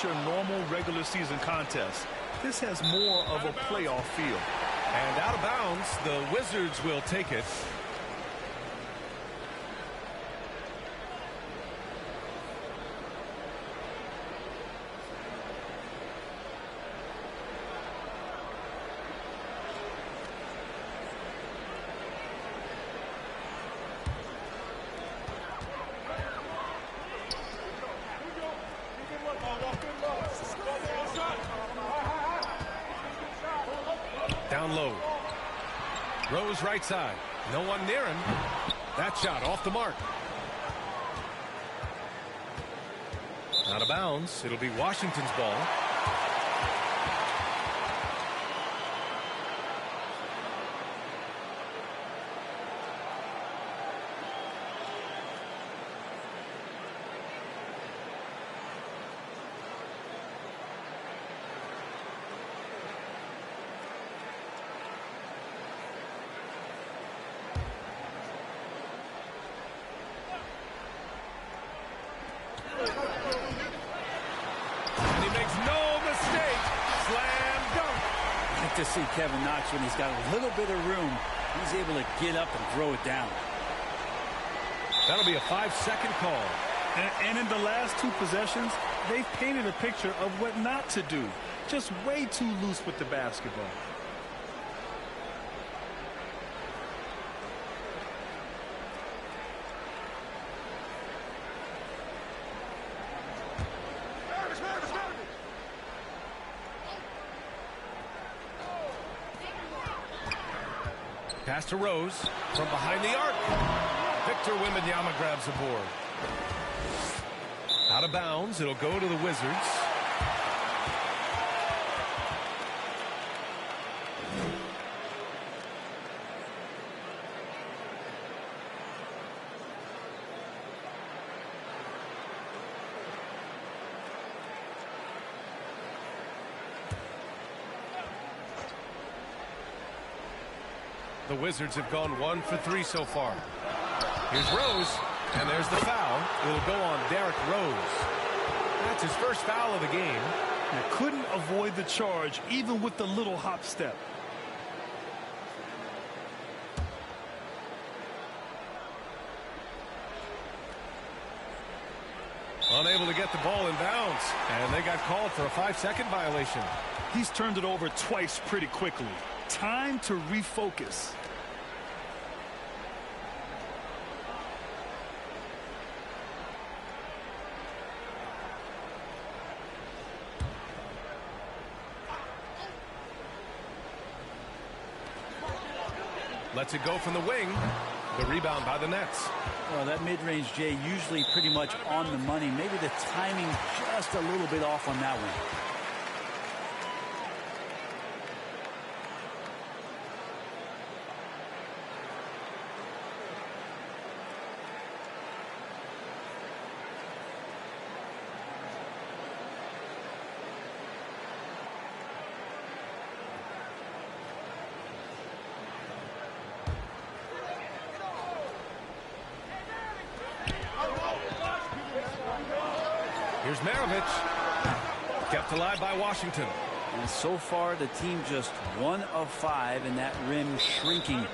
your normal regular season contest. This has more of a playoff feel. And out of bounds, the Wizards will take it. Down low. Rose right side. No one near him. That shot off the mark. Out of bounds. It'll be Washington's ball. To see Kevin Knox when he's got a little bit of room, he's able to get up and throw it down. That'll be a 5-second call. And in the last two possessions, they've painted a picture of what not to do. Just way too loose with the basketball. Pass to Rose from behind the arc. Victor Wembanyama grabs the board. Out of bounds. It'll go to the Wizards. The Wizards have gone 1 for 3 so far. Here's Rose, and there's the foul. It'll go on Derrick Rose. That's his first foul of the game. They couldn't avoid the charge, even with the little hop step. Unable to get the ball in bounds, and they got called for a 5-second violation. He's turned it over twice pretty quickly. Time to refocus. Lets it go from the wing. The rebound by the Nets. Well, that mid-range, Jay, usually pretty much on the money. Maybe the timing just a little bit off on that one. Here's Maravich. Kept alive by Washington. And so far, the team just 1 of 5, and that rim shrinking.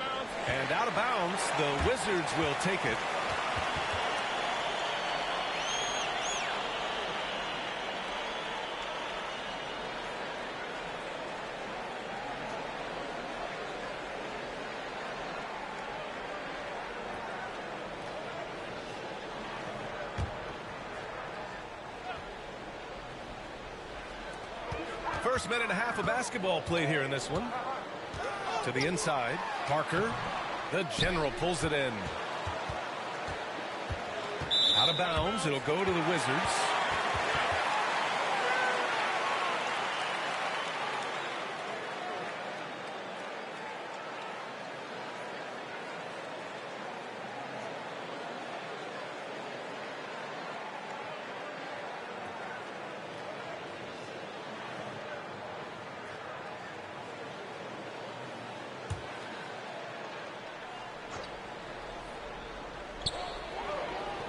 And out of bounds, the Wizards will take it. First minute and a half of basketball played here in this one. To the inside, Parker. The general pulls it in. Out of bounds, it'll go to the Wizards.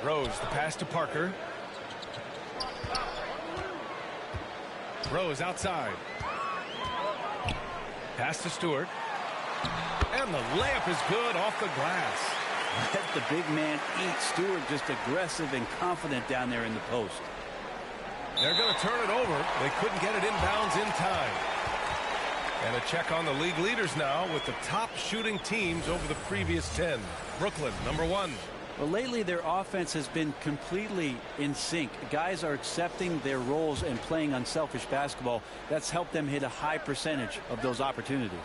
Rose, the pass to Parker. Rose outside. Pass to Stewart. And the layup is good off the glass. Let the big man eat. Stewart just aggressive and confident down there in the post. They're going to turn it over. They couldn't get it inbounds in time. And a check on the league leaders now with the top shooting teams over the previous 10. Brooklyn, number 1. Well, lately their offense has been completely in sync. Guys are accepting their roles and playing unselfish basketball. That's helped them hit a high percentage of those opportunities.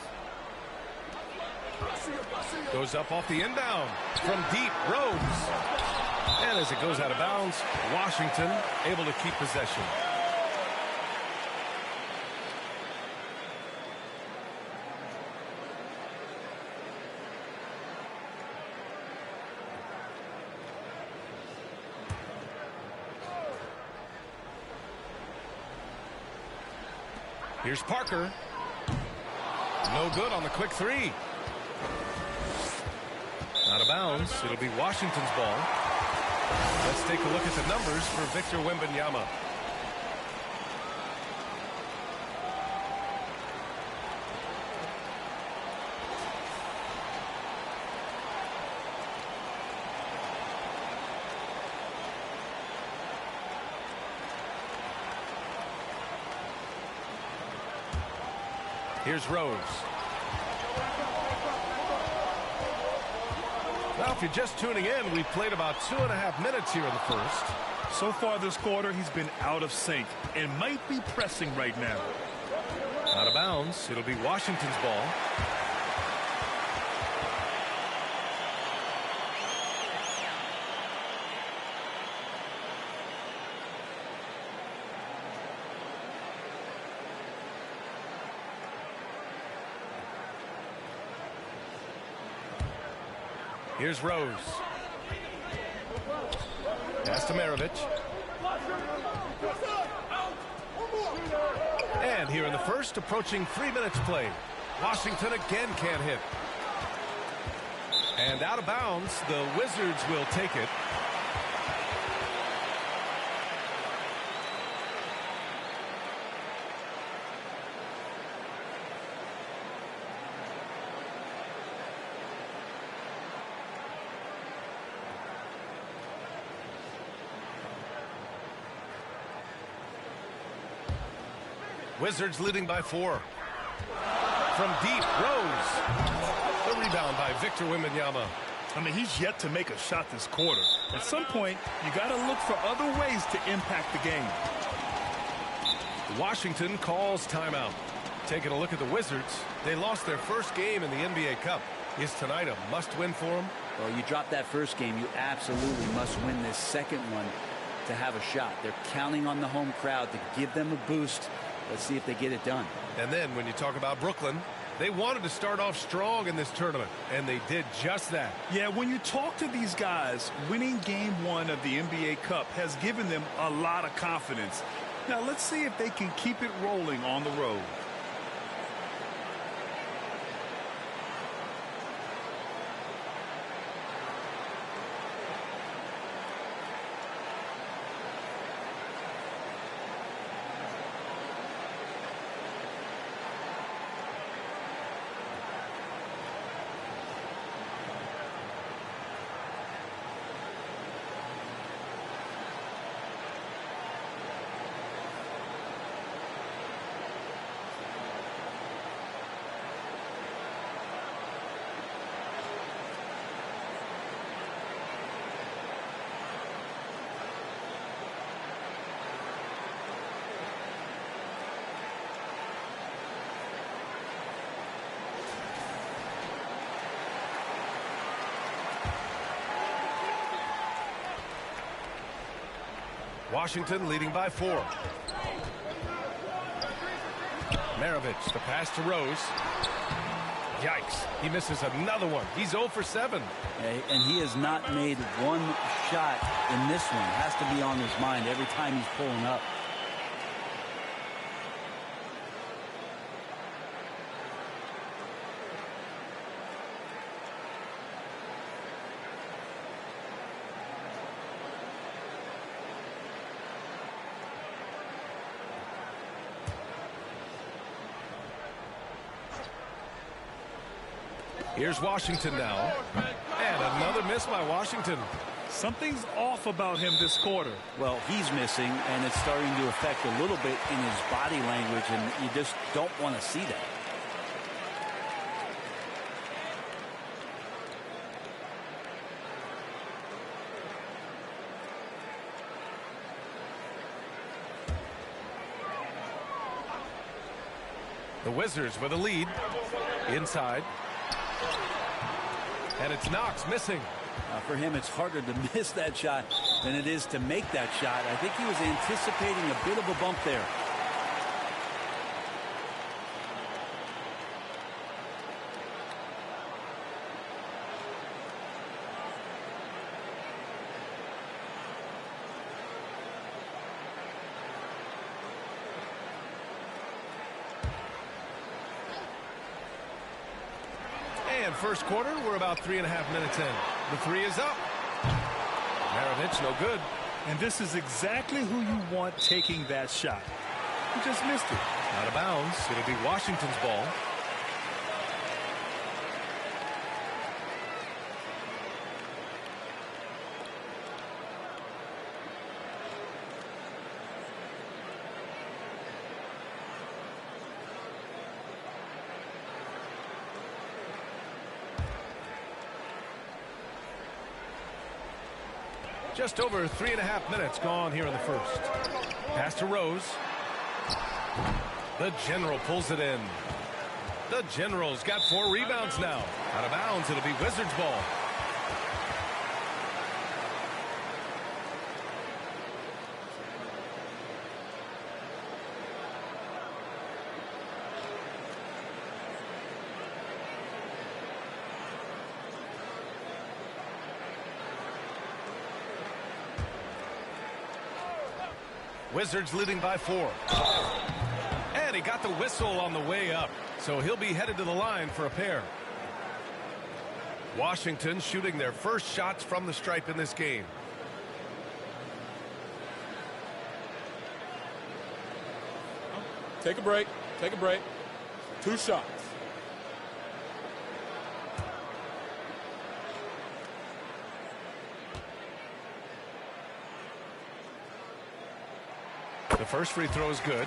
Goes up off the inbound from deep. Rose. And as it goes out of bounds, Washington able to keep possession. Here's Parker. No good on the quick three. Out of bounds. It'll be Washington's ball. Let's take a look at the numbers for Victor Wembanyama. Here's Rose. Well, if you're just tuning in, we played about 2.5 minutes here in the first. So far this quarter, he's been out of sync and might be pressing right now. Out of bounds. It'll be Washington's ball. Here's Rose. Pass to Maravich. And here in the first, approaching 3 minutes played. Washington again can't hit. And out of bounds, the Wizards will take it. Wizards leading by 4. From deep, Rose. The rebound by Victor Wembanyama. I mean, he's yet to make a shot this quarter. At some point, you got to look for other ways to impact the game. Washington calls timeout. Taking a look at the Wizards, they lost their first game in the NBA Cup. Is tonight a must-win for them? Well, you dropped that first game, you absolutely must win this second one to have a shot. They're counting on the home crowd to give them a boost. Let's see if they get it done. And then when you talk about Brooklyn, they wanted to start off strong in this tournament, and they did just that. Yeah, when you talk to these guys, winning game 1 of the NBA Cup has given them a lot of confidence. Now let's see if they can keep it rolling on the road. Washington leading by 4. Maravich, the pass to Rose. Yikes, he misses another one. He's 0 for 7. And he has not made one shot in this one. It has to be on his mind every time he's pulling up. Here's Washington now. And another miss by Washington. Something's off about him this quarter. Well, he's missing, and it's starting to affect a little bit in his body language, and you just don't want to see that. The Wizards with a lead. Inside. And it's Knox missing. For him, it's harder to miss that shot than it is to make that shot. I think he was anticipating a bit of a bump there. And first quarter, we're about 3.5 minutes in. The three is up. Maravich, no good. And this is exactly who you want taking that shot. He just missed it. Out of bounds. It'll be Washington's ball. Just over 3.5 minutes gone here in the first. Pass to Rose. The General pulls it in. The General's got 4 rebounds now. Out of bounds, it'll be Wizards ball. Wizards leading by 4. And he got the whistle on the way up. So he'll be headed to the line for a pair. Washington shooting their first shots from the stripe in this game. Take a break. Take a break. 2 shots. The first free throw is good.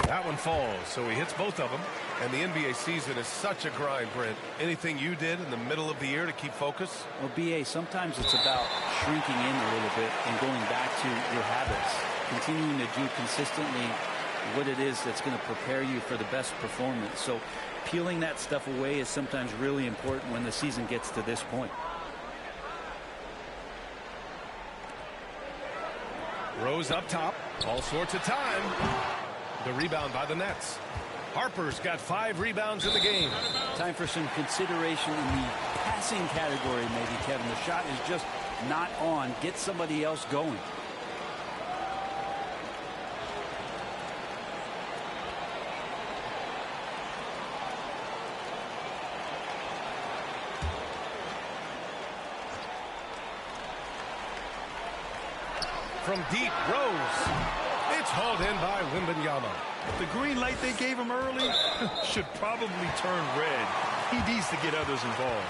That one falls, so he hits both of them. And the NBA season is such a grind, Brent. Anything you did in the middle of the year to keep focus? Well, B.A., sometimes it's about shrinking in a little bit and going back to your habits, continuing to do consistently what it is that's going to prepare you for the best performance. So peeling that stuff away is sometimes really important when the season gets to this point. Rose up top, all sorts of time. The rebound by the Nets. Harper's got 5 rebounds in the game. Time for some consideration in the passing category, maybe, Kevin. The shot is just not on. Get somebody else going. From deep, Rose. It's hauled in by Wembanyama. The green light they gave him early should probably turn red. He needs to get others involved.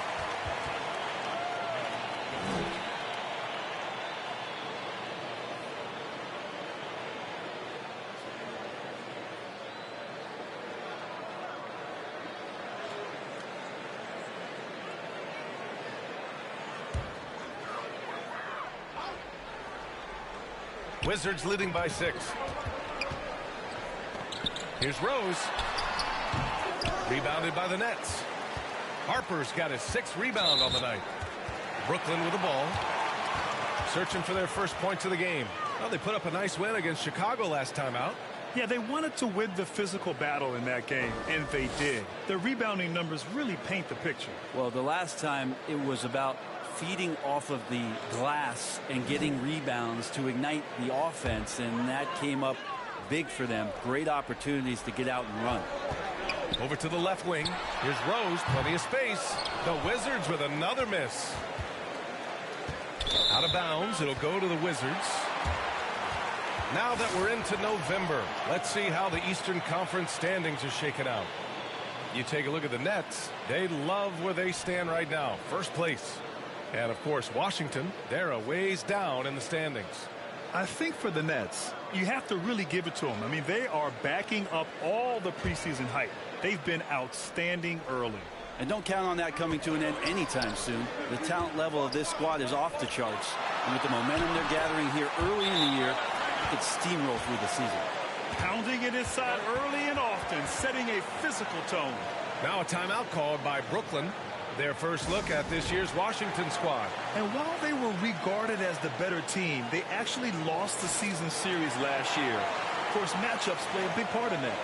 Wizards leading by 6. Here's Rose. Rebounded by the Nets. Harper's got his 6th rebound on the night. Brooklyn with the ball. Searching for their first points of the game. Well, they put up a nice win against Chicago last time out. Yeah, they wanted to win the physical battle in that game, and they did. Their rebounding numbers really paint the picture. Well, the last time it was about feeding off of the glass and getting rebounds to ignite the offense, and that came up big for them. Great opportunities to get out and run. Over to the left wing. Here's Rose. Plenty of space. The Wizards with another miss. Out of bounds. It'll go to the Wizards. Now that we're into November, let's see how the Eastern Conference standings are shaken out. You take a look at the Nets. They love where they stand right now. First place. And, of course, Washington, they're a ways down in the standings. I think for the Nets, you have to really give it to them. I mean, they are backing up all the preseason hype. They've been outstanding early. And don't count on that coming to an end anytime soon. The talent level of this squad is off the charts. And with the momentum they're gathering here early in the year, it could steamroll through the season. Pounding it inside early and often, setting a physical tone. Now a timeout called by Brooklyn. Their first look at this year's Washington squad. And while they were regarded as the better team, they actually lost the season series last year. Of course, matchups play a big part in that.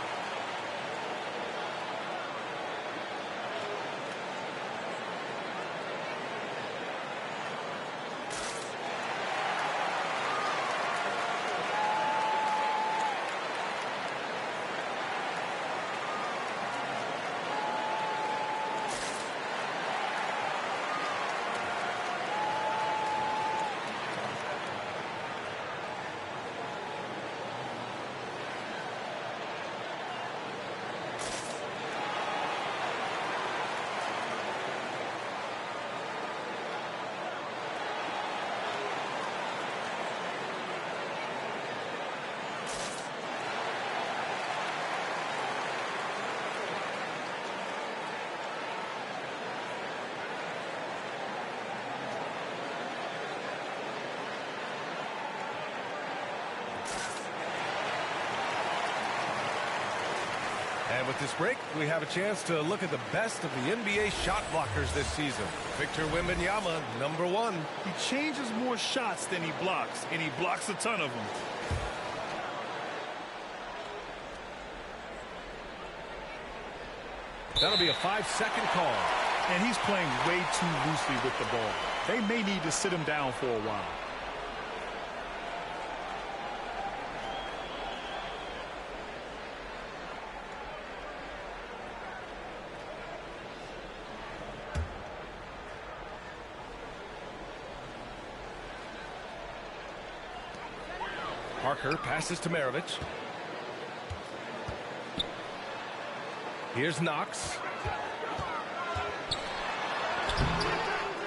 And with this break, we have a chance to look at the best of the NBA shot blockers this season. Victor Wembanyama, #1. He changes more shots than he blocks, and he blocks a ton of them. That'll be a 5-second call. And he's playing way too loosely with the ball. They may need to sit him down for a while. Parker passes to Maravich. Here's Knox.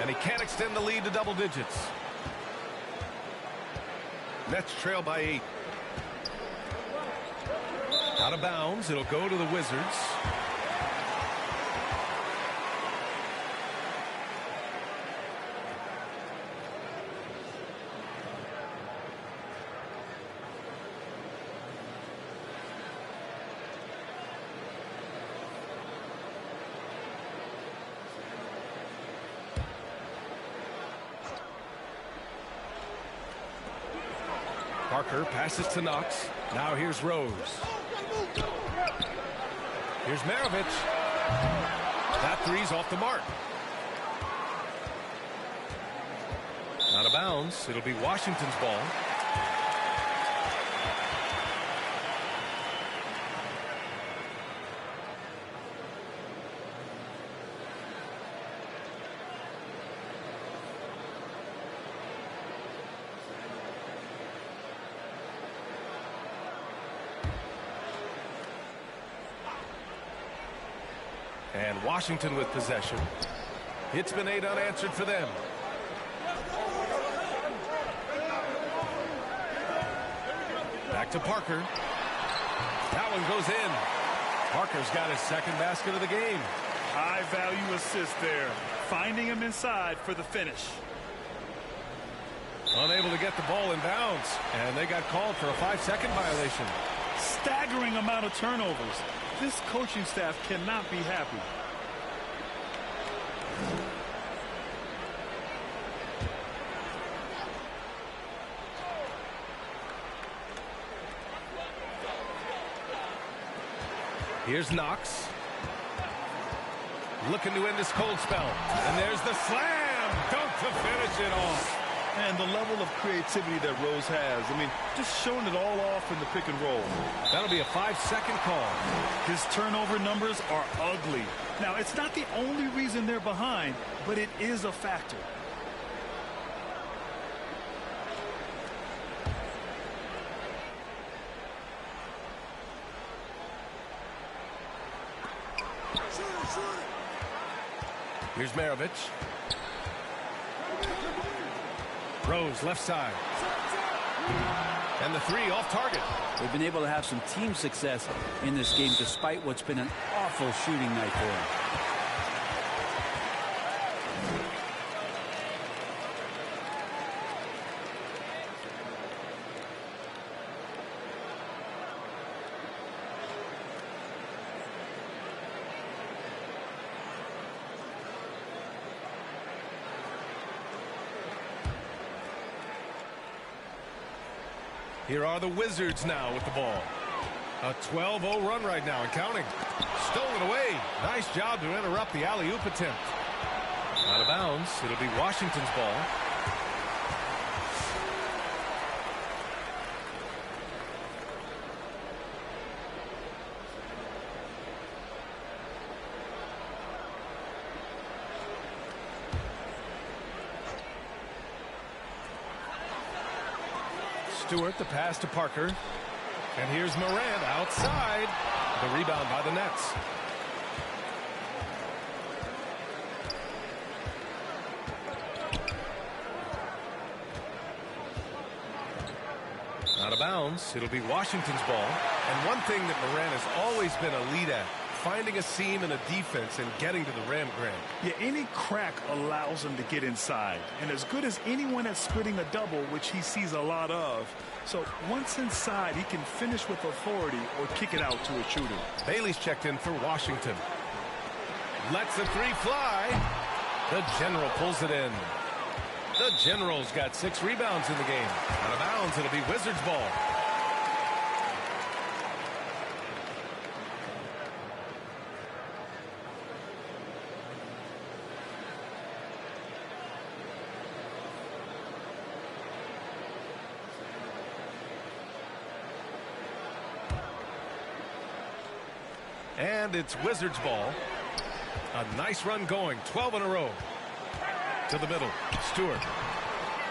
And he can't extend the lead to double digits. Nets trail by 8. Out of bounds. It'll go to the Wizards. Parker passes to Knox. Now here's Rose. Here's Maravich. That three's off the mark. Out of bounds. It'll be Washington's ball. And Washington with possession. It's been 8 unanswered for them. Back to Parker. That one goes in. Parker's got his second basket of the game. High value assist there. Finding him inside for the finish. Unable to get the ball in bounds. And they got called for a 5-second violation. Staggering amount of turnovers. This coaching staff cannot be happy. Here's Knox. Looking to end this cold spell. And there's the slam. Dunk to finish it off. And the level of creativity that Rose has, I mean, just showing it all off in the pick and roll. That'll be a 5-second call. His turnover numbers are ugly. Now, it's not the only reason they're behind, but it is a factor. Here's Maravich. Rose, left side. And the three off target. They've been able to have some team success in this game despite what's been an awful shooting night for them. Here are the Wizards now with the ball. A 12-0 run right now and counting. Stolen away. Nice job to interrupt the alley-oop attempt. Out of bounds. It'll be Washington's ball. Stewart, the pass to Parker. And here's Morant outside. The rebound by the Nets. Out of bounds. It'll be Washington's ball. And one thing that Morant has always been a lead at, finding a seam in a defense and getting to the rim, Grant. Yeah, any crack allows him to get inside. And as good as anyone at splitting a double, which he sees a lot of. So once inside, he can finish with authority or kick it out to a shooter. Bailey's checked in for Washington. Lets the three fly. The General pulls it in. The General's got 6 rebounds in the game. Out of bounds, it'll be Wizards ball. And it's Wizards ball. A nice run going. 12 in a row. To the middle. Stewart.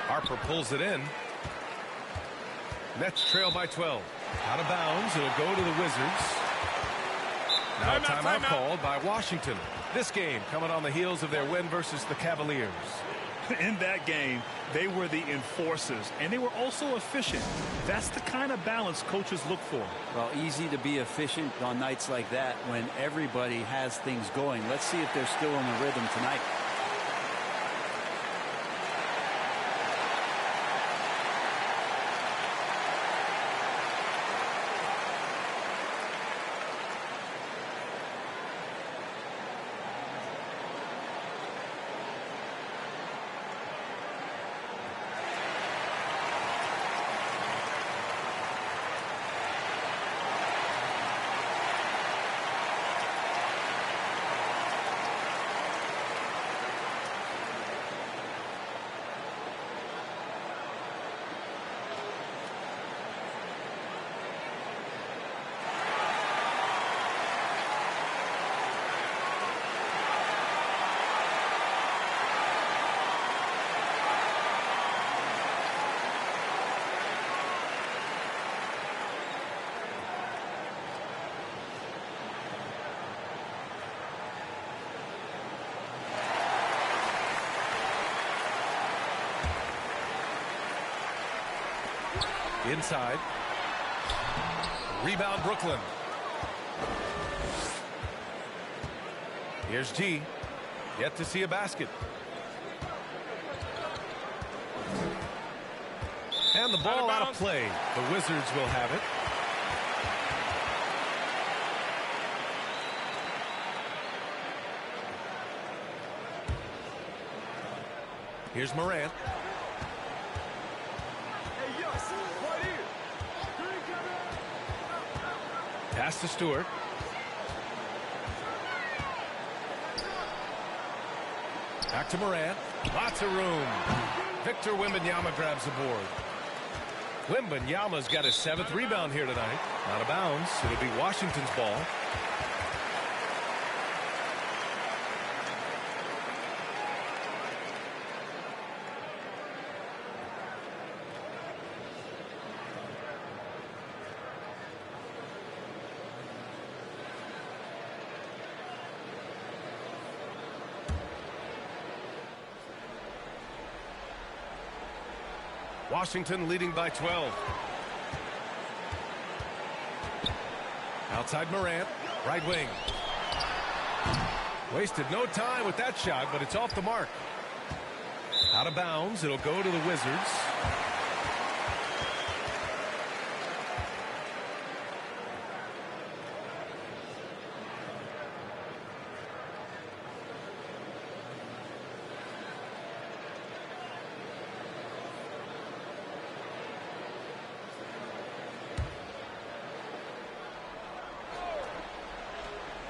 Harper pulls it in. Nets trail by 12. Out of bounds. It'll go to the Wizards. Now a timeout called by Washington. This game coming on the heels of their win versus the Cavaliers. In that game, they were the enforcers, and they were also efficient. That's the kind of balance coaches look for. Well, easy to be efficient on nights like that when everybody has things going. Let's see if they're still in the rhythm tonight. Inside. Rebound Brooklyn. Here's G. Yet to see a basket. And the ball out of play. The Wizards will have it. Here's Morant. Pass to Stewart. Back to Morant. Lots of room. Victor Wembanyama grabs the board. Wembanyama's got his 7th rebound here tonight. Out of bounds. It'll be Washington's ball. Washington leading by 12. Outside Morant, right wing. Wasted no time with that shot, but it's off the mark. Out of bounds, it'll go to the Wizards.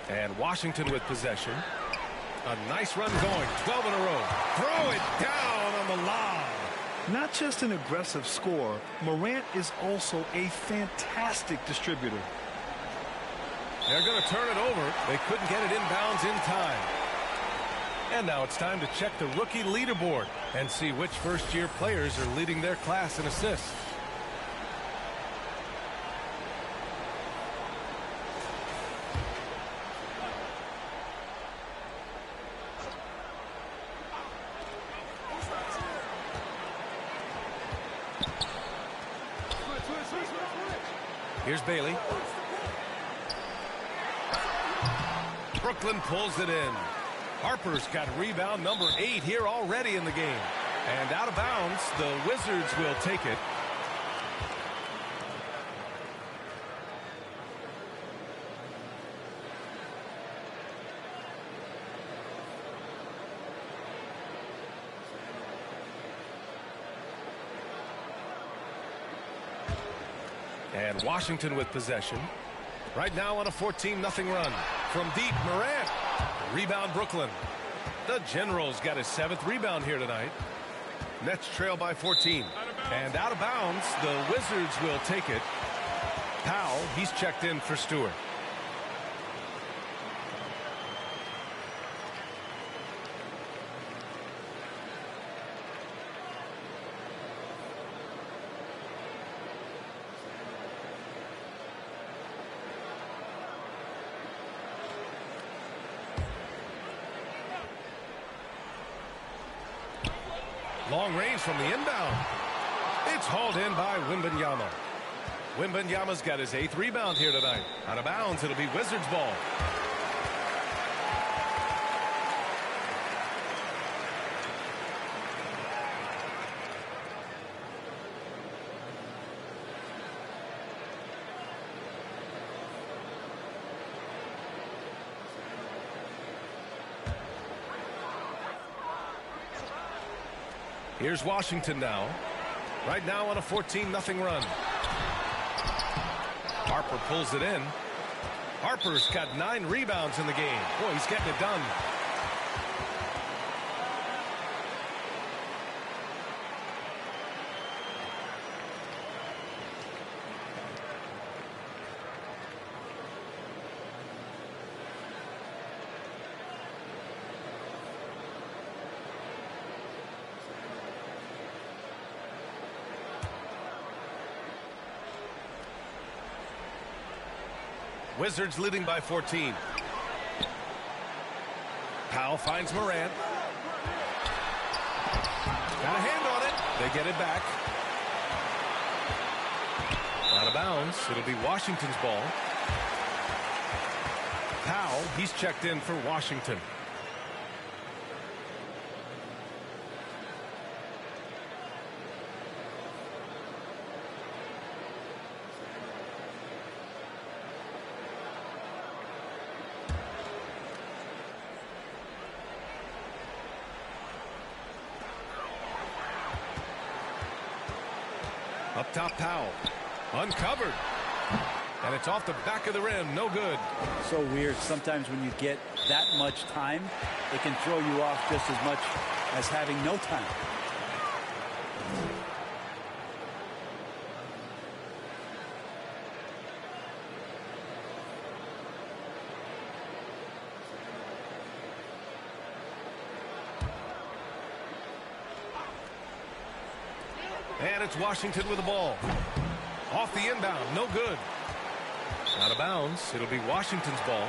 And Washington with possession. A nice run going. 12 in a row. Throw it down on the lob. Not just an aggressive scorer, Morant is also a fantastic distributor. They're going to turn it over. They couldn't get it inbounds in time. And now it's time to check the rookie leaderboard and see which first-year players are leading their class in assists. Here's Bailey. Brooklyn pulls it in. Harper's got rebound number 8 here already in the game. And out of bounds, the Wizards will take it. And Washington with possession. Right now on a 14-0 run. From deep, Morant. Rebound, Brooklyn. The Generals got his 7th rebound here tonight. Nets trail by 14. And out of bounds, the Wizards will take it. Powell, he's checked in for Stewart. Long range from the inbound. It's hauled in by Wembanyama. Wembanyama's got his 8th rebound here tonight. Out of bounds, it'll be Wizards ball. Here's Washington now. Right now on a 14-0 run. Harper pulls it in. Harper's got 9 rebounds in the game. Boy, he's getting it done. Wizards leading by 14. Powell finds Morant. Got a hand on it. They get it back. Out of bounds. It'll be Washington's ball. Powell, he's checked in for Washington. Up top, Powell. Uncovered. And it's off the back of the rim. No good. So weird. Sometimes when you get that much time, it can throw you off just as much as having no time. And it's Washington with the ball. Off the inbound, no good. Out of bounds, it'll be Washington's ball.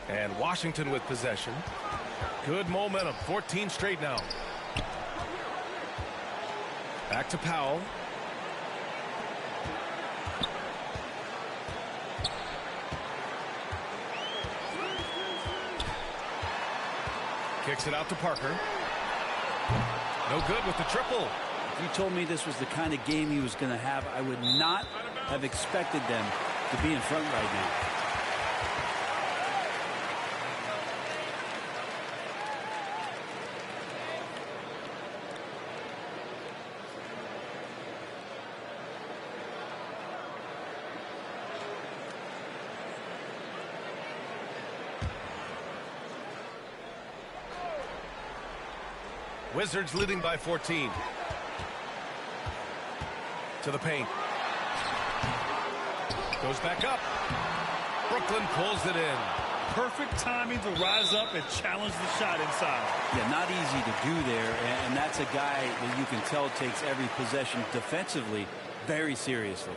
And Washington with possession. Good momentum, 14 straight now. Back to Powell. Kicks it out to Parker. No good with the triple. If you told me this was the kind of game he was going to have, I would not have expected them to be in front right now. Wizards leading by 14. To the paint. Goes back up. Brooklyn pulls it in. Perfect timing to rise up and challenge the shot inside. Yeah, not easy to do there, and that's a guy that you can tell takes every possession defensively very seriously.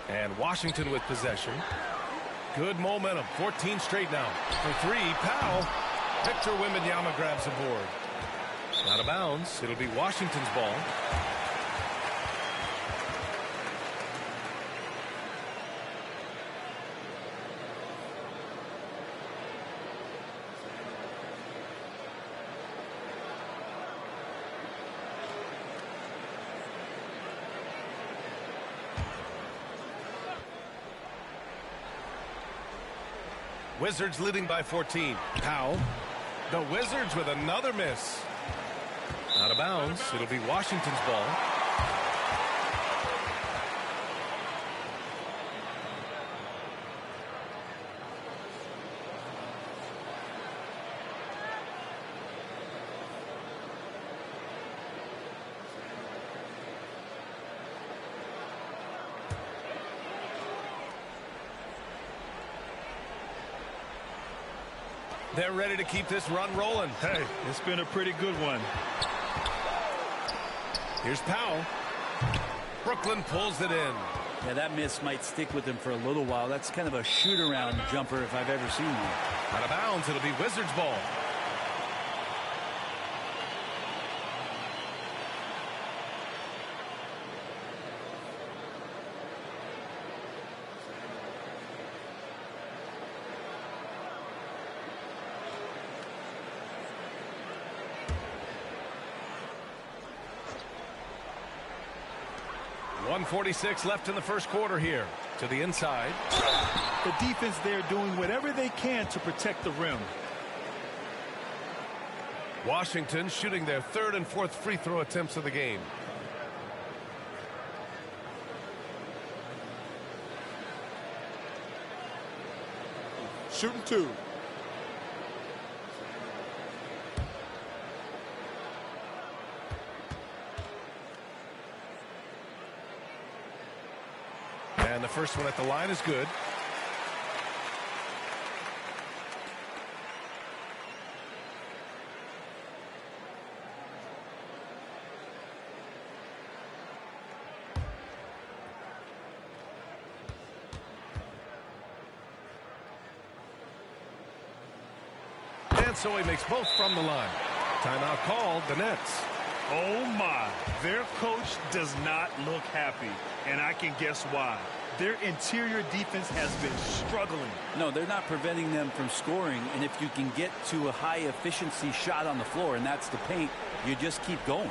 And Washington with possession. Good momentum. 14 straight now. For three, Powell. Victor Wembanyama grabs the board. Out of bounds. It'll be Washington's ball. Wizards leading by 14. Powell. The Wizards with another miss. Out of bounds. It'll be Washington's ball. They're ready to keep this run rolling. Hey, it's been a pretty good one. Here's Powell. Brooklyn pulls it in. Yeah, that miss might stick with him for a little while. That's kind of a shoot-around jumper if I've ever seen one. Out of bounds, it'll be Wizards ball. .146 left in the first quarter here. To the inside. The defense there doing whatever they can to protect the rim. Washington shooting their third and fourth free throw attempts of the game. Shooting two. And the first one at the line is good. And so he makes both from the line. Timeout called, the Nets. Oh my, their coach does not look happy, and I can guess why. Their interior defense has been struggling. No, they're not preventing them from scoring, and if you can get to a high efficiency shot on the floor, and that's the paint, you just keep going.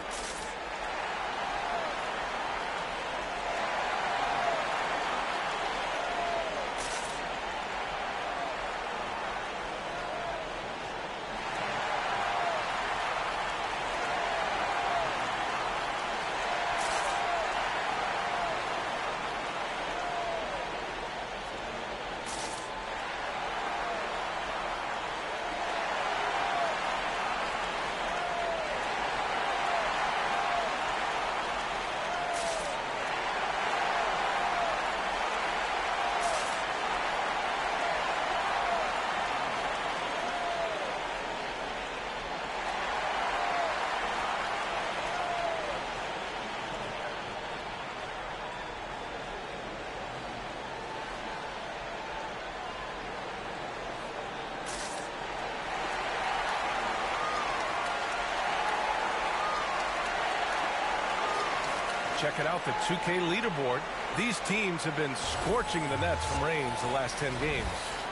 checking out the 2K leaderboard. These teams have been scorching the nets from range the last 10 games.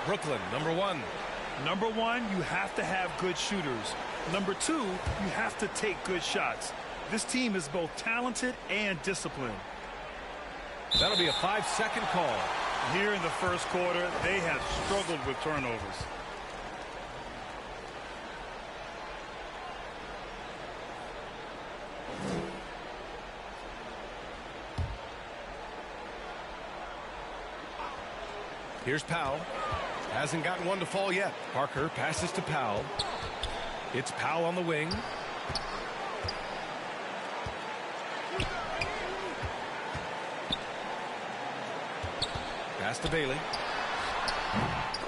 Brooklyn, number 1. Number 1, you have to have good shooters. Number 2, you have to take good shots. This team is both talented and disciplined. That'll be a 5-second call. Here in the first quarter, they have struggled with turnovers. Here's Powell. Hasn't gotten one to fall yet. Parker passes to Powell. It's Powell on the wing. Pass to Bailey.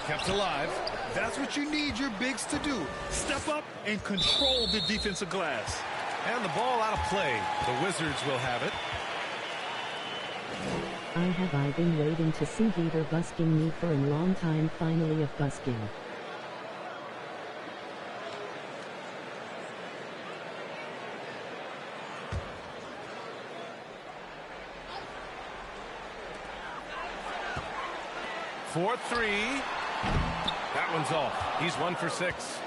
Kept alive. That's what you need your bigs to do. Step up and control the defensive glass. And the ball out of play. The Wizards will have it. I've been waiting to see Heater busking me for a long time, finally of busking. For 3. That one's off. He's 1 for 6.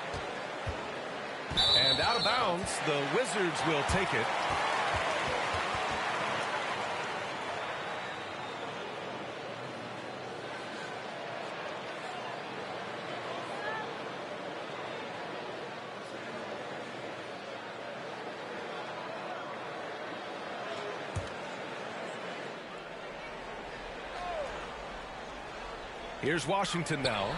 And out of bounds, the Wizards will take it. Here's Washington now.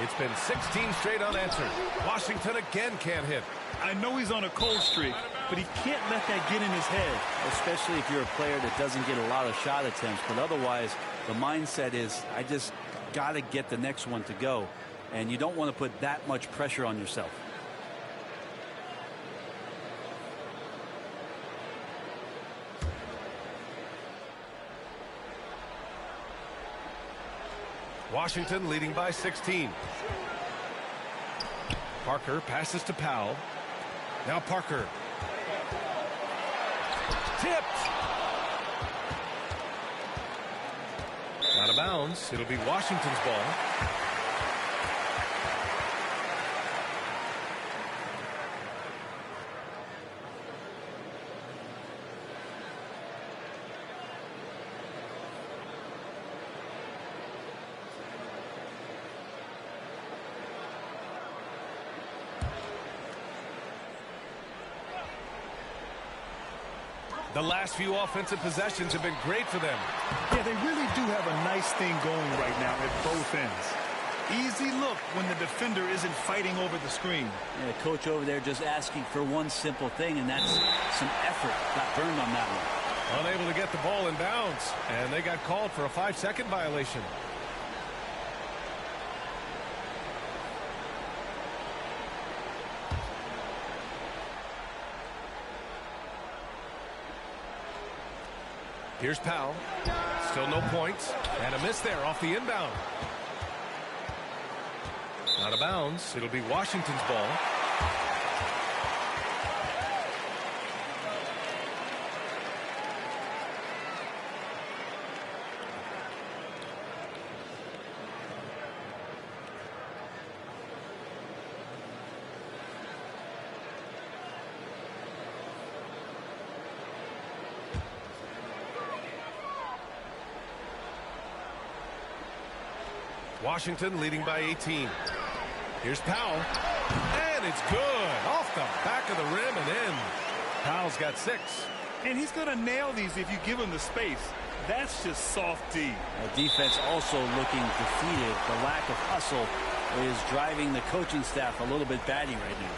It's been 16 straight unanswered. Washington again can't hit. I know he's on a cold streak, but he can't let that get in his head. Especially if you're a player that doesn't get a lot of shot attempts. But otherwise, the mindset is, I just got to get the next one to go. And you don't want to put that much pressure on yourself. Washington leading by 16. Parker passes to Powell. Now Parker. Tipped. Out of bounds. It'll be Washington's ball. The last few offensive possessions have been great for them. Yeah, they really do have a nice thing going right now at both ends. Easy look when the defender isn't fighting over the screen. Yeah, coach over there just asking for one simple thing, and that's some effort. Got burned on that one. Unable to get the ball in bounds, and they got called for a 5-second violation. Here's Powell. Still no points. And a miss there off the inbound. Out of bounds. It'll be Washington's ball. Washington leading by 18. Here's Powell. And it's good. Off the back of the rim and in. Powell's got 6. And he's going to nail these if you give him the space. That's just soft D. Defense also looking defeated. The lack of hustle is driving the coaching staff a little bit batty right now.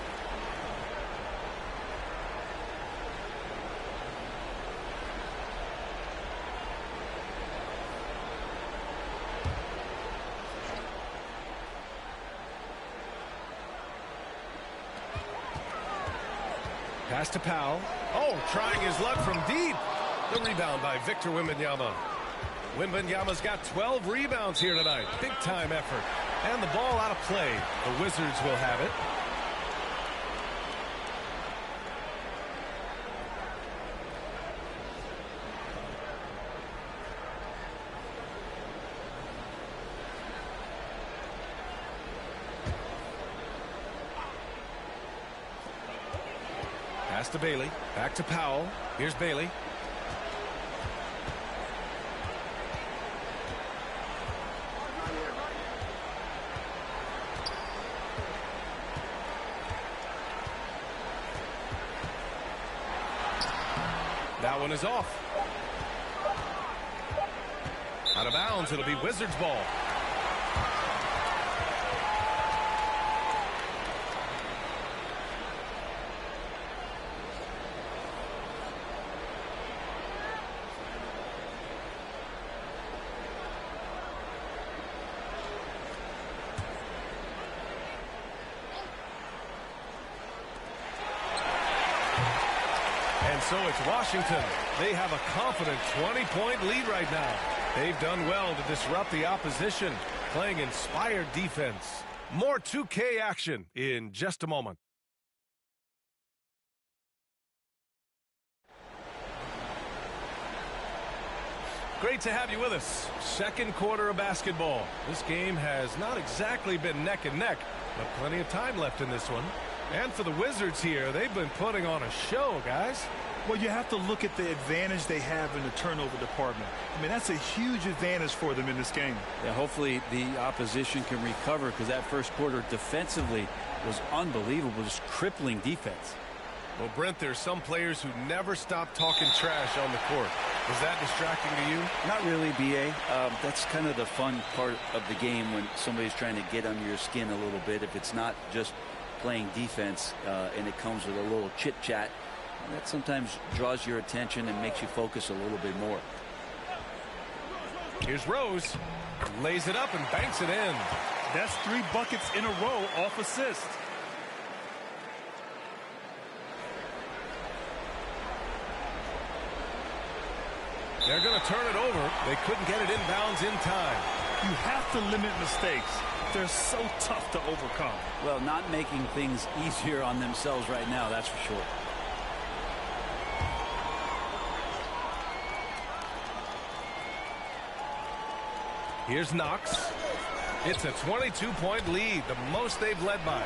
Pass to Powell. Oh, trying his luck from deep. The rebound by Victor Wembanyama. Wembanyama's got 12 rebounds here tonight. Big time effort. And the ball out of play. The Wizards will have it. Pass to Bailey. Back to Powell. Here's Bailey. That one is off. Out of bounds. It'll be Wizards ball. And so it's Washington. They have a confident 20-point lead right now. They've done well to disrupt the opposition, playing inspired defense. More 2K action in just a moment. Great to have you with us. Second quarter of basketball. This game has not exactly been neck and neck, but plenty of time left in this one. And for the Wizards here, they've been putting on a show, guys. Well, you have to look at the advantage they have in the turnover department. I mean, that's a huge advantage for them in this game. Yeah, hopefully the opposition can recover, because that first quarter defensively was unbelievable, just crippling defense. Well, Brent, there's some players who never stop talking trash on the court. Is that distracting to you? Not really, B.A. That's kind of the fun part of the game, when somebody's trying to get under your skin a little bit. If it's not just playing defense and it comes with a little chit-chat, that sometimes draws your attention and makes you focus a little bit more. Here's Rose. Lays it up and banks it in. That's 3 buckets in a row off assist. They're going to turn it over. They couldn't get it inbounds in time. You have to limit mistakes. They're so tough to overcome. Well, not making things easier on themselves right now, that's for sure. Here's Knox. It's a 22-point lead, the most they've led by.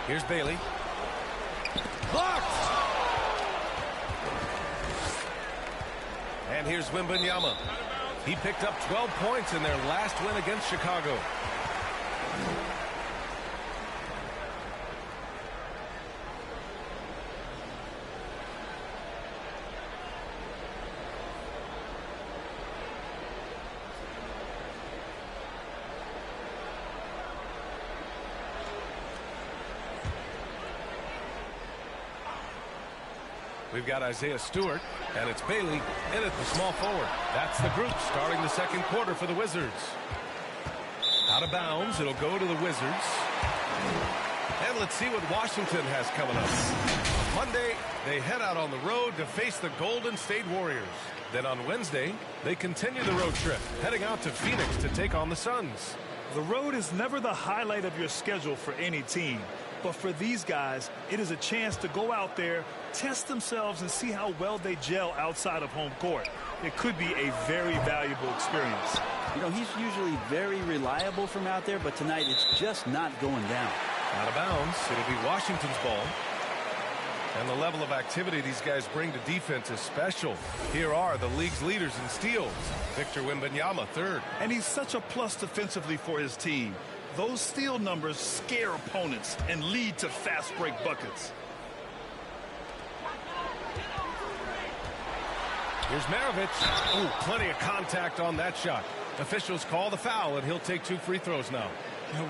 Here's Bailey. Blocked! And here's Wembanyama. He picked up 12 points in their last win against Chicago. We've got Isaiah Stewart, and it's Bailey in at the small forward. That's the group starting the second quarter for the Wizards. Out of bounds, it'll go to the Wizards. And let's see what Washington has coming up. On Monday, they head out on the road to face the Golden State Warriors. Then on Wednesday, they continue the road trip, heading out to Phoenix to take on the Suns. The road is never the highlight of your schedule for any team. But for these guys, it is a chance to go out there, test themselves, and see how well they gel outside of home court. It could be a very valuable experience. You know, he's usually very reliable from out there, but tonight it's just not going down. Out of bounds, it'll be Washington's ball. And the level of activity these guys bring to defense is special. Here are the league's leaders in steals. Victor Wembanyama, third. And he's such a plus defensively for his team. Those steal numbers scare opponents and lead to fast break buckets. Here's Maravich. Oh, plenty of contact on that shot. Officials call the foul, and he'll take 2 free throws now.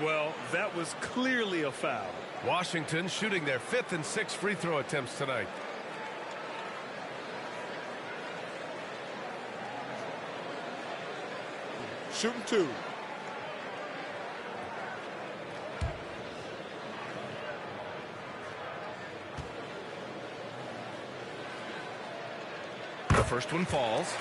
Well, that was clearly a foul. Washington shooting their 5th and 6th free throw attempts tonight. Shooting 2. The first one falls.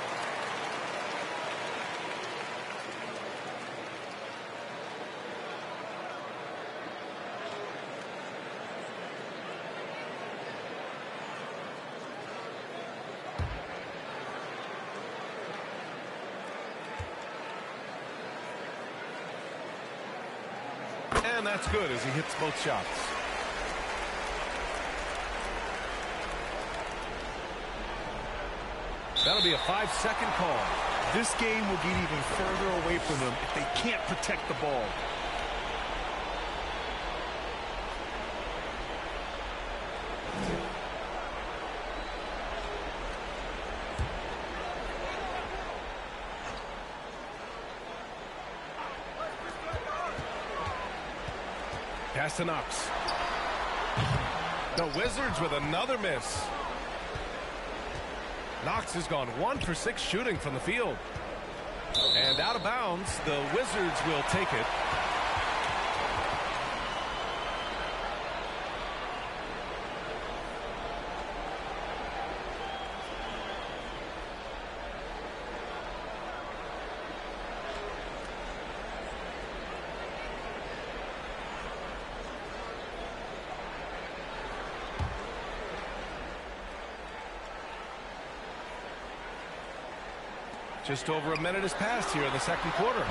And that's good as he hits both shots. That'll be a 5-second call. This game will get even further away from them if they can't protect the ball. Pass to Knox. The Wizards with another miss. Knox has gone 1 for 6 shooting from the field. And out of bounds, the Wizards will take it. Just over a minute has passed here in the second quarter.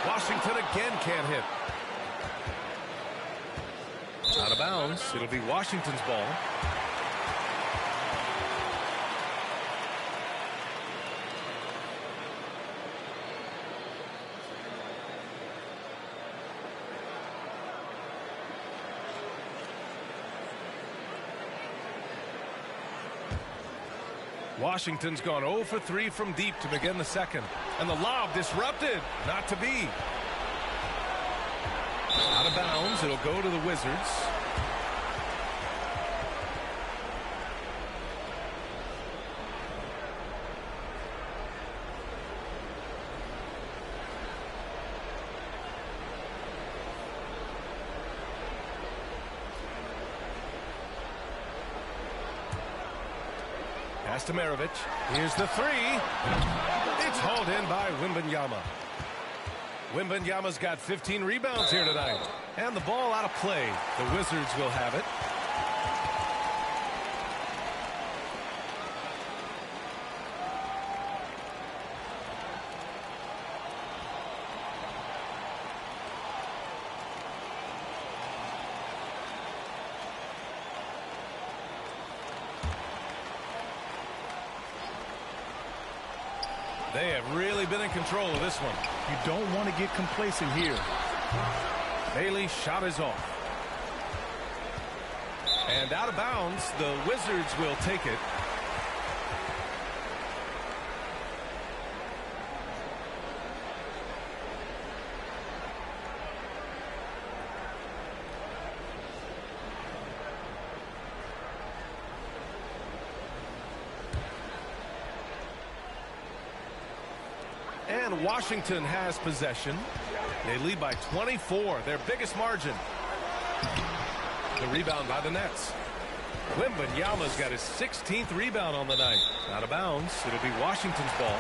Washington again can't hit. Out of bounds. It'll be Washington's ball. Washington's gone 0 for 3 from deep to begin the second. And the lob disrupted. Not to be. Out of bounds. It'll go to the Wizards. Pass to Maravich. Here's the three. It's hauled in by Wembanyama. Wembanyama's got 15 rebounds here tonight. And the ball out of play. The Wizards will have it. They have really been in control of this one. You don't want to get complacent here. Bailey's shot is off. And out of bounds, the Wizards will take it. And Washington has possession. They lead by 24, their biggest margin. The rebound by the Nets. Wembanyama's got his 16th rebound on the night. Out of bounds. It'll be Washington's ball.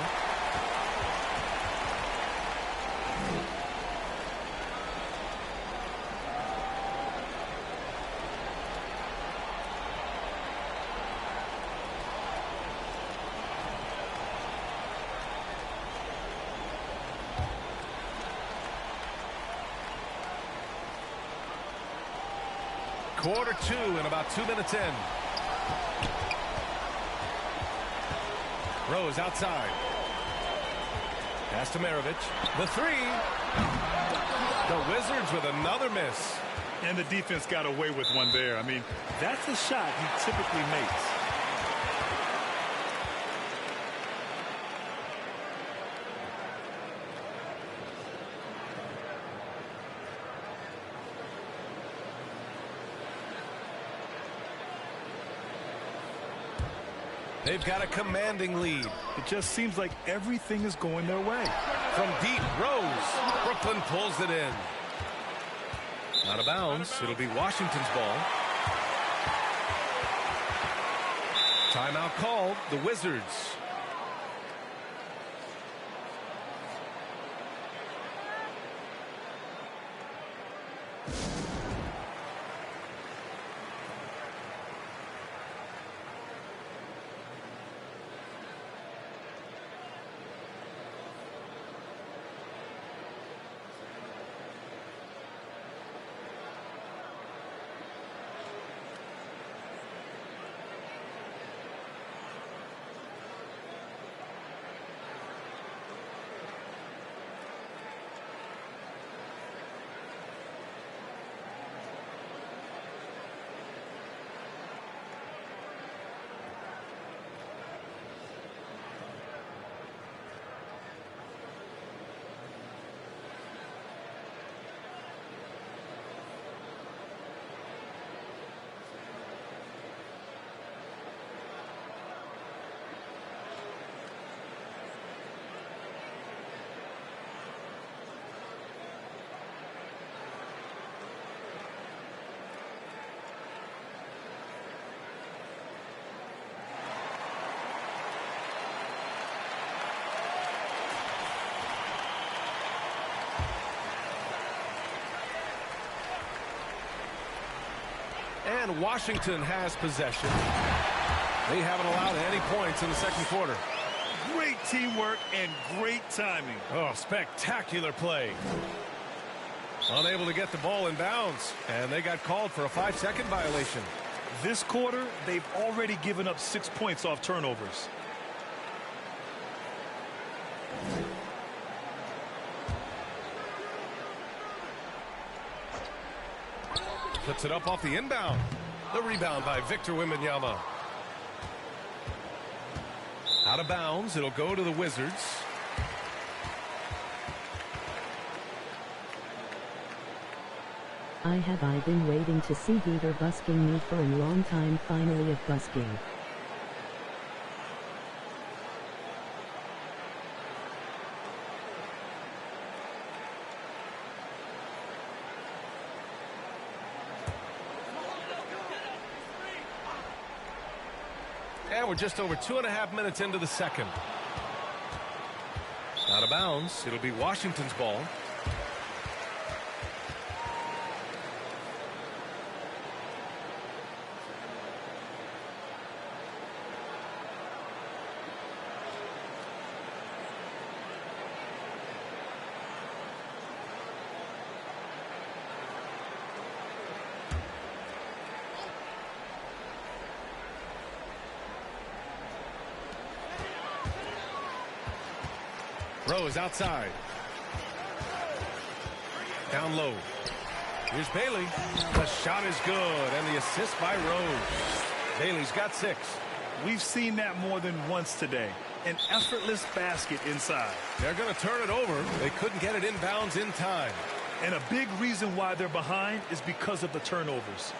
Quarter two and about 2 minutes in. Rose outside. Pass to Maravich. The three. The Wizards with another miss. And the defense got away with one there. I mean, that's a shot he typically makes. They've got a commanding lead. It just seems like everything is going their way. From deep, Rose. Brooklyn pulls it in. Out of bounds. It'll be Washington's ball. Timeout called. The Wizards. And Washington has possession. They haven't allowed any points in the second quarter. Great teamwork and great timing. Oh, spectacular play. Unable to get the ball in bounds, and they got called for a 5-second violation. This quarter, they've already given up 6 points off turnovers. Puts it up off the inbound. The rebound by Victor Wembanyama. Out of bounds, it'll go to the Wizards. I been waiting to see Peter busking me for a long time, finally of busking. And we're just over 2.5 minutes into the second. Out of bounds, it'll be Washington's ball. Rose outside. Down low. Here's Bailey. The shot is good, and the assist by Rose. Bailey's got 6. We've seen that more than once today. An effortless basket inside. They're going to turn it over. They couldn't get it inbounds in time. And a big reason why they're behind is because of the turnovers.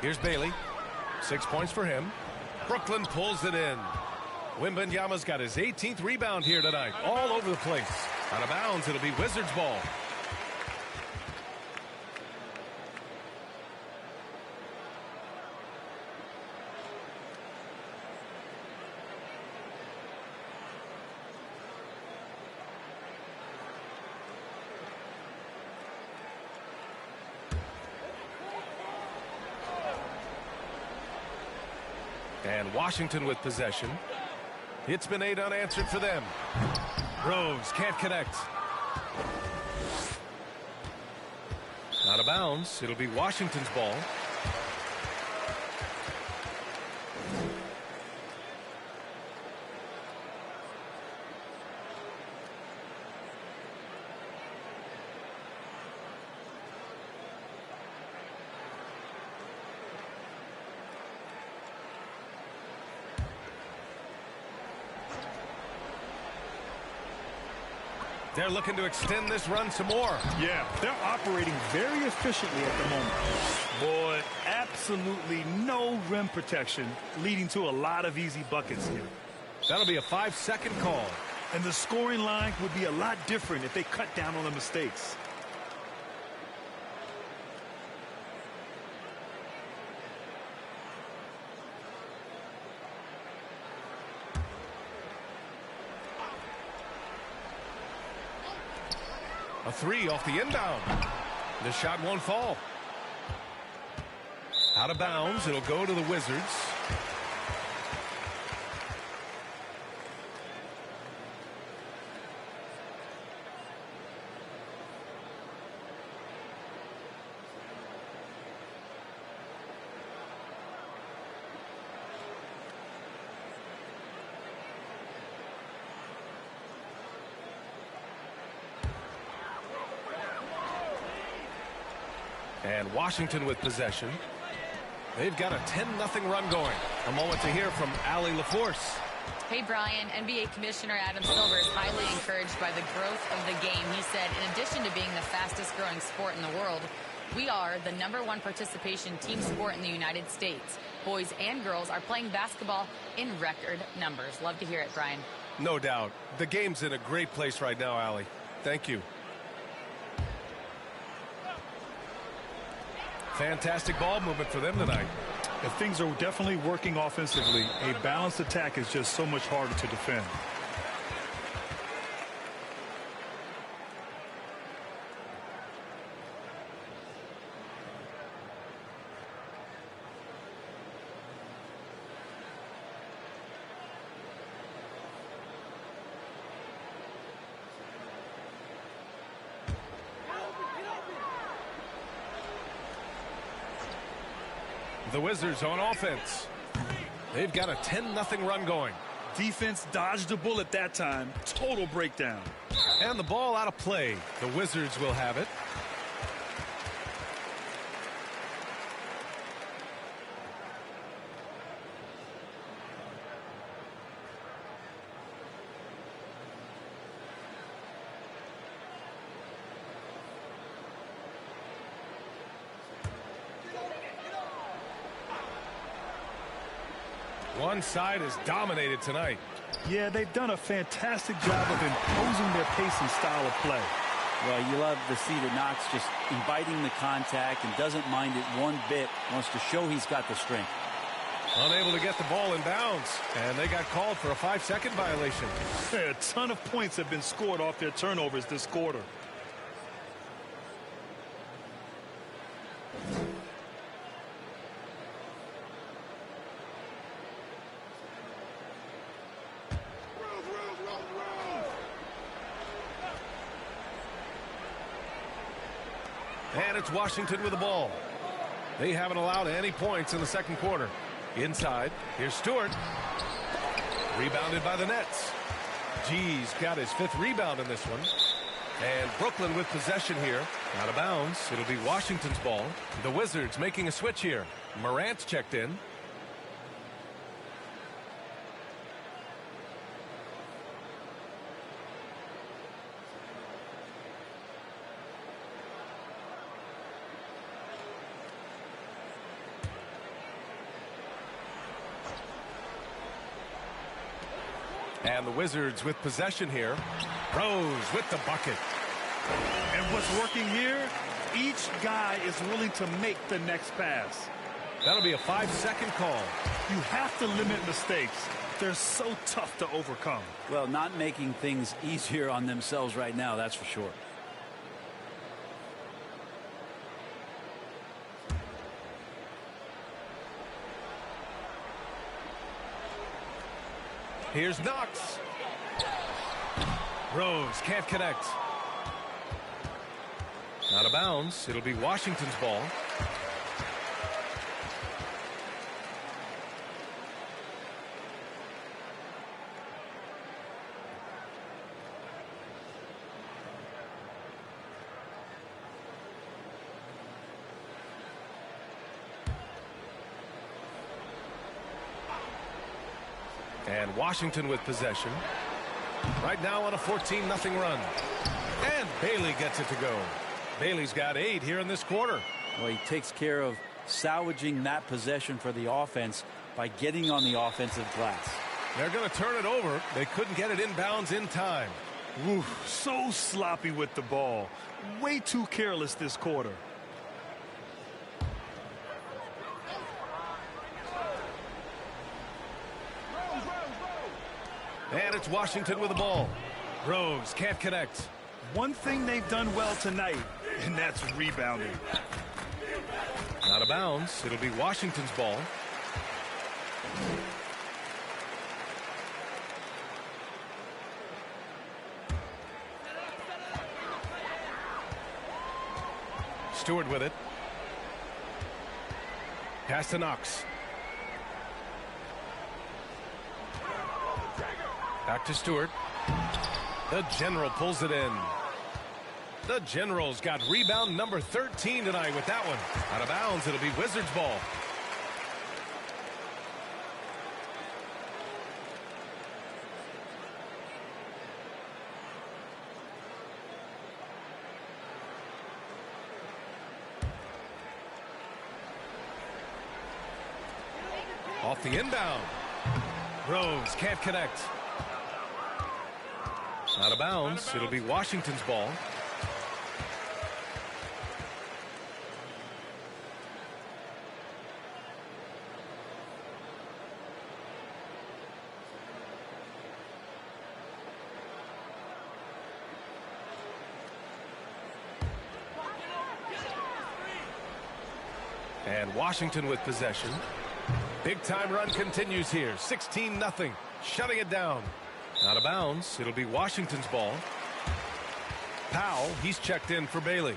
Here's Bailey. 6 points for him. Brooklyn pulls it in. Wembanyama's got his 18th rebound here tonight. All over the place. Out of bounds, it'll be Wizards ball. And Washington with possession. It's been 8 unanswered for them. Rose can't connect. Out of bounds. It'll be Washington's ball. They're looking to extend this run some more. Yeah, they're operating very efficiently at the moment. Boy, absolutely no rim protection, leading to a lot of easy buckets here. That'll be a 5-second call. And the scoring line would be a lot different if they cut down on the mistakes. A 3 off the inbound. The shot won't fall. Out of bounds. It'll go to the Wizards. And Washington with possession. They've got a 10-0 run going. A moment to hear from Allie LaForce. Hey, Brian. NBA Commissioner Adam Silver is highly encouraged by the growth of the game. He said, in addition to being the fastest growing sport in the world, we are the #1 participation team sport in the United States. Boys and girls are playing basketball in record numbers. Love to hear it, Brian. No doubt. The game's in a great place right now, Allie. Thank you. Fantastic ball movement for them tonight. If things are definitely working offensively, a balanced attack is just so much harder to defend. The Wizards on offense. They've got a 10-0 run going. Defense dodged a bullet that time. Total breakdown. And the ball out of play. The Wizards will have it. One side is dominated tonight. Yeah, they've done a fantastic job of imposing their pace and style of play. Well, you love to see that Knox just inviting the contact and doesn't mind it one bit. Wants to show he's got the strength. Unable to get the ball in bounds. And they got called for a 5-second violation. A ton of points have been scored off their turnovers this quarter. And it's Washington with the ball. They haven't allowed any points in the second quarter. Inside, here's Stewart. Rebounded by the Nets. G's got his 5th rebound in this one. And Brooklyn with possession here. Out of bounds. It'll be Washington's ball. The Wizards making a switch here. Morant's checked in. And the Wizards with possession here. Rose with the bucket. And what's working here? Each guy is willing to make the next pass. That'll be a 5-second call. You have to limit mistakes. They're so tough to overcome. Well, not making things easier on themselves right now, that's for sure. Here's Knox. Rose can't connect. Out of bounds. It'll be Washington's ball. And Washington with possession. Right now on a 14-0 run. And Bailey gets it to go. Bailey's got 8 here in this quarter. Well, he takes care of salvaging that possession for the offense by getting on the offensive glass. They're going to turn it over. They couldn't get it inbounds in time. Ooh, so sloppy with the ball. Way too careless this quarter. And it's Washington with the ball. Rose can't connect. One thing they've done well tonight, and that's rebounding. Out of bounds. It'll be Washington's ball. Stewart with it. Pass to Knox. Back to Stewart. The General pulls it in. The General's got rebound number 13 tonight with that one. Out of bounds, it'll be Wizards ball. Off the inbound. Rose can't connect. Out of bounds. It'll be Washington's ball. And Washington with possession. Big time run continues here. 16-0. Shutting it down. Out of bounds. It'll be Washington's ball. Powell, he's checked in for Bailey.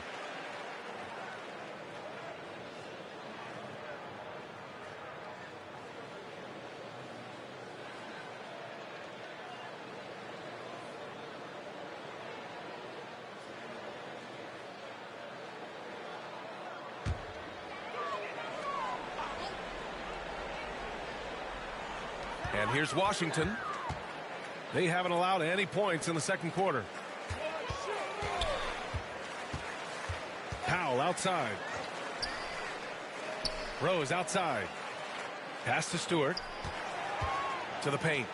And here's Washington. They haven't allowed any points in the second quarter. Powell outside. Rose outside. Pass to Stewart. To the paint.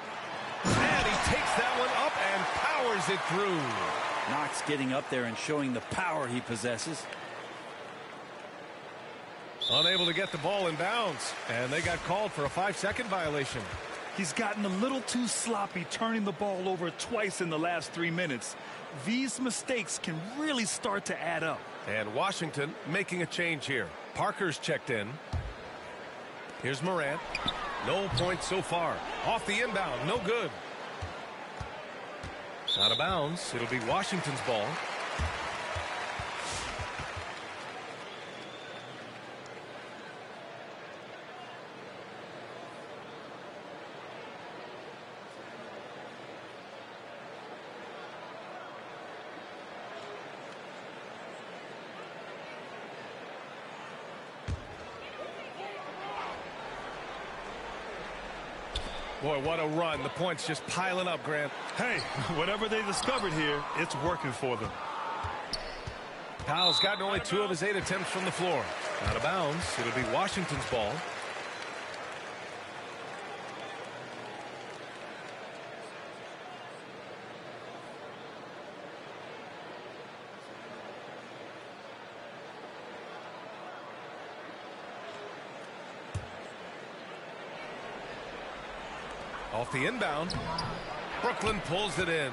And he takes that one up and powers it through. Knox getting up there and showing the power he possesses. Unable to get the ball in bounds. And they got called for a 5-second violation. He's gotten a little too sloppy turning the ball over twice in the last 3 minutes. These mistakes can really start to add up. And Washington making a change here. Parker's checked in. Here's Morant. No points so far. Off the inbound. No good. Out of bounds. It'll be Washington's ball. Boy, what a run. The points just piling up, Grant. Hey, whatever they discovered here, it's working for them. Powell's gotten only 2 of his 8 attempts from the floor. Out of bounds. It'll be Washington's ball. Off the inbound. Brooklyn pulls it in.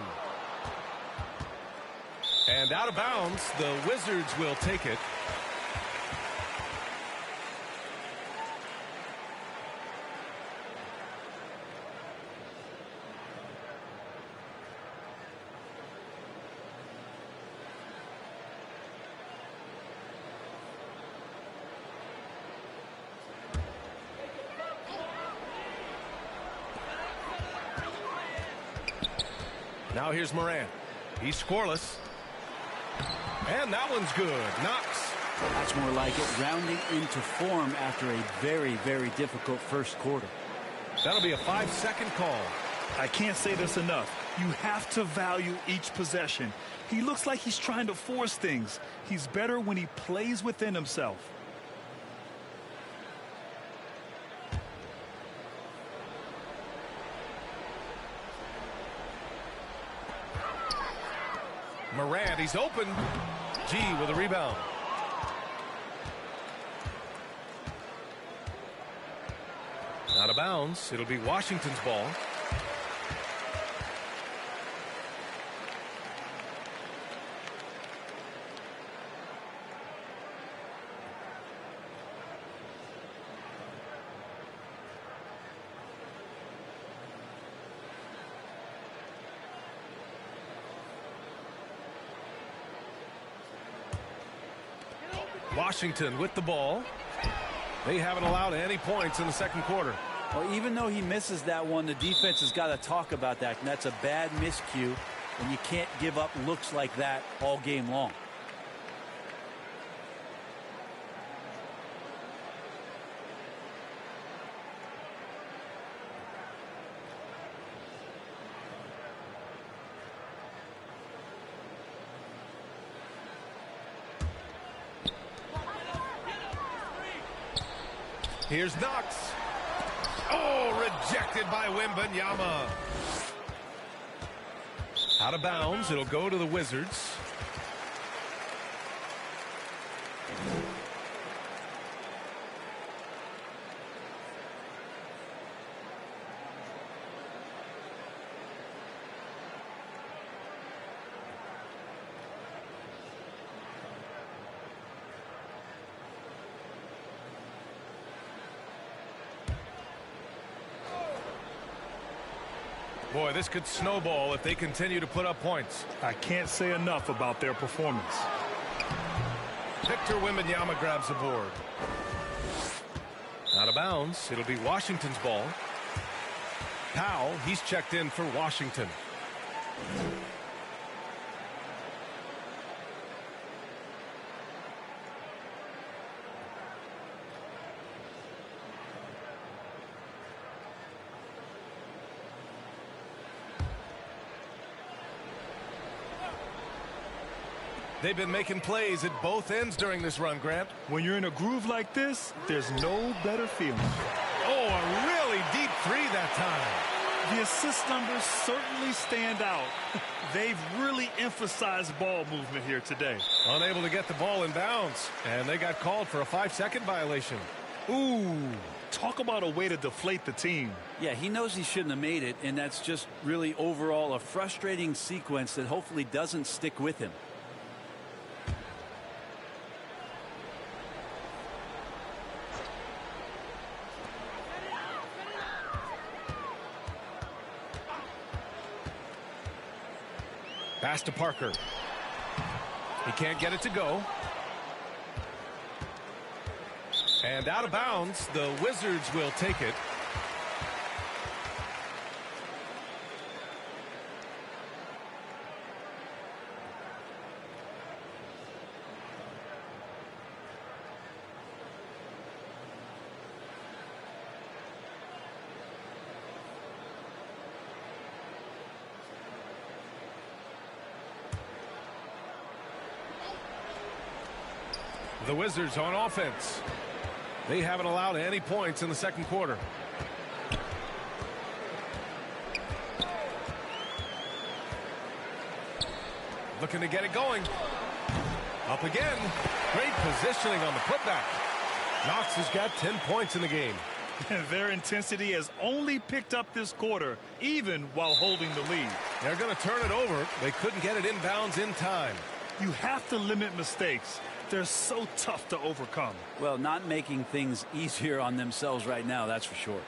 And out of bounds, the Wizards will take it. Now here's Morant. He's scoreless. And that one's good. Knox. That's more like it. Rounding into form after a very, very difficult first quarter. That'll be a 5-second call. I can't say this enough. You have to value each possession. He looks like he's trying to force things. He's better when he plays within himself. Morant, he's open. G with a rebound. Out of bounds. It'll be Washington's ball. Washington with the ball. They haven't allowed any points in the second quarter. Well, even though he misses that one, the defense has got to talk about that, and that's a bad miscue, and you can't give up looks like that all game long. Here's Knox. Oh, rejected by Wembanyama. Out of bounds. It'll go to the Wizards. Boy, this could snowball if they continue to put up points. I can't say enough about their performance. Victor Wembanyama grabs the board. Out of bounds. It'll be Washington's ball. Powell, he's checked in for Washington. They've been making plays at both ends during this run, Grant. When you're in a groove like this, there's no better feeling. Oh, a really deep three that time. The assist numbers certainly stand out. They've really emphasized ball movement here today. Unable to get the ball in bounds, and they got called for a 5-second violation. Ooh, talk about a way to deflate the team. Yeah, he knows he shouldn't have made it, and that's just really overall a frustrating sequence that hopefully doesn't stick with him. Pass to Parker. He can't get it to go. And out of bounds, the Wizards will take it. The Wizards on offense. They haven't allowed any points in the second quarter. Looking to get it going. Up again. Great positioning on the putback. Knox has got 10 points in the game. Their intensity has only picked up this quarter, even while holding the lead. They're going to turn it over. They couldn't get it inbounds in time. You have to limit mistakes. They're so tough to overcome. Well, not making things easier on themselves right now, that's for sure.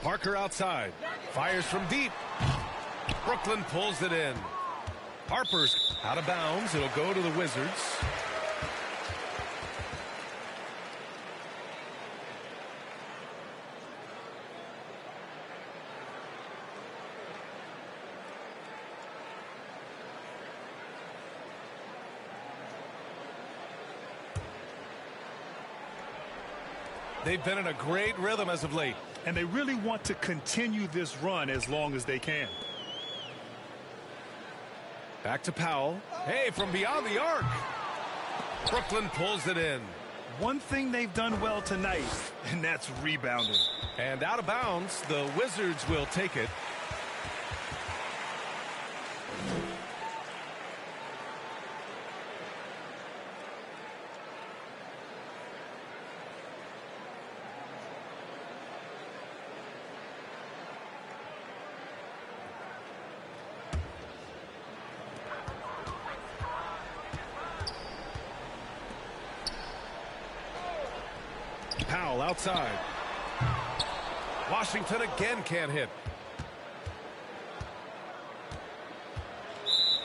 Parker outside. Fires from deep. Brooklyn pulls it in. Harper's out of bounds. It'll go to the Wizards. They've been in a great rhythm as of late. And they really want to continue this run as long as they can. Back to Powell. Hey, from beyond the arc. Brooklyn pulls it in. One thing they've done well tonight, and that's rebounding. And out of bounds, the Wizards will take it. Powell outside. Washington again can't hit.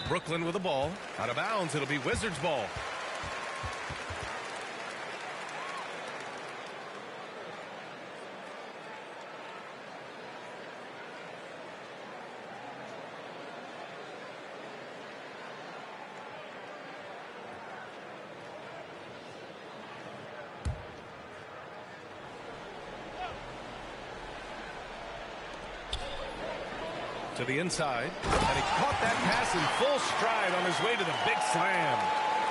Brooklyn with the ball. Out of bounds. It'll be Wizards ball. To the inside, and he caught that pass in full stride on his way to the big slam.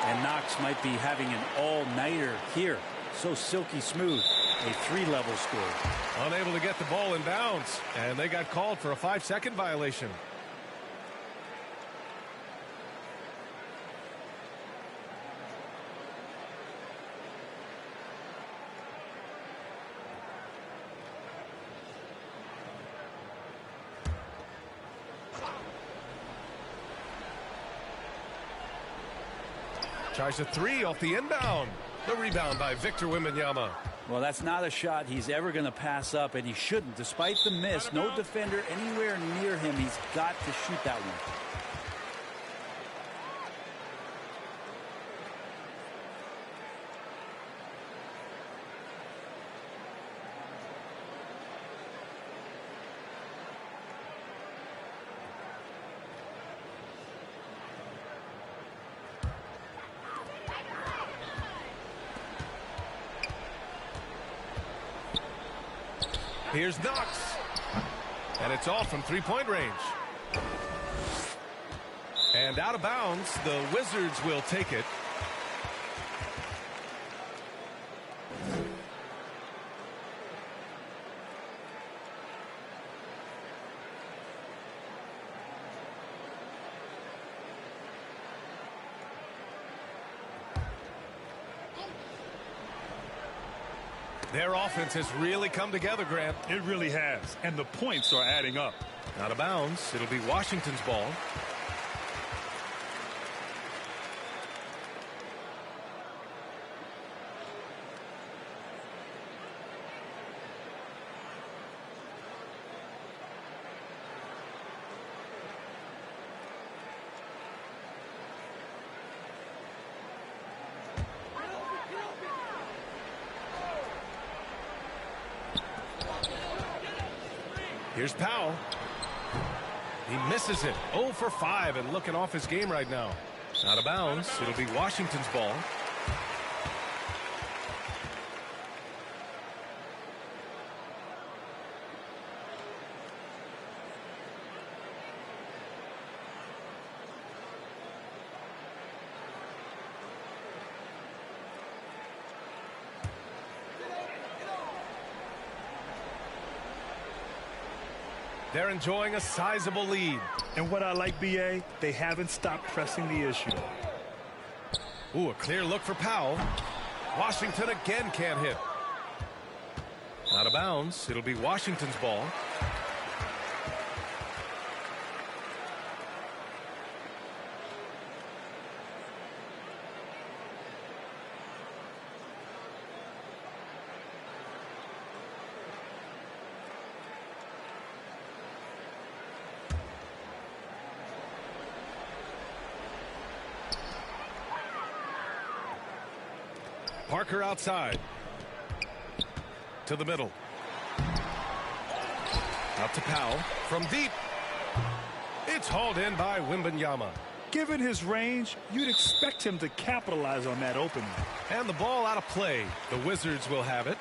And Knox might be having an all-nighter here. So silky smooth. A 3-level score. Unable to get the ball in bounds, and they got called for a 5-second violation. Tries a three off the inbound. The rebound by Victor Wembanyama. Well, that's not a shot he's ever going to pass up, and he shouldn't. Despite the miss, no defender anywhere near him. He's got to shoot that one. Here's Knox. And it's off from three-point range. And out of bounds, the Wizards will take it. Their offense has really come together, Grant. It really has. And the points are adding up. Out of bounds. It'll be Washington's ball. Here's Powell. He misses it. 0 for 5 and looking off his game right now. Out of bounds. It'll be Washington's ball. They're enjoying a sizable lead. And what I like, BA, they haven't stopped pressing the issue. Ooh, a clear look for Powell. Washington again can't hit. Out of bounds. It'll be Washington's ball. Parker outside. To the middle. Out to Powell. From deep. It's hauled in by Wembanyama. Given his range, you'd expect him to capitalize on that opening. And the ball out of play. The Wizards will have it.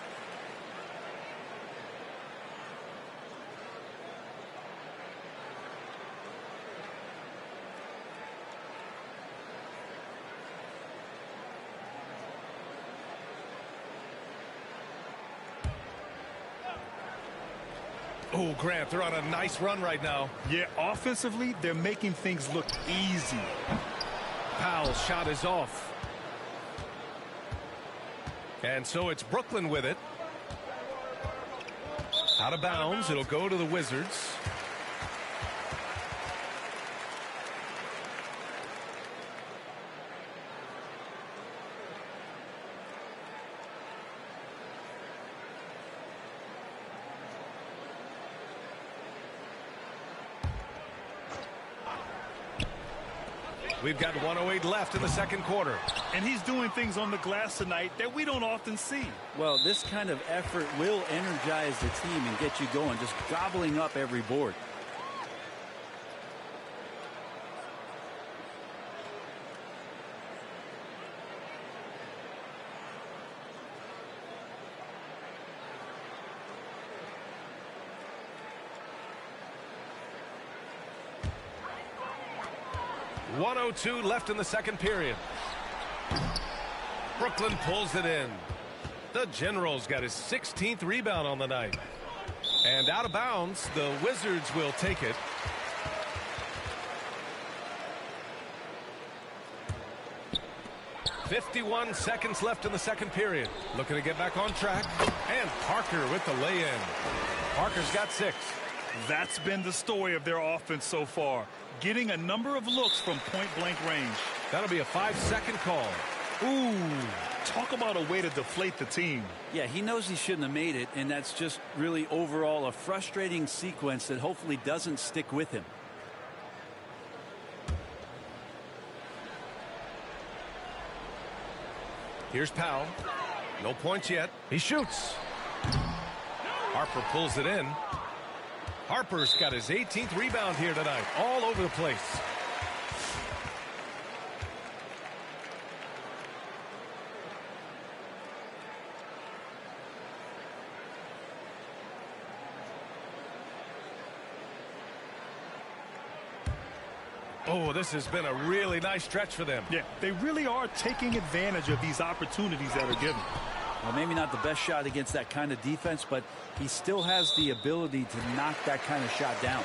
Oh, Grant, they're on a nice run right now. Yeah, offensively, they're making things look easy. Powell's shot is off. And so it's Brooklyn with it. Out of bounds. It'll go to the Wizards. We've got 1:08 left in the second quarter. And he's doing things on the glass tonight that we don't often see. Well, this kind of effort will energize the team and get you going, just gobbling up every board. .102 left in the second period. Brooklyn pulls it in. The General's got his 16th rebound on the night. And out of bounds, the Wizards will take it. .51 seconds left in the second period. Looking to get back on track. And Parker with the lay-in. Parker's got 6. That's been the story of their offense so far, getting a number of looks from point-blank range. That'll be a 5-second call. Ooh, talk about a way to deflate the team. Yeah, he knows he shouldn't have made it, and that's just really overall a frustrating sequence that hopefully doesn't stick with him. Here's Powell. No points yet. He shoots. Harper pulls it in. Harper's got his 18th rebound here tonight. All over the place. Oh, this has been a really nice stretch for them. Yeah, they really are taking advantage of these opportunities that are given. Well, maybe not the best shot against that kind of defense, but he still has the ability to knock that kind of shot down.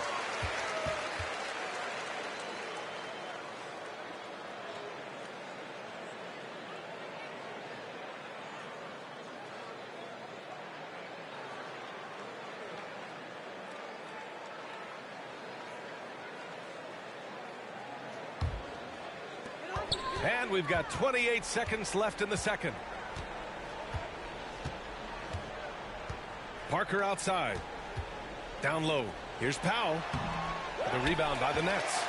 And we've got 28 seconds left in the second. Parker outside. Down low. Here's Powell. The rebound by the Nets.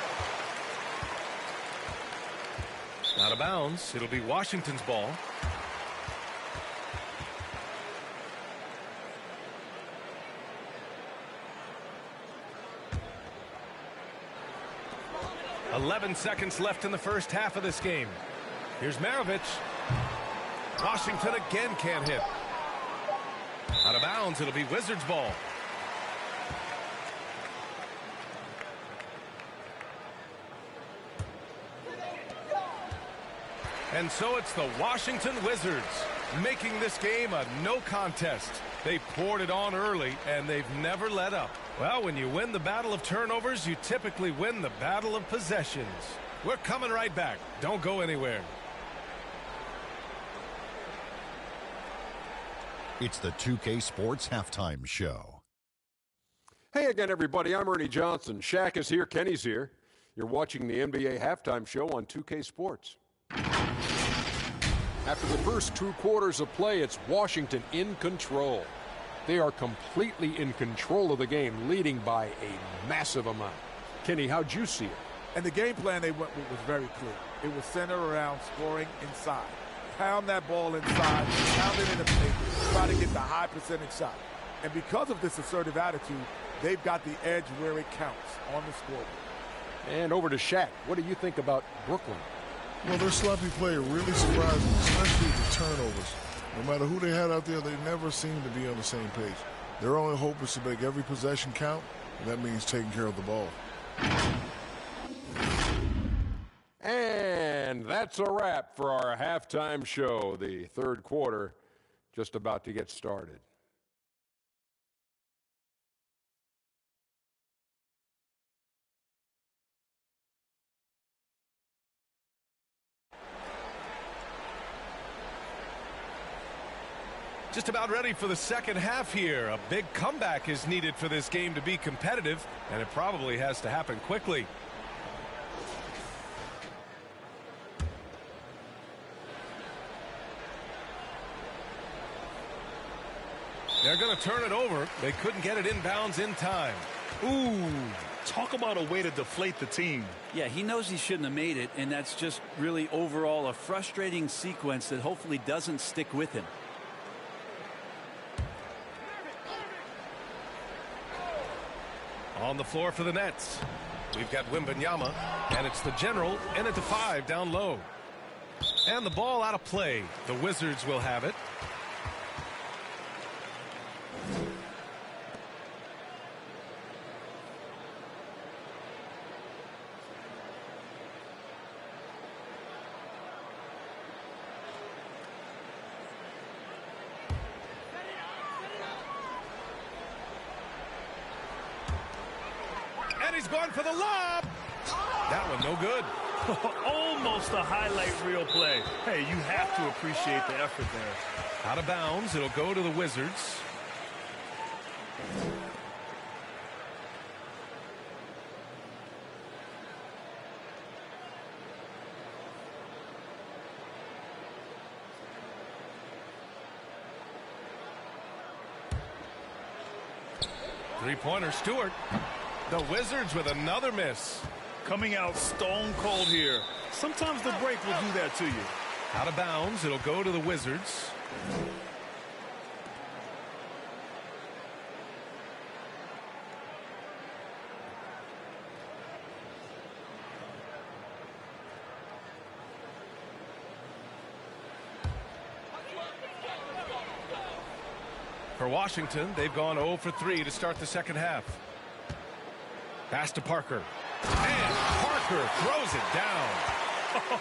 Out of bounds. It'll be Washington's ball. .11 seconds left in the first half of this game. Here's Maravich. Washington again can't hit. Out of bounds. It'll be Wizards ball. And so it's the Washington Wizards making this game a no contest. They poured it on early, and they've never let up. Well, when you win the battle of turnovers, you typically win the battle of possessions. We're coming right back. Don't go anywhere. It's the 2K Sports Halftime Show. Hey again, everybody. I'm Ernie Johnson. Shaq is here. Kenny's here. You're watching the NBA Halftime Show on 2K Sports. After the first 2 quarters of play, it's Washington in control. They are completely in control of the game, leading by a massive amount. Kenny, how'd you see it? And the game plan they went with was very clear. It was centered around scoring inside. Pound that ball inside, pound it in the paint, try to get the high percentage shot. And because of this assertive attitude, they've got the edge where it counts on the scoreboard. And over to Shaq. What do you think about Brooklyn? Well, their sloppy play really surprised me, especially the turnovers. No matter who they had out there, they never seemed to be on the same page. Their only hope is to make every possession count, and that means taking care of the ball. And that's a wrap for our halftime show. The third quarter just about to get started. Just about ready for the second half here. A big comeback is needed for this game to be competitive, and it probably has to happen quickly. They're going to turn it over. They couldn't get it inbounds in time. Ooh, talk about a way to deflate the team. Yeah, he knows he shouldn't have made it, and that's just really overall a frustrating sequence that hopefully doesn't stick with him. On the floor for the Nets, we've got Wembanyama, and it's the general in at the 5 down low. And the ball out of play. The Wizards will have it. And he's going for the lob. That one no good. Almost a highlight reel play. Hey, you have to appreciate the effort there. Out of bounds. It'll go to the Wizards. Three-pointer, Stewart. The Wizards with another miss. Coming out stone cold here. Sometimes the break will do that to you. Out of bounds, it'll go to the Wizards. For Washington, they've gone 0 for 3 to start the second half. Pass to Parker. And Parker throws it down.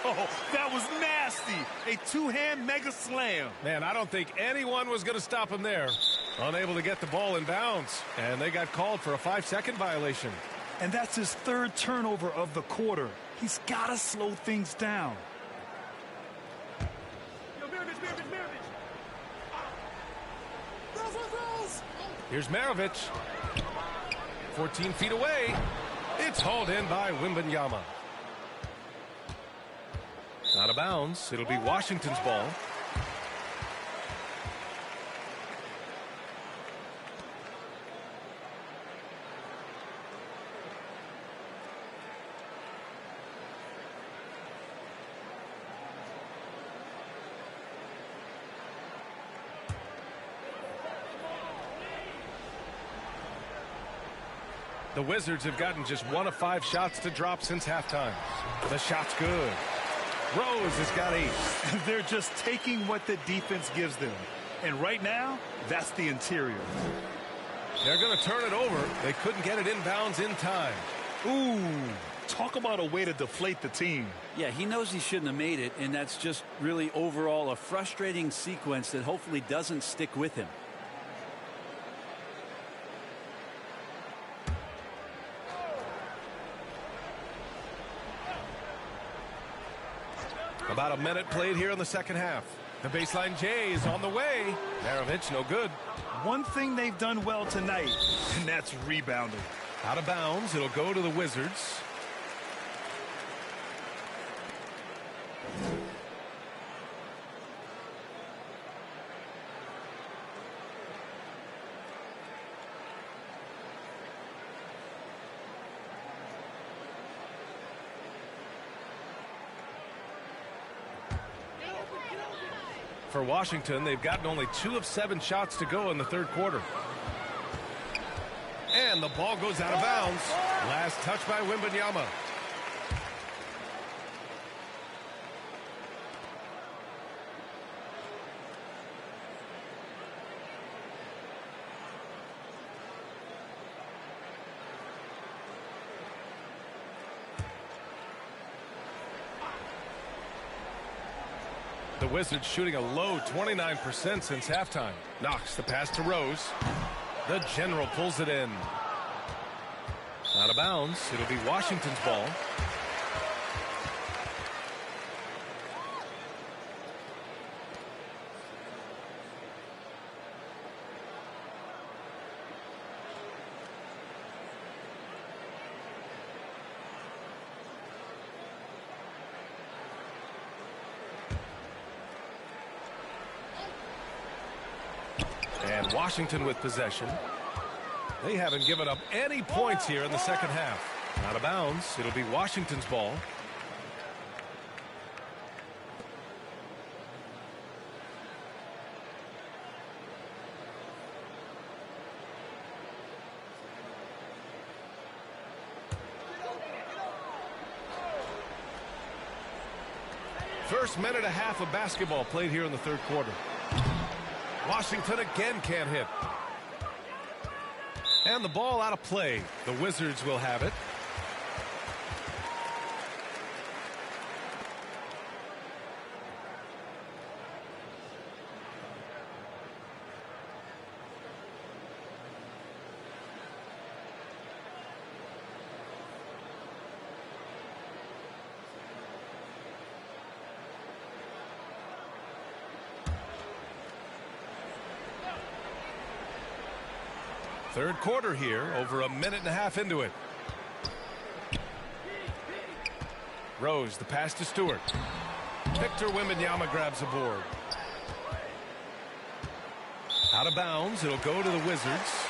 Oh, that was nasty. A two-hand mega slam. Man, I don't think anyone was going to stop him there. Unable to get the ball in bounds. And they got called for a 5-second violation. And that's his third turnover of the quarter. He's got to slow things down. Here's Maravich. 14 feet away. It's hauled in by Wembanyama. Out of bounds. It'll be Washington's ball. The Wizards have gotten just 1 of 5 shots to drop since halftime. The shot's good. Rose has got 8. They're just taking what the defense gives them. And right now, that's the interior. They're going to turn it over. They couldn't get it inbounds in time. Ooh, talk about a way to deflate the team. Yeah, he knows he shouldn't have made it, and that's just really overall a frustrating sequence that hopefully doesn't stick with him. About a minute played here in the second half. The baseline J is on the way. Maravich, no good. One thing they've done well tonight, and that's rebounding. Out of bounds, it'll go to the Wizards. For Washington, they've gotten only 2 of 7 shots to go in the third quarter. And the ball goes out of bounds. Last touch by Wembanyama. The Wizards shooting a low 29% since halftime. Knocks the pass to Rose. The General pulls it in. Out of bounds. It'll be Washington's ball. And Washington with possession. They haven't given up any points here in the second half. Out of bounds. It'll be Washington's ball. First minute and a half of basketball played here in the third quarter. Washington again can't hit. And the ball out of play. The Wizards will have it. Third quarter here, over a minute and a half into it. Rose, the pass to Stewart. Victor Wembanyama grabs the board. Out of bounds, it'll go to the Wizards.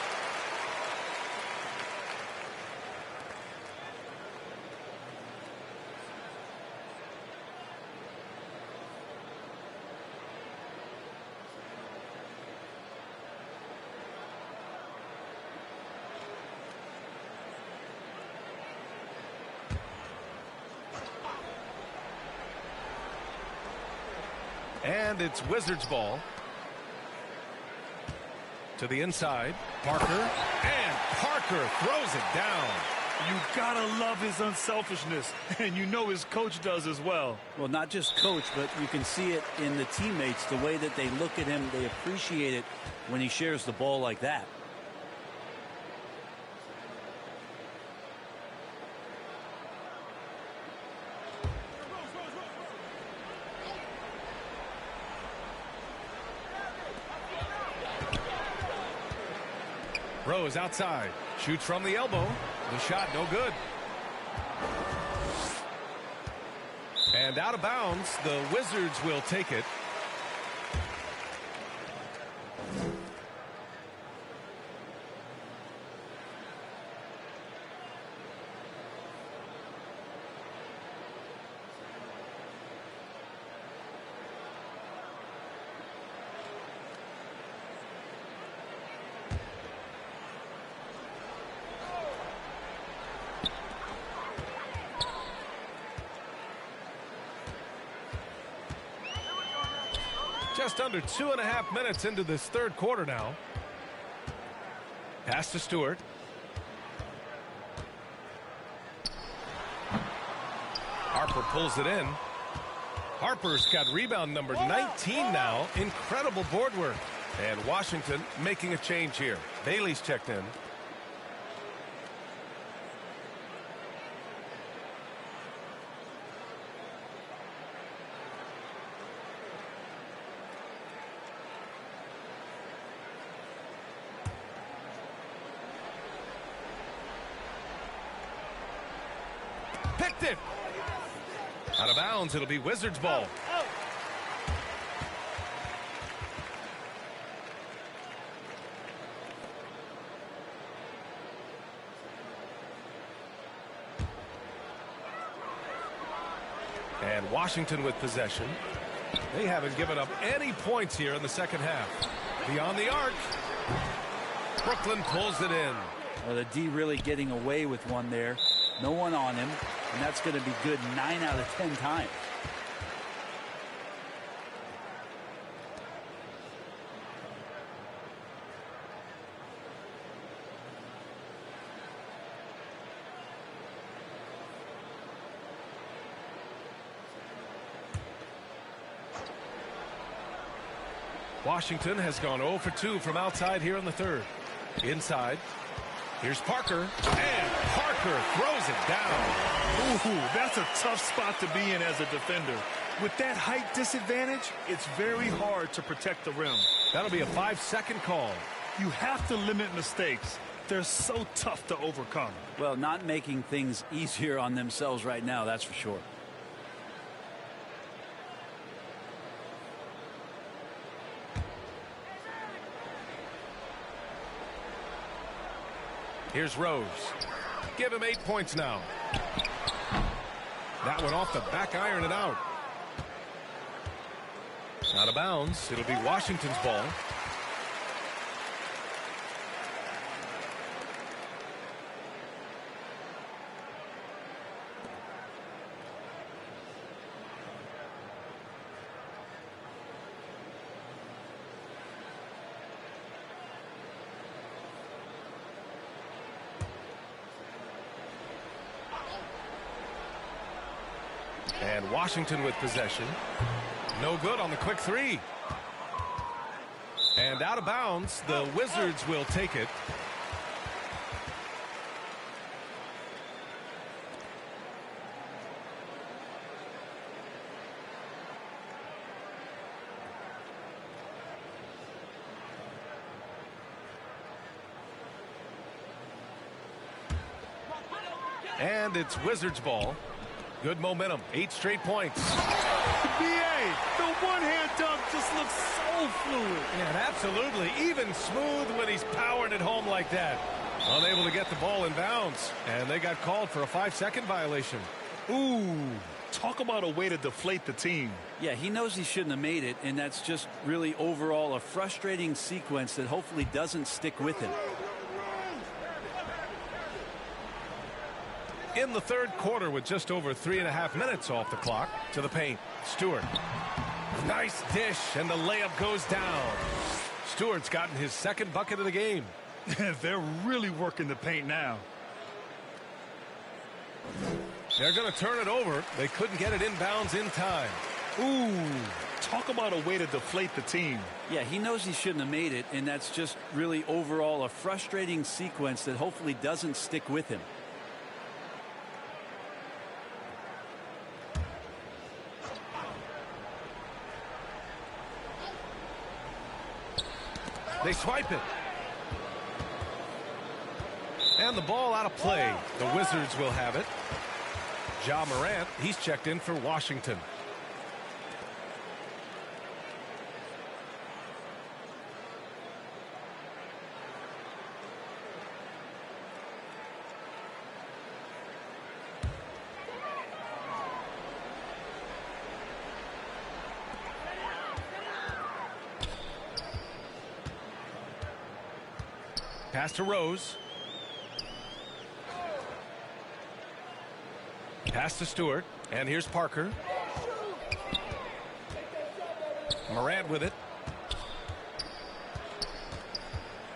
And it's Wizards ball. To the inside. Parker. And Parker throws it down. You gotta love his unselfishness, and you know his coach does as well. Well, not just coach, but you can see it in the teammates, the way that they look at him. They appreciate it when he shares the ball like that. Rose outside. Shoots from the elbow. The shot no good. And out of bounds. The Wizards will take it. Just under 2.5 minutes into this third quarter now. Pass to Stewart. Harper pulls it in. Harper's got rebound number 19 now. Incredible board work. And Washington making a change here. Bailey's checked in. Picked it. Out of bounds. It'll be Wizards ball. And Washington with possession. They haven't given up any points here in the second half. Beyond the arc. Brooklyn pulls it in. Well, the D really getting away with one there. No one on him, and that's going to be good 9 out of 10 times. Washington has gone 0 for 2 from outside here in the third. Inside. Here's Parker. And Parker throws it down. Ooh, that's a tough spot to be in as a defender. With that height disadvantage, it's very hard to protect the rim. That'll be a 5-second call. You have to limit mistakes. They're so tough to overcome. Well, not making things easier on themselves right now, that's for sure. Here's Rose. Give him 8 points now. That one off the back iron and out. Out of bounds. It'll be Washington's ball. And Washington with possession. No good on the quick three. And out of bounds. The Wizards will take it. And it's Wizards ball. Good momentum. 8 straight points. BA, the one-hand dunk just looks so fluid. Yeah, absolutely. Even smooth when he's powering it home like that. Unable to get the ball in bounds. And they got called for a 5-second violation. Ooh, talk about a way to deflate the team. Yeah, he knows he shouldn't have made it, and that's just really overall a frustrating sequence that hopefully doesn't stick with him. In the third quarter with just over 3.5 minutes off the clock. To the paint. Stewart. Nice dish, and the layup goes down. Stewart's gotten his second bucket of the game. They're really working the paint now. They're going to turn it over. They couldn't get it inbounds in time. Ooh, talk about a way to deflate the team. Yeah, he knows he shouldn't have made it, and that's just really overall a frustrating sequence that hopefully doesn't stick with him. They swipe it. And the ball out of play. The Wizards will have it. Ja Morant, he's checked in for Washington. Pass to Rose. Pass to Stewart. And here's Parker. Morant with it.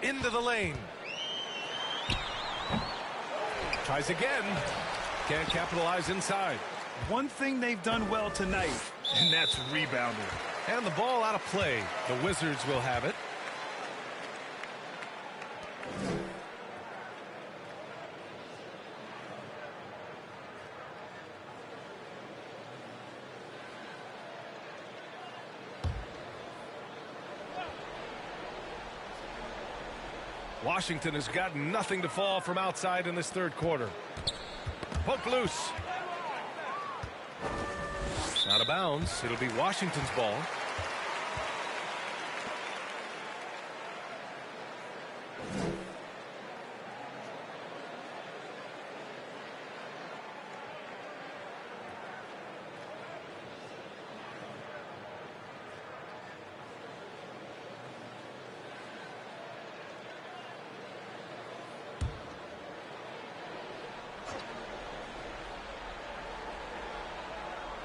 Into the lane. Tries again. Can't capitalize inside. One thing they've done well tonight, and that's rebounding. And the ball out of play. The Wizards will have it. Washington has got nothing to fall from outside in this third quarter. Poke loose. Out of bounds. It'll be Washington's ball.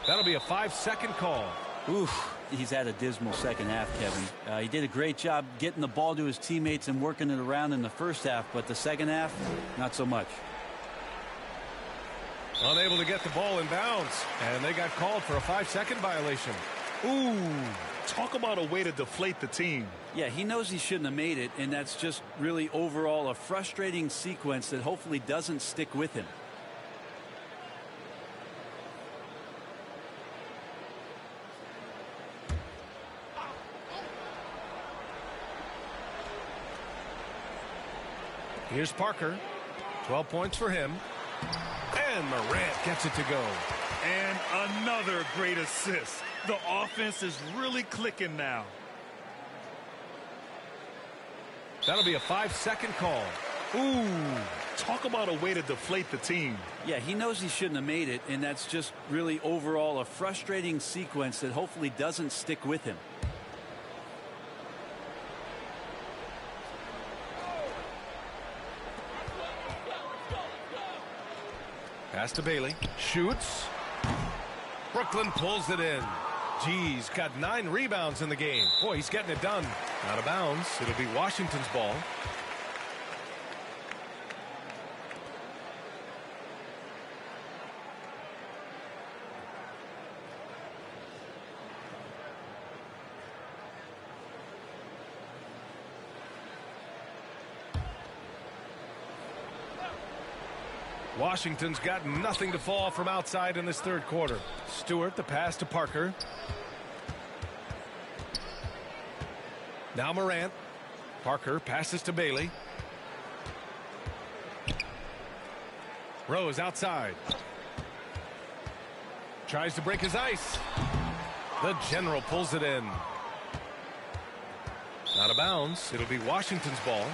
That'll be a 5-second call. Oof, he's had a dismal second half, Kevin. He did a great job getting the ball to his teammates and working it around in the first half, but the second half, not so much. Unable to get the ball in bounds, and they got called for a 5-second violation. Ooh, talk about a way to deflate the team. Yeah, he knows he shouldn't have made it, and that's just really overall a frustrating sequence that hopefully doesn't stick with him. Here's Parker. 12 points for him. And Morant gets it to go. And another great assist. The offense is really clicking now. That'll be a 5-second call. Ooh, talk about a way to deflate the team. Yeah, he knows he shouldn't have made it, and that's just really overall a frustrating sequence that hopefully doesn't stick with him. Pass to Bailey. Shoots. Brooklyn pulls it in. G's got 9 rebounds in the game. Boy, he's getting it done. Out of bounds. It'll be Washington's ball. Washington's got nothing to fall from outside in this third quarter. Stewart, the pass to Parker. Now Morant. Parker passes to Bailey. Rose outside. Tries to break his ice. The General pulls it in. Out of bounds. It'll be Washington's ball.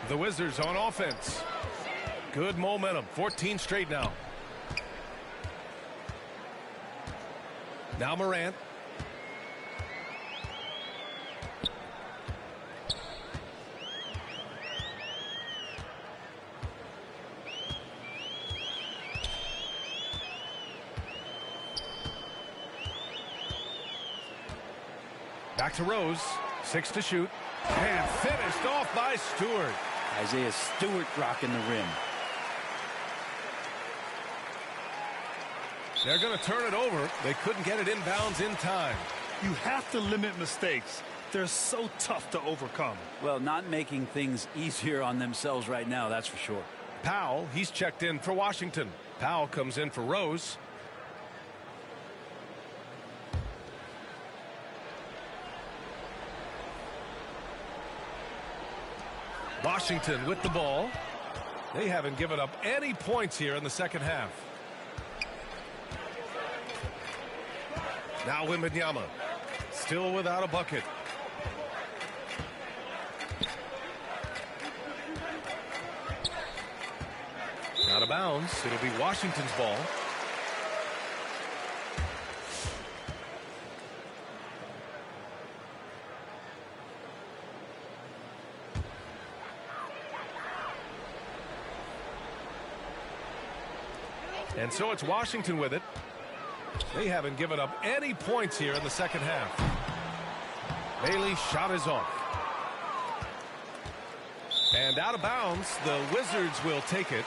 The Wizards on offense. Good momentum. 14 straight now. Now Morant. Back to Rose. 6 to shoot. And finished off by Stewart. Isaiah Stewart rocking the rim. They're going to turn it over. They couldn't get it inbounds in time. You have to limit mistakes. They're so tough to overcome. Well, not making things easier on themselves right now, that's for sure. Powell, he's checked in for Washington. Powell comes in for Rose. Washington with the ball. They haven't given up any points here in the second half. Now Wembanyama, still without a bucket. Out of bounds. It'll be Washington's ball. And so it's Washington with it. They haven't given up any points here in the second half. Bailey's shot is off. And out of bounds, the Wizards will take it.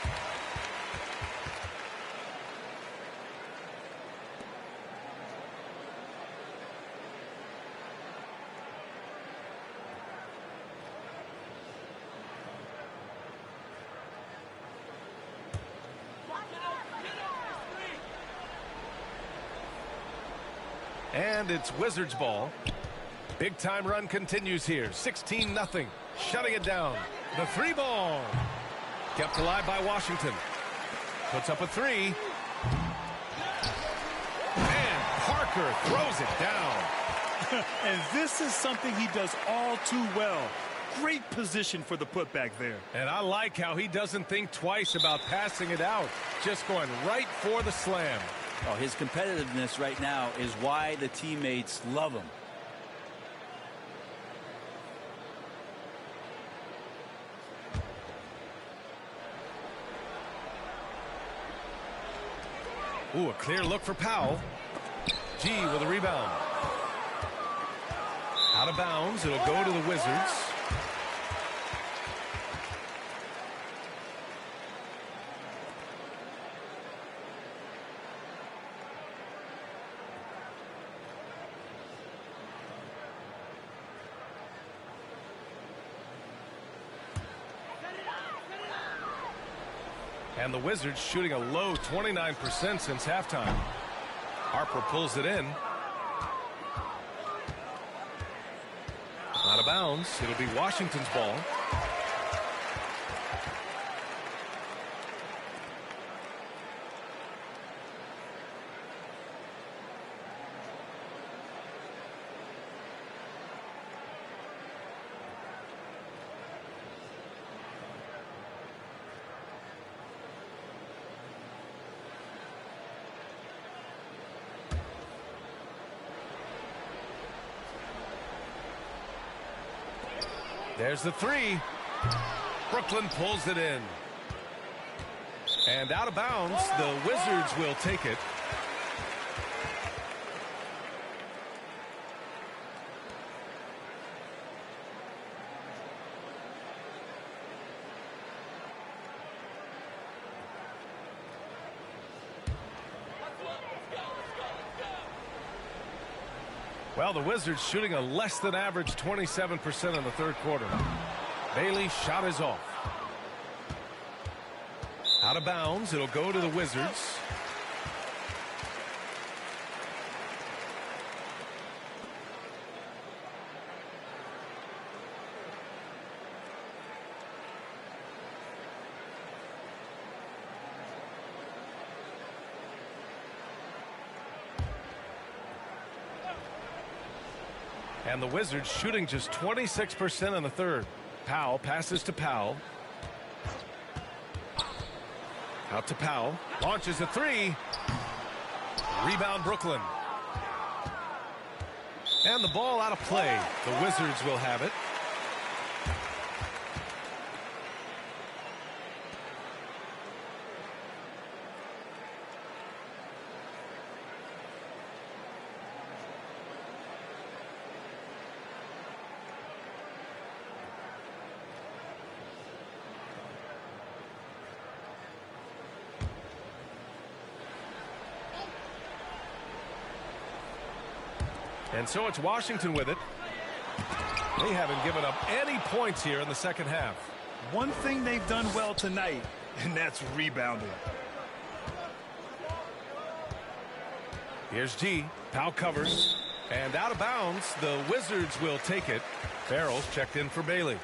And it's Wizards ball. Big time run continues here. 16-0. Shutting it down. The 3 ball. Kept alive by Washington. Puts up a 3. And Parker throws it down. And this is something he does all too well. Great position for the putback there. And I like how he doesn't think twice about passing it out. Just going right for the slam. Oh, his competitiveness right now is why the teammates love him. Ooh, a clear look for Powell. G with a rebound. Out of bounds. It'll go to the Wizards. And the Wizards shooting a low 29% since halftime. Harper pulls it in. Out of bounds. It'll be Washington's ball. There's the 3. Brooklyn pulls it in. And out of bounds, the Wizards will take it. Well, the Wizards shooting a less than average 27% in the third quarter. Bailey's shot is off. Out of bounds. It'll go to the Wizards. And the Wizards shooting just 26% in the third. Powell passes to Powell. Out to Powell. Launches a three. Rebound Brooklyn. And the ball out of play. The Wizards will have it. And so it's Washington with it. They haven't given up any points here in the second half. One thing they've done well tonight, and that's rebounding. Here's G. Powell covers. And out of bounds, the Wizards will take it. Farrell's checked in for Bailey.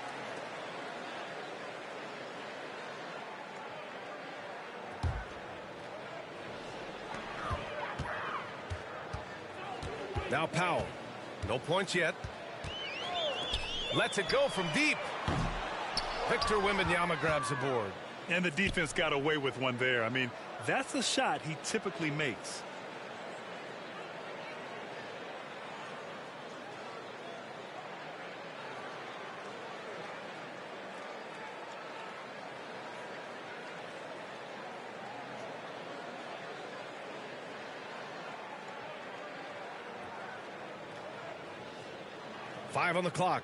Now Powell. No points yet. Lets it go from deep. Victor Wembanyama grabs the board. And the defense got away with one there. I mean, that's a shot he typically makes. Five on the clock.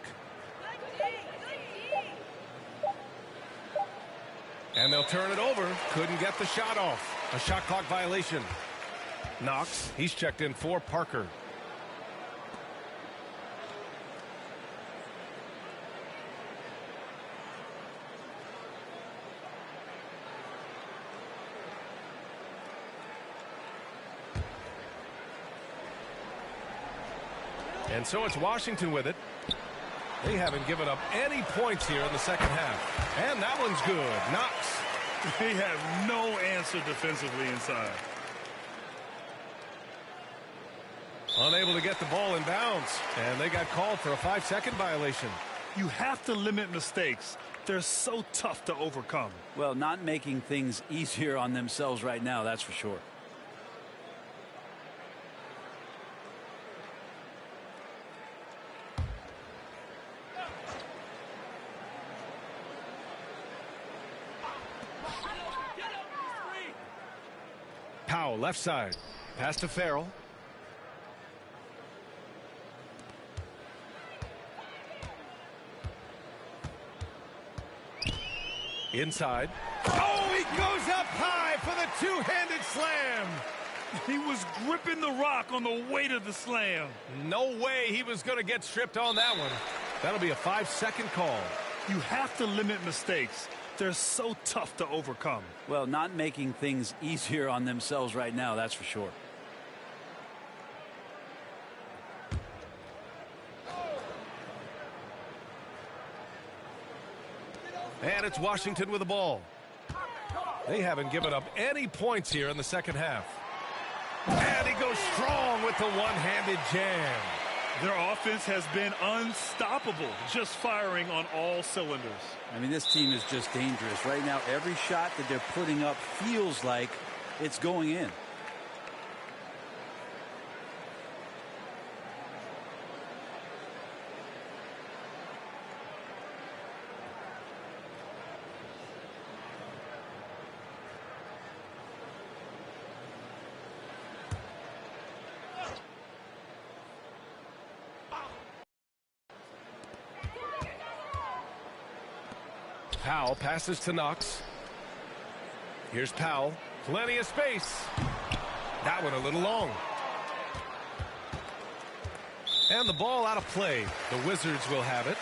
And they'll turn it over. Couldn't get the shot off. A shot clock violation. Knox, he's checked in for Parker. And so it's Washington with it. They haven't given up any points here in the second half. And that one's good. Knox. They have no answer defensively inside. Unable to get the ball in bounds. And they got called for a 5-second violation. You have to limit mistakes. They're so tough to overcome. Well, not making things easier on themselves right now, that's for sure. Powell, left side. Pass to Farrell. Inside. Oh, he goes up high for the two-handed slam. He was gripping the rock on the weight of the slam. No way he was going to get stripped on that one. That'll be a 5-second call. You have to limit mistakes. They're so tough to overcome. Well, not making things easier on themselves right now, that's for sure. And it's Washington with the ball. They haven't given up any points here in the second half. And he goes strong with the one-handed jam. Their offense has been unstoppable, just firing on all cylinders. I mean, this team is just dangerous. Right now, every shot that they're putting up feels like it's going in. Powell passes to Knox. Here's Powell. Plenty of space. That one a little long. And the ball out of play. The Wizards will have it.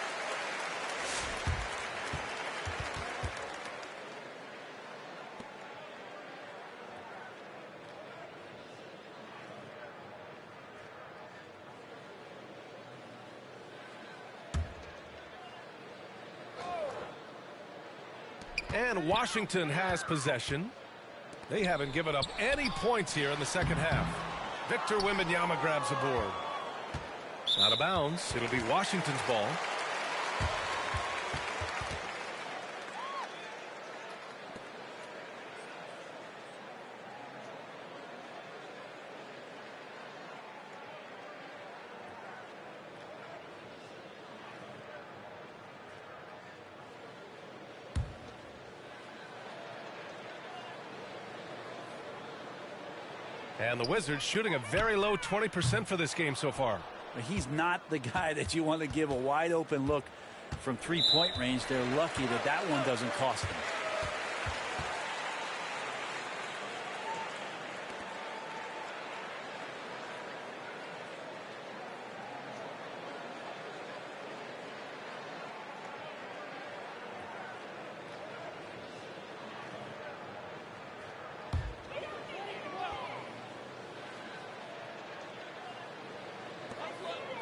And Washington has possession. They haven't given up any points here in the second half. Victor Wembanyama grabs the board. Out of bounds. It'll be Washington's ball. And the Wizards shooting a very low 20% for this game so far. He's not the guy that you want to give a wide open look from three-point range. They're lucky that that one doesn't cost them.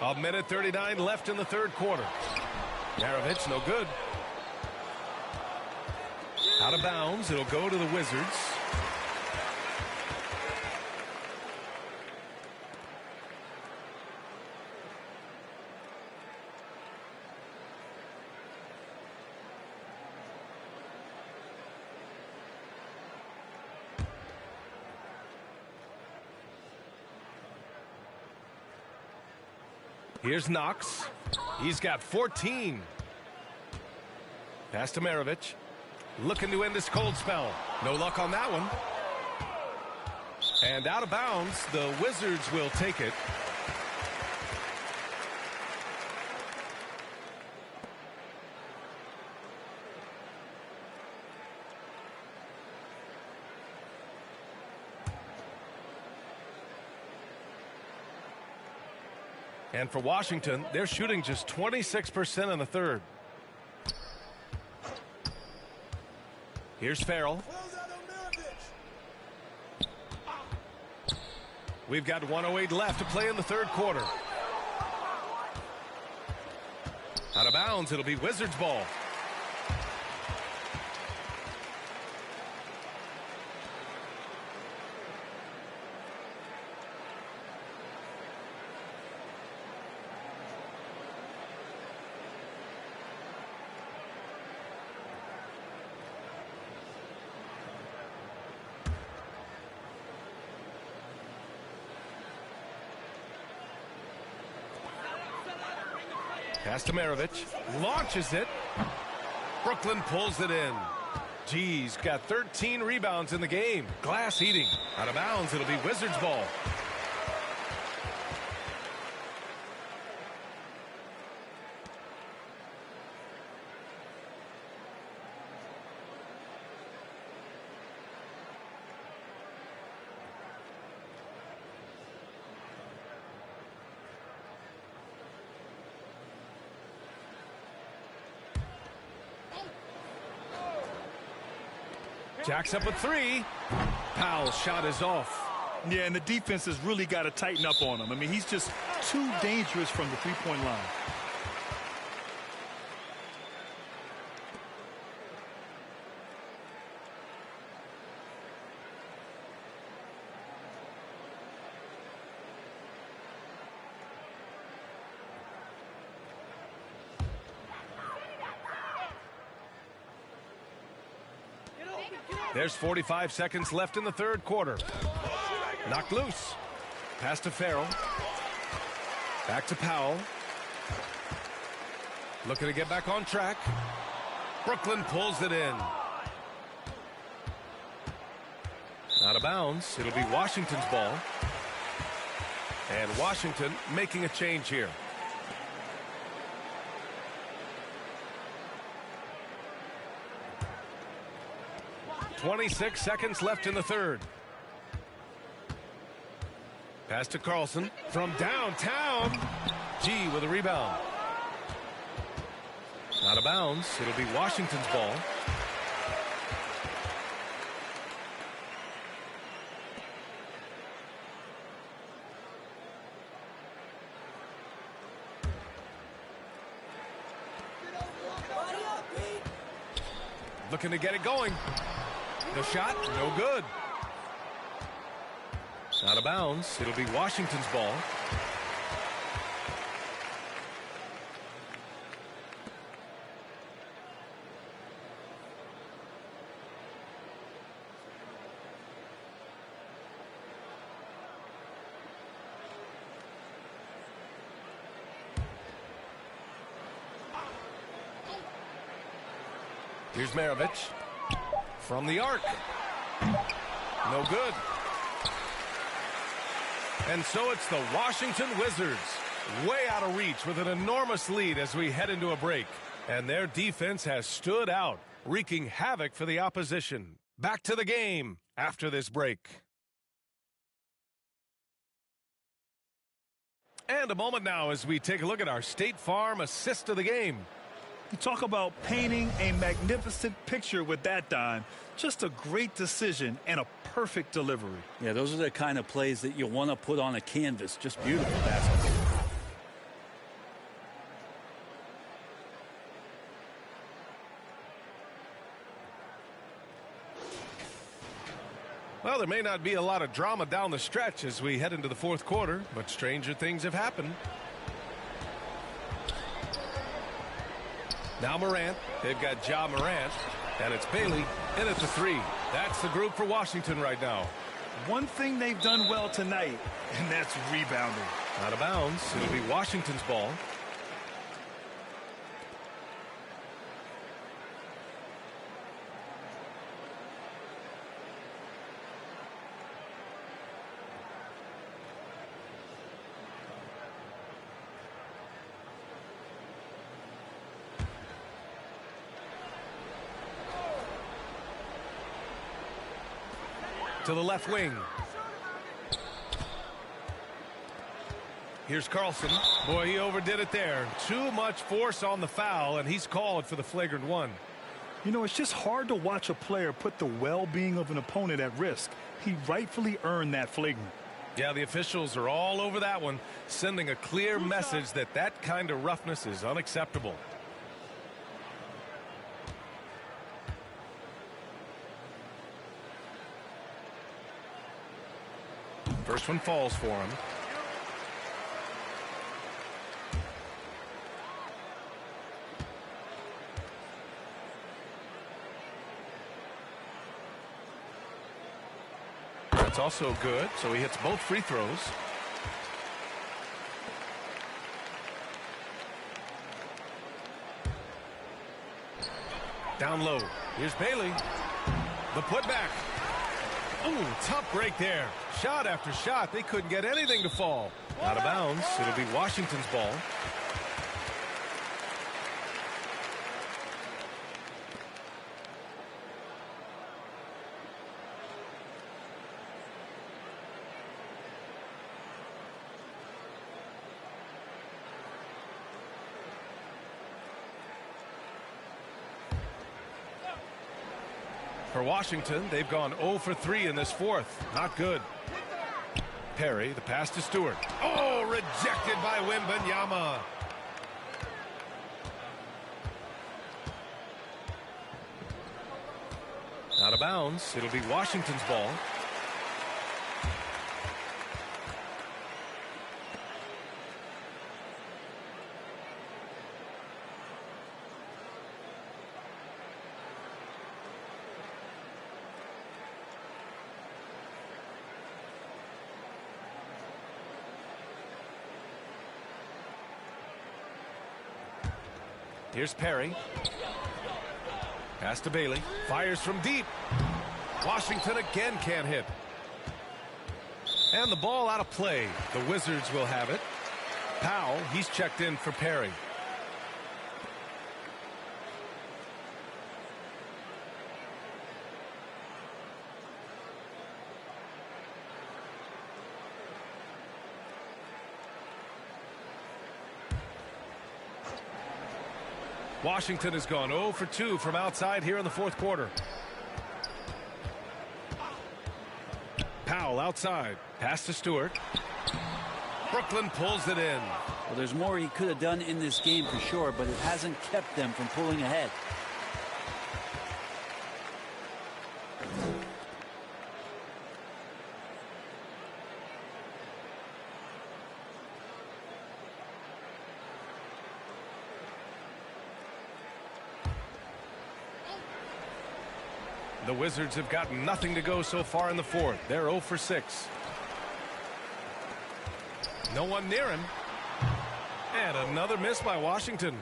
A minute 39 left in the third quarter. Maravich, no good. Out of bounds. It'll go to the Wizards. Here's Knox. He's got 14. Pass to Maravich. Looking to end this cold spell. No luck on that one. And out of bounds, the Wizards will take it. And for Washington, they're shooting just 26% in the third. Here's Farrell. We've got 1:08 left to play in the third quarter. Out of bounds, it'll be Wizards ball. Pass to Maravich. Launches it. Brooklyn pulls it in. G's got 13 rebounds in the game. Glass eating. Out of bounds. It'll be Wizards ball. Jacks up a three. Powell's shot is off. Yeah, and the defense has really got to tighten up on him. I mean, he's just too dangerous from the three-point line. There's 45 seconds left in the third quarter. Knocked loose. Pass to Farrell. Back to Powell. Looking to get back on track. Brooklyn pulls it in. Out of bounds. It'll be Washington's ball. And Washington making a change here. 26 seconds left in the third. Pass to Carlson from downtown. G with a rebound. Out of bounds. It'll be Washington's ball. Looking to get it going. The shot, no good. Out of bounds. It'll be Washington's ball. Here's Maravich. From the arc. No good. And so it's the Washington Wizards, way out of reach with an enormous lead as we head into a break. And their defense has stood out, wreaking havoc for the opposition. Back to the game after this break. And a moment now as we take a look at our State Farm assist of the game. You talk about painting a magnificent picture with that, Don. Just a great decision and a perfect delivery. Yeah, those are the kind of plays that you want to put on a canvas. Just beautiful basketball. Well, there may not be a lot of drama down the stretch as we head into the fourth quarter, but stranger things have happened. Now Morant. They've got Ja Morant. And it's Bailey in at the three. That's the group for Washington right now. One thing they've done well tonight, and that's rebounding. Out of bounds. It'll be Washington's ball. To the left wing. Here's Carlson. Boy, he overdid it there. Too much force on the foul, and he's called for the flagrant one. You know, it's just hard to watch a player put the well-being of an opponent at risk. He rightfully earned that flagrant. Yeah, the officials are all over that one, sending a clear message that that kind of roughness is unacceptable. First one falls for him. That's also good, so he hits both free throws. Down low. Here's Bailey. The putback. Ooh, tough break there. Shot after shot. They couldn't get anything to fall. Out of bounds. It'll be Washington's ball. For Washington, they've gone 0 for 3 in this fourth. Not good. Perry, the pass to Stewart. Oh, rejected by Wembanyama. Out of bounds. It'll be Washington's ball. Here's Perry. Pass to Bailey. Fires from deep. Washington again can't hit. And the ball out of play. The Wizards will have it. Powell, he's checked in for Perry. Washington has gone 0 for 2 from outside here in the fourth quarter. Powell outside. Pass to Stewart. Brooklyn pulls it in. Well, there's more he could have done in this game for sure, but it hasn't kept them from pulling ahead. The Wizards have gotten nothing to go so far in the fourth. They're 0 for 6. No one near him. And another miss by Washington.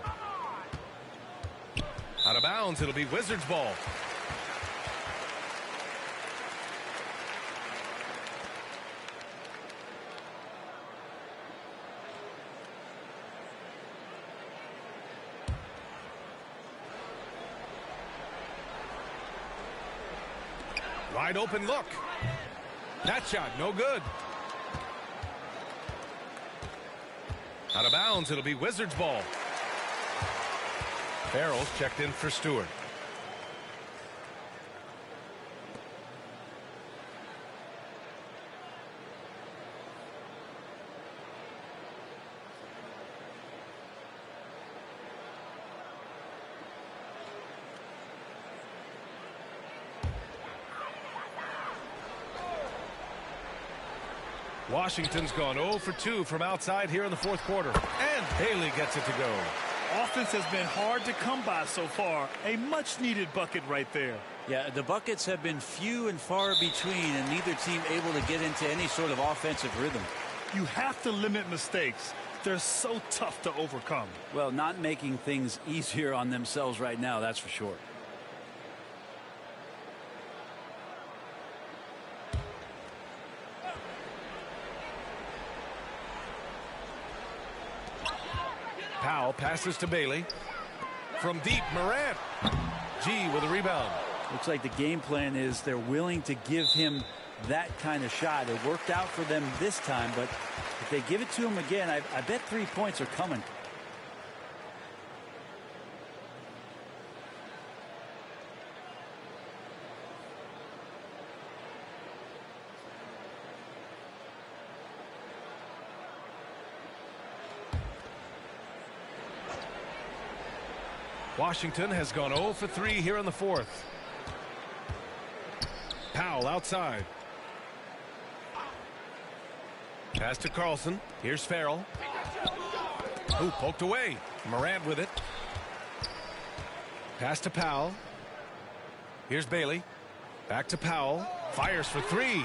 Out of bounds. It'll be Wizards ball. Wide open look. That shot, no good. Out of bounds, it'll be Wizards ball. Farrell's checked in for Stewart. Washington's gone 0 for 2 from outside here in the fourth quarter. And Haley gets it to go. Offense has been hard to come by so far. A much-needed bucket right there. Yeah, the buckets have been few and far between, and neither team able to get into any sort of offensive rhythm. You have to limit mistakes. They're so tough to overcome. Well, not making things easier on themselves right now, that's for sure. Powell passes to Bailey. From deep, Morant. G with a rebound. Looks like the game plan is they're willing to give him that kind of shot. It worked out for them this time, but if they give it to him again, I bet 3 points are coming. Washington has gone 0 for 3 here in the fourth. Powell outside. Pass to Carlson. Here's Farrell. Ooh, poked away. Morant with it. Pass to Powell. Here's Bailey. Back to Powell. Fires for 3.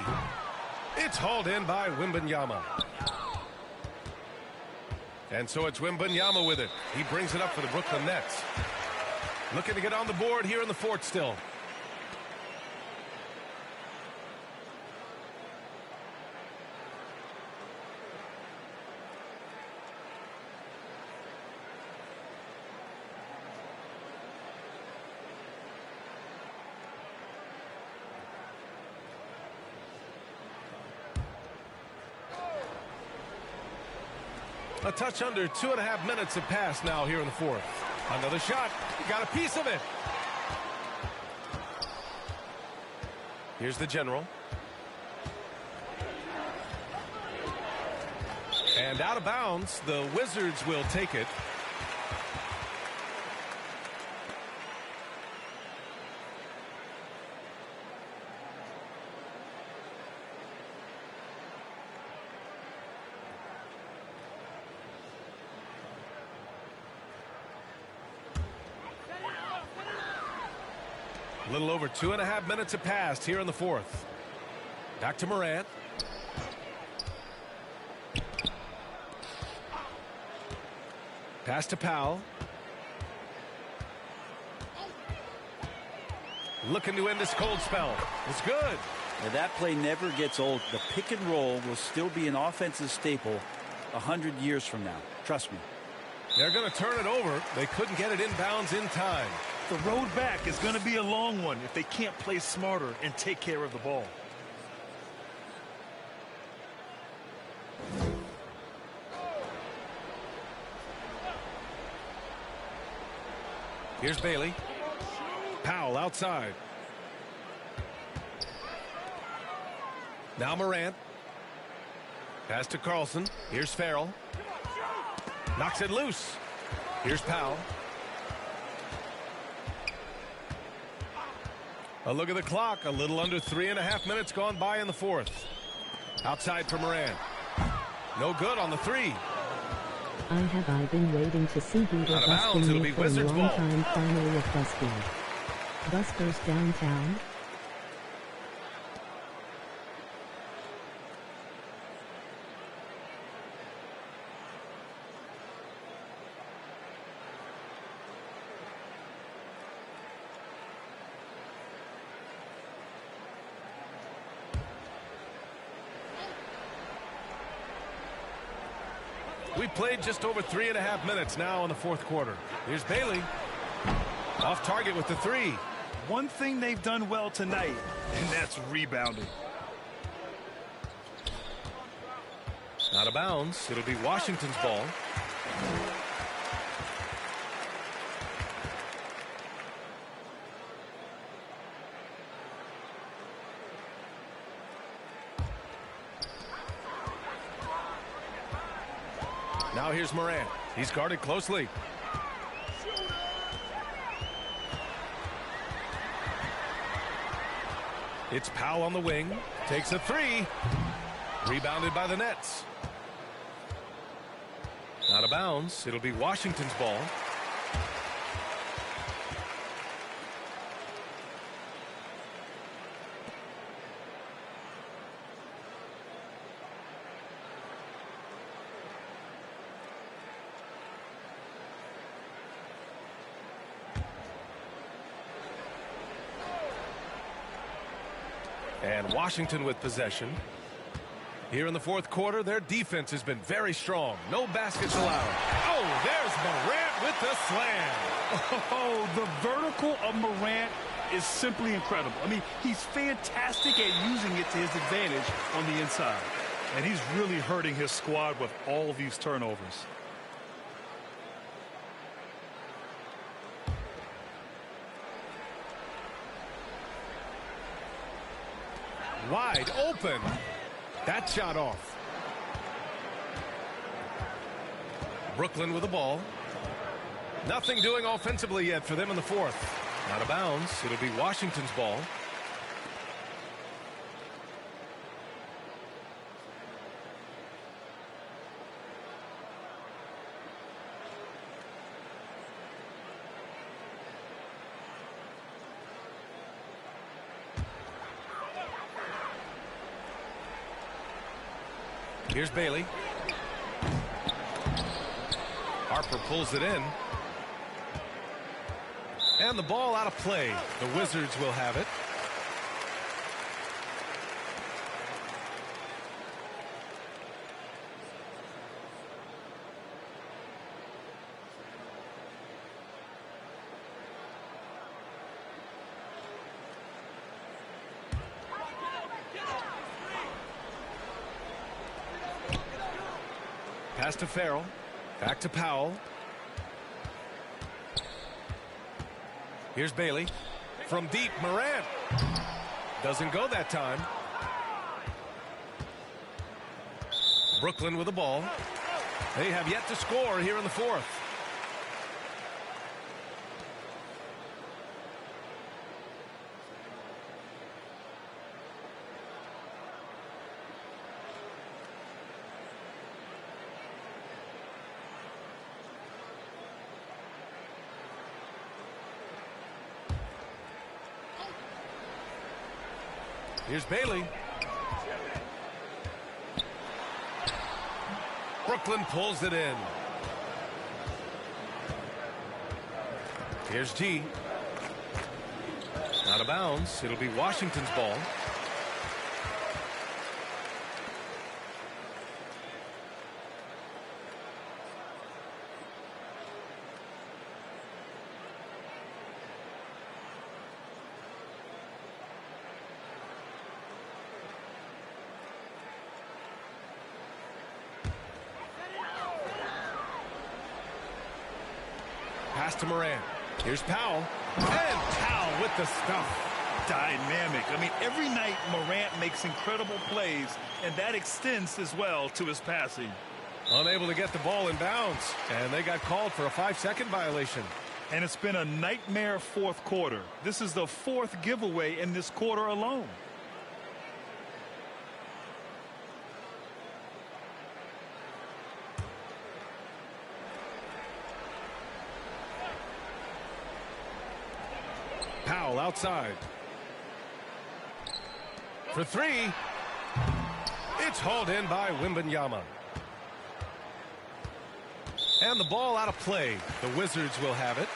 It's hauled in by Wembanyama. And so it's Wembanyama with it. He brings it up for the Brooklyn Nets. Looking to get on the board here in the fourth still. A touch under 2.5 minutes have passed now here in the fourth. Another shot. He got a piece of it. Here's the general. And out of bounds, the Wizards will take it. A little over 2.5 minutes have passed here in the fourth. Back to Morant. Pass to Powell. Looking to end this cold spell. It's good. Now that play never gets old. The pick and roll will still be an offensive staple 100 years from now. Trust me. They're going to turn it over. They couldn't get it inbounds in time. The road back is going to be a long one if they can't play smarter and take care of the ball. Here's Bailey. Powell outside. Now Morant. Pass to Carlson. Here's Farrell. Knocks it loose. Here's Powell. A look at the clock. A little under 3.5 minutes gone by in the fourth. Outside for Morant. No good on the 3. I been waiting to see Peter busking me for a long time. Finally with busking. Buskers downtown. We played just over 3.5 minutes now in the fourth quarter. Here's Bailey. Off target with the 3. one thing they've done well tonight, and that's rebounding. Out of bounds. It'll be Washington's ball. Now here's Morant. He's guarded closely. It's Powell on the wing. Takes a three. Rebounded by the Nets. Out of bounds. It'll be Washington's ball. And Washington with possession. Here in the fourth quarter, their defense has been very strong. No baskets allowed. Oh, there's Morant with the slam. Oh, the vertical of Morant is simply incredible. I mean, he's fantastic at using it to his advantage on the inside. And he's really hurting his squad with all these turnovers. Wide open. That shot off. Brooklyn with the ball. Nothing doing offensively yet for them in the fourth. Out of bounds. It'll be Washington's ball. Here's Bailey. Harper pulls it in. And the ball out of play. The Wizards will have it. Pass to Farrell. Back to Powell. Here's Bailey. From deep, Morant. Doesn't go that time. Brooklyn with the ball. They have yet to score here in the fourth. Here's Bailey. Brooklyn pulls it in. Here's G. Out of bounds. It'll be Washington's ball. Pass to Morant. Here's Powell. And Powell with the stuff. Dynamic. I mean, every night Morant makes incredible plays, and that extends as well to his passing. Unable to get the ball in bounds, and they got called for a 5-second violation. And it's been a nightmare fourth quarter. This is the fourth giveaway in this quarter alone. Powell outside. For three. It's hauled in by Wembanyama. And the ball out of play. The Wizards will have it.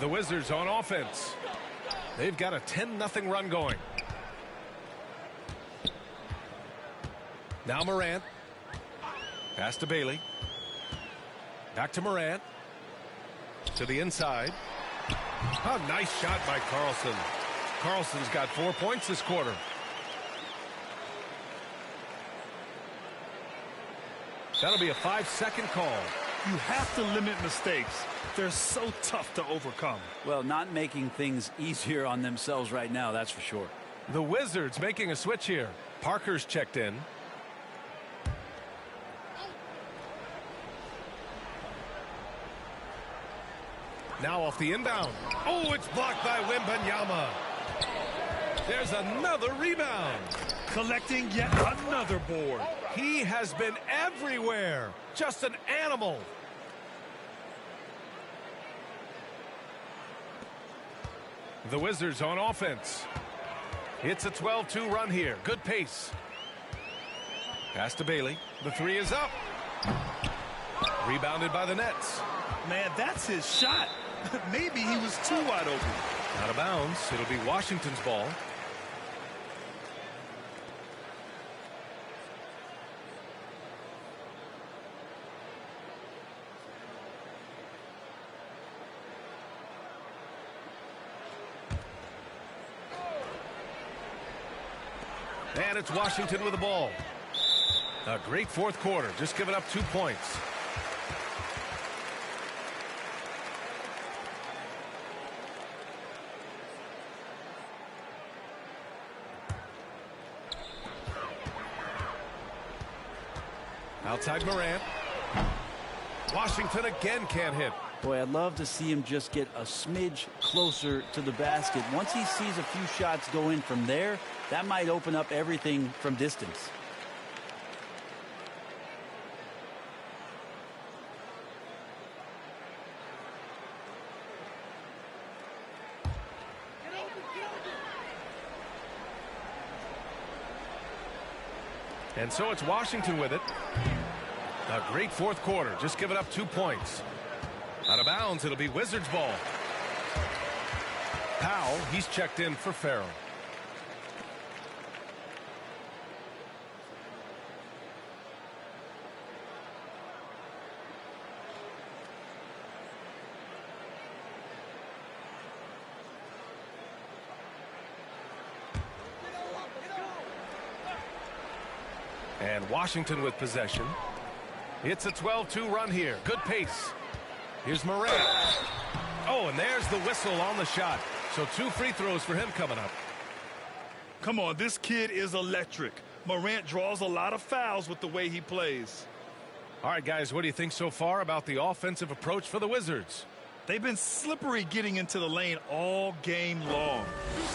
The Wizards on offense. They've got a 10-0 run going. Now Morant. Pass to Bailey. Back to Morant. To the inside. A nice shot by Carlson. Carlson's got 4 points this quarter. That'll be a 5-second call. You have to limit mistakes. They're so tough to overcome. Well, not making things easier on themselves right now, that's for sure. The Wizards making a switch here. Parker's checked in. Now off the inbound. Oh, it's blocked by Wembanyama. There's another rebound. Collecting yet another board. He has been everywhere. Just an animal. The Wizards on offense. It's a 12-2 run here. Good pace. Pass to Bailey. The three is up. Rebounded by the Nets. Man, that's his shot. Maybe he was too wide open. Out of bounds. It'll be Washington's ball. And it's Washington with the ball. A great fourth quarter. Just giving up 2 points. Outside Morant. Washington again can't hit. Boy, I'd love to see him just get a smidge closer to the basket. Once he sees a few shots go in from there, that might open up everything from distance. And so it's Washington with it. A great fourth quarter. Just giving up 2 points. Out of bounds, it'll be Wizards ball. Powell, he's checked in for Farrell. And Washington with possession. It's a 12-2 run here. Good pace. Here's Morant. Oh, and there's the whistle on the shot. So 2 free throws for him coming up. Come on, this kid is electric. Morant draws a lot of fouls with the way he plays. All right, guys, what do you think so far about the offensive approach for the Wizards? They've been slippery getting into the lane all game long,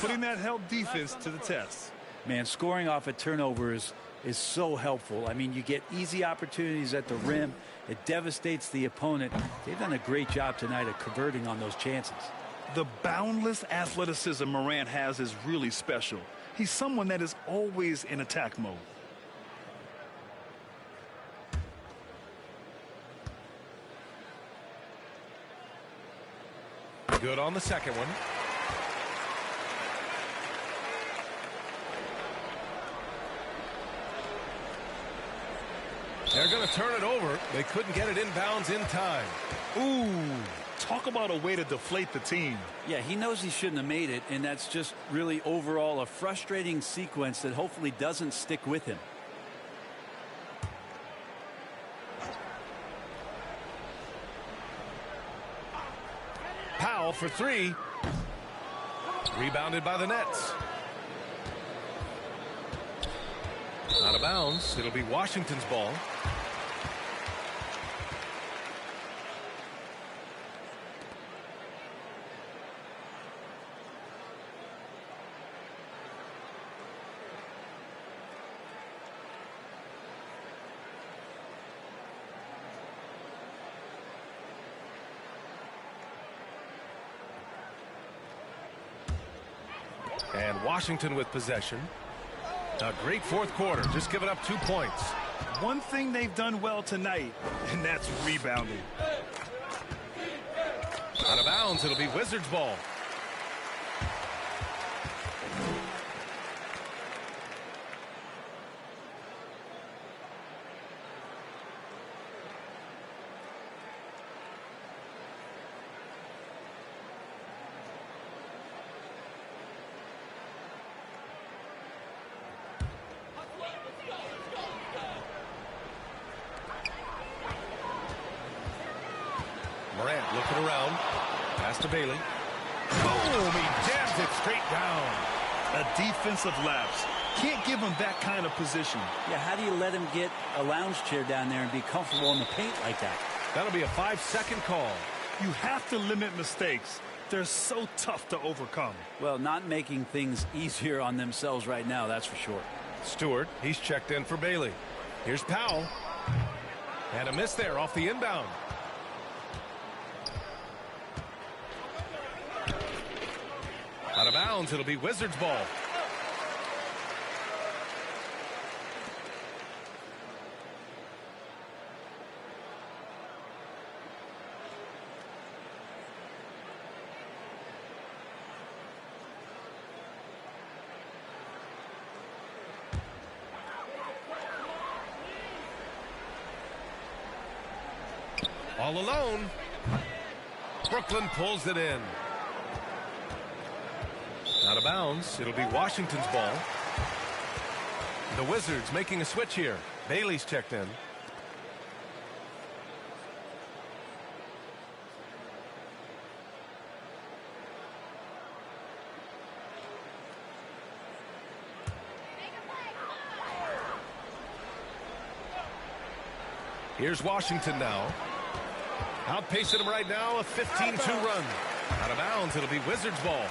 putting that help defense to the test. Man, scoring off of turnovers is so helpful. I mean, you get easy opportunities at the rim. It devastates the opponent. They've done a great job tonight of converting on those chances. The boundless athleticism Morant has is really special. He's someone that is always in attack mode. Good on the second one. They're going to turn it over. They couldn't get it inbounds in time. Ooh, talk about a way to deflate the team. Yeah, he knows he shouldn't have made it, and that's just really overall a frustrating sequence that hopefully doesn't stick with him. Powell for 3. Rebounded by the Nets. Out of bounds. It'll be Washington's ball. And Washington with possession. A great fourth quarter, just giving up 2 points. One thing they've done well tonight, and that's rebounding. Out of bounds. bounds. It'll be Wizards ball. Morant looking around. Pass to Bailey. Boom! He jams it straight down. A defensive lapse. Can't give him that kind of position. Yeah, how do you let him get a lounge chair down there and be comfortable in the paint like that? That'll be a 5-second call. You have to limit mistakes. They're so tough to overcome. Well, not making things easier on themselves right now, that's for sure. Stewart, he's checked in for Bailey. Here's Powell. And a miss there off the inbound. Out of bounds, it'll be Wizards ball. All alone. Brooklyn pulls it in. Out of bounds. It'll be Washington's ball. The Wizards making a switch here. Bailey's checked in. Here's Washington now. Outpacing him right now, a 15-2 run. Out of bounds, it'll be Wizards ball.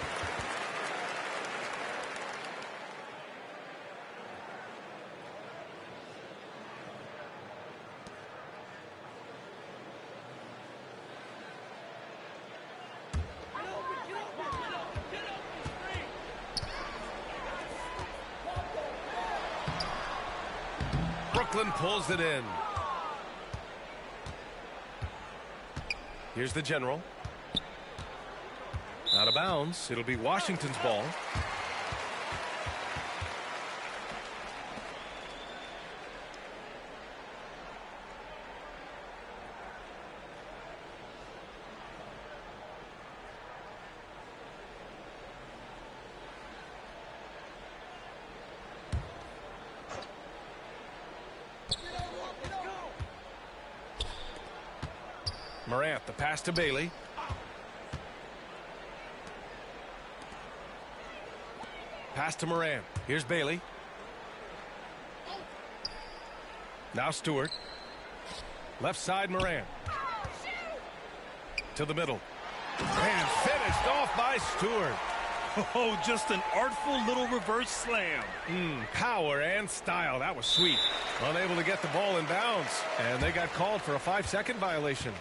Brooklyn pulls it in. Here's the general. Out of bounds. It'll be Washington's ball. Morant, the pass to Bailey. Pass to Morant. Here's Bailey. Now Stewart. Left side Morant. To the middle. And finished off by Stewart. Oh, just an artful little reverse slam. Power and style. That was sweet. Unable to get the ball in bounds. And they got called for a 5-second violation.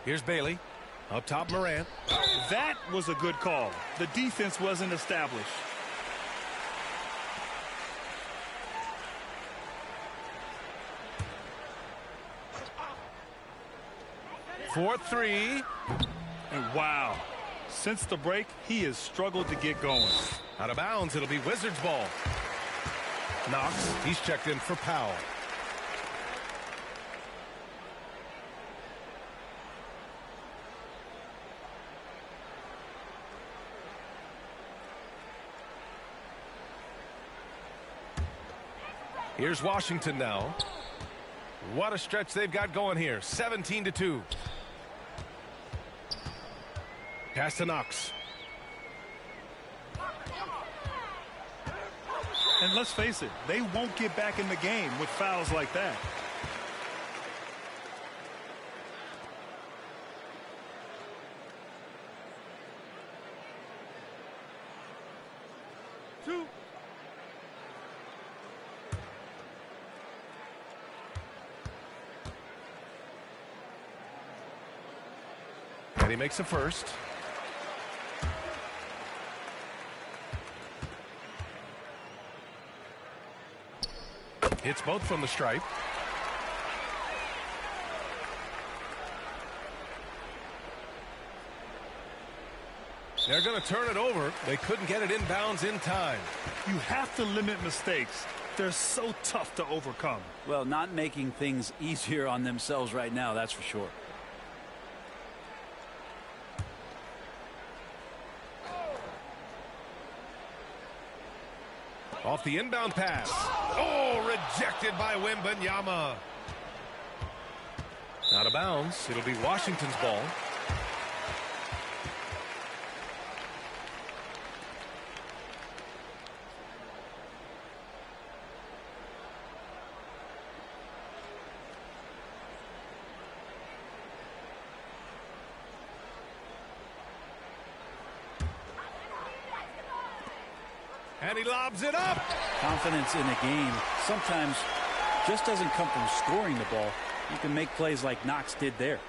Here's Bailey. Up top, Morant. That was a good call. The defense wasn't established. For three. And wow. Since the break, he has struggled to get going. Out of bounds, it'll be Wizards ball. Knox, he's checked in for Powell. Here's Washington now. What a stretch they've got going here. 17-2. Pass to Knox. And let's face it, they won't get back in the game with fouls like that. he makes a first. Hits both from the stripe. They're going to turn it over. They couldn't get it inbounds in time. You have to limit mistakes. They're so tough to overcome. Well, not making things easier on themselves right now, that's for sure. Off the inbound pass. Oh, rejected by Wembanyama. Out of bounds. It'll be Washington's ball. And he lobs it up. Confidence in a game sometimes just doesn't come from scoring the ball. You can make plays like Knox did there.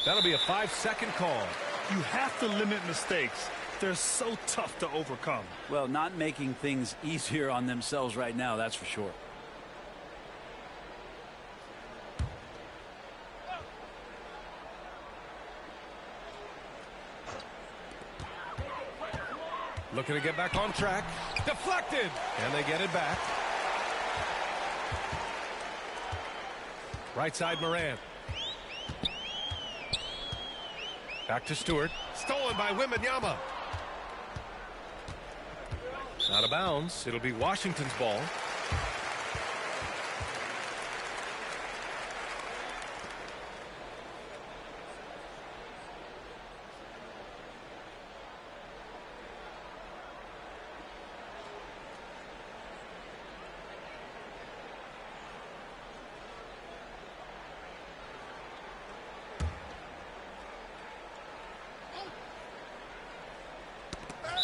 That'll be a 5-second call. You have to limit mistakes. They're so tough to overcome. Well, not making things easier on themselves right now, that's for sure. Looking to get back on track. Deflected. And they get it back. Right side Morant. Back to Stewart. Stolen by Wembanyama. Out of bounds. It'll be Washington's ball.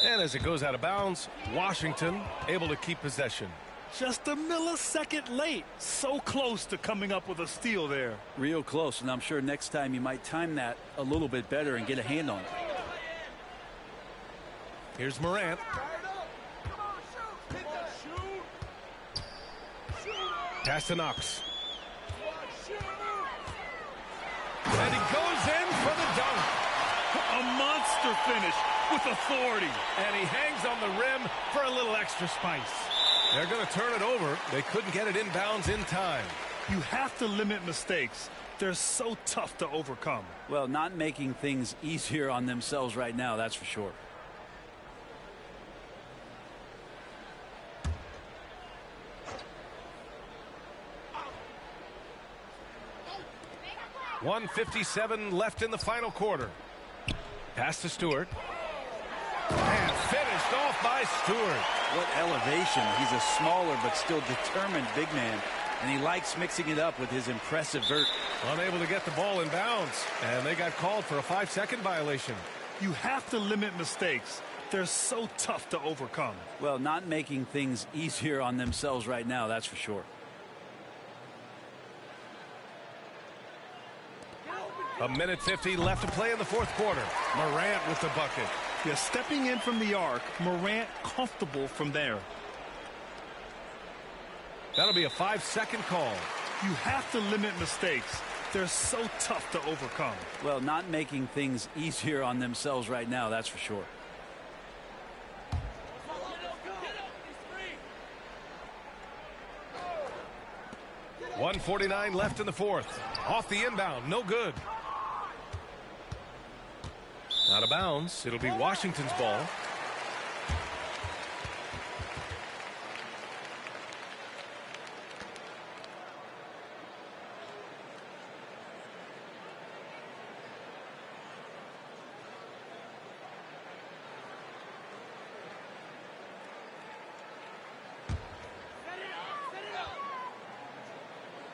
And as it goes out of bounds, Washington able to keep possession. Just a millisecond late. So close to coming up with a steal there. Real close, and I'm sure next time you might time that a little bit better and get a hand on it. Here's Morant. Pass to Knox. And he goes in for the dunk. A monster finish with authority. And he hangs on the rim for a little extra spice. They're going to turn it over. They couldn't get it inbounds in time. You have to limit mistakes. They're so tough to overcome. Well, not making things easier on themselves right now, that's for sure. .157 left in the final quarter. Pass to Stewart. And finished off by Stewart. What elevation. He's a smaller but still determined big man. And he likes mixing it up with his impressive vert. Unable to get the ball in bounds. And they got called for a 5-second violation. You have to limit mistakes. They're so tough to overcome. Well, not making things easier on themselves right now, that's for sure. A minute 50 left to play in the fourth quarter. Morant with the bucket. Yeah, stepping in from the arc, Morant comfortable from there. That'll be a 5-second call. You have to limit mistakes. They're so tough to overcome. Well, not making things easier on themselves right now, that's for sure. .149 left in the fourth. Off the inbound, no good. Out of bounds. It'll be Washington's ball.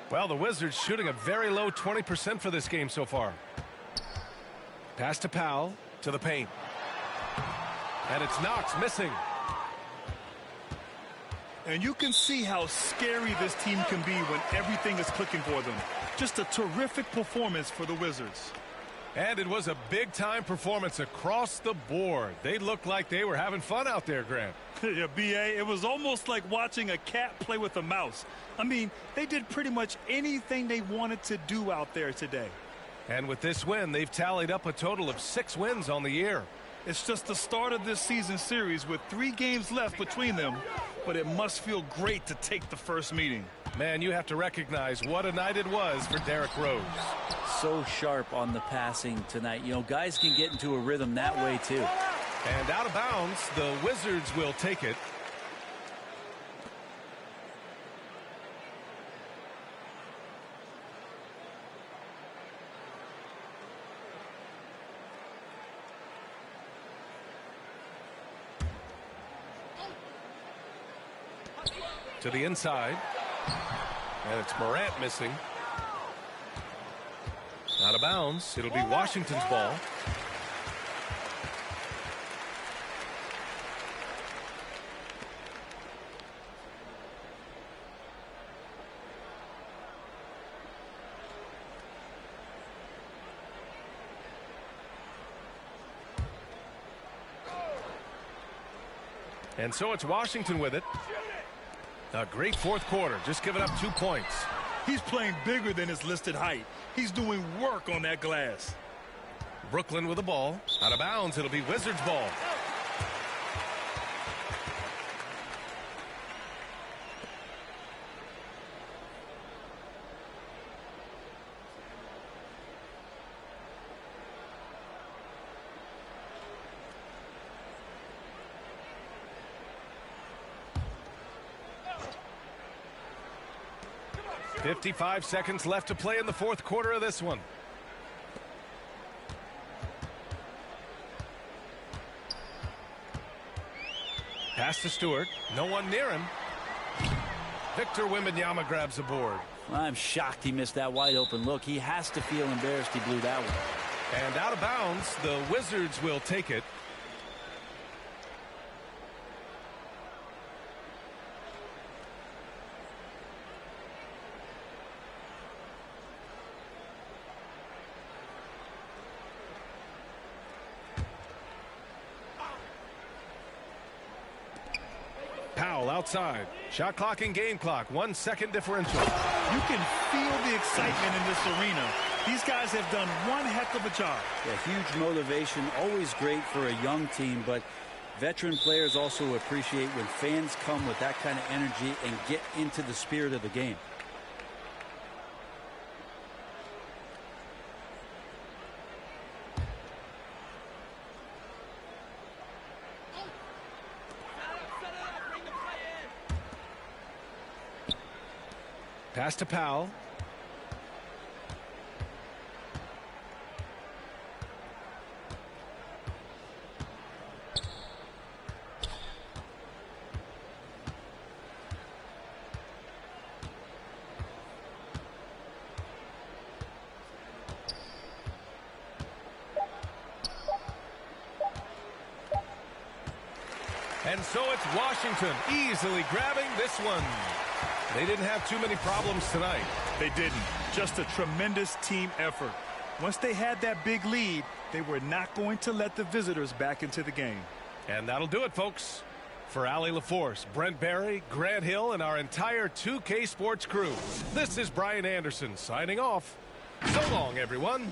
Well, the Wizards shooting a very low 20% for this game so far. Pass to Powell to the paint. And it's Knox missing. And you can see how scary this team can be when everything is clicking for them. Just a terrific performance for the Wizards. And it was a big-time performance across the board. They looked like they were having fun out there, Grant. Yeah, B.A., it was almost like watching a cat play with a mouse. I mean, they did pretty much anything they wanted to do out there today. And with this win, they've tallied up a total of 6 wins on the year. It's just the start of this season series with 3 games left between them, but it must feel great to take the first meeting. Man, you have to recognize what a night it was for Derrick Rose. So sharp on the passing tonight. You know, guys can get into a rhythm that way too. And out of bounds, the Wizards will take it. To the inside. And it's Morant missing. Out of bounds. It'll be Washington's ball. And so it's Washington with it. A great fourth quarter, just giving up 2 points. He's playing bigger than his listed height. He's doing work on that glass. Brooklyn with the ball. Out of bounds, it'll be Wizards ball. .55 seconds left to play in the fourth quarter of this one. Pass to Stewart. No one near him. Victor Wembanyama grabs the board. I'm shocked he missed that wide open look. He has to feel embarrassed he blew that one. And out of bounds, the Wizards will take it. Powell outside. Shot clock and game clock. 1 second differential. You can feel the excitement in this arena. These guys have done one heck of a job. Yeah, huge motivation. Always great for a young team, but veteran players also appreciate when fans come with that kind of energy and get into the spirit of the game. Pass to Powell. And so it's Washington easily grabbing this one. They didn't have too many problems tonight. They didn't. Just a tremendous team effort. Once they had that big lead, they were not going to let the visitors back into the game. And that'll do it, folks. For Allie LaForce, Brent Barry, Grant Hill, and our entire 2K Sports crew, this is Brian Anderson signing off. So long, everyone.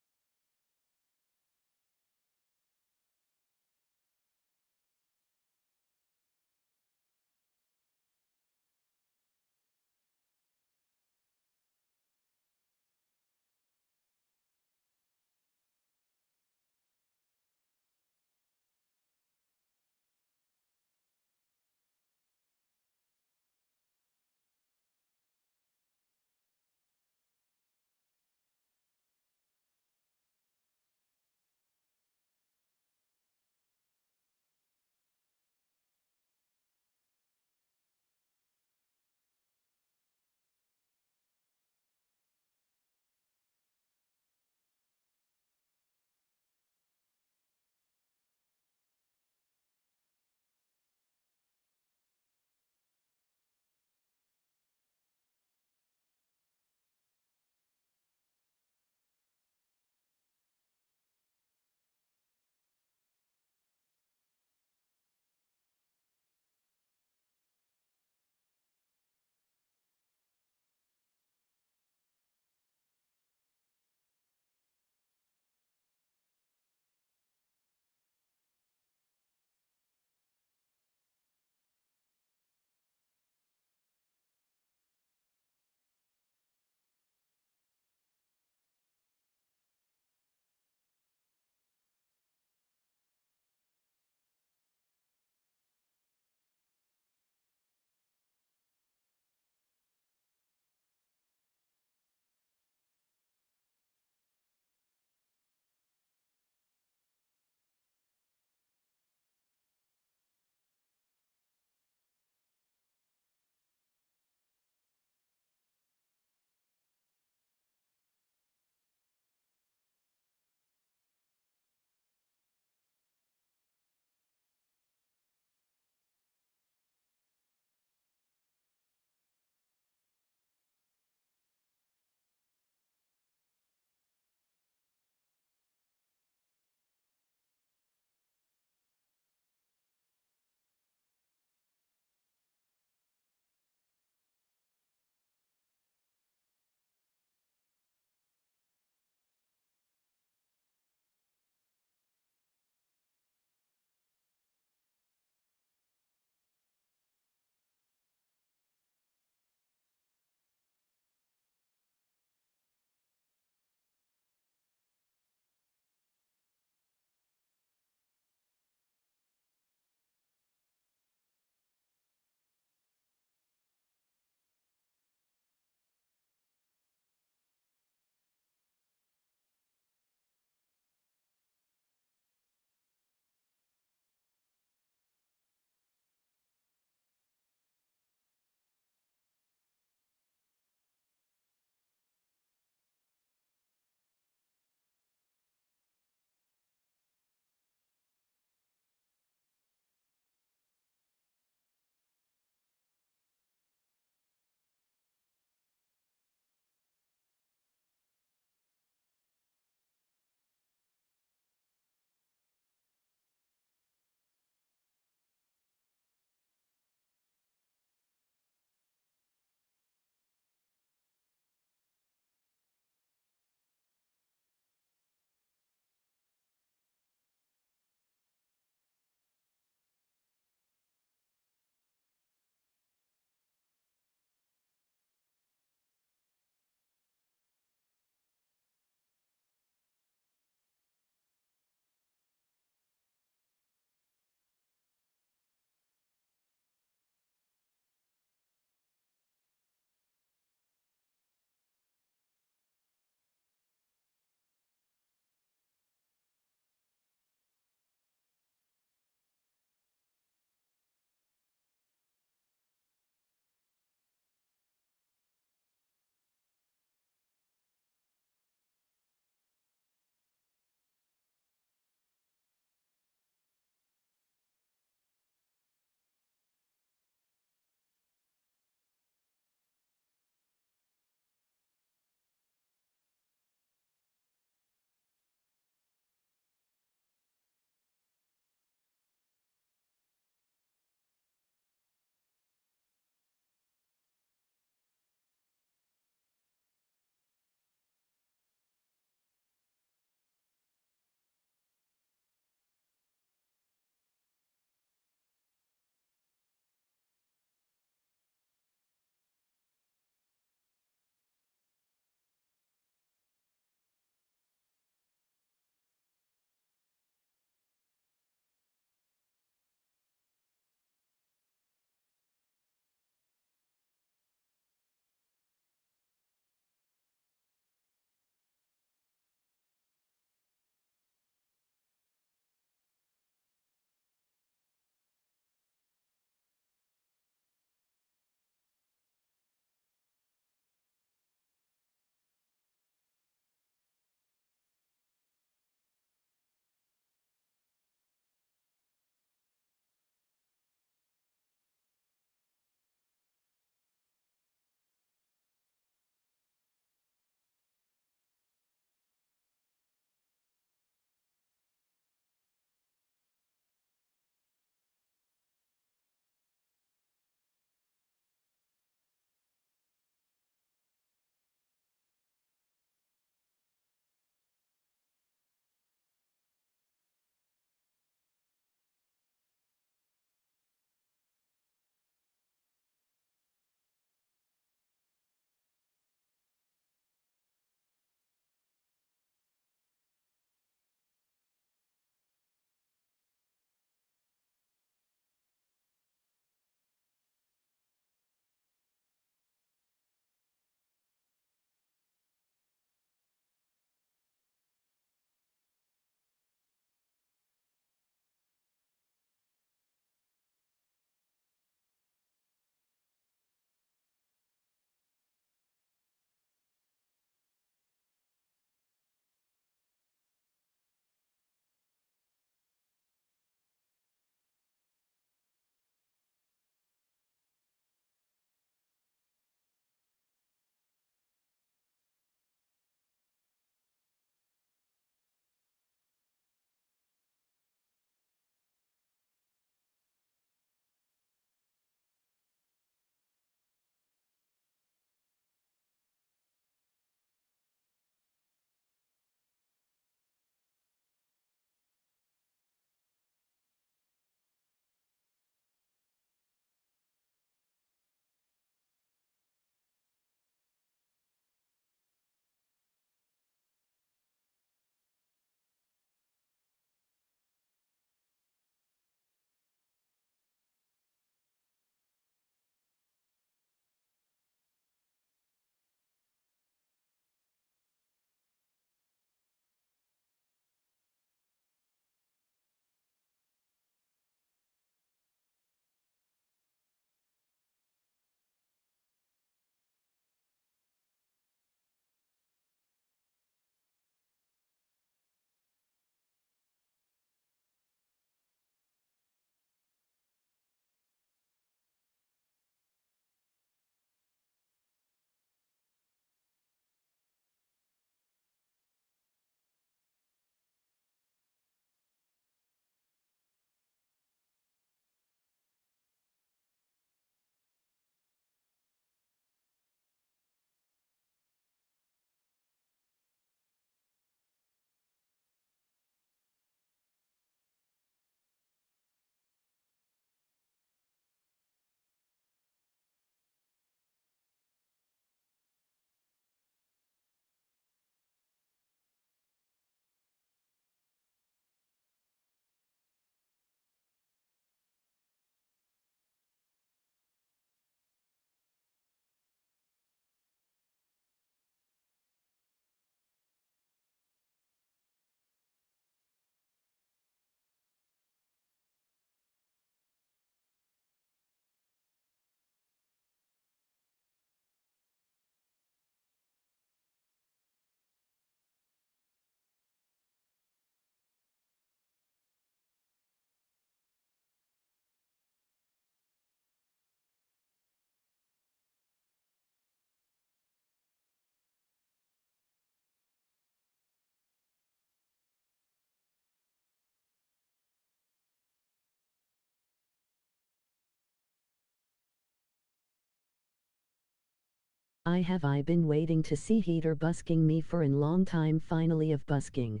I been waiting to see heater busking me for a long time, finally of busking.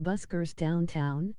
Buskers downtown?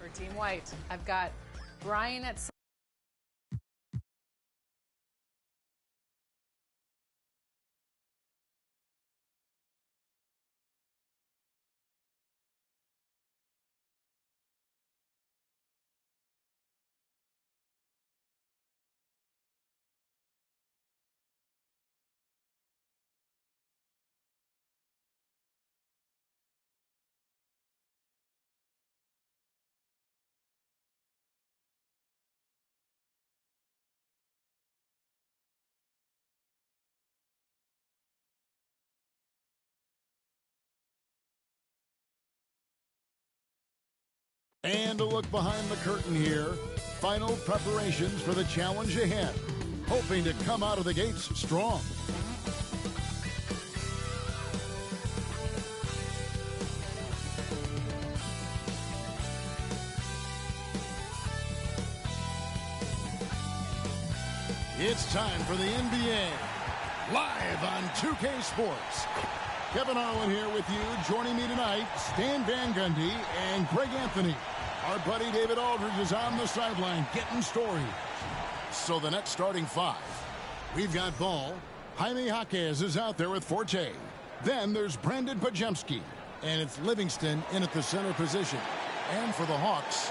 For Team White, I've got Brian at And a look behind the curtain here. Final preparations for the challenge ahead. Hoping to come out of the gates strong. It's time for the NBA. Live on 2K Sports. Kevin Harlan here with you. Joining me tonight, Stan Van Gundy and Greg Anthony. Our buddy David Aldridge is on the sideline getting stories. So the next starting five. We've got Ball. Jaime Jaquez is out there with Forte. Then there's Brandon Pajemski. And it's Livingston in at the center position. And for the Hawks,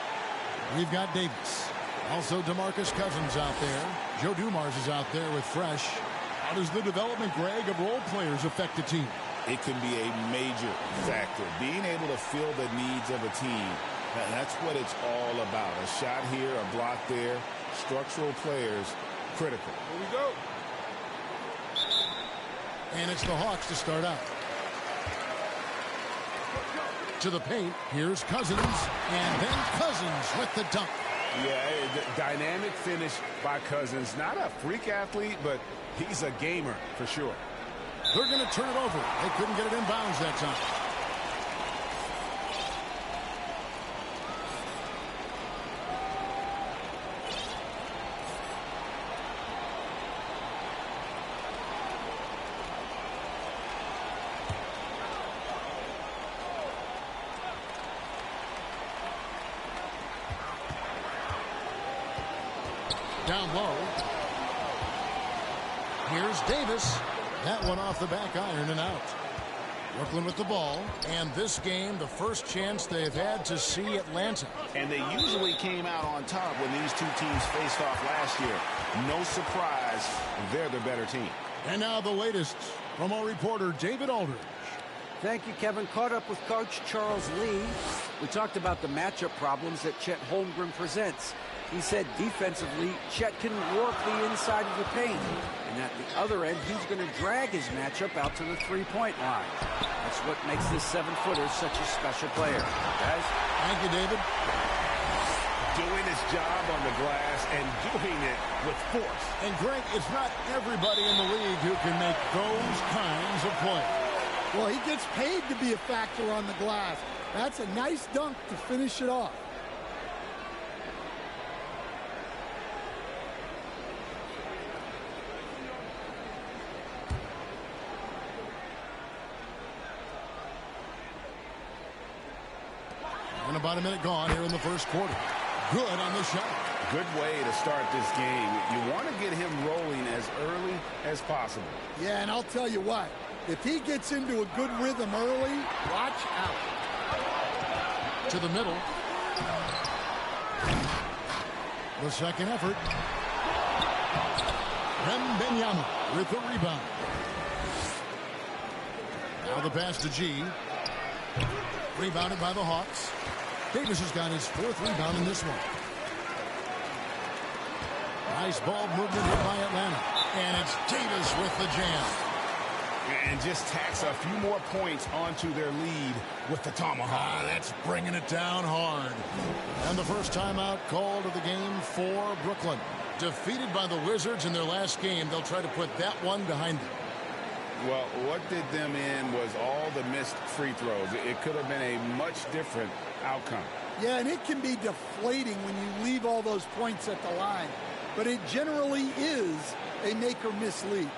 we've got Davis. Also DeMarcus Cousins out there. Joe Dumars is out there with Fresh. How does the development, Greg, of role players affect the team? It can be a major factor. Being able to fill the needs of a team, that's what it's all about. A shot here, a block there, structural players, critical. Here we go. And it's the Hawks to start out. To the paint, here's Cousins, and then Cousins with the dunk. Yeah, dynamic finish by Cousins. Not a freak athlete, but he's a gamer for sure. They're going to turn it over. They couldn't get it in bounds that time. Down low. Here's Davis. That one off the back iron and out. Brooklyn with the ball. And this game, the first chance they've had to see Atlanta. And they usually came out on top when these two teams faced off last year. No surprise, they're the better team. And now the latest from our reporter, David Aldridge. Thank you, Kevin. Caught up with Coach Charles Lee. We talked about the matchup problems that Chet Holmgren presents. He said defensively, Chet can work the inside of the paint. And at the other end, he's going to drag his matchup out to the three-point line. That's what makes this 7-footer such a special player. Guys? Thank you, David. Doing his job on the glass and doing it with force. And Greg, it's not everybody in the league who can make those kinds of plays. Well, he gets paid to be a factor on the glass. That's a nice dunk to finish it off. And about a minute gone here in the first quarter. Good on the shot. Good way to start this game. You want to get him rolling as early as possible. Yeah, and I'll tell you what. If he gets into a good rhythm early, watch out. To the middle. The second effort. Wembanyama with the rebound. Now the pass to G. Rebounded by the Hawks. Davis has got his fourth rebound in this one. Nice ball movement here by Atlanta. And it's Davis with the jam. And just tacks a few more points onto their lead with the tomahawk. That's bringing it down hard. And the first timeout called of the game for Brooklyn. Defeated by the Wizards in their last game, they'll try to put that one behind them. Well, what did them in was all the missed free throws. It could have been a much different outcome. Yeah, and it can be deflating when you leave all those points at the line. But it generally is a make or miss lead.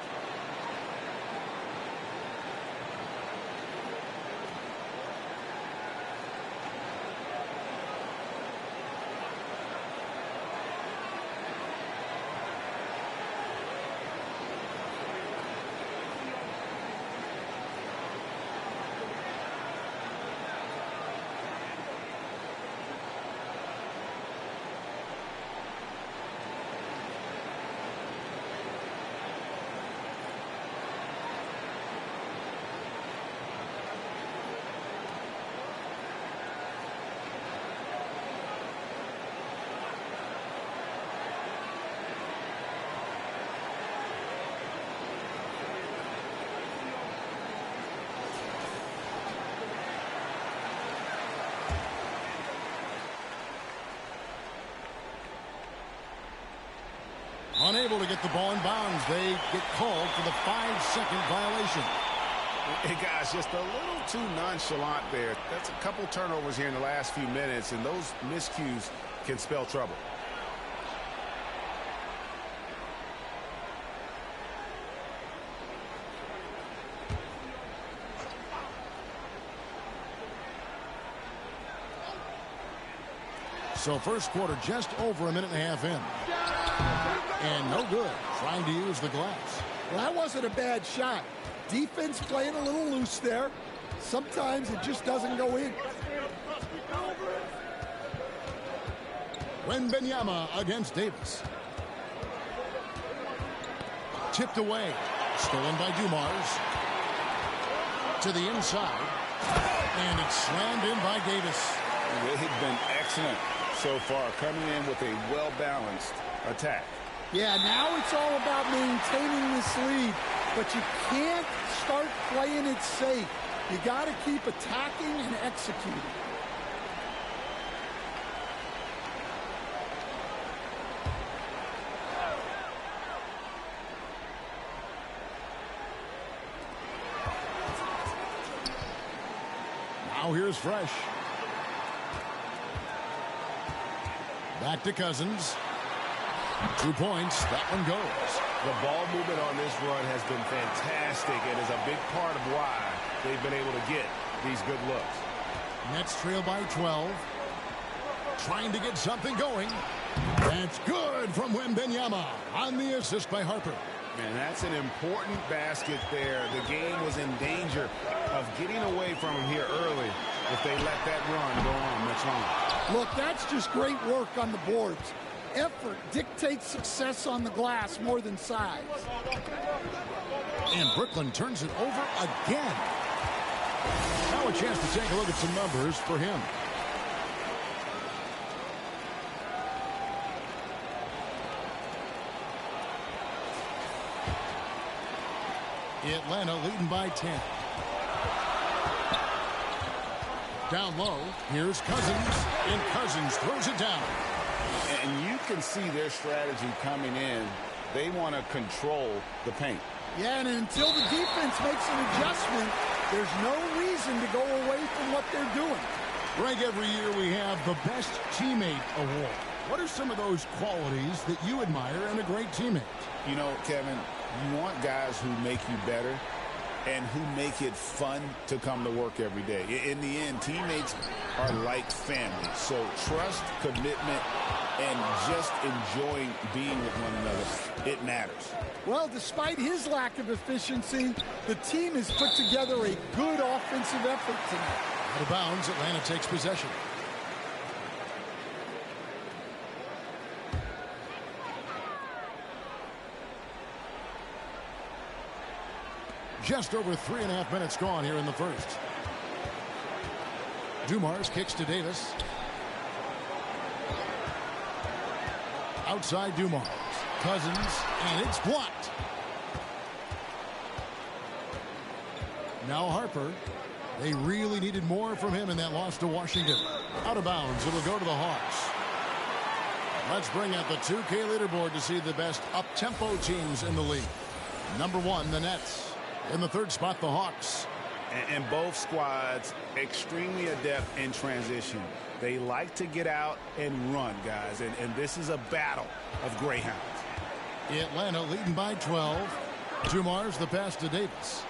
Unable to get the ball in bounds. They get called for the 5-second violation. Hey, guys, just a little too nonchalant there. That's a couple turnovers here in the last few minutes, and those miscues can spell trouble. So first quarter just over a minute and a half in. And no good. Trying to use the glass. Well, that wasn't a bad shot. Defense playing a little loose there. Sometimes it just doesn't go in. Wembanyama against Davis. Tipped away. Stolen by Dumars. To the inside. And it's slammed in by Davis. They've been excellent so far, coming in with a well-balanced attack. Yeah, now it's all about maintaining this lead, but you can't start playing it safe. You got to keep attacking and executing. Now here's Fresh. Back to Cousins. 2 points. That one goes. The ball movement on this run has been fantastic and is a big part of why they've been able to get these good looks. Nets trail by 12. Trying to get something going. That's good from Wembanyama on the assist by Harper. And that's an important basket there. The game was in danger of getting away from him here early if they let that run go on much longer. Look, that's just great work on the boards. Effort dictates success on the glass more than size. And Brooklyn turns it over again. Now a chance to take a look at some numbers for him. Atlanta leading by 10. Down low, here's Cousins, and Cousins throws it down. And you can see their strategy coming in. They want to control the paint. Yeah, and until the defense makes an adjustment, there's no reason to go away from what they're doing. Greg, every year we have the Best Teammate Award. What are some of those qualities that you admire in a great teammate? You know, Kevin, you want guys who make you better and who make it fun to come to work every day. In the end, teammates are like family. So trust, commitment, and just enjoying being with one another, it matters. Well, despite his lack of efficiency, the team has put together a good offensive effort tonight. Out of bounds, Atlanta takes possession. Just over 3.5 minutes gone here in the first. Dumars kicks to Davis. Outside Dumars. Cousins, and it's blocked. Now Harper. They really needed more from him in that loss to Washington. Out of bounds, it'll go to the Hawks. Let's bring out the 2K leaderboard to see the best up-tempo teams in the league. Number 1, the Nets. In the third spot, the Hawks. And both squads extremely adept in transition. They like to get out and run, guys. And this is a battle of greyhounds. Atlanta leading by 12. Dumars the pass to Davis.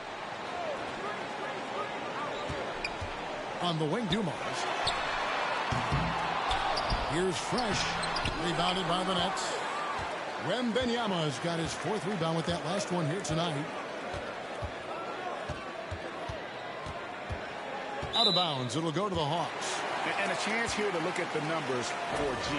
On the wing, Dumars. Here's Fresh. Rebounded by the Nets. Wembanyama's got his 4th rebound with that last one here tonight. Out of bounds. It'll go to the Hawks. And a chance here to look at the numbers for G.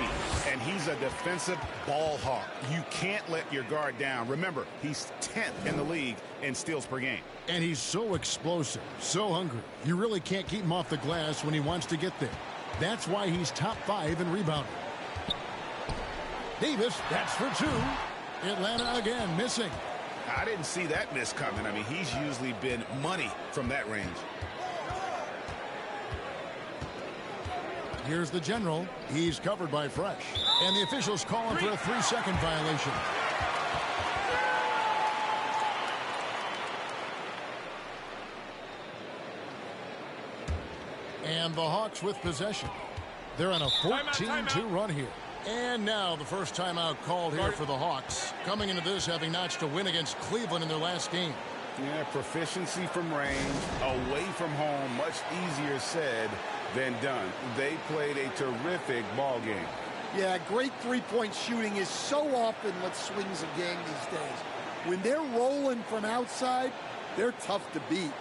And he's a defensive ball hawk. You can't let your guard down. Remember, he's 10th in the league in steals per game. And he's so explosive, so hungry. You really can't keep him off the glass when he wants to get there. That's why he's top 5 in rebounding. Davis, that's for 2. Atlanta again missing. I didn't see that miss coming. I mean, he's usually been money from that range. Here's the general. He's covered by Fresh. And the officials calling for a 3-second violation. And the Hawks with possession. They're on a 14-2 run here. And now the first timeout called here for the Hawks. Coming into this having notched a win against Cleveland in their last game. Yeah, proficiency from range, away from home, much easier said than done. They played a terrific ball game. Yeah, great three-point shooting is so often what swings a game these days. When they're rolling from outside, they're tough to beat.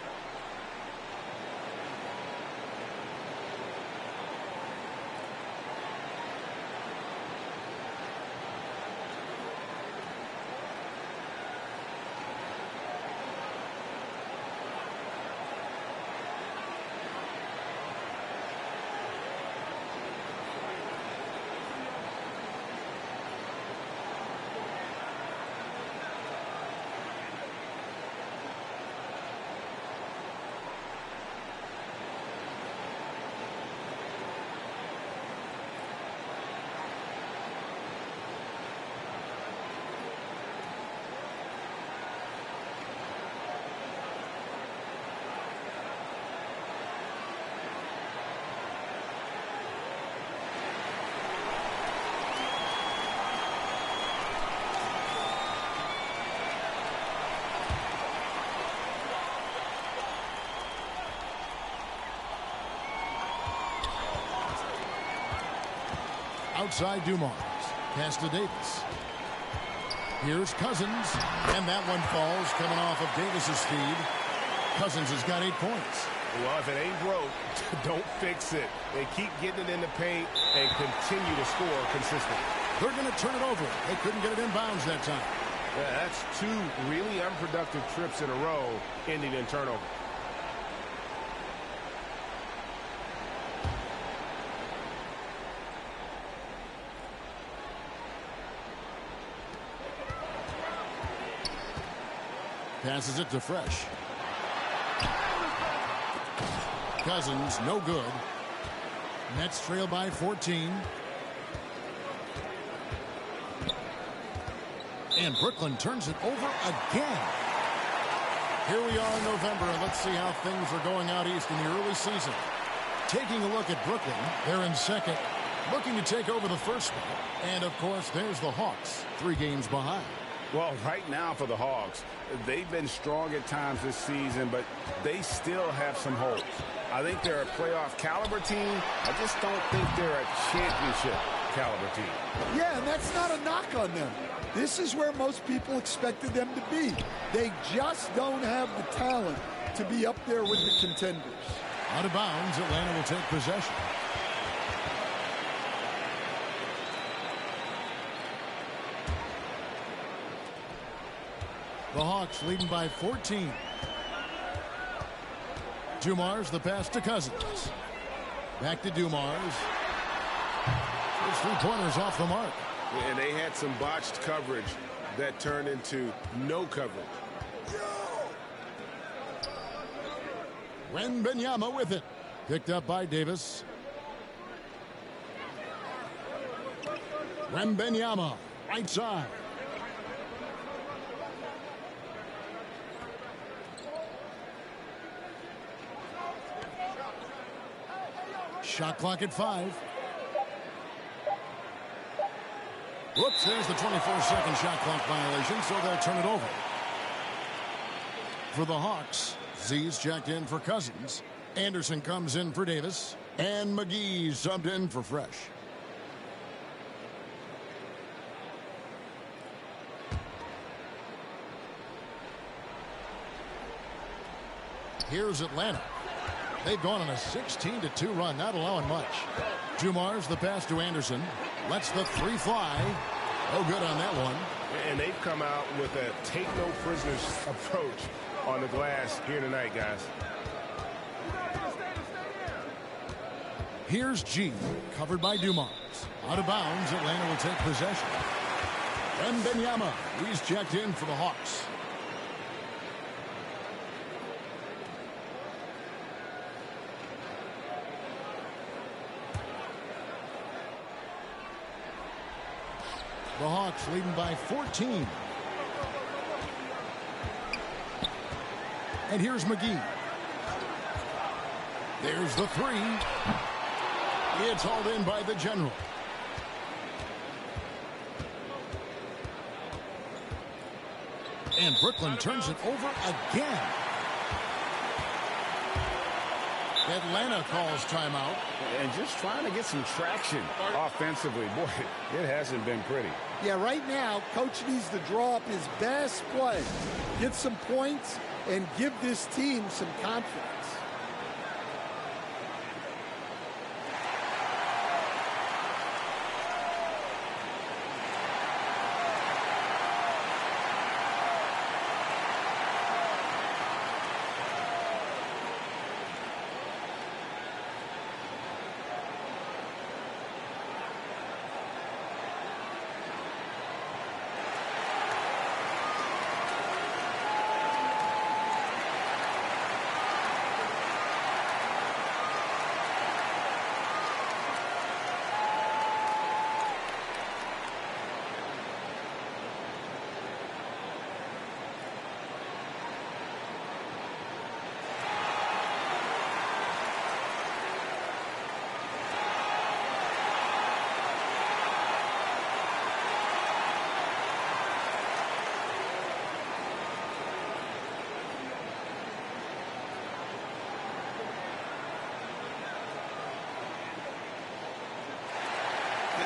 Outside Dumars. Pass to Davis. Here's Cousins. And that one falls coming off of Davis's feed. Cousins has got 8 points. Well, if it ain't broke, don't fix it. They keep getting it in the paint and continue to score consistently. They're going to turn it over. They couldn't get it in bounds that time. Yeah, that's 2 really unproductive trips in a row ending in turnover. Passes it to Fresh. Cousins, no good. Nets trail by 14. And Brooklyn turns it over again. Here we are in November, and let's see how things are going out east in the early season. Taking a look at Brooklyn, they're in second, looking to take over the first spot. And, of course, there's the Hawks, 3 games behind. Well, right now for the Hawks, they've been strong at times this season, but they still have some holes. I think they're a playoff caliber team. I just don't think they're a championship caliber team. Yeah, and that's not a knock on them. This is where most people expected them to be. They just don't have the talent to be up there with the contenders. Out of bounds, Atlanta will take possession. The Hawks leading by 14. Dumars, the pass to Cousins. Back to Dumars. Those 3-pointers off the mark. And they had some botched coverage that turned into no coverage. Wembanyama with it. Picked up by Davis. Wembanyama, right side. Shot clock at 5. Whoops, there's the 24-second shot clock violation, so they'll turn it over. For the Hawks, Z's checked in for Cousins. Anderson comes in for Davis. And McGee subbed in for Fresh. Here's Atlanta. They've gone on a 16-2 run, not allowing much. Dumars, the pass to Anderson. Lets the 3 fly. No good on that one. And they've come out with a take-no-prisoners approach on the glass here tonight, guys. Here's G, covered by Dumars. Out of bounds, Atlanta will take possession. Wembanyama, he's checked in for the Hawks. The Hawks leading by 14. And here's McGee. There's the three. It's hauled in by the General. And Brooklyn turns it over again. Atlanta calls timeout. And just trying to get some traction offensively. Boy, it hasn't been pretty. Yeah, right now, Coach needs to draw up his best play, get some points, and give this team some confidence.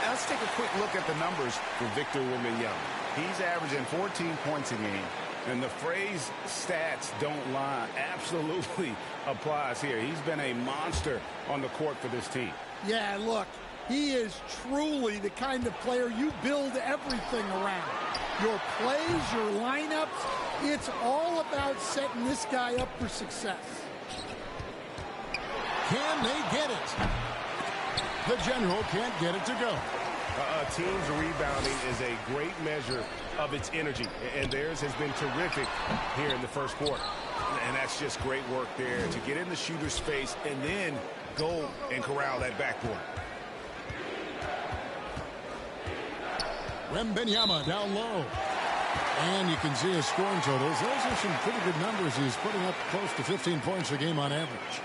Let's take a quick look at the numbers for Victor Wembanyama. He's averaging 14 points a game, and the phrase stats don't lie absolutely applies here. He's been a monster on the court for this team. Yeah, look, he is truly the kind of player you build everything around. Your plays, your lineups, it's all about setting this guy up for success. Can they get it? The General can't get it to go. A team's rebounding is a great measure of its energy, and theirs has been terrific here in the first quarter. And that's just great work there to get in the shooter's face and then go and corral that backboard. Wembanyama down low. And you can see his scoring totals. Those are some pretty good numbers. He's putting up close to 15 points a game on average.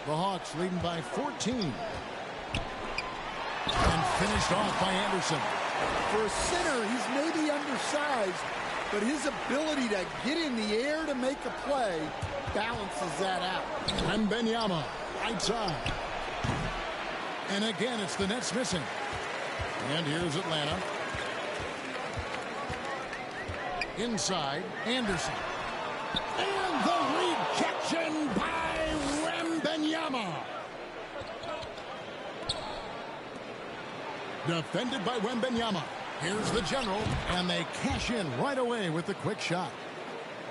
The Hawks leading by 14. And finished off by Anderson. For a center, he's maybe undersized, but his ability to get in the air to make a play balances that out. Wembanyama, right side. And again, it's the Nets missing. And here's Atlanta. Inside, Anderson. And the rejection by Wembanyama. Defended by Wembanyama. Here's the General, and they cash in right away with the quick shot.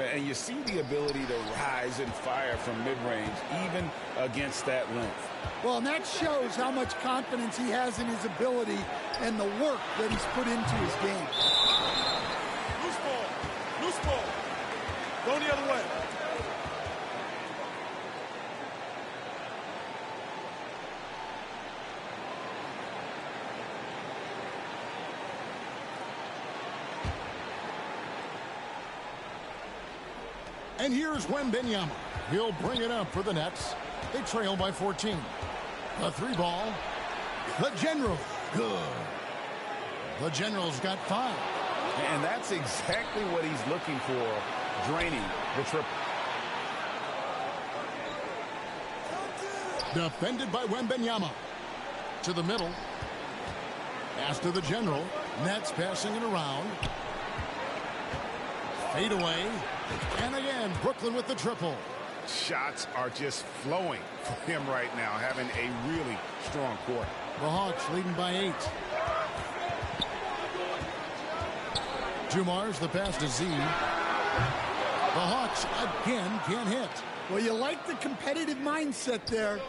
And you see the ability to rise and fire from mid-range, even against that length. Well, and that shows how much confidence he has in his ability and the work that he's put into his game. Loose ball. Loose ball. Go the other way. And here's Wembanyama. He'll bring it up for the Nets. They trail by 14. The three ball. The General. Good. The General's got 5. And that's exactly what he's looking for, draining the triple. Defended by Wembanyama. To the middle. Pass to the General. Nets passing it around. Fade away. And again, Brooklyn with the triple. Shots are just flowing for him right now, having a really strong quarter. The Hawks leading by 8. Jumar's the pass to Z. The Hawks again can't hit. Well, you like the competitive mindset there,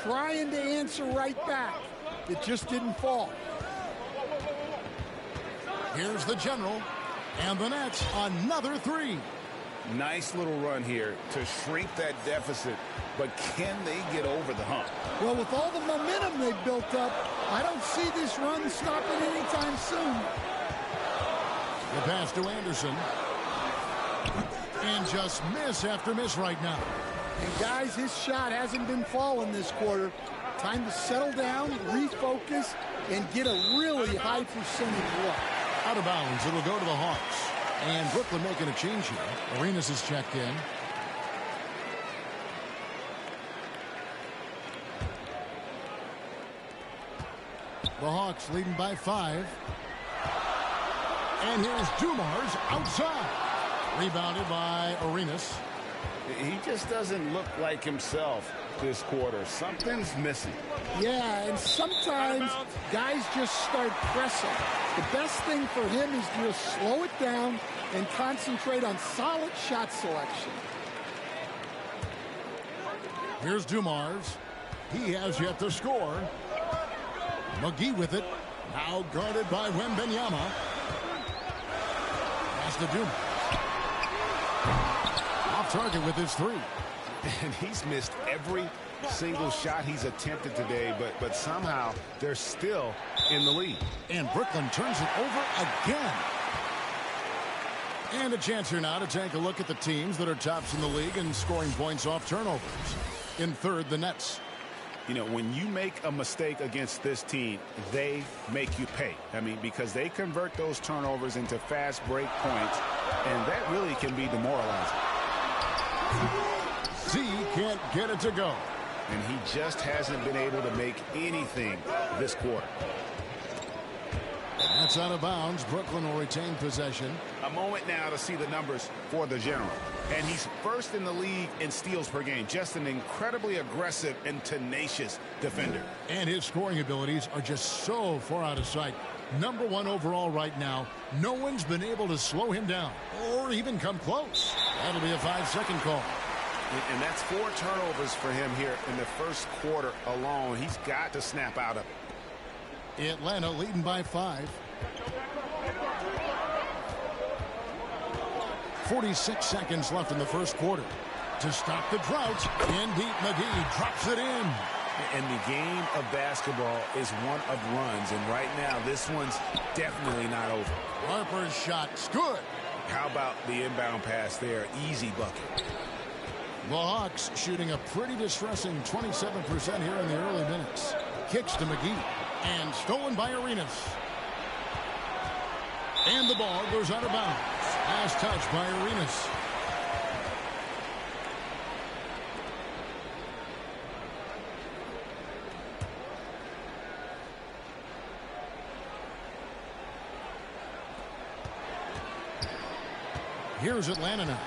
trying to answer right back. It just didn't fall. Here's the General, and the Nets another 3. Nice little run here to shrink that deficit, but can they get over the hump? Well, with all the momentum they've built up, I don't see this run stopping anytime soon. The pass to Anderson. And just miss after miss right now. And guys, his shot hasn't been falling this quarter. Time to settle down, refocus, and get a really high percentage look. Out of bounds, it'll go to the Hawks. And Brooklyn making a change here. Arenas is checked in. The Hawks leading by 5. And here's Dumars outside. Rebounded by Arenas. He just doesn't look like himself this quarter. Something's missing. Yeah, and sometimes guys just start pressing. The best thing for him is to just slow it down and concentrate on solid shot selection. Here's Dumars. He has yet to score. McGee with it. Now guarded by Wembanyama. Pass to Dumars. Off target with his 3. And he's missed every single shot he's attempted today, but somehow they're still in the lead. And Brooklyn turns it over again. And a chance here now to take a look at the teams that are tops in the league in scoring points off turnovers. In third, the Nets. You know, when you make a mistake against this team, they make you pay. I mean, because they convert those turnovers into fast break points, and that really can be demoralizing. Z can't get it to go. And he just hasn't been able to make anything this quarter. That's out of bounds. Brooklyn will retain possession. A moment now to see the numbers for the General. And he's first in the league in steals per game. Just an incredibly aggressive and tenacious defender. And his scoring abilities are just so far out of sight. Number 1 overall right now. No one's been able to slow him down or even come close. That'll be a 5-second call. And that's 4 turnovers for him here in the first quarter alone. He's got to snap out of it. Atlanta leading by 5. 46 seconds left in the first quarter. To stop the drought, in deep, McGee drops it in. And the game of basketball is one of runs, and right now this one's definitely not over. Harper's shot's good. How about the inbound pass there? Easy bucket. The Hawks shooting a pretty distressing 27% here in the early minutes. Kicks to McGee. And stolen by Arenas. And the ball goes out of bounds. Last touch by Arenas. Here's Atlanta now,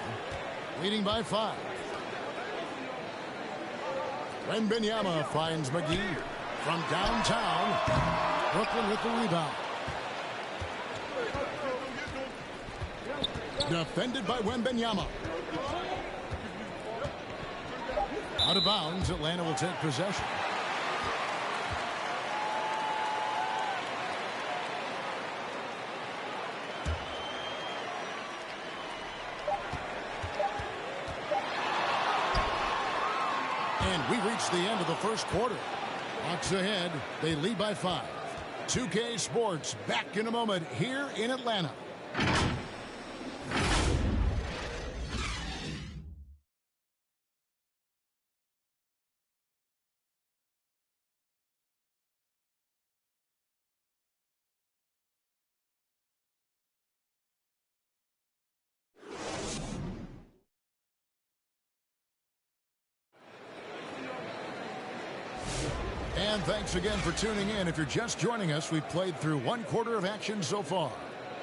leading by 5. Wembanyama finds McGee from downtown. Brooklyn with the rebound. Defended by Wembanyama. Out of bounds, Atlanta will take possession. And we reach the end of the first quarter. Hawks ahead. They lead by 5. 2K Sports back in a moment here in Atlanta. And thanks again for tuning in. If you're just joining us, we've played through 1 quarter of action so far.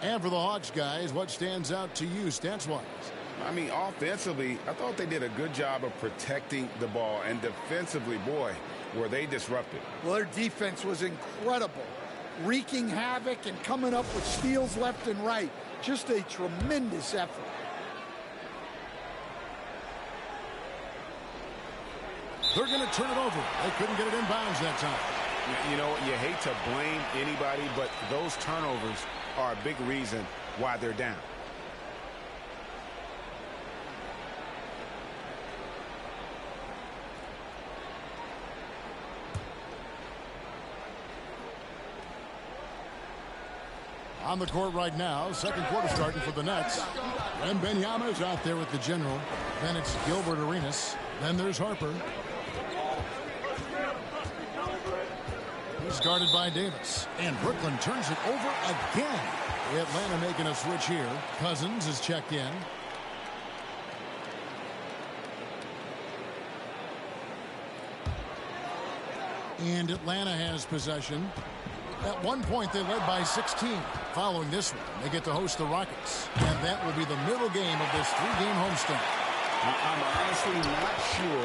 And for the Hawks, guys, what stands out to you stats-wise? I mean, offensively, I thought they did a good job of protecting the ball. And defensively, boy, were they disrupted. Well, their defense was incredible. Wreaking havoc and coming up with steals left and right. Just a tremendous effort. They're going to turn it over. They couldn't get it in bounds that time. You know, you hate to blame anybody, but those turnovers are a big reason why they're down. On the court right now, second quarter starting for the Nets. And Wembanyama's out there with the general. Then it's Gilbert Arenas. Then there's Harper. He's guarded by Davis. And Brooklyn turns it over again. Atlanta making a switch here. Cousins is checked in. And Atlanta has possession. At one point, they led by 16. Following this one, they get to host the Rockets. And that will be the middle game of this three-game homestand. I'm honestly not sure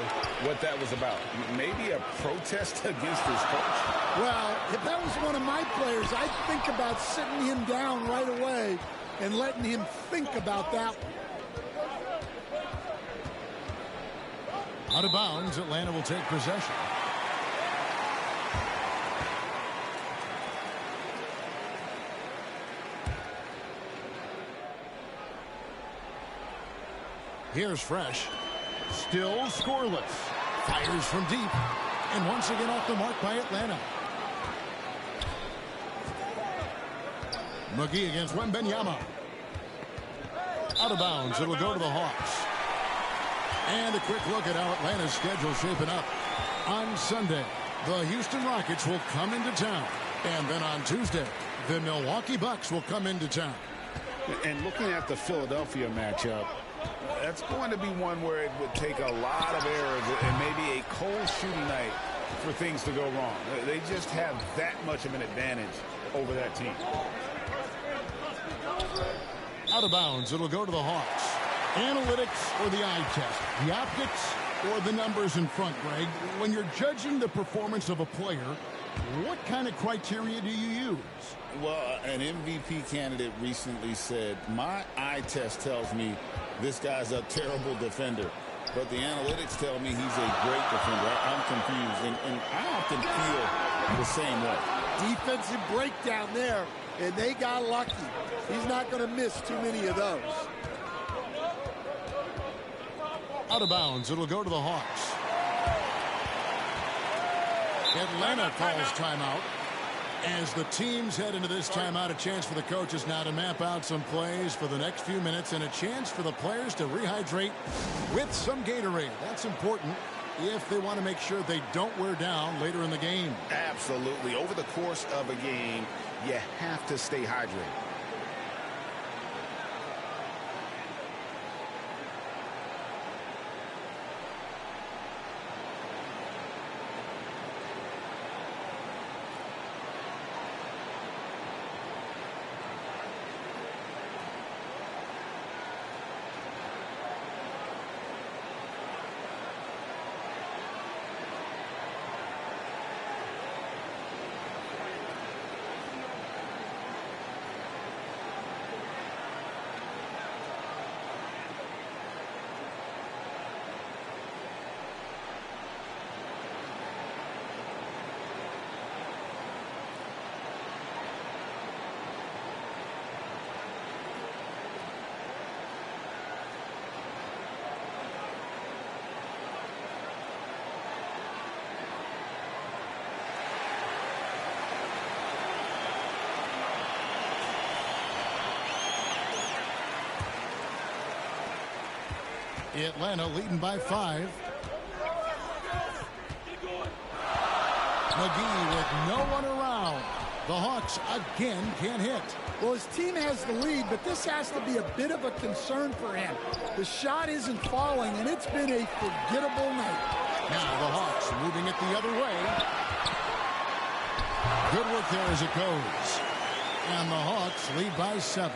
what that was about. Maybe a protest against his coach? Well, if that was one of my players, I'd think about sitting him down right away and letting him think about that one. Out of bounds, Atlanta will take possession. Here's Fresh. Still scoreless. Fires from deep. And once again off the mark by Atlanta. McGee against Wembanyama. Out of bounds. It'll go to the Hawks. And a quick look at how Atlanta's schedule shaping up. On Sunday, the Houston Rockets will come into town. And then on Tuesday, the Milwaukee Bucks will come into town. And looking at the Philadelphia matchup, that's going to be one where it would take a lot of errors and maybe a cold shooting night for things to go wrong. They just have that much of an advantage over that team. Out of bounds, it'll go to the Hawks. Analytics or the eye test? The optics or the numbers in front, Greg? When you're judging the performance of a player, what kind of criteria do you use? Well, an MVP candidate recently said, my eye test tells me this guy's a terrible defender, but the analytics tell me he's a great defender. I'm confused, and I often feel the same way. Defensive breakdown there, and they got lucky. He's not going to miss too many of those. Out of bounds, it'll go to the Hawks. Atlanta calls timeout. As the teams head into this timeout, a chance for the coaches now to map out some plays for the next few minutes and a chance for the players to rehydrate with some Gatorade. That's important if they want to make sure they don't wear down later in the game. Absolutely. Over the course of a game, you have to stay hydrated. Atlanta leading by 5. McGee with no one around. The Hawks again can't hit. Well, his team has the lead, but this has to be a bit of a concern for him. The shot isn't falling, and it's been a forgettable night. Now the Hawks moving it the other way. Good work there as it goes. And the Hawks lead by 7.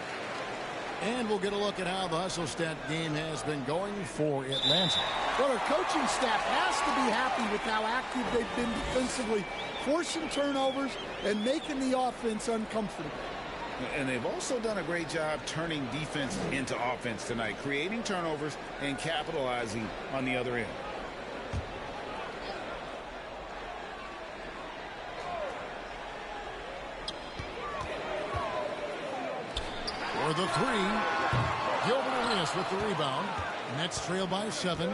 And we'll get a look at how the hustle stat game has been going for Atlanta. Well, their coaching staff has to be happy with how active they've been defensively, forcing turnovers and making the offense uncomfortable. And they've also done a great job turning defense into offense tonight, creating turnovers and capitalizing on the other end. For the 3, Gilbert Arenas with the rebound. Nets trail by 7.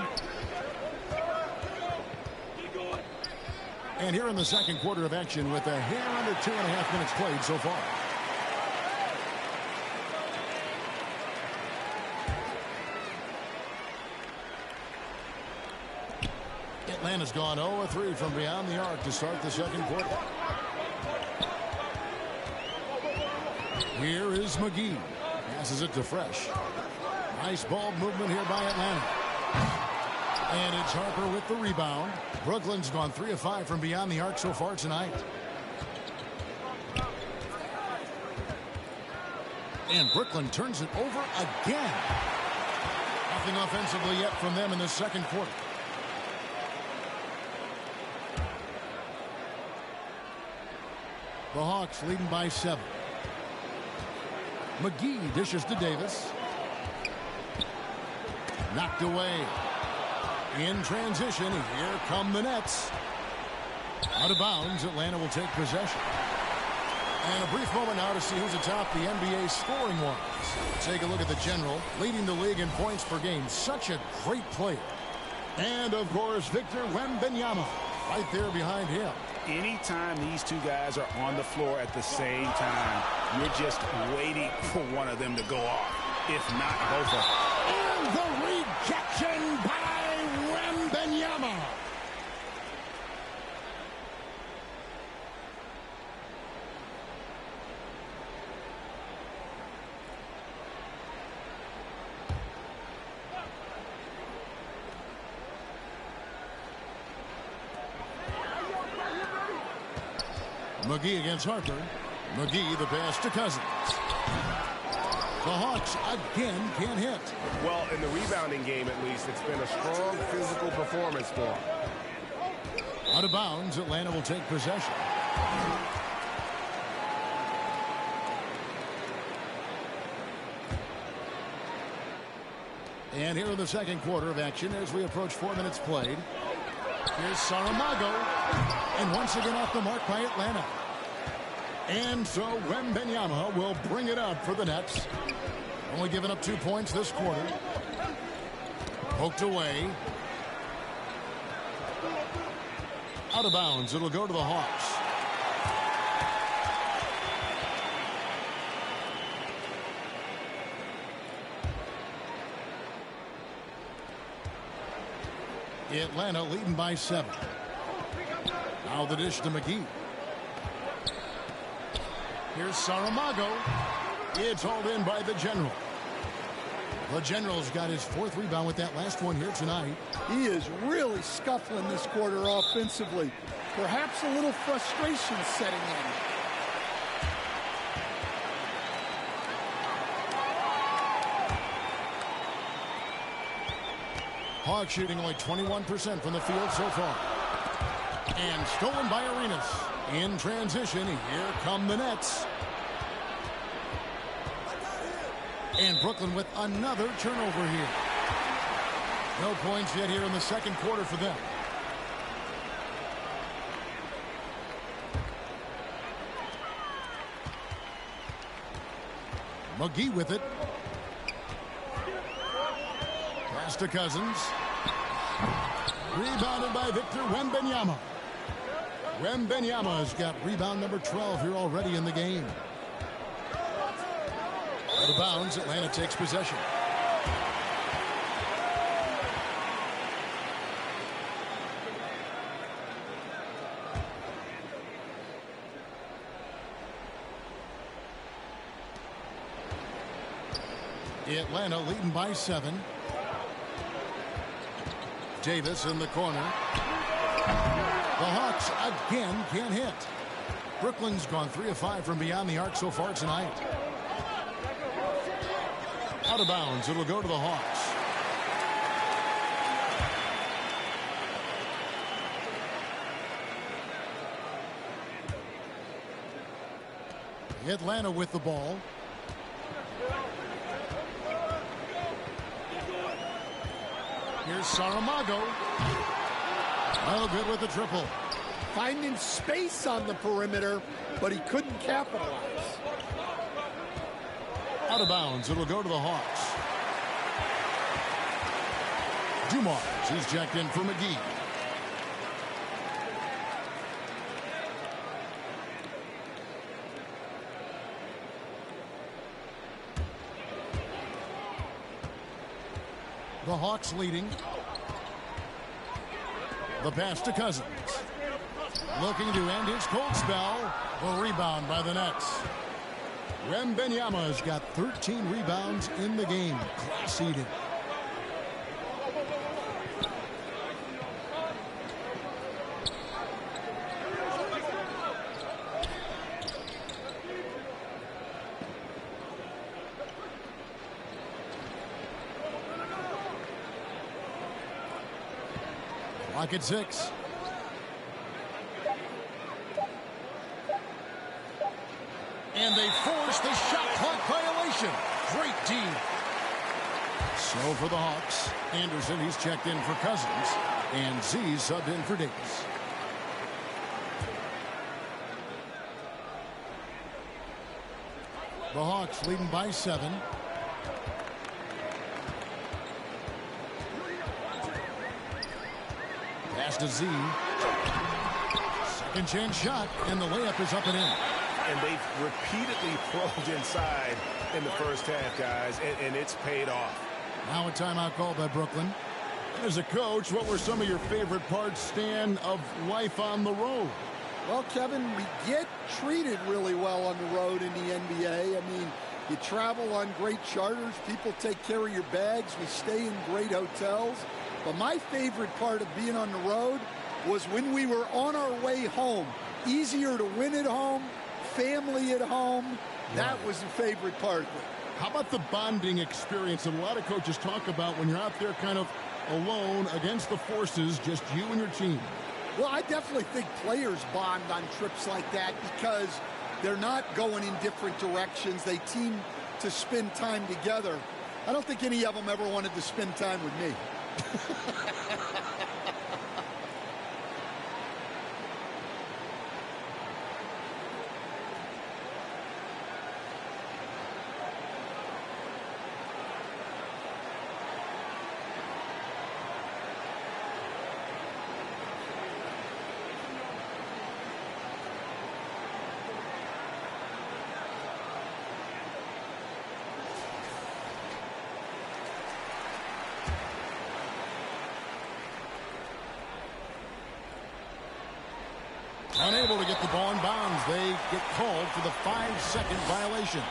And here in the second quarter of action with a hair under 2.5 minutes played so far. Atlanta's gone 0-3 from beyond the arc to start the second quarter. Here is McGee. Passes it to Fresh. Nice ball movement here by Atlanta. And it's Harper with the rebound. Brooklyn's gone 3 of 5 from beyond the arc so far tonight. And Brooklyn turns it over again. Nothing offensively yet from them in the second quarter. The Hawks leading by 7. McGee dishes to Davis. Knocked away. In transition, here come the Nets. Out of bounds, Atlanta will take possession. And a brief moment now to see who's atop the NBA scoring wise. Take a look at the general, leading the league in points per game. Such a great player. And, of course, Victor Wembanyama right there behind him. Anytime these two guys are on the floor at the same time, you're just waiting for one of them to go off, if not both of them. And the rejection by Wembanyama. McGee against Harper. McGee the pass to Cousins. The Hawks again can't hit. Well, in the rebounding game at least, it's been a strong physical performance for him. Out of bounds, Atlanta will take possession. And here in the second quarter of action as we approach 4 minutes played. Here's Saramago. And once again off the mark by Atlanta. And so Wembanyama will bring it up for the Nets. Only giving up 2 points this quarter. Poked away. Out of bounds. It'll go to the Hawks. Atlanta leading by 7. Now the dish to McGee. Here's Saramago. It's hauled in by the General. The General's got his 4th rebound with that last one here tonight. He is really scuffling this quarter offensively. Perhaps a little frustration setting in. Hawks shooting only 21% from the field so far. And stolen by Arenas. In transition, here come the Nets. And Brooklyn with another turnover here. No points yet here in the second quarter for them. McGee with it. Pass to Cousins. Rebounded by Victor Wembanyama. Wembanyama's got rebound number 12 here already in the game. Out of bounds, Atlanta takes possession. Atlanta leading by 7. Davis in the corner. The Hawks again can't hit. Brooklyn's gone 3 of 5 from beyond the arc so far tonight. Out of bounds, it'll go to the Hawks. Atlanta with the ball. Here's Saramago. No good with the triple. Finding space on the perimeter, but he couldn't capitalize. Out of bounds. It'll go to the Hawks. Dumars. He's checked in for McGee. The Hawks leading. The pass to Cousins. Looking to end his cold spell. A rebound by the Nets. Wembanyama's got 13 rebounds in the game. Class-seeded. Clock at 6. And they force the shot clock violation. Great team. So for the Hawks, Anderson, he's checked in for Cousins. And Z subbed in for Davis. The Hawks leading by 7. Pass to Z. Second chance shot, and the layup is up and in. And they've repeatedly probed inside in the first half, guys, and it's paid off. Now a timeout called by Brooklyn. As a coach, what were some of your favorite parts, Stan, of life on the road? Well, Kevin, we get treated really well on the road in the NBA. I mean, you travel on great charters. People take care of your bags. We stay in great hotels. But my favorite part of being on the road was when we were on our way home. Easier to win at home, family at home. That was the favorite part of it. How about the bonding experience that a lot of coaches talk about when you're out there kind of alone against the forces, just you and your team? Well, I definitely think players bond on trips like that because they're not going in different directions. They team to spend time together. I don't think any of them ever wanted to spend time with me. Unable to get the ball in bounds. They get called for the 5-second violation.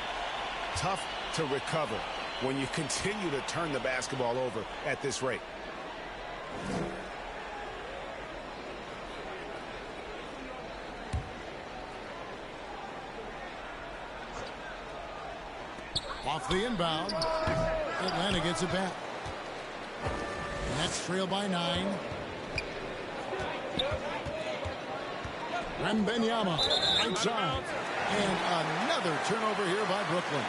Tough to recover when you continue to turn the basketball over at this rate. Off the inbound. Atlanta gets it back. Nets trail by 9. Wembanyama outside. And another turnover here by Brooklyn.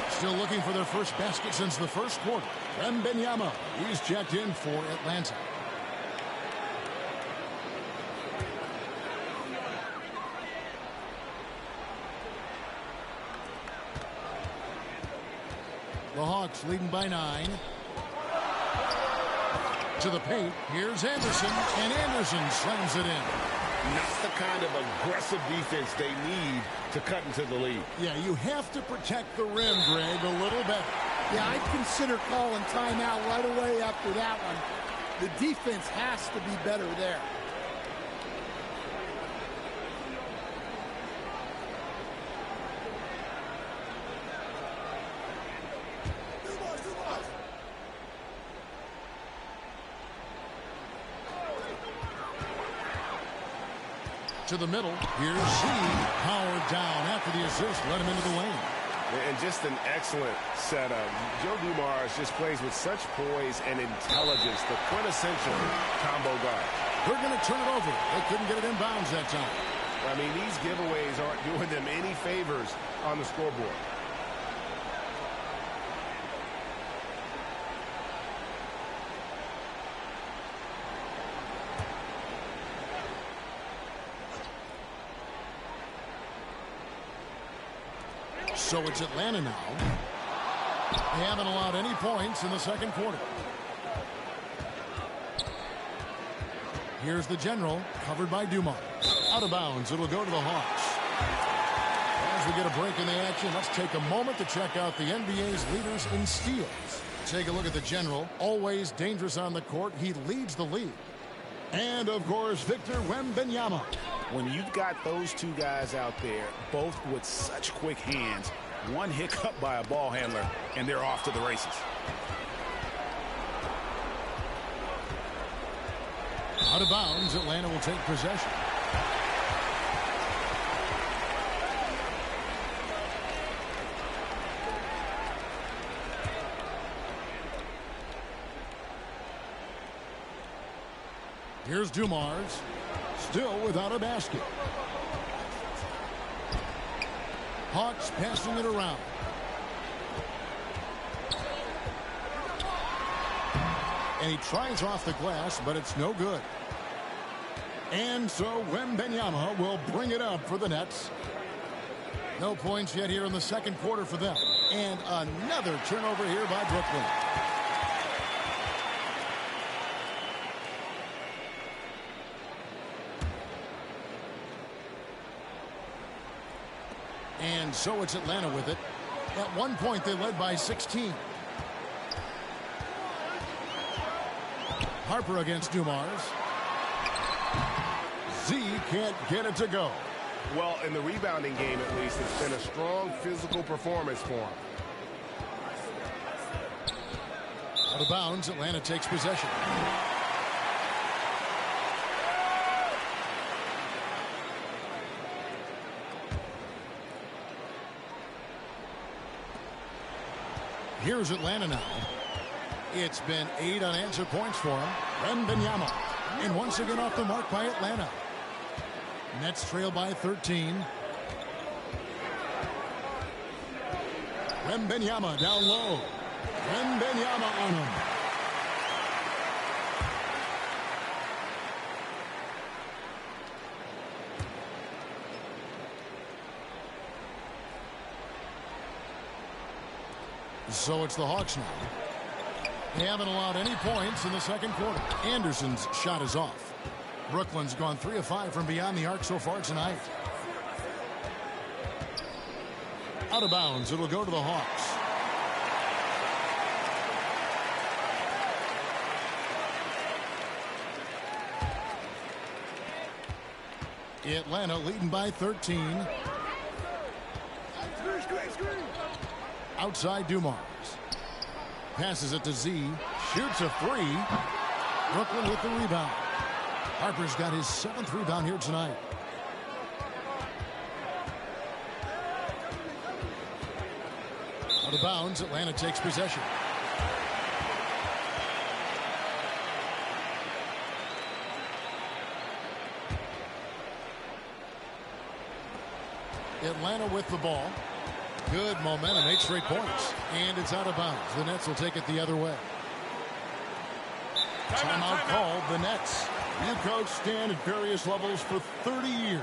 Still looking for their first basket since the first quarter. Wembanyama, he's checked in for Atlanta. The Hawks leading by 9. To the paint. Here's Anderson. And Anderson slams it in. Not the kind of aggressive defense they need to cut into the lead. Yeah, you have to protect the rim, Greg, a little better. Yeah, I'd consider calling timeout right away after that one. The defense has to be better there. To the middle. Here's Z. Powered down after the assist. Let him into the lane. And just an excellent setup. Joe Dumars just plays with such poise and intelligence. The quintessential combo guard. They're going to turn it over. They couldn't get it in bounds that time. I mean, these giveaways aren't doing them any favors on the scoreboard. So it's Atlanta now. They haven't allowed any points in the second quarter. Here's the general, covered by Dumars. Out of bounds, it'll go to the Hawks. As we get a break in the action, let's take a moment to check out the NBA's leaders in steals. Take a look at the general, always dangerous on the court. He leads the league. And, of course, Victor Wembanyama. When you've got those two guys out there, both with such quick hands, one hiccup by a ball handler, and they're off to the races. Out of bounds, Atlanta will take possession. Here's Dumars, still without a basket. Hawks passing it around. And he tries off the glass, but it's no good. And so Wembanyama will bring it up for the Nets. No points yet here in the second quarter for them. And another turnover here by Brooklyn. And so it's Atlanta with it. At one point, they led by 16. Harper against Dumars. Z can't get it to go. Well, in the rebounding game, at least, it's been a strong physical performance for him. Out of bounds, Atlanta takes possession. Here's Atlanta now. It's been 8 unanswered points for him. Wembanyama. And once again off the mark by Atlanta. Nets trail by 13. Wembanyama down low. Wembanyama on him. So it's the Hawks now. They haven't allowed any points in the second quarter. Anderson's shot is off. Brooklyn's gone 3 of 5 from beyond the arc so far tonight. Out of bounds. It'll go to the Hawks. Atlanta leading by 13. Outside Dumars. Passes it to Z. Shoots a 3. Brooklyn with the rebound. Harper's got his 7th rebound here tonight. Out of bounds, Atlanta takes possession. Atlanta with the ball. Good momentum, 8 straight points. And it's out of bounds. The Nets will take it the other way. Timeout called, the Nets. You coached Stan at various levels for 30 years.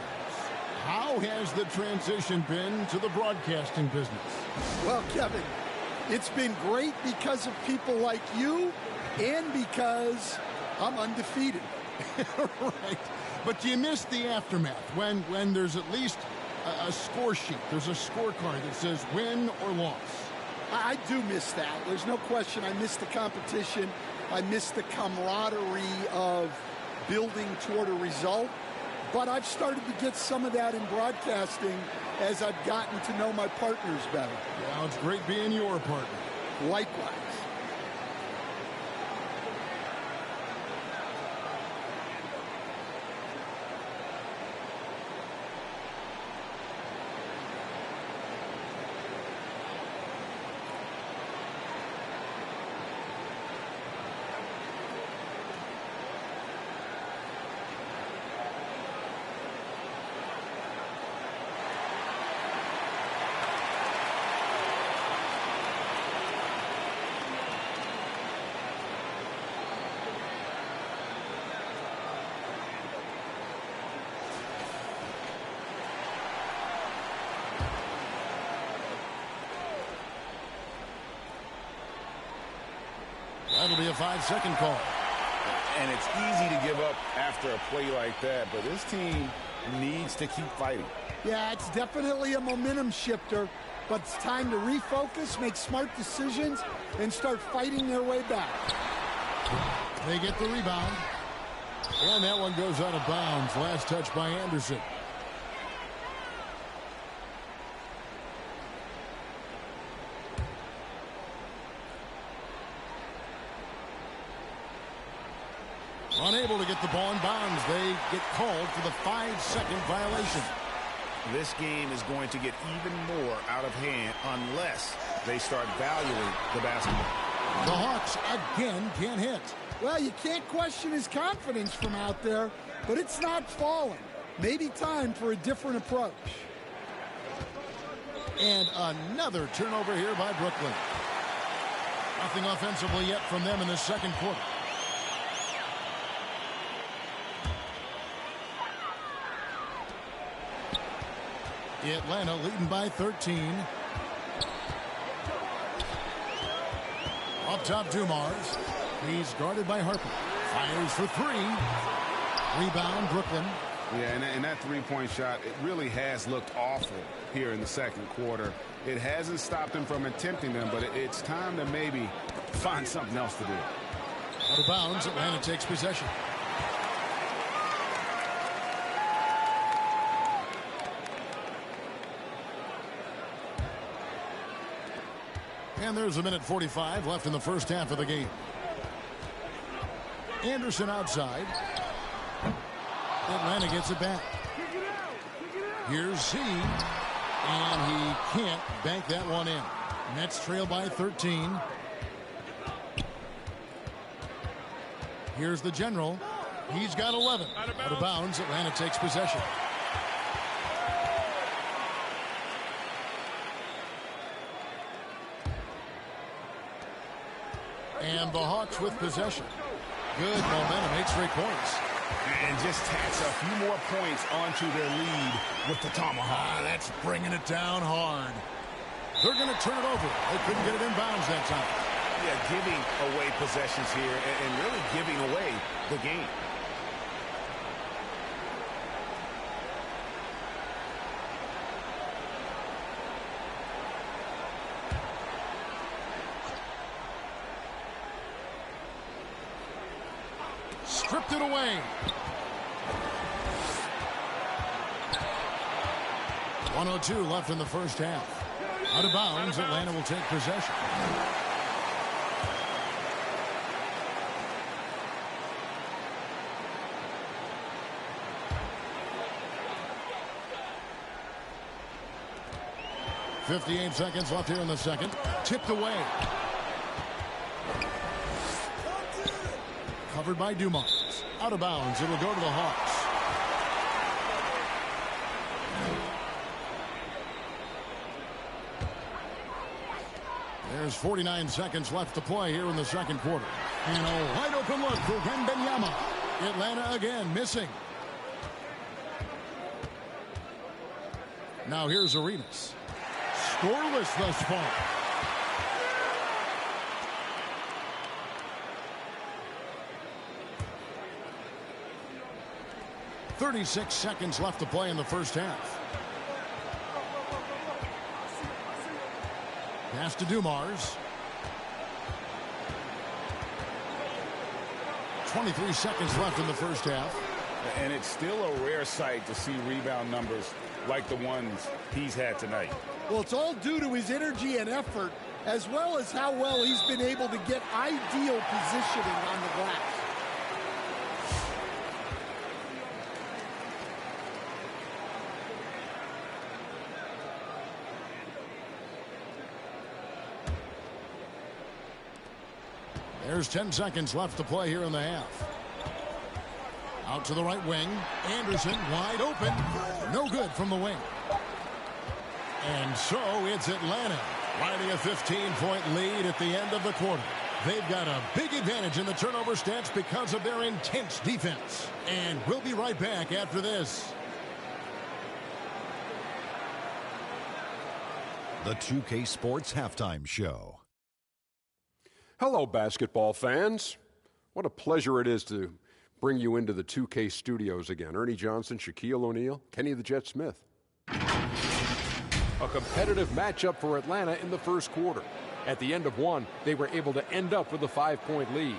How has the transition been to the broadcasting business? Well, Kevin, it's been great because of people like you and because I'm undefeated. Right. But do you miss the aftermath when there's at least a score sheet? There's a scorecard that says win or loss. I do miss that. There's no question. I miss the competition. I miss the camaraderie of building toward a result. But I've started to get some of that in broadcasting as I've gotten to know my partners better. Yeah, it's great being your partner. Likewise. That'll be a 5-second call. And it's easy to give up after a play like that, but this team needs to keep fighting. Yeah, it's definitely a momentum shifter, but it's time to refocus, make smart decisions, and start fighting their way back. They get the rebound. And that one goes out of bounds. Last touch by Anderson. Unable to get the ball in bounds. They get called for the 5-second violation. This game is going to get even more out of hand unless they start valuing the basketball. The Hawks again can't hit. Well, you can't question his confidence from out there, but it's not falling. Maybe time for a different approach. And another turnover here by Brooklyn. Nothing offensively yet from them in the second quarter. Atlanta leading by 13. Up top, Dumars. He's guarded by Harper. Fires for three. Rebound, Brooklyn. Yeah, and that three-point shot, it really has looked awful here in the second quarter. It hasn't stopped them from attempting them, but it's time to maybe find something else to do. Out of bounds, Atlanta takes possession. And there's a minute 45 left in the first half of the game. Anderson outside. Atlanta gets it back. Here's Z. And he can't bank that one in. Nets trail by 13. Here's the general. He's got 11. Out of bounds. Atlanta takes possession. And the Hawks with possession. Good momentum, 8 straight points. And just tacks a few more points onto their lead with the tomahawk. That's bringing it down hard. They're going to turn it over. They couldn't get it in bounds that time. Yeah, giving away possessions here and really giving away the game. Stripped it away. 1:02 left in the first half. Out of bounds, Atlanta will take possession. .58 seconds left here in the second. Tipped away. Covered by Dumars. Out of bounds. It'll go to the Hawks. There's 49 seconds left to play here in the second quarter. And a wide open look for Wembanyama. Atlanta again missing. Now here's Arenas. Scoreless thus far. .36 seconds left to play in the first half. Pass to Dumars. 23 seconds left in the first half. And it's still a rare sight to see rebound numbers like the ones he's had tonight. Well, it's all due to his energy and effort, as well as how well he's been able to get ideal positioning on the glass. There's 10 seconds left to play here in the half. Out to the right wing. Anderson wide open. No good from the wing. And so it's Atlanta riding a 15-point lead at the end of the quarter. They've got a big advantage in the turnover stats because of their intense defense. And we'll be right back after this. The 2K Sports Halftime Show. Hello, basketball fans. What a pleasure it is to bring you into the 2K studios again. Ernie Johnson, Shaquille O'Neal, Kenny the Jet Smith. A competitive matchup for Atlanta in the first quarter. At the end of one, they were able to end up with a 5-point lead.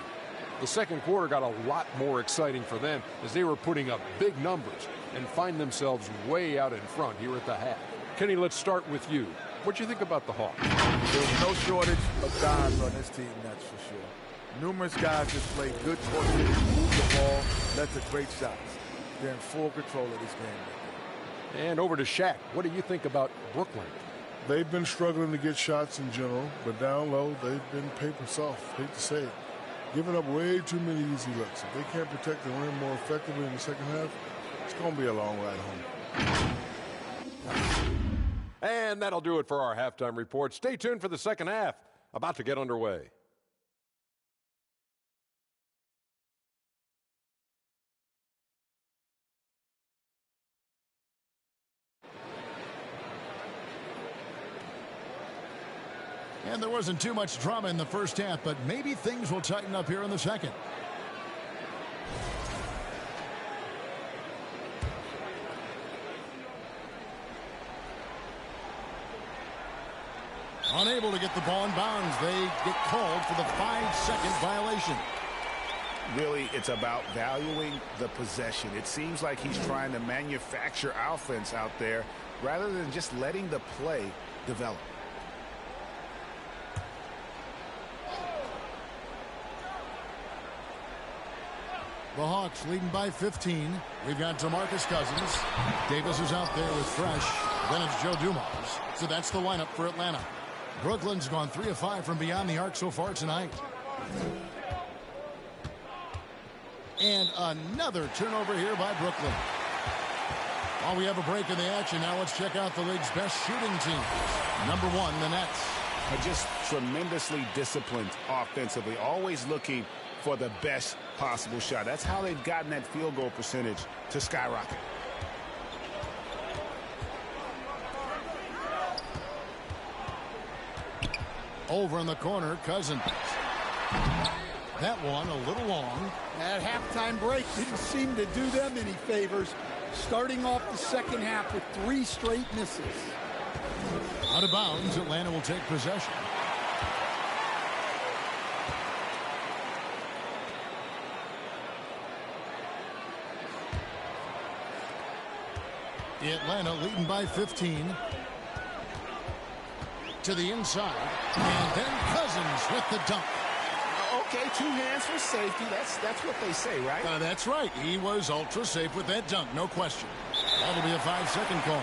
The second quarter got a lot more exciting for them as they were putting up big numbers and find themselves way out in front here at the half. Kenny, let's start with you. What do you think about the Hawks? There was no shortage of guys on this team, that's for sure. Numerous guys just played good court, move the ball, led to great shots. They're in full control of this game. And over to Shaq. What do you think about Brooklyn? They've been struggling to get shots in general, but down low, they've been paper soft. Hate to say it. Giving up way too many easy looks. If they can't protect the rim more effectively in the second half, it's going to be a long ride home. And that'll do it for our halftime report. Stay tuned for the second half, about to get underway. And there wasn't too much drama in the first half, but maybe things will tighten up here in the second. Unable to get the ball in bounds. They get called for the 5-second violation. Really, it's about valuing the possession. It seems like he's trying to manufacture offense out there rather than just letting the play develop. The Hawks leading by 15. We've got DeMarcus Cousins. Davis is out there with Fresh. Then it's Joe Dumars. So that's the lineup for Atlanta. Brooklyn's gone 3 of 5 from beyond the arc so far tonight. And another turnover here by Brooklyn. While we have a break in the action, now let's check out the league's best shooting teams. Number 1, the Nets. Are just tremendously disciplined offensively, always looking for the best possible shot. That's how they've gotten that field goal percentage to skyrocket. Over in the corner, Cousins. That one a little long. That halftime break didn't seem to do them any favors. Starting off the second half with 3 straight misses. Out of bounds, Atlanta will take possession. Atlanta leading by 15. To the inside. And then Cousins with the dunk. Okay, 2 hands for safety. That's what they say, right? That's right. He was ultra safe with that dunk, no question. That'll be a 5-second call.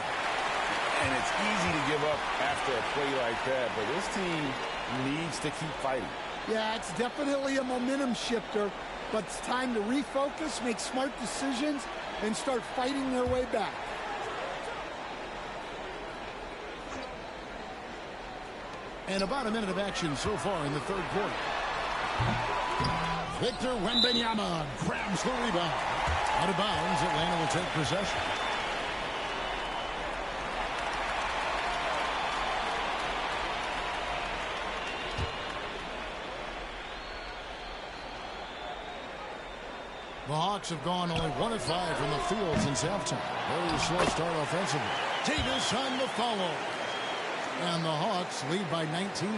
And it's easy to give up after a play like that, but this team needs to keep fighting. Yeah, it's definitely a momentum shifter, but it's time to refocus, make smart decisions, and start fighting their way back. And about a minute of action so far in the third quarter. Victor Wembanyama grabs the rebound. Out of bounds, Atlanta will take possession. The Hawks have gone only 1 of 5 from the field since halftime. Very slow start offensively. Davis on the follow. And the Hawks lead by 19.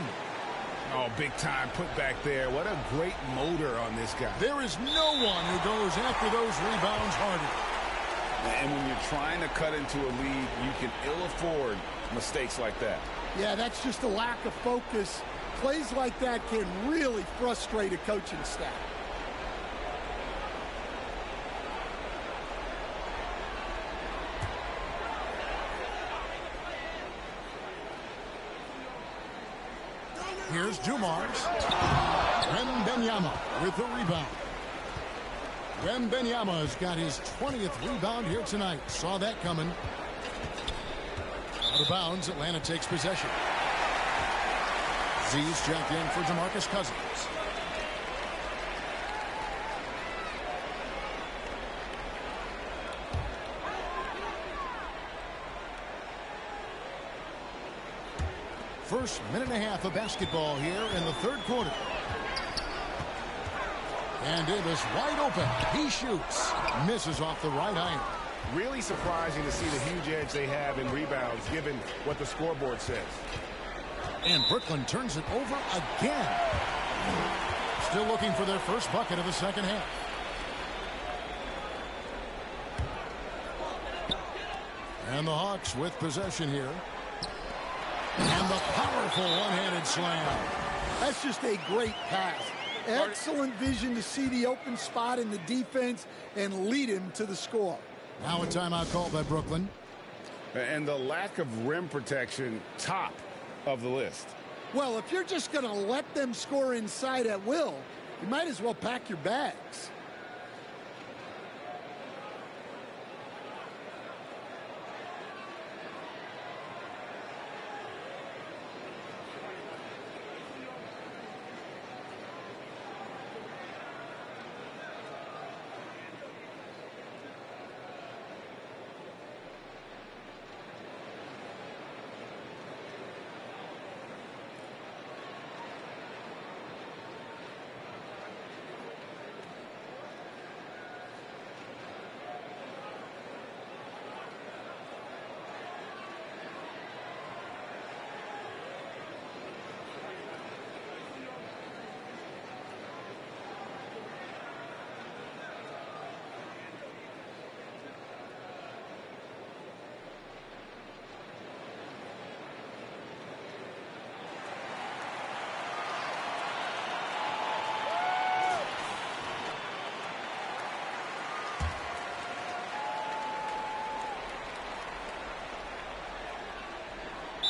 Oh, big time put back there. What a great motor on this guy. There is no one who goes after those rebounds harder. And when you're trying to cut into a lead, you can ill afford mistakes like that. Yeah, that's just a lack of focus. Plays like that can really frustrate a coaching staff. Here's Dumars. Wembanyama with the rebound. Wembanyama's got his 20th rebound here tonight. Saw that coming. Out of bounds, Atlanta takes possession. Z's checked in for DeMarcus Cousins. First minute and a half of basketball here in the third quarter. And Davis wide open. He shoots. Misses off the right iron. Really surprising to see the huge edge they have in rebounds given what the scoreboard says. And Brooklyn turns it over again. still looking for their first bucket of the second half. And the Hawks with possession here. And the powerful one-handed slam. That's just a great pass. Excellent vision to see the open spot in the defense and lead him to the score. Now a timeout called by Brooklyn. And the lack of rim protection, top of the list. Well, if you're just going to let them score inside at will, you might as well pack your bags.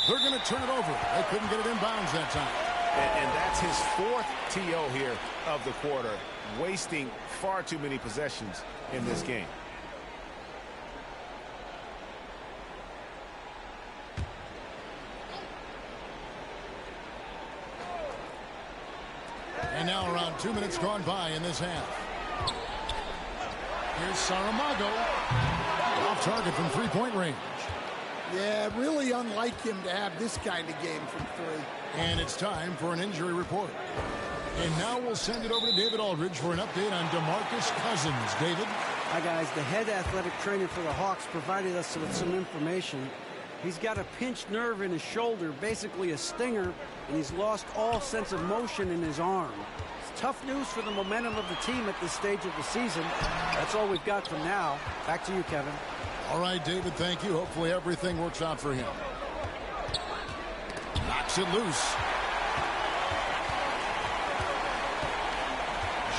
They're going to turn it over. They couldn't get it in bounds that time. And that's his fourth TO here of the quarter, wasting far too many possessions in this game. And now around 2 minutes gone by in this half. Here's Saramago. Off target from three-point range. Yeah, really unlike him to have this kind of game from three. And it's time for an injury report. And now we'll send it over to David Aldridge for an update on DeMarcus Cousins. David? Hi, guys. The head athletic trainer for the Hawks provided us with some information. He's got a pinched nerve in his shoulder, basically a stinger, and he's lost all sense of motion in his arm. It's tough news for the momentum of the team at this stage of the season. That's all we've got from now. Back to you, Kevin. All right, David, thank you. Hopefully everything works out for him. Knocks it loose.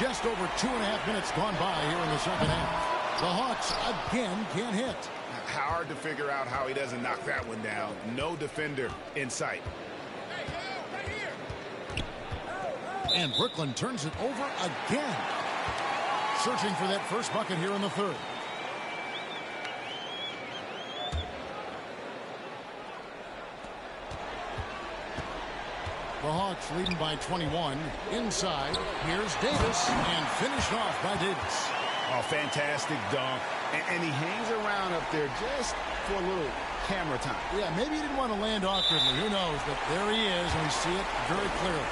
Just over 2.5 minutes gone by here in the second half. The Hawks again can't hit. Hard to figure out how he doesn't knock that one down. No defender in sight. And Brooklyn turns it over again. Searching for that first bucket here in the third. The Hawks leading by 21. Inside, here's Davis, and finished off by Davis. Oh, fantastic dunk. And he hangs around up there just for a little camera time. Yeah, maybe he didn't want to land awkwardly. Who knows? But there he is, and we see it very clearly.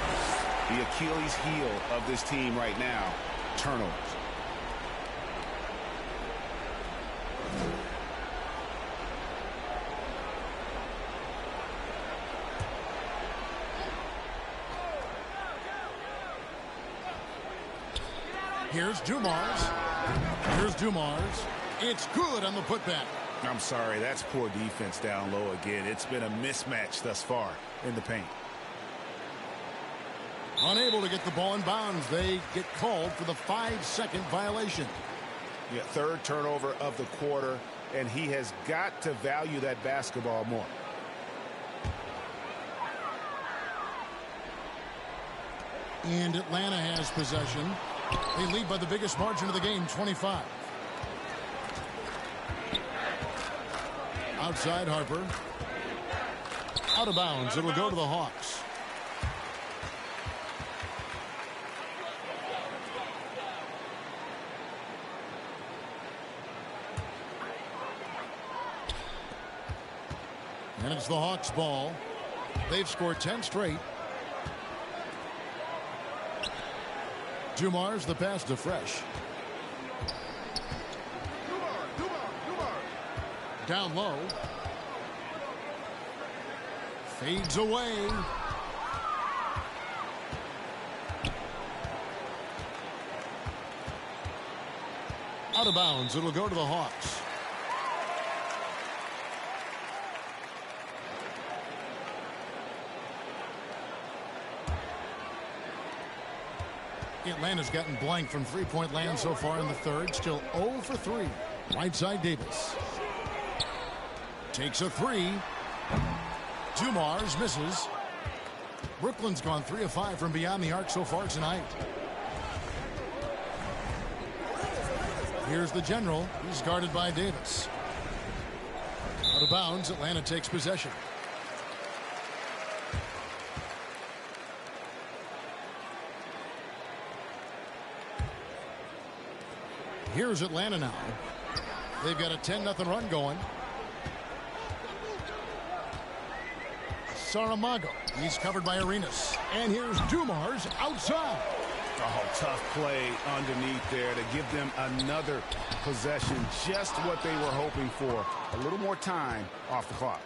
The Achilles heel of this team right now, turnovers. Here's Dumars. Here's Dumars. It's good on the putback. I'm sorry, that's poor defense down low again. It's been a mismatch thus far in the paint. Unable to get the ball in bounds. They get called for the 5-second violation. Yeah, third turnover of the quarter, and he has got to value that basketball more. And Atlanta has possession. They lead by the biggest margin of the game, 25. Outside Harper. Out of bounds. It'll go to the Hawks. And it's the Hawks' ball. They've scored 10 straight. Dumars the pass to Fresh. Down low. Fades away. Out of bounds. It'll go to the Hawks. Atlanta's gotten blank from three-point land so far in the third. Still 0 for 3. Right side Davis. Takes a three. Dumars misses. Brooklyn's gone 3 of 5 from beyond the arc so far tonight. Here's the general. He's guarded by Davis. Out of bounds. Atlanta takes possession. Here's Atlanta now. They've got a 10-0 run going. Saramago. He's covered by Arenas. And here's Dumars outside. Oh, tough play underneath there to give them another possession. Just what they were hoping for. A little more time off the clock.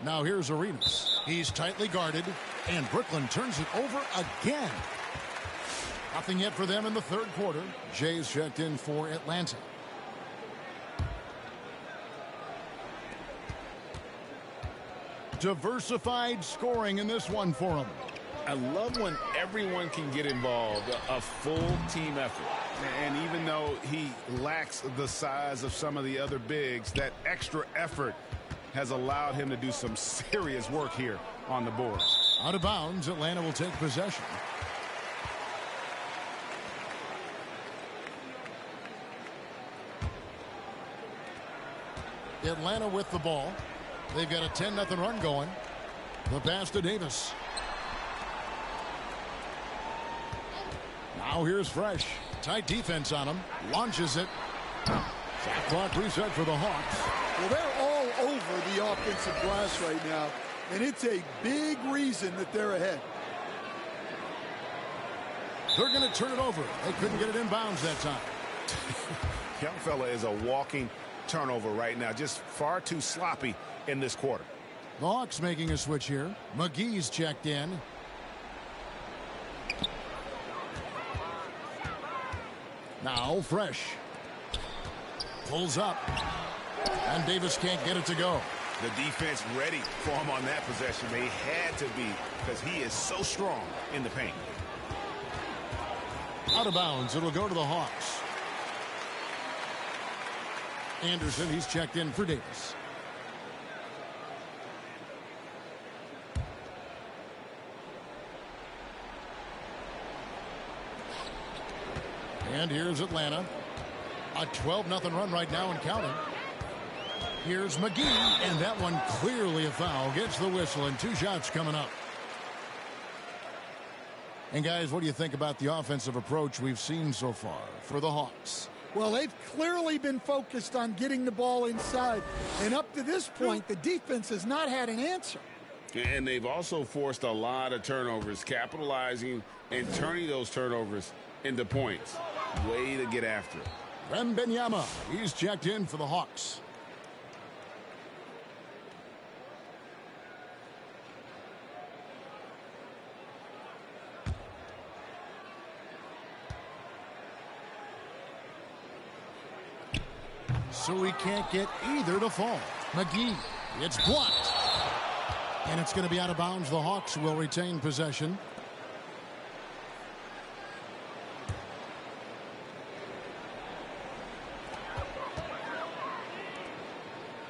Now here's Arenas. He's tightly guarded. And Brooklyn turns it over again. Nothing yet for them in the third quarter. Jay's checked in for Atlanta. Diversified scoring in this one for him. I love when everyone can get involved, a full team effort. And even though he lacks the size of some of the other bigs, that extra effort has allowed him to do some serious work here on the board. Out of bounds, Atlanta will take possession. Atlanta with the ball. They've got a 10-0 run going. The pass to Davis. Now here's Fresh. Tight defense on him. Launches it. Shot clock reset for the Hawks. Well, they're all over the offensive glass right now, and it's a big reason that they're ahead. They're going to turn it over. They couldn't get it in bounds that time. Young fella is a walking turnover right now. Just far too sloppy in this quarter. The Hawks making a switch here. McGee's checked in. Now Fresh. Pulls up. And Davis can't get it to go. The defense ready for him on that possession. They had to be, because he is so strong in the paint. Out of bounds. It'll go to the Hawks. Anderson, he's checked in for Davis. And here's Atlanta. A 12-0 run right now and counting. Here's McGee, and that one clearly a foul. Gets the whistle, and 2 shots coming up. And guys, what do you think about the offensive approach we've seen so far for the Hawks? Well, they've clearly been focused on getting the ball inside. And up to this point, the defense has not had an answer. And they've also forced a lot of turnovers, capitalizing and turning those turnovers into points. Way to get after it. Wembanyama, he's checked in for the Hawks. So he can't get either to fall. McGee, it's blocked. And it's going to be out of bounds. The Hawks will retain possession.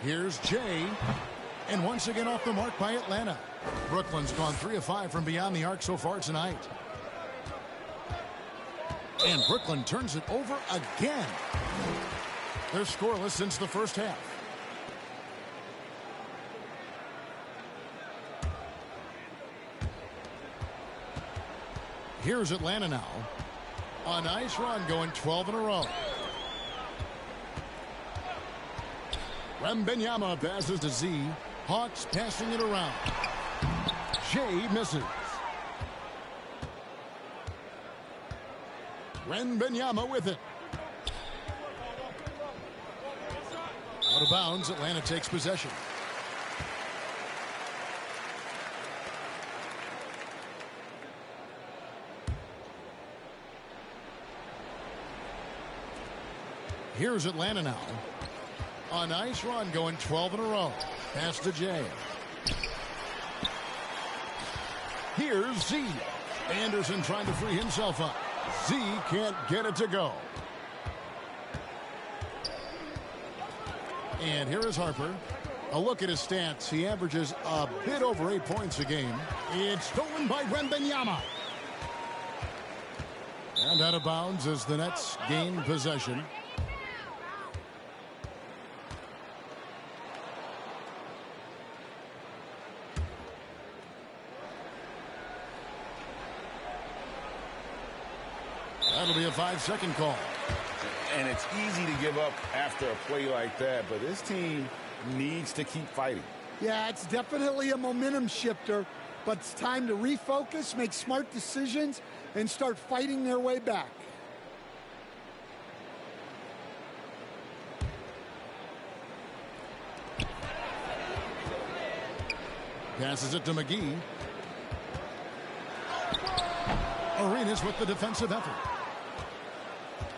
Here's Jay. And once again off the mark by Atlanta. Brooklyn's gone 3 of 5 from beyond the arc so far tonight. And Brooklyn turns it over again. They're scoreless since the first half. Here's Atlanta now. A nice run going 12 in a row. Wembanyama passes to Z. Hawks passing it around. Jay misses. Wembanyama with it. Out of bounds, Atlanta takes possession. Here's Atlanta now. A nice run going 12 in a row. Pass to Jay. Here's Z. Anderson trying to free himself up. Z can't get it to go. And here is Harper. A look at his stats. He averages a bit over 8 points a game. It's stolen by Wembanyama. And out of bounds as the Nets gain possession. That'll be a 5-second call. And it's easy to give up after a play like that, but this team needs to keep fighting. Yeah, it's definitely a momentum shifter, but it's time to refocus, make smart decisions, and start fighting their way back. Passes it to McGee. Arenas with the defensive effort.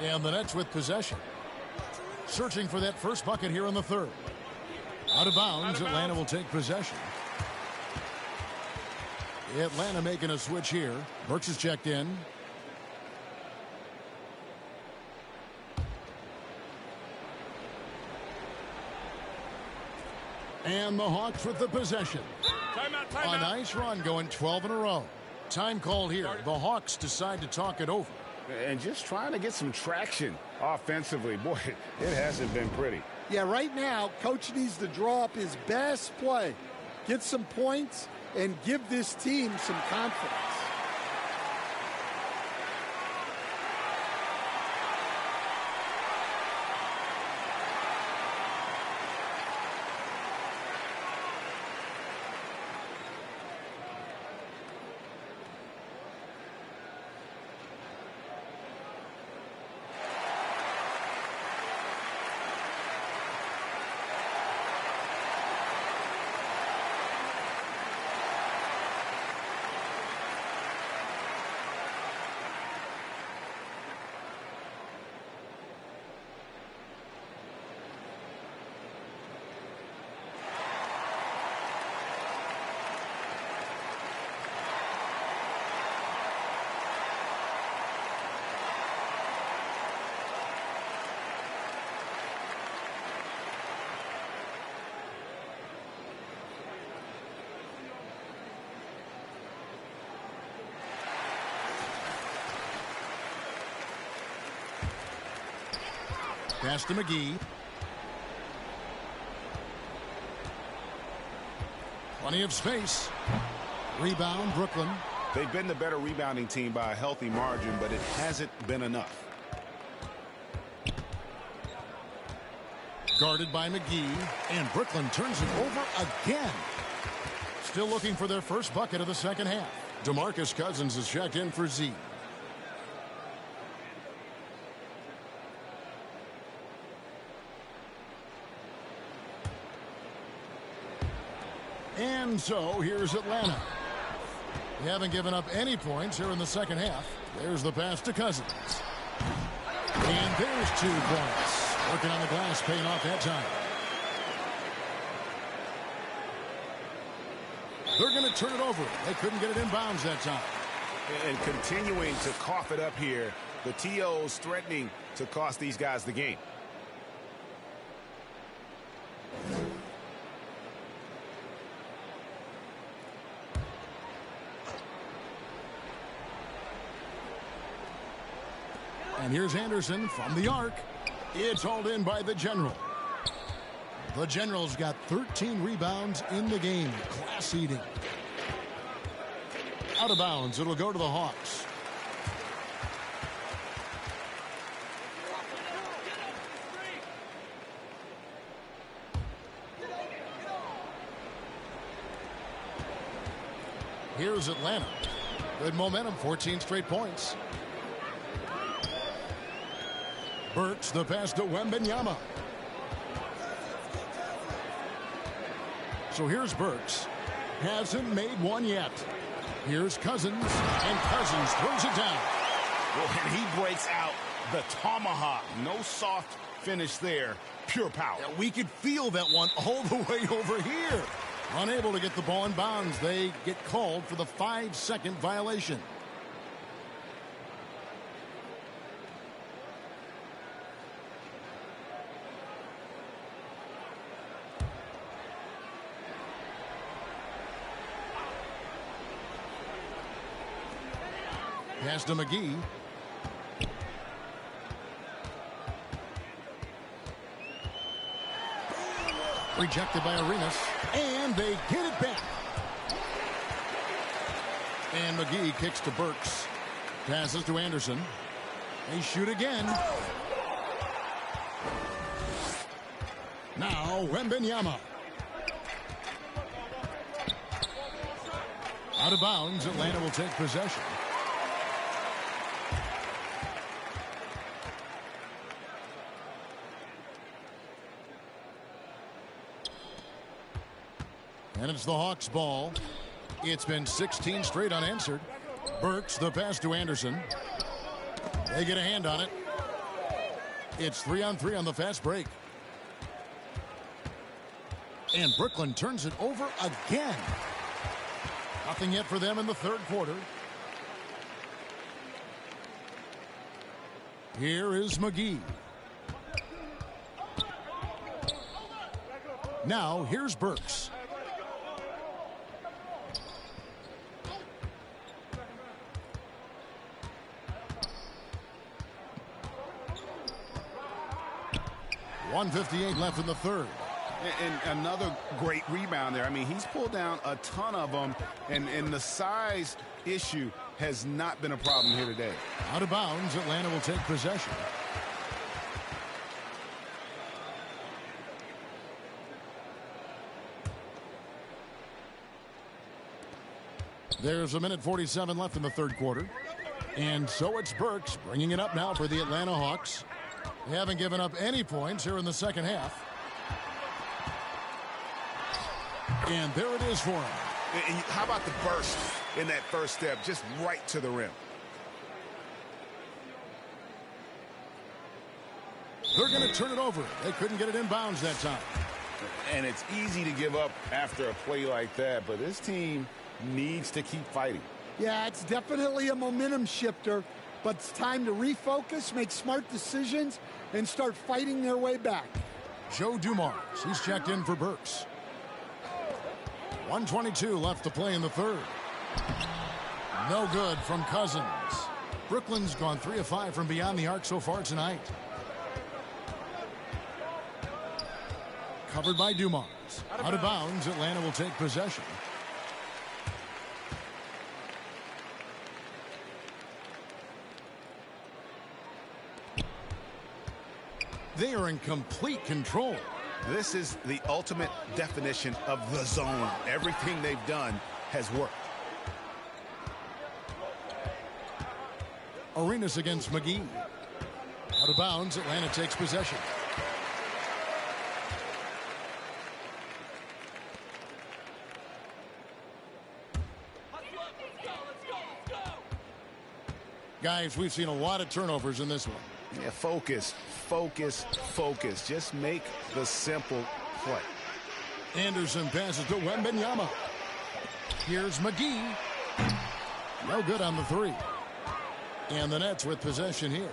And the Nets with possession. Searching for that first bucket here in the third. Out of bounds, Atlanta will take possession. Atlanta making a switch here. Burks is checked in. And the Hawks with the possession. A nice run going 12 in a row. Time called here. The Hawks decide to talk it over. And just trying to get some traction offensively. Boy, it hasn't been pretty. Yeah, right now, Coach needs to draw up his best play, get some points, and give this team some confidence. Pass to McGee. Plenty of space. Rebound, Brooklyn. They've been the better rebounding team by a healthy margin, but it hasn't been enough. Guarded by McGee, and Brooklyn turns it over again. Still looking for their first bucket of the second half. DeMarcus Cousins is checked in for Z. And so here's Atlanta. They haven't given up any points here in the second half. There's the pass to Cousins. And there's 2 points. Working on the glass, paying off that time. They're going to turn it over. They couldn't get it inbounds that time. And continuing to cough it up here, the TOs threatening to cost these guys the game. And here's Anderson from the arc. It's hauled in by the General. The General's got 13 rebounds in the game. Class eating. Out of bounds. It'll go to the Hawks. Here's Atlanta. Good momentum. 14 straight points. Burks, the pass to Wembanyama. So here's Burks. Hasn't made one yet. Here's Cousins, and Cousins throws it down. Well, and he breaks out the tomahawk. No soft finish there. Pure power. Yeah, we could feel that one all the way over here. Unable to get the ball in bounds. They get called for the 5-second violation. Pass to McGee. Rejected by Arenas, and they get it back. And McGee kicks to Burks. Passes to Anderson. They shoot again. Now Wembanyama. Out of bounds, Atlanta will take possession. And it's the Hawks' ball. It's been 16 straight unanswered. Burks, the pass to Anderson. They get a hand on it. It's 3-on-3 on the fast break. And Brooklyn turns it over again. Nothing yet for them in the third quarter. Here is McGee. Now here's Burks. .158 left in the third. And another great rebound there. I mean, he's pulled down a ton of them, and the size issue has not been a problem here today. Out of bounds, Atlanta will take possession. There's 1:47 left in the third quarter. And so it's Burks bringing it up now for the Atlanta Hawks. They haven't given up any points here in the second half. And there it is for him. And how about the burst in that first step, just right to the rim? They're going to turn it over. They couldn't get it in bounds that time. And it's easy to give up after a play like that, but this team needs to keep fighting. Yeah, it's definitely a momentum shifter, but it's time to refocus, make smart decisions, and start fighting their way back. Joe Dumars, he's checked in for Burks. 1:22 left to play in the third. No good from Cousins. Brooklyn's gone 3 of 5 from beyond the arc so far tonight. Covered by Dumars. Out of bounds, Atlanta will take possession. They are in complete control. This is the ultimate definition of the zone. Everything they've done has worked. Arenas against McGee. Out of bounds, Atlanta takes possession. Guys, we've seen a lot of turnovers in this one. Yeah, focus, focus, focus. Just make the simple play. Anderson passes to Wembanyama. Here's McGee. No good on the three. And the Nets with possession here.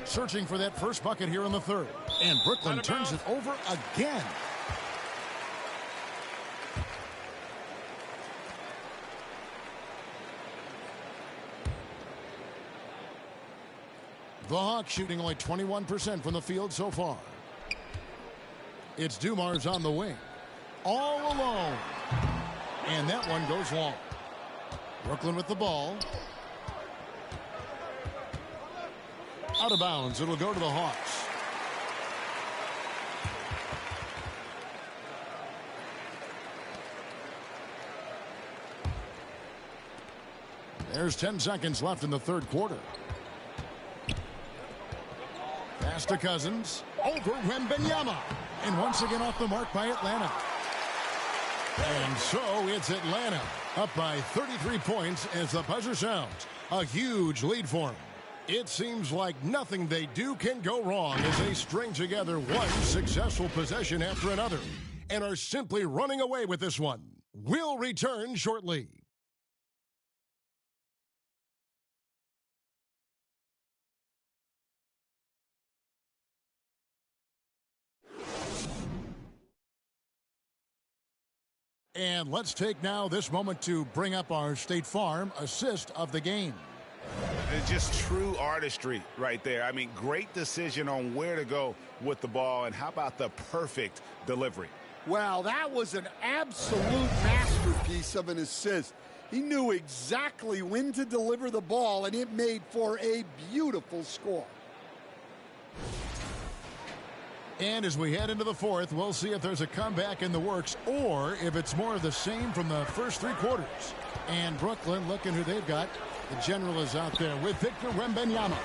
Searching for that first bucket here in the third. And Brooklyn turns it over again. The Hawks shooting only 21% from the field so far. It's Dumars on the wing. All alone. And that one goes long. Brooklyn with the ball. Out of bounds. It'll go to the Hawks. There's 10 seconds left in the third quarter. Pass to Cousins. Over Wembanyama. And once again off the mark by Atlanta. And so it's Atlanta up by 33 points as the buzzer sounds. A huge lead for them. It seems like nothing they do can go wrong as they string together one successful possession after another and are simply running away with this one. We'll return shortly. And let's take now this moment to bring up our State Farm assist of the game. It's just true artistry right there. I mean, great decision on where to go with the ball, and how about the perfect delivery? Well, that was an absolute masterpiece of an assist. He knew exactly when to deliver the ball, and it made for a beautiful score. And as we head into the fourth, we'll see if there's a comeback in the works or if it's more of the same from the first three quarters. And Brooklyn, looking who they've got. The general is out there with Victor Wembanyama.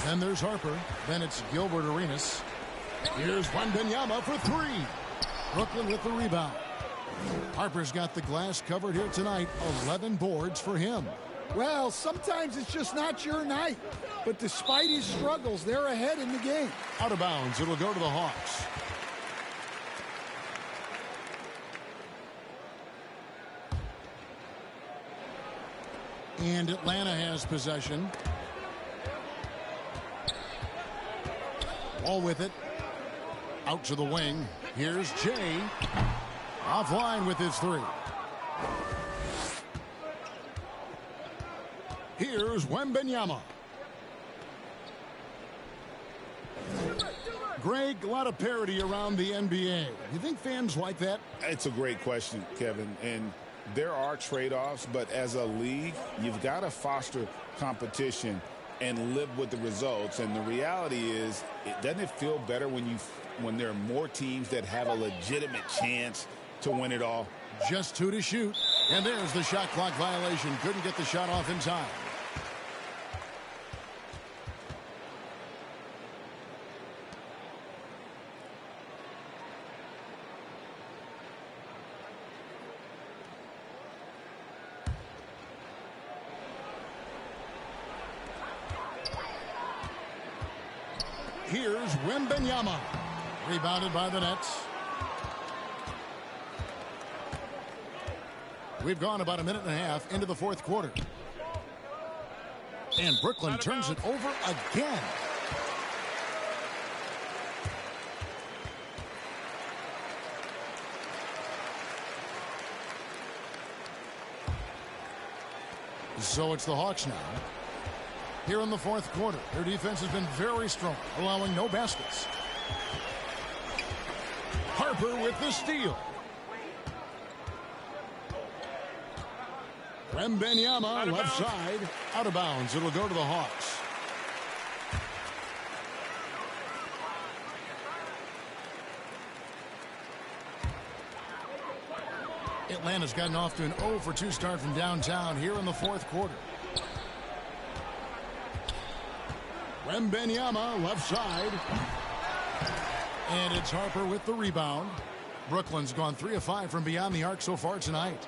Then there's Harper. Then it's Gilbert Arenas. Here's Wembanyama for three. Brooklyn with the rebound. Harper's got the glass covered here tonight. 11 boards for him. Well, sometimes it's just not your night. But despite his struggles, they're ahead in the game. Out of bounds. It'll go to the Hawks. And Atlanta has possession. Ball with it. Out to the wing. Here's Jay. Offline with his three. Here's Wembanyama. Greg, a lot of parity around the NBA. You think fans like that? It's a great question, Kevin. And there are trade-offs, but as a league, you've got to foster competition and live with the results. And the reality is, doesn't it feel better when there are more teams that have a legitimate chance to win it all? Just two to shoot. And there's the shot clock violation. Couldn't get the shot off in time. Here's Wembanyama. Rebounded by the Nets. We've gone about a minute and a half into the fourth quarter. And Brooklyn turns it over again. So it's the Hawks now. Here in the fourth quarter, their defense has been very strong, allowing no baskets. Harper with the steal. Wembanyama left side, out of bounds. It'll go to the Hawks. Atlanta's gotten off to an 0-for-2 start from downtown here in the fourth quarter. Wembanyama left side. And it's Harper with the rebound. Brooklyn's gone 3 of 5 from beyond the arc so far tonight.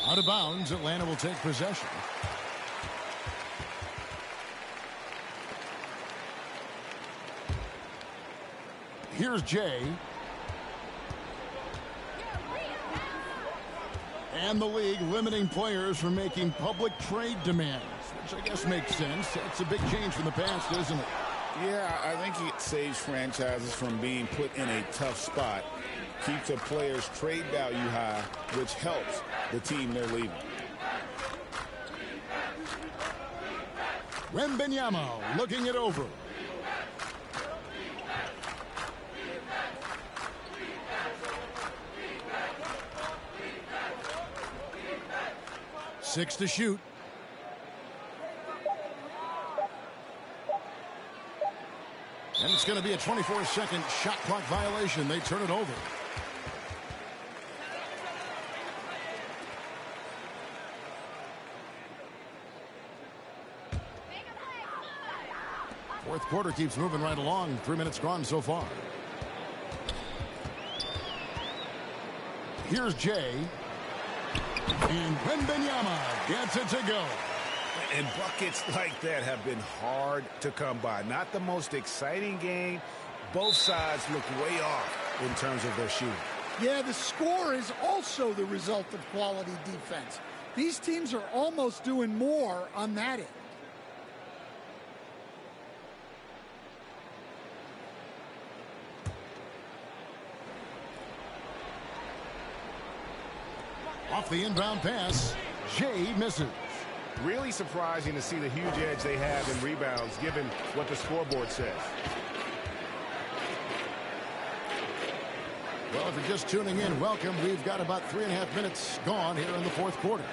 Out of bounds, Atlanta will take possession. Here's Jay. And the league limiting players from making public trade demands, which I guess makes sense. That's a big change from the past, isn't it? Yeah, I think it saves franchises from being put in a tough spot. Keeps a player's trade value high, which helps the team they're leaving. Wembanyama looking it over. Six to shoot. And it's going to be a 24-second shot clock violation. They turn it over. Fourth quarter keeps moving right along. 3 minutes gone so far. Here's Jay. And Wembanyama gets it to go. And buckets like that have been hard to come by. Not the most exciting game. Both sides look way off in terms of their shooting. Yeah, the score is also the result of quality defense. These teams are almost doing more on that end. Off the inbound pass, Jay misses. Really surprising to see the huge edge they have in rebounds, given what the scoreboard says. Well, if you're just tuning in, welcome. We've got about 3.5 minutes gone here in the fourth quarter.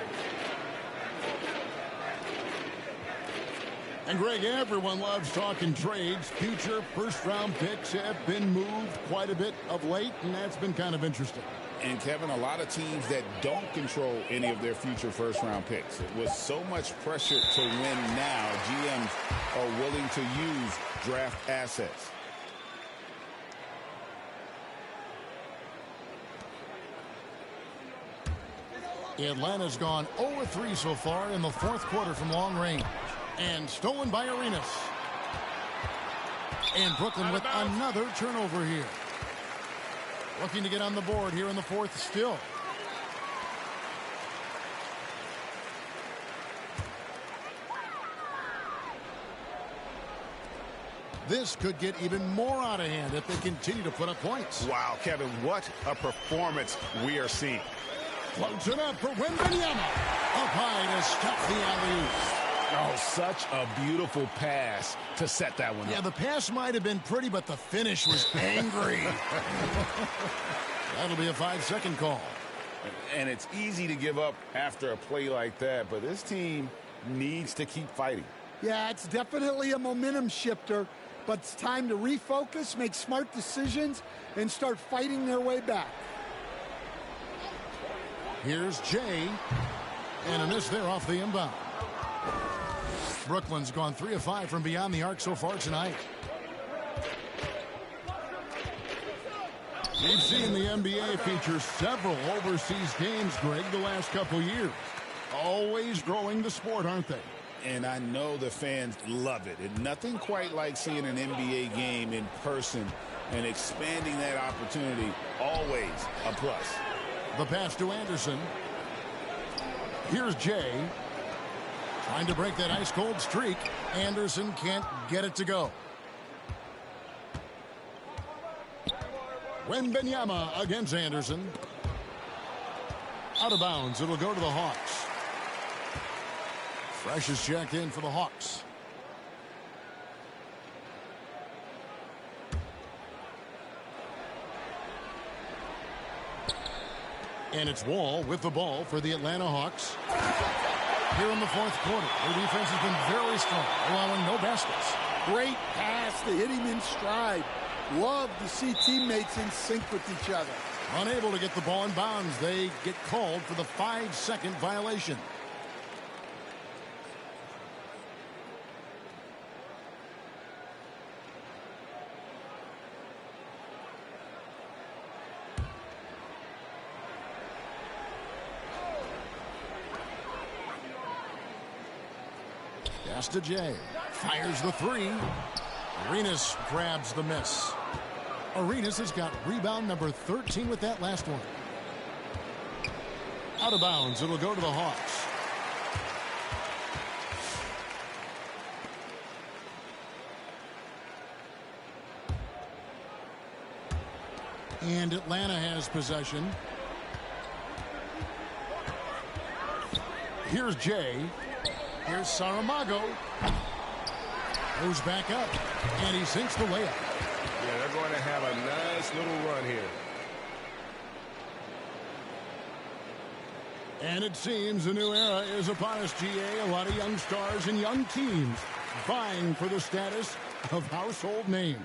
And Greg, everyone loves talking trades. Future first-round picks have been moved quite a bit of late, and that's been kind of interesting. And, Kevin, a lot of teams that don't control any of their future first-round picks. With so much pressure to win now, GMs are willing to use draft assets. Atlanta's gone 0-3 so far in the fourth quarter from long range. And stolen by Arenas. And Brooklyn with another turnover here. Looking to get on the board here in the fourth still. This could get even more out of hand if they continue to put up points. Wow, Kevin, what a performance we are seeing. Floats it up for Wembanyama. Up high to stop the alley-oop. Oh, such a beautiful pass to set that one up. Yeah, the pass might have been pretty, but the finish was angry. That'll be a 5-second call. And it's easy to give up after a play like that, but this team needs to keep fighting. Yeah, it's definitely a momentum shifter, but it's time to refocus, make smart decisions, and start fighting their way back. Here's Jay. And a miss there off the inbound. Brooklyn's gone 3 of 5 from beyond the arc so far tonight. We've seen the NBA feature several overseas games, Greg, the last couple years. Always growing the sport, aren't they? And I know the fans love it. And nothing quite like seeing an NBA game in person and expanding that opportunity. Always a plus. The pass to Anderson. Here's Jay. Trying to break that ice-cold streak. Anderson can't get it to go. Wembanyama against Anderson. Out of bounds. It'll go to the Hawks. Fresh is checked in for the Hawks. And it's Wall with the ball for the Atlanta Hawks. Here in the fourth quarter, their defense has been very strong, allowing no baskets. Great pass to hit him in stride. Love to see teammates in sync with each other. Unable to get the ball in bounds, they get called for the 5-second violation. Pass to Jay. Fires the three. Arenas grabs the miss. Arenas has got rebound number 13 with that last one. Out of bounds. It'll go to the Hawks. And Atlanta has possession. Here's Jay. Here's Saramago. Goes back up. And he sinks the layup. Yeah, they're going to have a nice little run here. And it seems a new era is upon us, GA. A lot of young stars and young teams vying for the status of household names.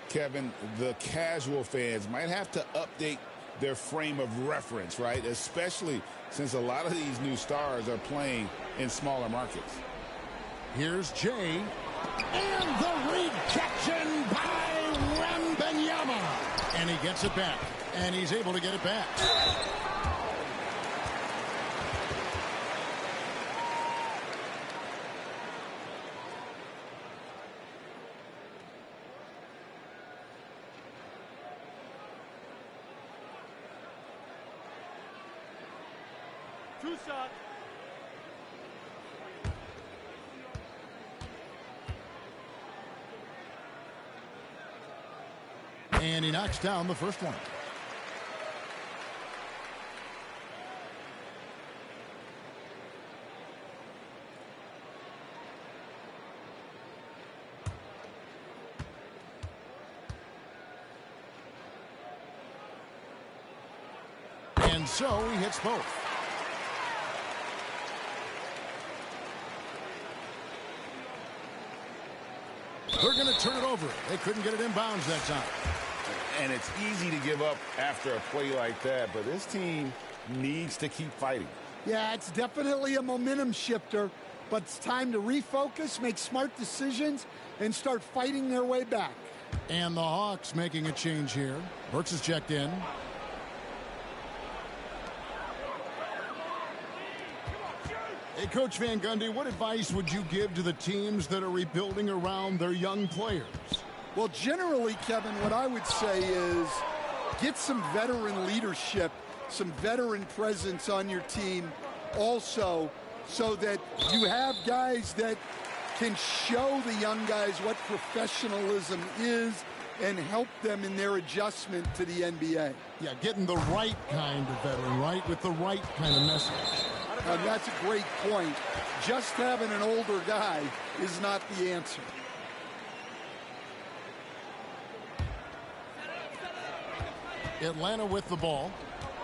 Kevin, the casual fans might have to update their frame of reference, right? Especially since a lot of these new stars are playing in smaller markets. Here's Jay. And the rejection by Wembanyama. And he gets it back. And he's able to get it back. 2 shots. And he knocks down the first one. And so he hits both. They're going to turn it over. They couldn't get it inbounds that time. And it's easy to give up after a play like that, but this team needs to keep fighting. Yeah, it's definitely a momentum shifter, but it's time to refocus, make smart decisions, and start fighting their way back. And the Hawks making a change here. Burks is checked in. Hey, Coach Van Gundy, what advice would you give to the teams that are rebuilding around their young players? Well, generally, Kevin, what I would say is get some veteran leadership, some veteran presence on your team also, so that you have guys that can show the young guys what professionalism is and help them in their adjustment to the NBA. Yeah, getting the right kind of veteran, right, with the right kind of message. And that's a great point. Just having an older guy is not the answer. Atlanta with the ball.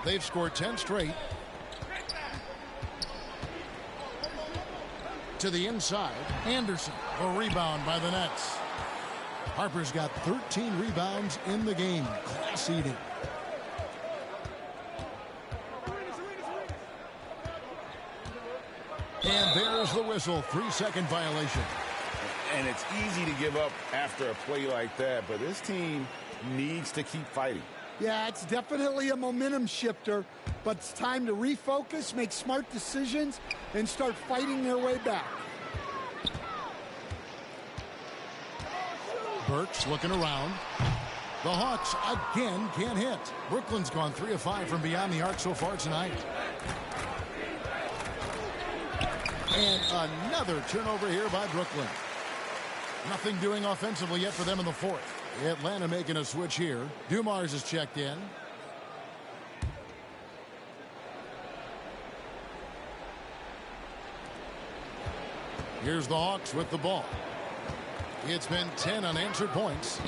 They've scored 10 straight. To the inside. Anderson, a rebound by the Nets. Harper's got 13 rebounds in the game. Class eating. And there's the whistle. 3-second violation. And it's easy to give up after a play like that, but this team needs to keep fighting. Yeah, it's definitely a momentum shifter, but it's time to refocus, make smart decisions, and start fighting their way back. Burks looking around. The Hawks again can't hit. Brooklyn's gone 3 of 5 from beyond the arc so far tonight. And another turnover here by Brooklyn. Nothing doing offensively yet for them in the fourth. Atlanta making a switch here. Dumars is checked in. Here's the Hawks with the ball. It's been 10 unanswered points.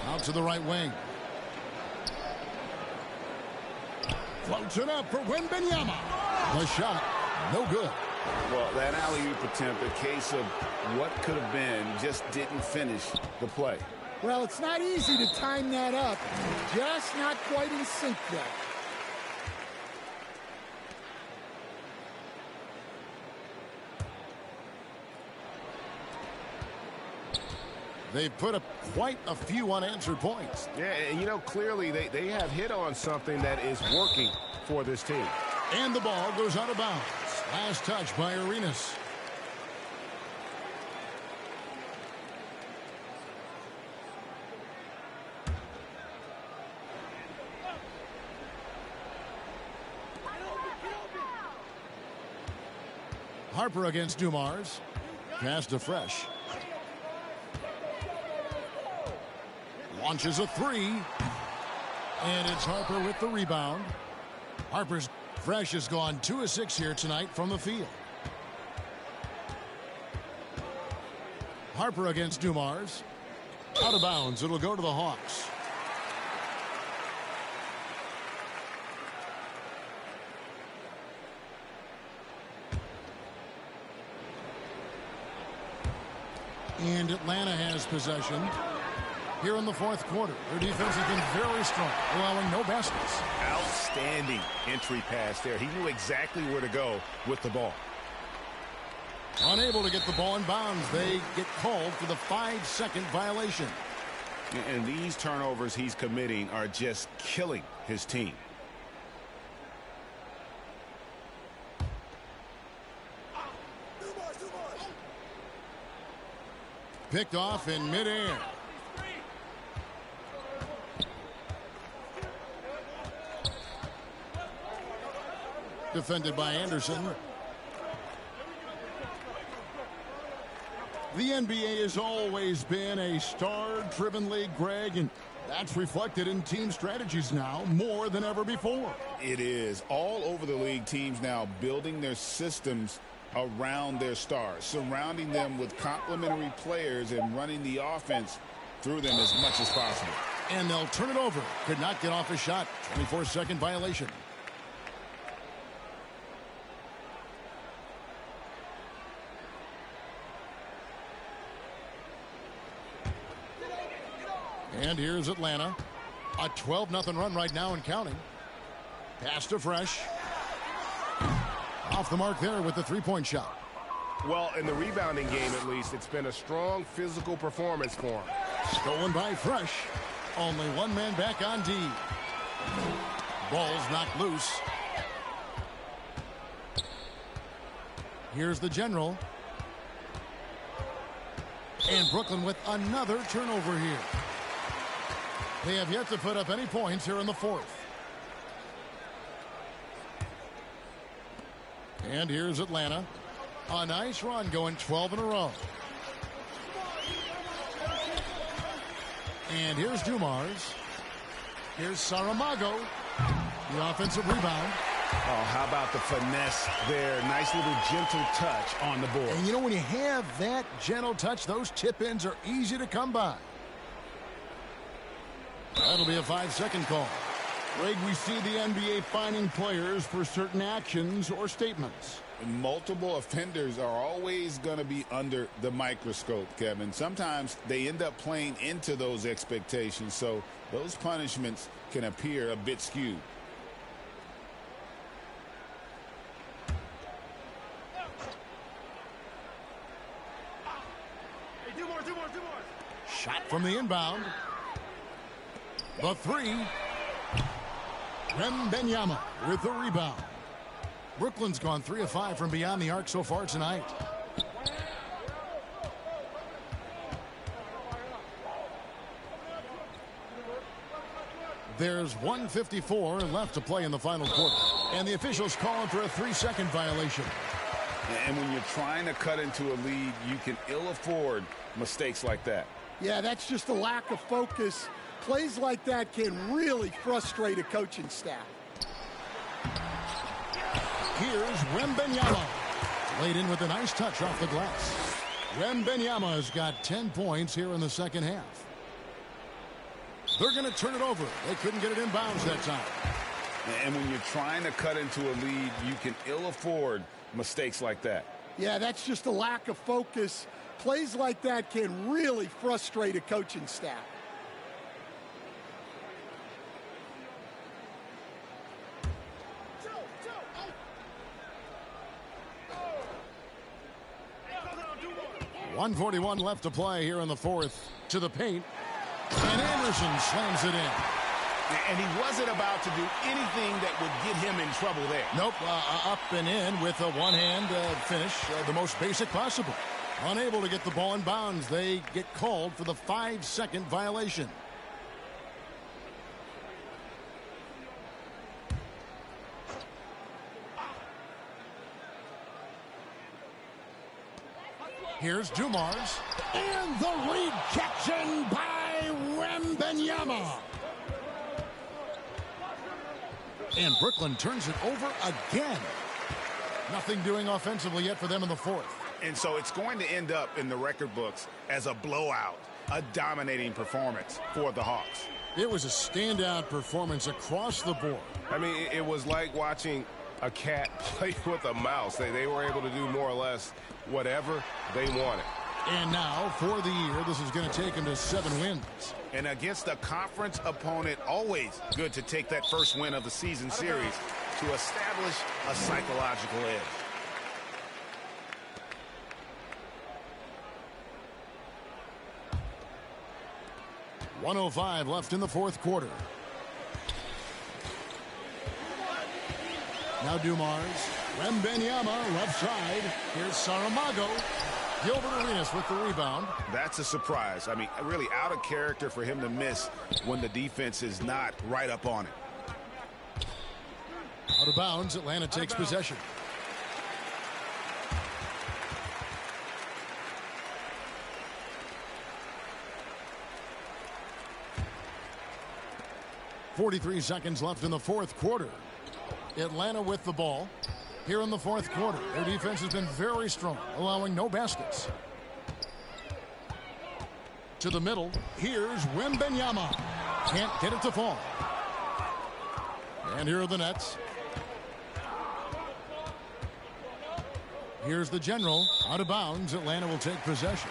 Out to the right wing. Floats it up for Wembanyama. The shot, no good. Well, that alley-oop attempt, a case of what could have been, just didn't finish the play. Well, it's not easy to time that up. Just not quite in sync yet. They've put up quite a few unanswered points. Yeah, and you know, clearly they have hit on something that is working for this team. And the ball goes out of bounds. Last touch by Arenas. Harper against Dumars. Pass to Fresh. Launches a three. And it's Harper with the rebound. Harper's Fresh has gone 2 of 6 here tonight from the field. Harper against Dumars. Out of bounds. It'll go to the Hawks. And Atlanta has possession here in the fourth quarter. Their defense has been very strong, allowing no baskets. Outstanding entry pass there. He knew exactly where to go with the ball. Unable to get the ball in bounds. They get called for the 5-second violation. And these turnovers he's committing are just killing his team. Picked off in midair. Defended by Anderson. The NBA has always been a star-driven league, Greg, and that's reflected in team strategies now more than ever before. It is. All over the league, teams now building their systems around their stars, surrounding them with complementary players and running the offense through them as much as possible. And they'll turn it over. Could not get off a shot. 24-second violation. And here's Atlanta. A 12-0 run right now and counting. Pass to Fresh. Off the mark there with the three-point shot. Well, in the rebounding game, at least, it's been a strong physical performance for him. Stolen by Fresh. Only one man back on D. Ball's knocked loose. Here's the general. And Brooklyn with another turnover here. They have yet to put up any points here in the fourth. And here's Atlanta. A nice run, going 12 in a row. And here's Dumars. Here's Saramago. The offensive rebound. Oh, how about the finesse there? Nice little gentle touch on the board. And you know, when you have that gentle touch, those tip-ins are easy to come by. That'll be a 5-second call. Greg, we see the NBA fining players for certain actions or statements. Multiple offenders are always going to be under the microscope, Kevin. Sometimes they end up playing into those expectations, so those punishments can appear a bit skewed. Shot from the inbound. The three. Wembanyama with the rebound. Brooklyn's gone 3 of 5 from beyond the arc so far tonight. There's 1:54 left to play in the final quarter. And the officials calling for a 3-second violation. And when you're trying to cut into a lead, you can ill afford mistakes like that. Yeah, that's just a lack of focus. Plays like that can really frustrate a coaching staff. Here's Wembanyama. Laid in with a nice touch off the glass. Wembanyama has got 10 points here in the second half. They're going to turn it over. They couldn't get it in bounds that time. And when you're trying to cut into a lead, you can ill afford mistakes like that. Yeah, that's just a lack of focus. Plays like that can really frustrate a coaching staff. .141 left to play here in the fourth. To the paint. And Anderson slams it in. And he wasn't about to do anything that would get him in trouble there. Nope. Up and in with a one-hand finish. The most basic possible. Unable to get the ball in bounds. They get called for the 5-second violation. Here's Dumars. And the rejection by Wembanyama. And Brooklyn turns it over again. Nothing doing offensively yet for them in the fourth. And so it's going to end up in the record books as a blowout, a dominating performance for the Hawks. It was a standout performance across the board. I mean, it was like watching a cat play with a mouse. They were able to do more or less whatever they wanted. And now, for the year, this is going to take them to 7 wins. And against a conference opponent, always good to take that first win of the season series to establish a psychological edge. .105 left in the fourth quarter. Now Dumars. Wembanyama left side. Here's Saramago. Gilbert Arenas with the rebound. That's a surprise. I mean, really out of character for him to miss when the defense is not right up on it. Out of bounds, Atlanta takes possession. .43 seconds left in the fourth quarter. Atlanta with the ball. Here in the fourth quarter, their defense has been very strong, allowing no baskets. To the middle, here's Wembanyama. Can't get it to fall. And here are the Nets. Here's the General. Out of bounds, Atlanta will take possession.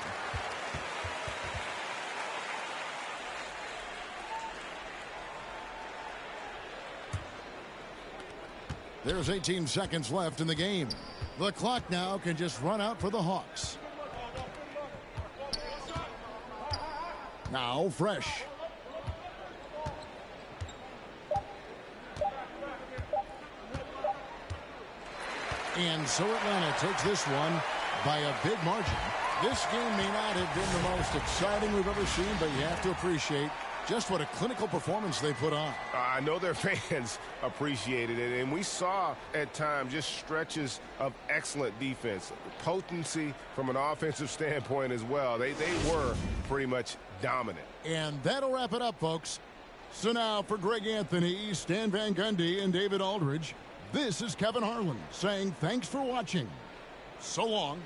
There's 18 seconds left in the game. The clock now can just run out for the Hawks. Now Fresh. And so Atlanta takes this one by a big margin. This game may not have been the most exciting we've ever seen, but you have to appreciate just what a clinical performance they put on. I know their fans appreciated it, and we saw at times just stretches of excellent defense. Potency from an offensive standpoint as well. They were pretty much dominant. And that'll wrap it up, folks. So now for Greg Anthony, Stan Van Gundy, and David Aldridge, this is Kevin Harlan saying thanks for watching. So long.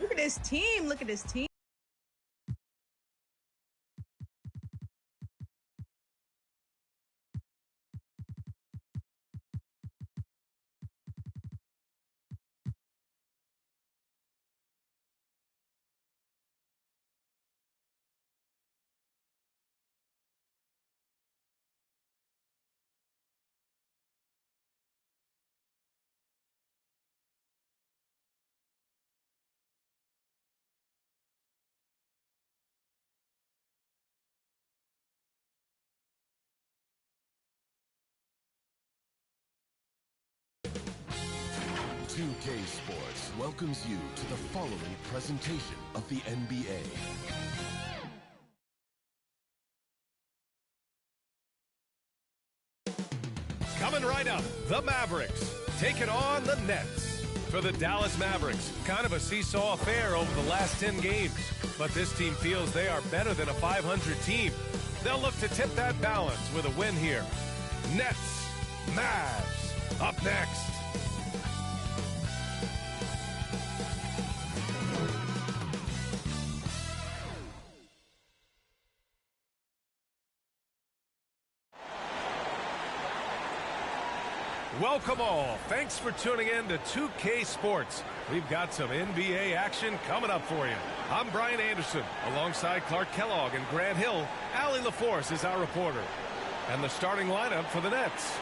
Look at this team. Look at this team. Sports welcomes you to the following presentation of the NBA. Coming right up, the Mavericks taking on the Nets. For the Dallas Mavericks, kind of a seesaw affair over the last 10 games. But this team feels they are better than a 500 team. They'll look to tip that balance with a win here. Nets, Mavs, up next. Welcome all. Thanks for tuning in to 2K Sports. We've got some NBA action coming up for you. I'm Brian Anderson. Alongside Clark Kellogg and Grant Hill, Allie LaForce is our reporter. And the starting lineup for the Nets.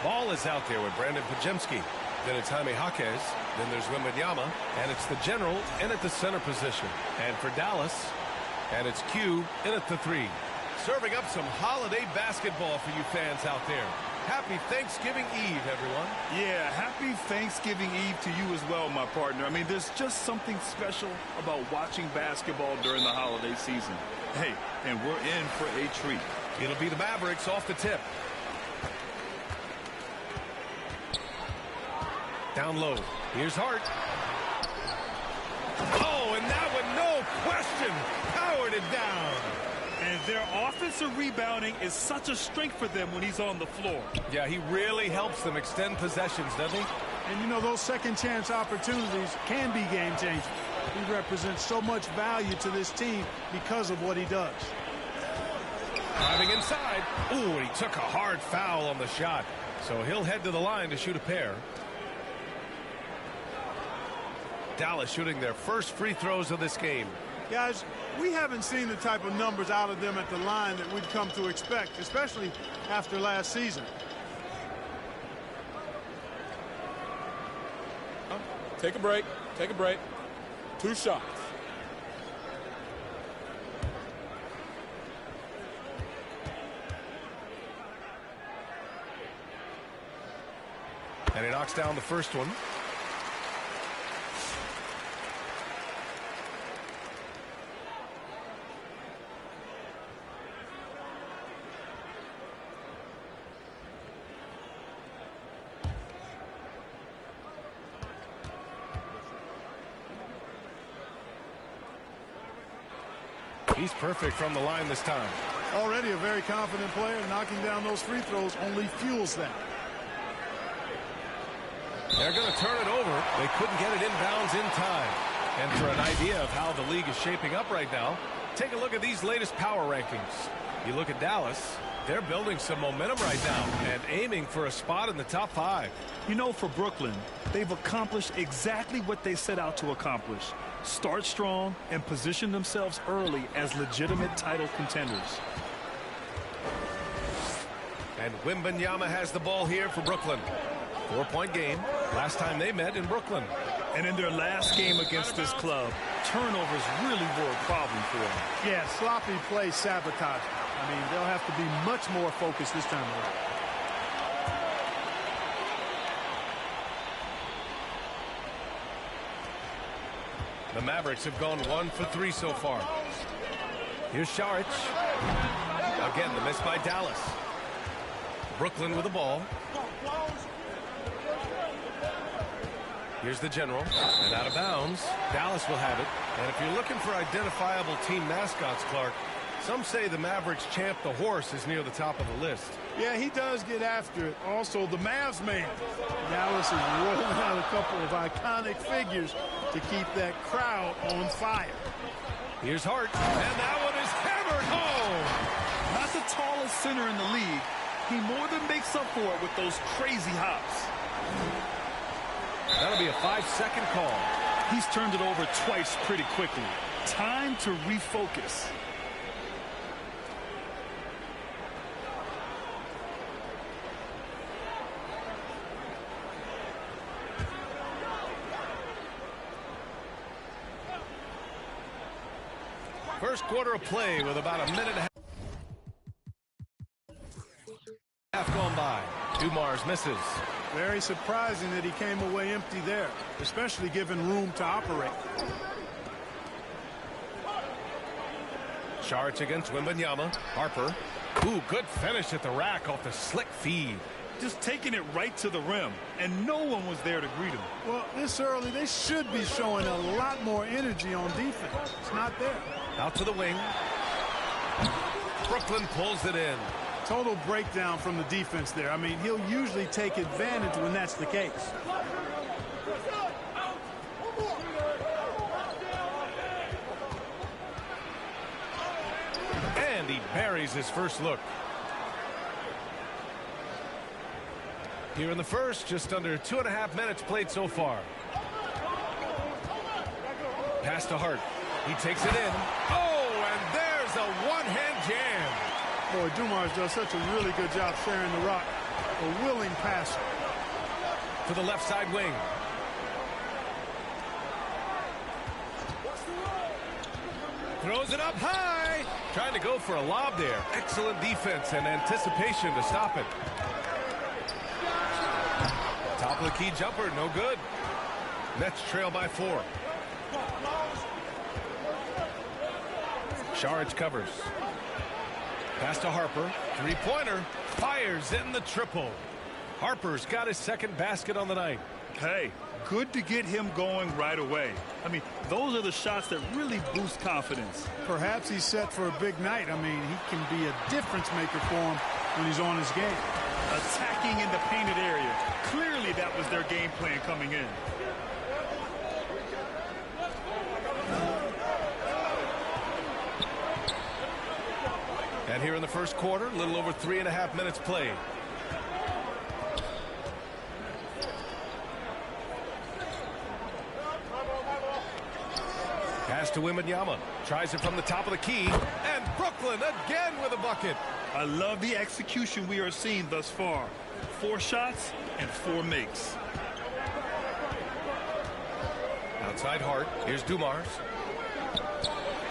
Ball is out there with Brandon Pajemski. Then it's Jaime Jaquez. Then there's Wembanyama. And it's the general in at the center position. And for Dallas, and it's Q in at the 3. Serving up some holiday basketball for you fans out there. Happy Thanksgiving Eve, everyone. Yeah, happy Thanksgiving Eve to you as well, my partner. I mean, there's just something special about watching basketball during the holiday season. Hey, and we're in for a treat. It'll be the Mavericks off the tip. Down low. Here's Hart. Oh, and that one, no question, powered it down. And their offensive rebounding is such a strength for them when he's on the floor. Yeah, he really helps them extend possessions, doesn't he? And, you know, those second-chance opportunities can be game-changing. He represents so much value to this team because of what he does. Driving inside. Ooh, and he took a hard foul on the shot. So he'll head to the line to shoot a pair. Dallas shooting their first free throws of this game. Guys, we haven't seen the type of numbers out of them at the line that we'd come to expect, especially after last season. Take a break. Take a break. 2 shots. And he knocks down the first one. He's perfect from the line this time. Already a very confident player. Knocking down those free throws only fuels that. They're going to turn it over. They couldn't get it inbounds in time. And for an idea of how the league is shaping up right now, take a look at these latest power rankings. You look at Dallas, they're building some momentum right now and aiming for a spot in the top 5. You know, for Brooklyn, they've accomplished exactly what they set out to accomplish. Start strong and position themselves early as legitimate title contenders. And Wembanyama has the ball here for Brooklyn. 4-point game. Last time they met in Brooklyn. And in their last game against this club, turnovers really were a problem for them. Yeah, sloppy play sabotage. I mean, they'll have to be much more focused this time around. The Mavericks have gone 1 for 3 so far. Here's Šarić. Again, the miss by Dallas. Brooklyn with the ball. Here's the general. And out of bounds. Dallas will have it. And if you're looking for identifiable team mascots, Clark, Some say the Mavericks champ, the horse, is near the top of the list. Yeah, he does get after it. Also, the Mavs man. Dallas is rolling out a couple of iconic figures to keep that crowd on fire. Here's Hart, and that one is hammered home. Not the tallest center in the league. He more than makes up for it with those crazy hops. That'll be a 5-second call. He's turned it over twice pretty quickly. Time to refocus. First quarter of play with about a minute and a half gone by. Dumars misses. Very surprising that he came away empty there, especially given room to operate. Charge against Wembanyama. Harper. Ooh, good finish at the rack off the slick feed. Just taking it right to the rim, and no one was there to greet him. Well, this early, they should be showing a lot more energy on defense. It's not there. Out to the wing. Brooklyn pulls it in. Total breakdown from the defense there. I mean, he'll usually take advantage when that's the case. And he buries his first look. Here in the first, just under 2.5 minutes played so far. Pass to Hart. He takes it in. Oh, and there's a one-hand jam. Boy, Dumars does such a really good job sharing the rock. A willing passer. To the left side wing. Throws it up high. Trying to go for a lob there. Excellent defense and anticipation to stop it. Top of the key jumper, no good. Nets trail by 4. Saric covers. Pass to Harper. Three-pointer. Fires in the triple. Harper's got his second basket on the night. Hey, good to get him going right away. I mean, those are the shots that really boost confidence. Perhaps he's set for a big night. I mean, he can be a difference maker for him when he's on his game. Attacking in the painted area. Clearly that was their game plan coming in. And here in the first quarter, a little over 3.5 minutes played. Pass to Wembanyama. Tries it from the top of the key. And Brooklyn again with a bucket. I love the execution we are seeing thus far. 4 shots and 4 makes. Outside Hart. Here's Dumars.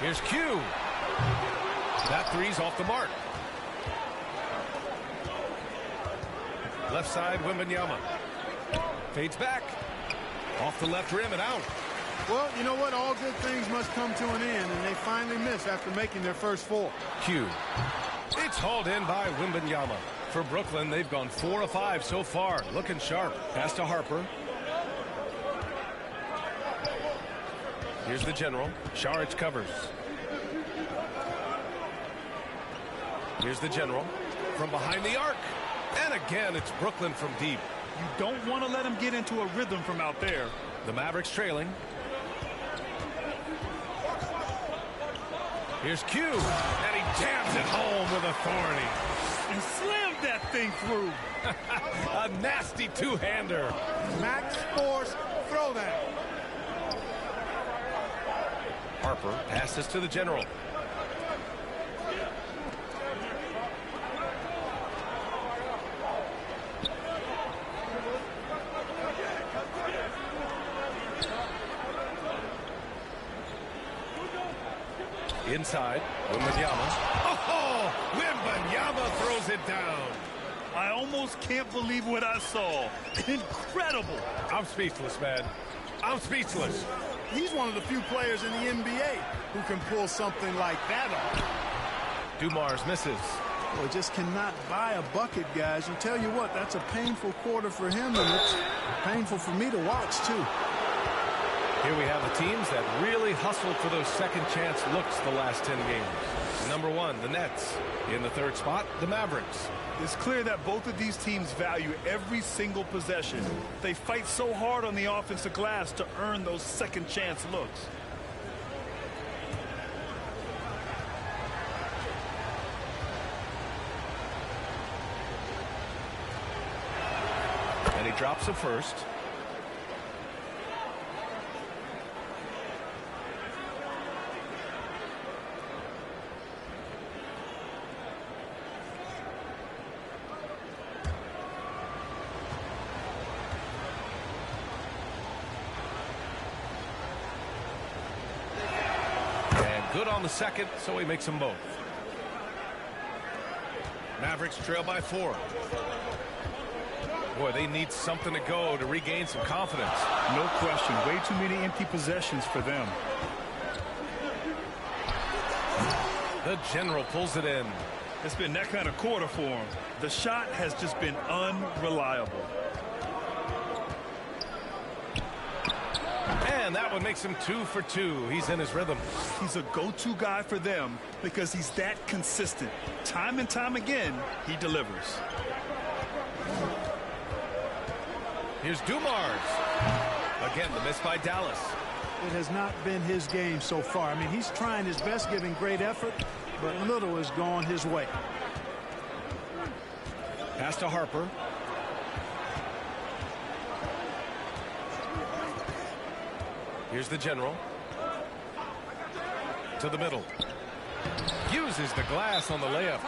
Here's Q. That three's off the mark. Left side, Wembanyama. Fades back. Off the left rim and out. Well, you know what? All good things must come to an end, and they finally miss after making their first 4. Q. It's hauled in by Wembanyama. For Brooklyn, they've gone 4 of 5 so far. Looking sharp. Pass to Harper. Here's the general. Saric covers. Here's the general. From behind the arc. And again, it's Brooklyn from deep. You don't want to let him get into a rhythm from out there. The Mavericks trailing. Here's Q. And he jams it home with authority. And slammed that thing through. A nasty two-hander. Max Force throwdown. Harper passes to the general. Inside, Wembanyama. Oh, Wembanyama throws it down. I almost can't believe what I saw. Incredible. I'm speechless, man. I'm speechless. He's one of the few players in the NBA who can pull something like that off. Dumars misses. Boy, just cannot buy a bucket, guys. And tell you what, that's a painful quarter for him, and it's painful for me to watch, too. Here we have the teams that really hustled for those second chance looks the last 10 games. Number 1, the Nets. In the third spot, the Mavericks. It's clear that both of these teams value every single possession. They fight so hard on the offensive glass to earn those second chance looks. And he drops it first. Good on the second, so he makes them both. Mavericks trail by 4. Boy, they need something to go to regain some confidence. No question. Way too many empty possessions for them. The General pulls it in. It's been that kind of quarter for him. The shot has just been unreliable. And that one makes him 2 for 2. He's in his rhythm. He's a go-to guy for them because he's that consistent. Time and time again, he delivers. Here's Dumars. Again, the miss by Dallas. It has not been his game so far. I mean, he's trying his best, giving great effort, but little has gone his way. Pass to Harper. Here's the General. To the middle. Uses the glass on the layup.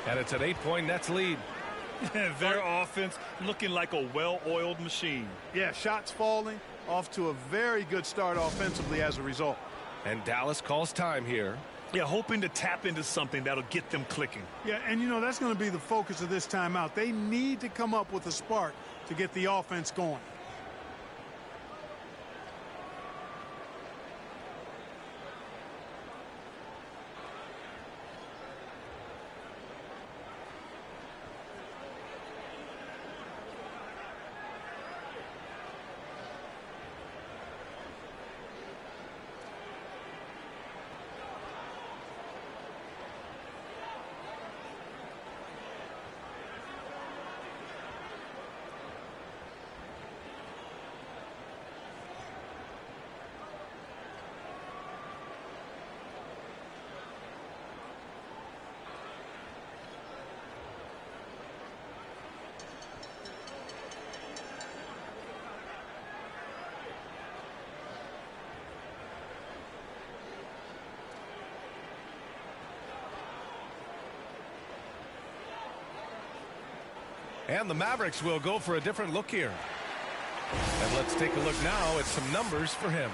And it's an 8-point Nets lead. Their offense looking like a well-oiled machine. Yeah, shots falling, off to a very good start offensively as a result. And Dallas calls time here. Yeah, hoping to tap into something that'll get them clicking. Yeah, and you know, that's going to be the focus of this timeout. They need to come up with a spark to get the offense going. And the Mavericks will go for a different look here. And let's take a look now at some numbers for him.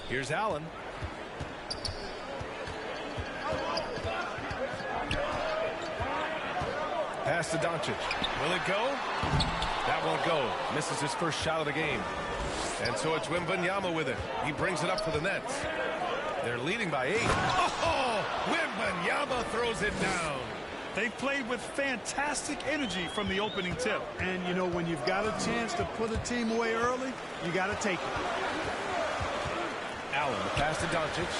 Here's Allen. Pass to Doncic. Will it go? That won't go. Misses his first shot of the game. And so it's Wembanyama with it. He brings it up for the Nets. They're leading by 8. Oh! Wembanyama throws it down. They've played with fantastic energy from the opening tip. And, you know, when you've got a chance to put a team away early, you got to take it. Allen, the pass to Doncic.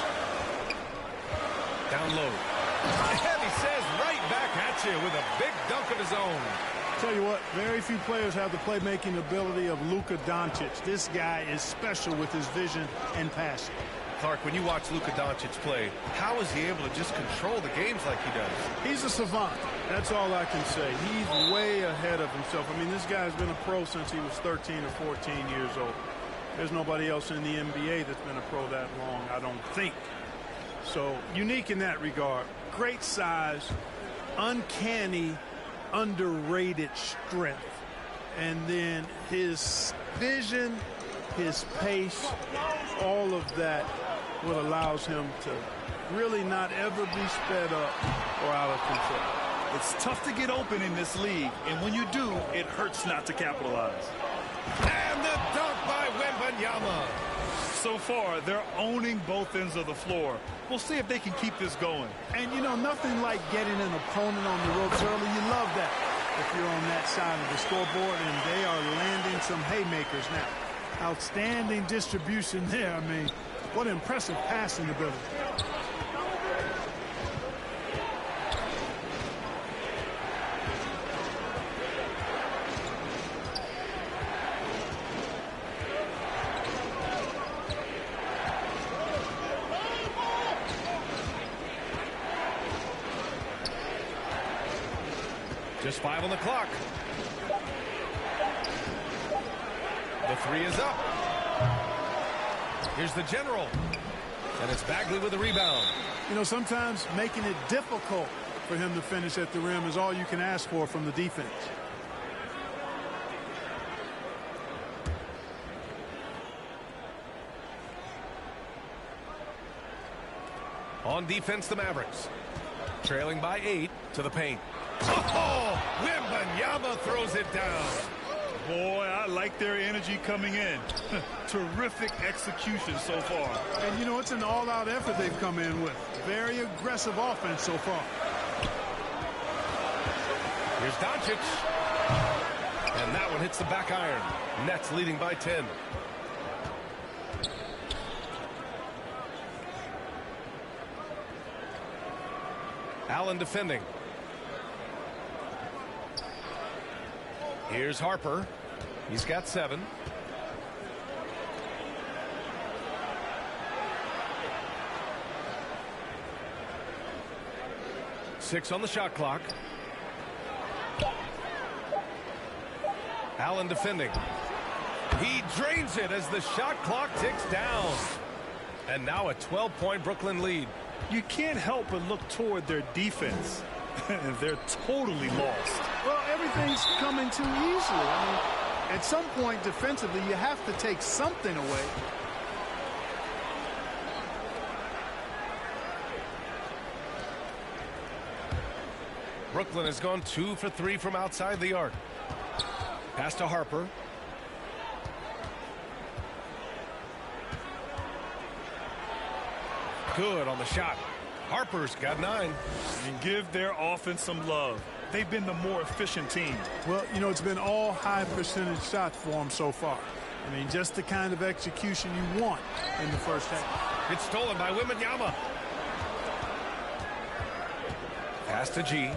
Down low. And he says right back at you with a big dunk of his own. Tell you what, very few players have the playmaking ability of Luka Doncic. This guy is special with his vision and passing. Clark, when you watch Luka Doncic play, how is he able to just control the games like he does? He's a savant. That's all I can say. He's way ahead of himself. I mean, this guy's been a pro since he was 13 or 14 years old. There's nobody else in the NBA that's been a pro that long, I don't think. So, unique in that regard. Great size, uncanny, underrated strength, and then his vision, his pace, all of that what allows him to really not ever be sped up or out of control. It's tough to get open in this league, and when you do, it hurts not to capitalize. And the dunk by Wembanyama. So far, they're owning both ends of the floor. We'll see if they can keep this going. And, you know, nothing like getting an opponent on the ropes early. You love that. if you're on that side of the scoreboard, and they are landing some haymakers now. Outstanding distribution there. I mean, what impressive passing ability. Just 5 on the clock. The three is up. Here's the general. And it's Bagley with the rebound. You know, sometimes making it difficult for him to finish at the rim is all you can ask for from the defense. On defense, the Mavericks. Trailing by 8 to the paint. Oh, Wembanyama throws it down. Boy, I like their energy coming in. Terrific execution so far. And, you know, it's an all-out effort they've come in with. Very aggressive offense so far. Here's Doncic. And that one hits the back iron. Nets leading by 10. Allen defending. Here's Harper. He's got 7. Six on the shot clock. Allen defending. He drains it as the shot clock ticks down. And now a 12-point Brooklyn lead. You can't help but look toward their defense. They're totally lost. Well, everything's coming too easily. I mean, at some point defensively, you have to take something away. Brooklyn has gone 2 for 3 from outside the arc. Pass to Harper. Good on the shot. Harper's got 9. And give their offense some love. They've been the more efficient team. Well, you know, it's been all high percentage shots for them so far. I mean, just the kind of execution you want in the first half. It's stolen by Wembanyama. Pass to G.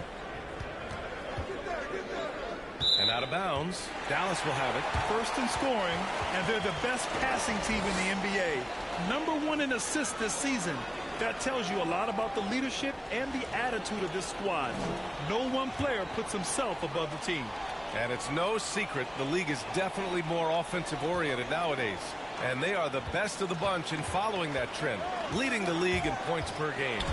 And out of bounds. Dallas will have it. First in scoring, and they're the best passing team in the NBA. #1 in assists this season. That tells you a lot about the leadership and the attitude of this squad. No one player puts himself above the team. And it's no secret the league is definitely more offensive-oriented nowadays. And they are the best of the bunch in following that trend, leading the league in points per game.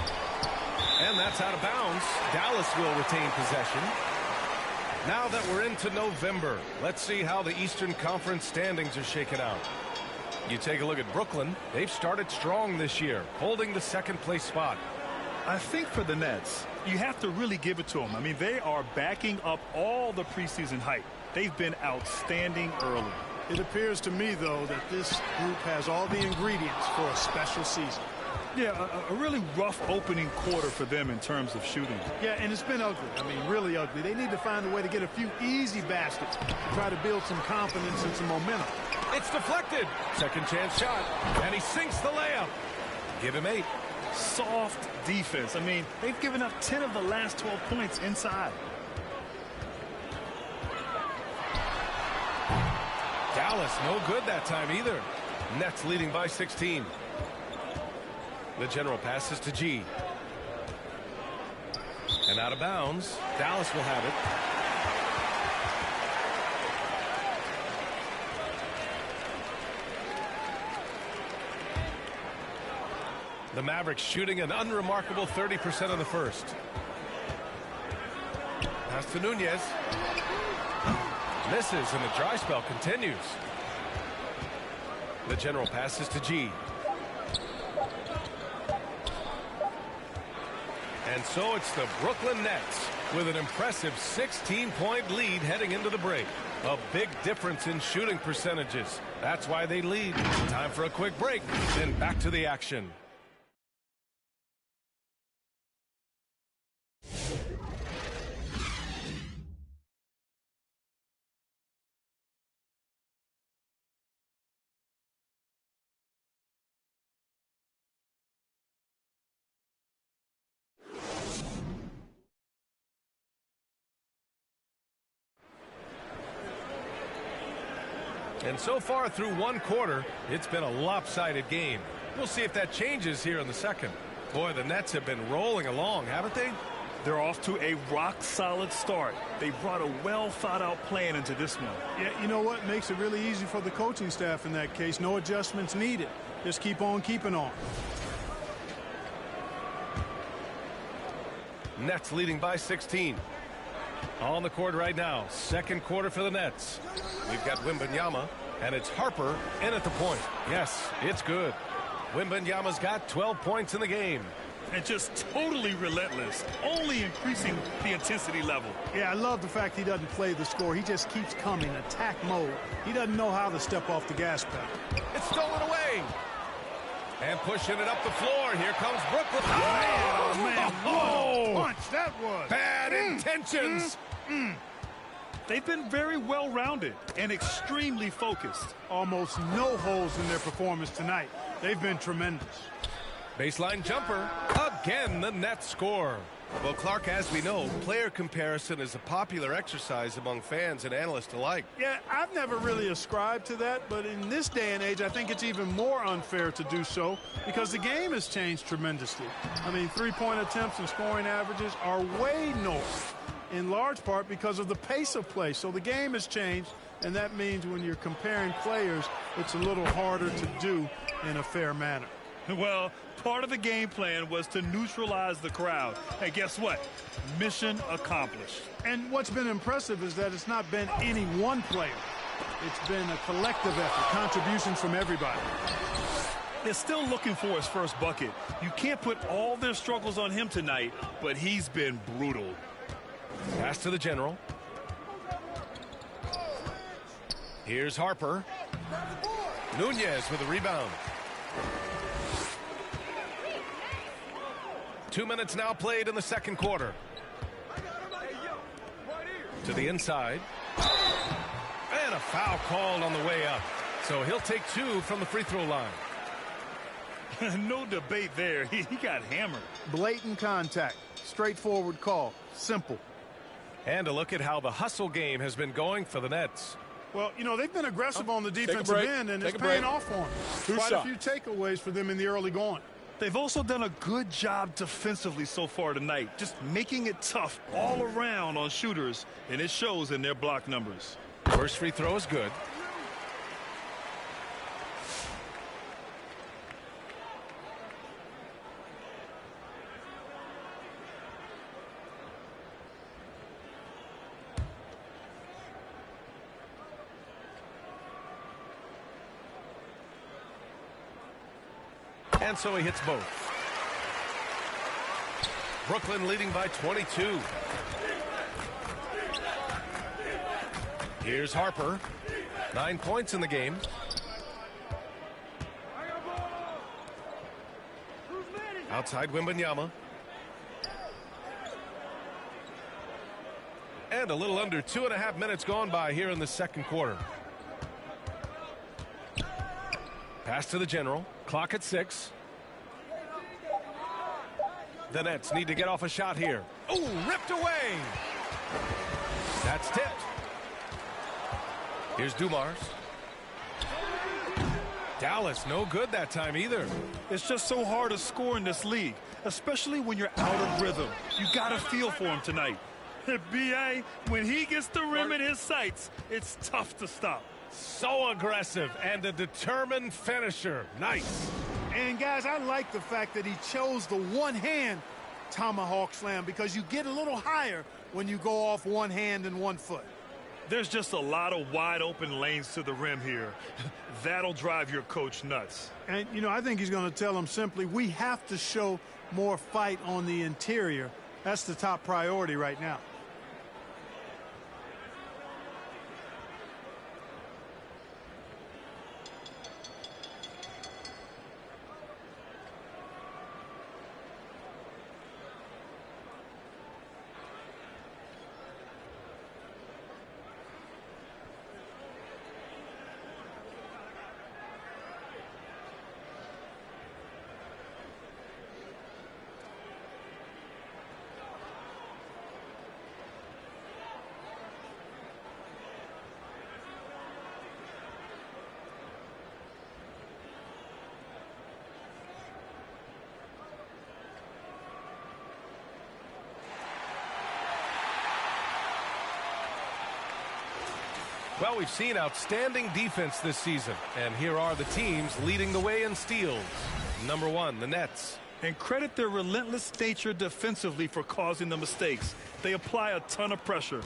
And that's out of bounds. Dallas will retain possession. Now that we're into November, let's see how the Eastern Conference standings are shaken out. You take a look at Brooklyn. They've started strong this year, holding the second-place spot. I think for the Nets, you have to really give it to them. I mean, they are backing up all the preseason hype. They've been outstanding early. It appears to me, though, that this group has all the ingredients for a special season. Yeah, a really rough opening quarter for them in terms of shooting. Yeah, and it's been ugly. I mean, really ugly. They need to find a way to get a few easy baskets to try to build some confidence and some momentum. It's deflected. Second chance shot. And he sinks the layup. Give him 8. Soft defense. I mean, they've given up 10 of the last 12 points inside. Dallas, no good that time either. Nets leading by 16. The general passes to G. And out of bounds. Dallas will have it. The Mavericks shooting an unremarkable 30% in the first. Pass to Nunez. Misses, and the dry spell continues. The general passes to G. And so it's the Brooklyn Nets with an impressive 16-point lead heading into the break. A big difference in shooting percentages. That's why they lead. Time for a quick break, then back to the action. And so far through one quarter, it's been a lopsided game. We'll see if that changes here in the second. Boy, the Nets have been rolling along, haven't they? They're off to a rock-solid start. They brought a well-thought-out plan into this one. Yeah, you know what? Makes it really easy for the coaching staff in that case. No adjustments needed. Just keep on keeping on. Nets leading by 16. On the court right now. Second quarter for the Nets. We've got Wembanyama, and it's Harper in at the point. Yes, it's good. Wembanyama's got 12 points in the game. And just totally relentless, only increasing the intensity level. Yeah, I love the fact he doesn't play the score. He just keeps coming, attack mode. He doesn't know how to step off the gas pedal. It's stolen away. And pushing it up the floor. Here comes Brooklyn. Oh, man. Whoa. Punch, that was. Bad intentions. They've been very well-rounded and extremely focused. Almost no holes in their performance tonight. They've been tremendous. Baseline jumper. Again, the Nets score. Well, Clark, as we know, player comparison is a popular exercise among fans and analysts alike. Yeah, I've never really ascribed to that, but in this day and age, I think it's even more unfair to do so because the game has changed tremendously. I mean, three-point attempts and scoring averages are way north, in large part because of the pace of play. So the game has changed, and that means when you're comparing players, it's a little harder to do in a fair manner. Well, part of the game plan was to neutralize the crowd. Hey, guess what? Mission accomplished. And what's been impressive is that it's not been any one player. It's been a collective effort, contributions from everybody. They're still looking for his first bucket. You can't put all their struggles on him tonight, but he's been brutal. Pass to the general. Here's Harper. Nunez with a rebound. 2 minutes now played in the second quarter. To the inside. And a foul called on the way up. So he'll take 2 from the free throw line. No debate there. He got hammered. Blatant contact. Straightforward call. Simple. And a look at how the hustle game has been going for the Nets. Well, you know, they've been aggressive on the defensive end, and it's paying off for them. Quite a few takeaways for them in the early going. They've also done a good job defensively so far tonight, just making it tough all around on shooters, and it shows in their block numbers. First free throw is good. And so he hits both. Brooklyn leading by 22. Here's Harper. 9 points in the game. Outside Wembanyama. And a little under 2.5 minutes gone by here in the second quarter. Pass to the general. Clock at 6. The Nets need to get off a shot here. Oh, ripped away. That's tipped. Here's Dumars. Dallas, no good that time either. It's just so hard to score in this league, especially when you're out of rhythm. You got to feel for him tonight. B.A., when he gets the rim in his sights, it's tough to stop. So aggressive and a determined finisher. Nice. And, guys, I like the fact that he chose the one-hand tomahawk slam because you get a little higher when you go off one hand and 1 foot. There's just a lot of wide-open lanes to the rim here. That'll drive your coach nuts. And, you know, I think he's going to tell them simply, we have to show more fight on the interior. That's the top priority right now. Well, we've seen outstanding defense this season, and here are the teams leading the way in steals. Number 1, the Nets. And credit their relentless nature defensively for causing the mistakes. They apply a ton of pressure.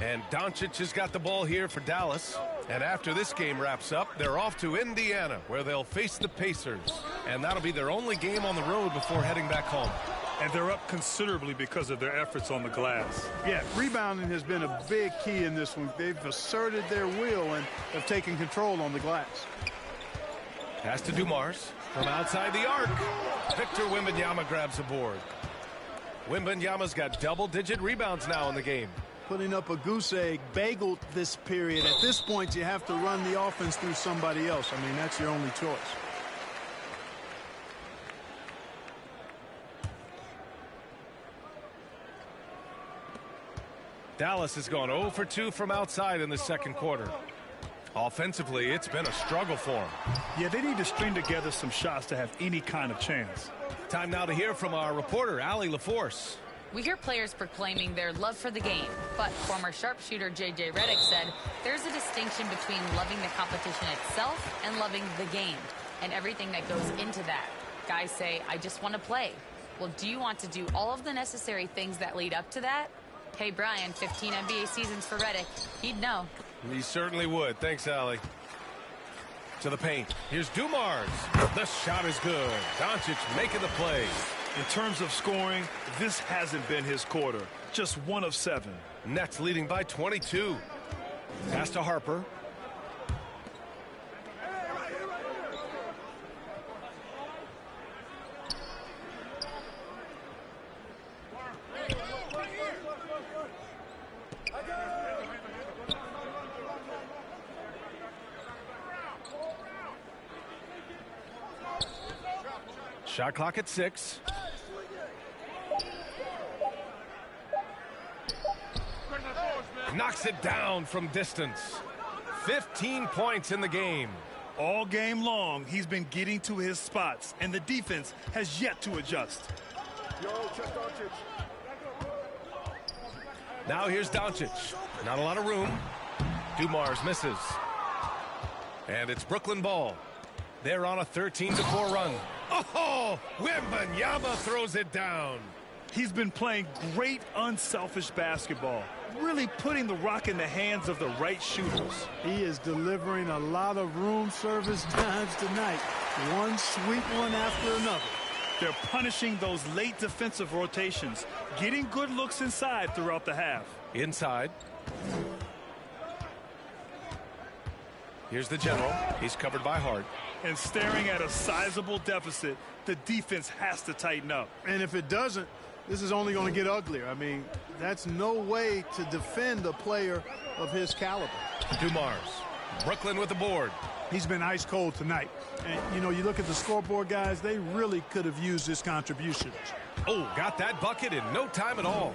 And Doncic has got the ball here for Dallas. And after this game wraps up, they're off to Indiana, where they'll face the Pacers. And that'll be their only game on the road before heading back home. And they're up considerably because of their efforts on the glass. Yeah, rebounding has been a big key in this one. They've asserted their will and have taken control on the glass. Pass to Dumars from outside the arc. Victor Wembanyama grabs a board. Wembanyama's got double-digit rebounds now in the game. Putting up a goose egg, bageled this period. At this point, you have to run the offense through somebody else. I mean, that's your only choice. Dallas has gone 0 for 2 from outside in the second quarter. Offensively, it's been a struggle for them. Yeah, they need to string together some shots to have any kind of chance. Time now to hear from our reporter, Allie LaForce. We hear players proclaiming their love for the game, but former sharpshooter J.J. Redick said there's a distinction between loving the competition itself and loving the game and everything that goes into that. Guys say, I just want to play. Well, do you want to do all of the necessary things that lead up to that? Hey, Brian, 15 NBA seasons for Redick. He'd know. He certainly would. Thanks, Allie. To the paint. Here's Dumars. The shot is good. Doncic making the play. In terms of scoring, this hasn't been his quarter. Just 1 of 7. Nets leading by 22. Pass to Harper. Shot clock at 6. Knocks it down from distance. 15 points in the game. All game long, he's been getting to his spots, and the defense has yet to adjust. Now here's Doncic. Not a lot of room. Dumars misses. And it's Brooklyn ball. They're on a 13-4 run. Oh, Wembanyama throws it down. He's been playing great unselfish basketball, really putting the rock in the hands of the right shooters. He is delivering a lot of room service times tonight. One sweet one after another. They're punishing those late defensive rotations, getting good looks inside throughout the half. Inside. Here's the general. He's covered by Hart. And staring at a sizable deficit, the defense has to tighten up. And if it doesn't, this is only going to get uglier. I mean, that's no way to defend a player of his caliber. Dumars. Brooklyn with the board. He's been ice cold tonight. And, you know, you look at the scoreboard, guys, they really could have used his contributions. Oh, got that bucket in no time at all.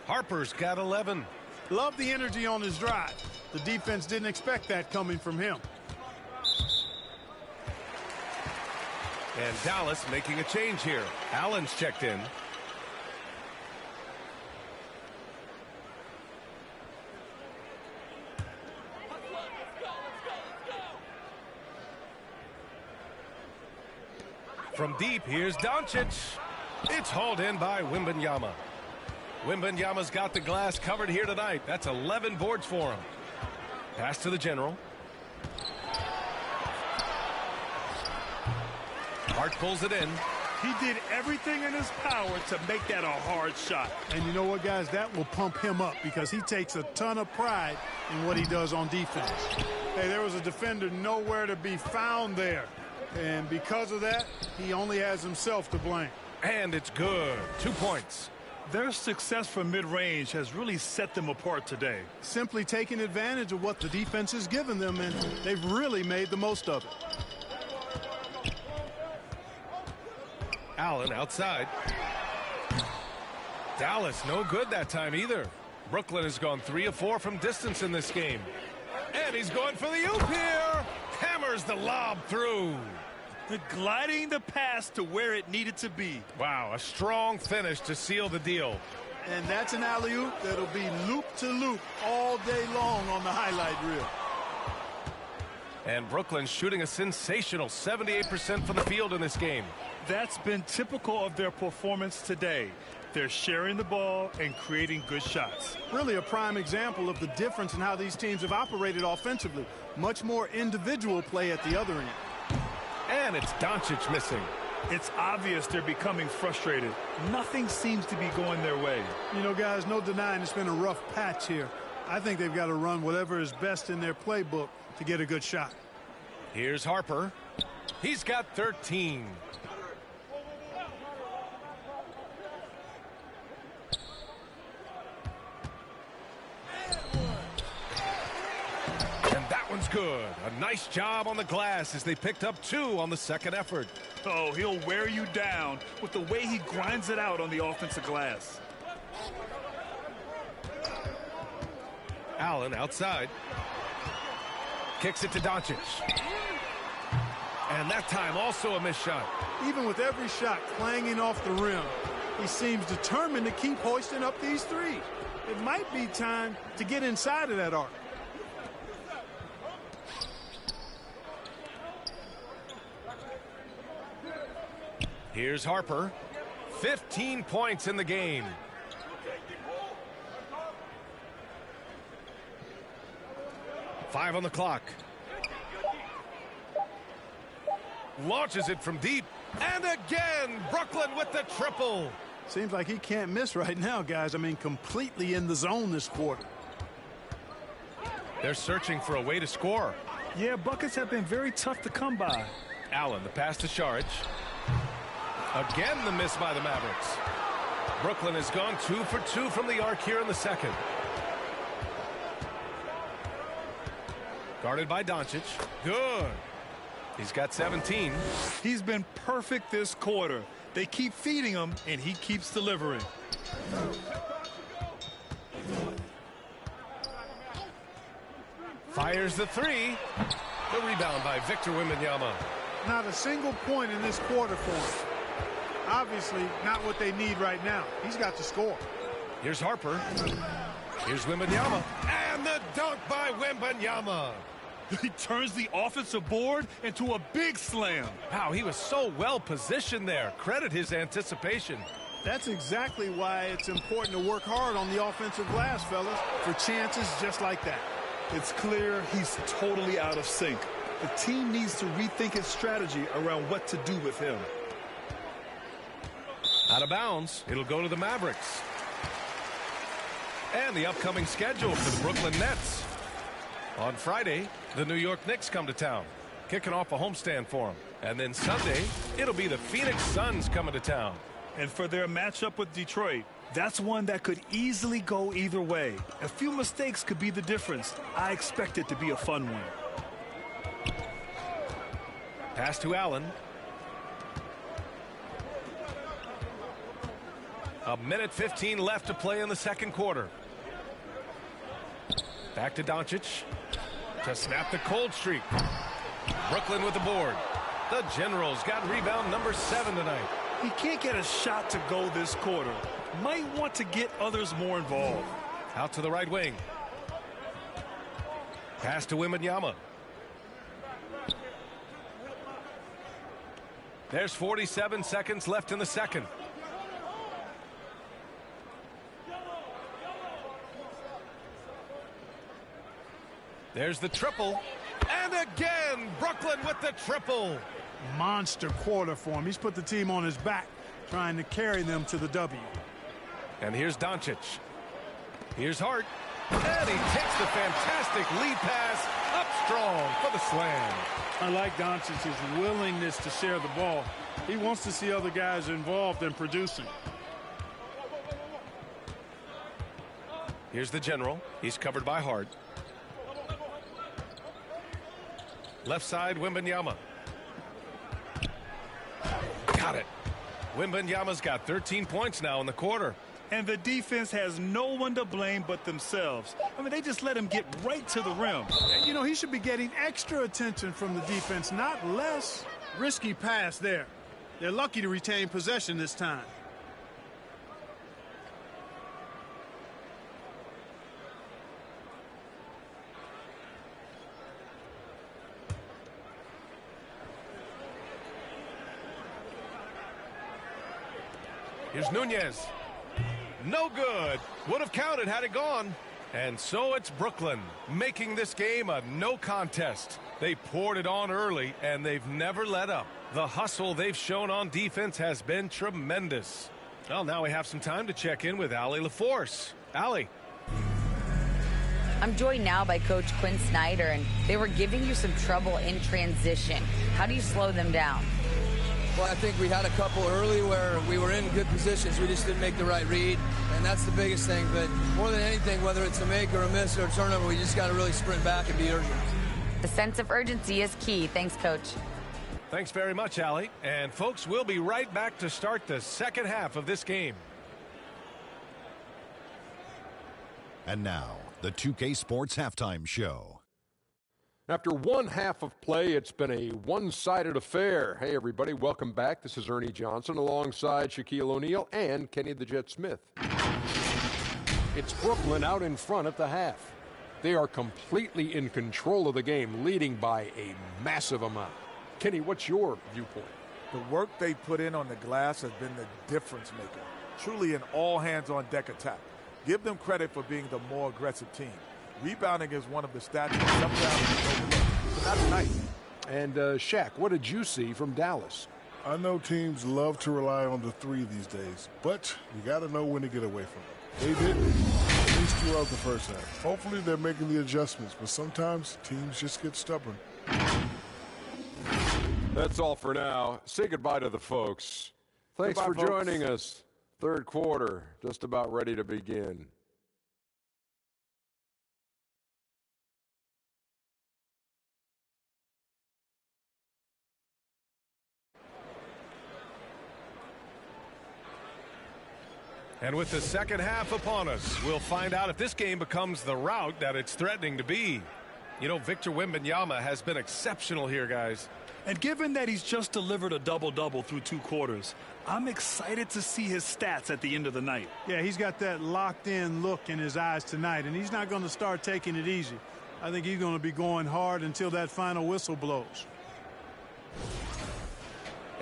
Harper's got 11. Love the energy on his drive. The defense didn't expect that coming from him. And Dallas making a change here. Allen's checked in. From deep, here's Doncic. It's hauled in by Wembanyama. Wembanyama's got the glass covered here tonight. That's 11 boards for him. Pass to the general. Hart pulls it in. He did everything in his power to make that a hard shot. And you know what, guys? That will pump him up because he takes a ton of pride in what he does on defense. Hey, there was a defender nowhere to be found there. And because of that, he only has himself to blame. And it's good. 2 points. Their success from mid-range has really set them apart today. Simply taking advantage of what the defense has given them, and they've really made the most of it. Allen outside. Dallas no good that time either. Brooklyn has gone 3 of 4 from distance in this game. And he's going for the oop here. Hammers the lob through. Gliding the pass to where it needed to be. Wow, a strong finish to seal the deal. And that's an alley-oop that'll be loop-to-loop all day long on the highlight reel. And Brooklyn shooting a sensational 78% from the field in this game. That's been typical of their performance today. They're sharing the ball and creating good shots. Really a prime example of the difference in how these teams have operated offensively. Much more individual play at the other end. And it's Doncic missing. It's obvious they're becoming frustrated. Nothing seems to be going their way. You know, guys, no denying it's been a rough patch here. I think they've got to run whatever is best in their playbook to get a good shot. Here's Harper. He's got 13. And that one's good. A nice job on the glass as they picked up 2 on the second effort. Oh, he'll wear you down with the way he grinds it out on the offensive glass. Allen outside. Kicks it to Doncic. And that time also a missed shot. Even with every shot clanging off the rim, he seems determined to keep hoisting up these threes. It might be time to get inside of that arc. Here's Harper. 15 points in the game. Five on the clock. Launches it from deep. And again, Brooklyn with the triple. Seems like he can't miss right now, guys. I mean, completely in the zone this quarter. They're searching for a way to score. Yeah, buckets have been very tough to come by. Allen, the pass to Saric. Again, the miss by the Mavericks. Brooklyn has gone 2 for 2 from the arc here in the second. Guarded by Doncic. Good. He's got 17. He's been perfect this quarter. They keep feeding him, and he keeps delivering. Fires the 3. The rebound by Victor Wembanyama. Not a single point in this quarter for him. Obviously, not what they need right now. He's got to score. Here's Harper. Here's Wembanyama. And the dunk by Wembanyama. He turns the offensive board into a big slam. Wow, he was so well positioned there. Credit his anticipation. That's exactly why it's important to work hard on the offensive glass, fellas, for chances just like that. It's clear he's totally out of sync. The team needs to rethink its strategy around what to do with him. Out of bounds. It'll go to the Mavericks. And the upcoming schedule for the Brooklyn Nets. On Friday, the New York Knicks come to town, kicking off a homestand for them. And then Sunday, it'll be the Phoenix Suns coming to town. And for their matchup with Detroit, that's one that could easily go either way. A few mistakes could be the difference. I expect it to be a fun one. Pass to Allen. A minute 15 left to play in the second quarter. Back to Doncic to snap the cold streak. Brooklyn with the board. The Generals got rebound number 7 tonight. He can't get a shot to go this quarter. Might want to get others more involved. Out to the right wing. Pass to Wembanyama. There's 47 seconds left in the second. There's the triple. And again, Brooklyn with the triple. Monster quarter for him. He's put the team on his back, trying to carry them to the W. And here's Doncic. Here's Hart. And he takes the fantastic lead pass up strong for the slam. I like Doncic's willingness to share the ball. He wants to see other guys involved in producing. Here's the General. He's covered by Hart. Left side, Wembanyama. Got it. Wembanyama's got 13 points now in the quarter. And the defense has no one to blame but themselves. I mean, they just let him get right to the rim. You know, he should be getting extra attention from the defense, not less. Risky pass there. They're lucky to retain possession this time. Here's Nunez. No good. Would have counted had it gone. And so it's Brooklyn making this game a no contest. They poured it on early, and they've never let up. The hustle they've shown on defense has been tremendous. Well, now we have some time to check in with Allie LaForce. Allie. I'm joined now by Coach Quinn Snyder, and they were giving you some trouble in transition. How do you slow them down? Well, I think we had a couple early where we were in good positions. We just didn't make the right read, and that's the biggest thing. But more than anything, whether it's a make or a miss or a turnover, we just got to really sprint back and be urgent. The sense of urgency is key. Thanks, Coach. Thanks very much, Allie. And, folks, we'll be right back to start the second half of this game. And now, the 2K Sports Halftime Show. After one half of play, it's been a one-sided affair. Hey, everybody, welcome back. This is Ernie Johnson alongside Shaquille O'Neal and Kenny the Jet Smith. It's Brooklyn out in front at the half. They are completely in control of the game, leading by a massive amount. Kenny, what's your viewpoint? The work they put in on the glass has been the difference maker. Truly an all-hands-on-deck attack. Give them credit for being the more aggressive team. Rebounding is one of the stats that sometimes overlooked. So that's nice. And Shaq, what did you see from Dallas? I know teams love to rely on the three these days, but you got to know when to get away from it. They didn't, at least throughout the first half. Hopefully they're making the adjustments, but sometimes teams just get stubborn. That's all for now. Say goodbye to the folks. Thanks for joining us. Third quarter, just about ready to begin. And with the second half upon us, we'll find out if this game becomes the rout that it's threatening to be. You know, Victor Wembanyama has been exceptional here, guys. And given that he's just delivered a double-double through 2 quarters, I'm excited to see his stats at the end of the night. Yeah, he's got that locked-in look in his eyes tonight, and he's not going to start taking it easy. I think he's going to be going hard until that final whistle blows.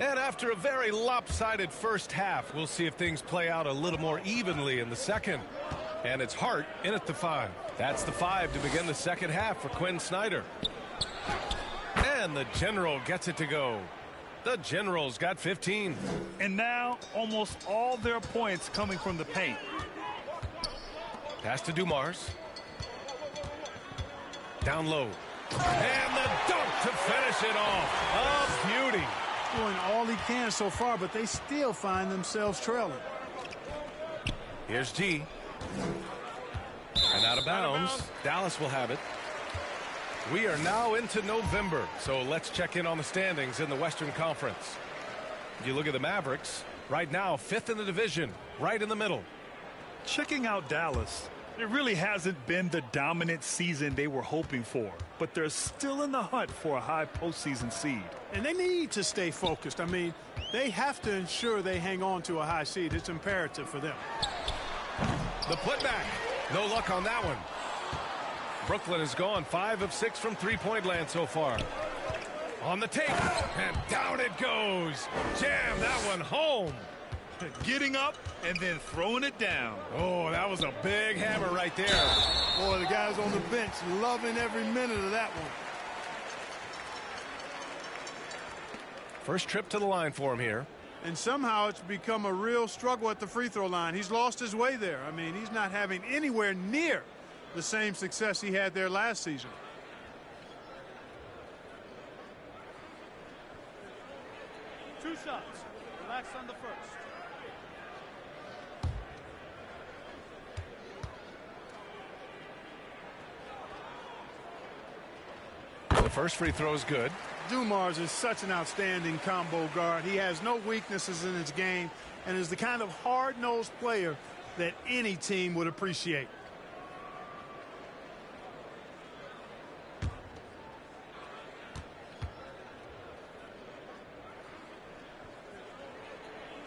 And after a very lopsided first half, we'll see if things play out a little more evenly in the second. And it's Hart in at the 5. That's the 5 to begin the second half for Quinn Snyder. And the General gets it to go. The General's got 15. And now almost all their points coming from the paint. Pass to Dumars. Down low. And the dunk to finish it off. A beauty. Doing all he can so far, but they still find themselves trailing. Here's G. And out of bounds. Dallas will have it. We are now into November, so let's check in on the standings in the Western Conference. You look at the Mavericks, right now 5th in the division, right in the middle. Checking out Dallas, it really hasn't been the dominant season they were hoping for, but they're still in the hunt for a high postseason seed. And they need to stay focused. I mean, they have to ensure they hang on to a high seed. It's imperative for them. The putback. No luck on that one. Brooklyn has gone 5 of 6 from three-point land so far. On the tape, and down it goes. Jam that one home. Getting up and then throwing it down. Oh, that was a big hammer right there. Boy, the guys on the bench loving every minute of that one. First trip to the line for him here. And somehow it's become a real struggle at the free throw line. He's lost his way there. I mean, he's not having anywhere near the same success he had there last season. Two shots. Relax on the first. The first free throw is good. Dumars is such an outstanding combo guard. He has no weaknesses in his game and is the kind of hard-nosed player that any team would appreciate.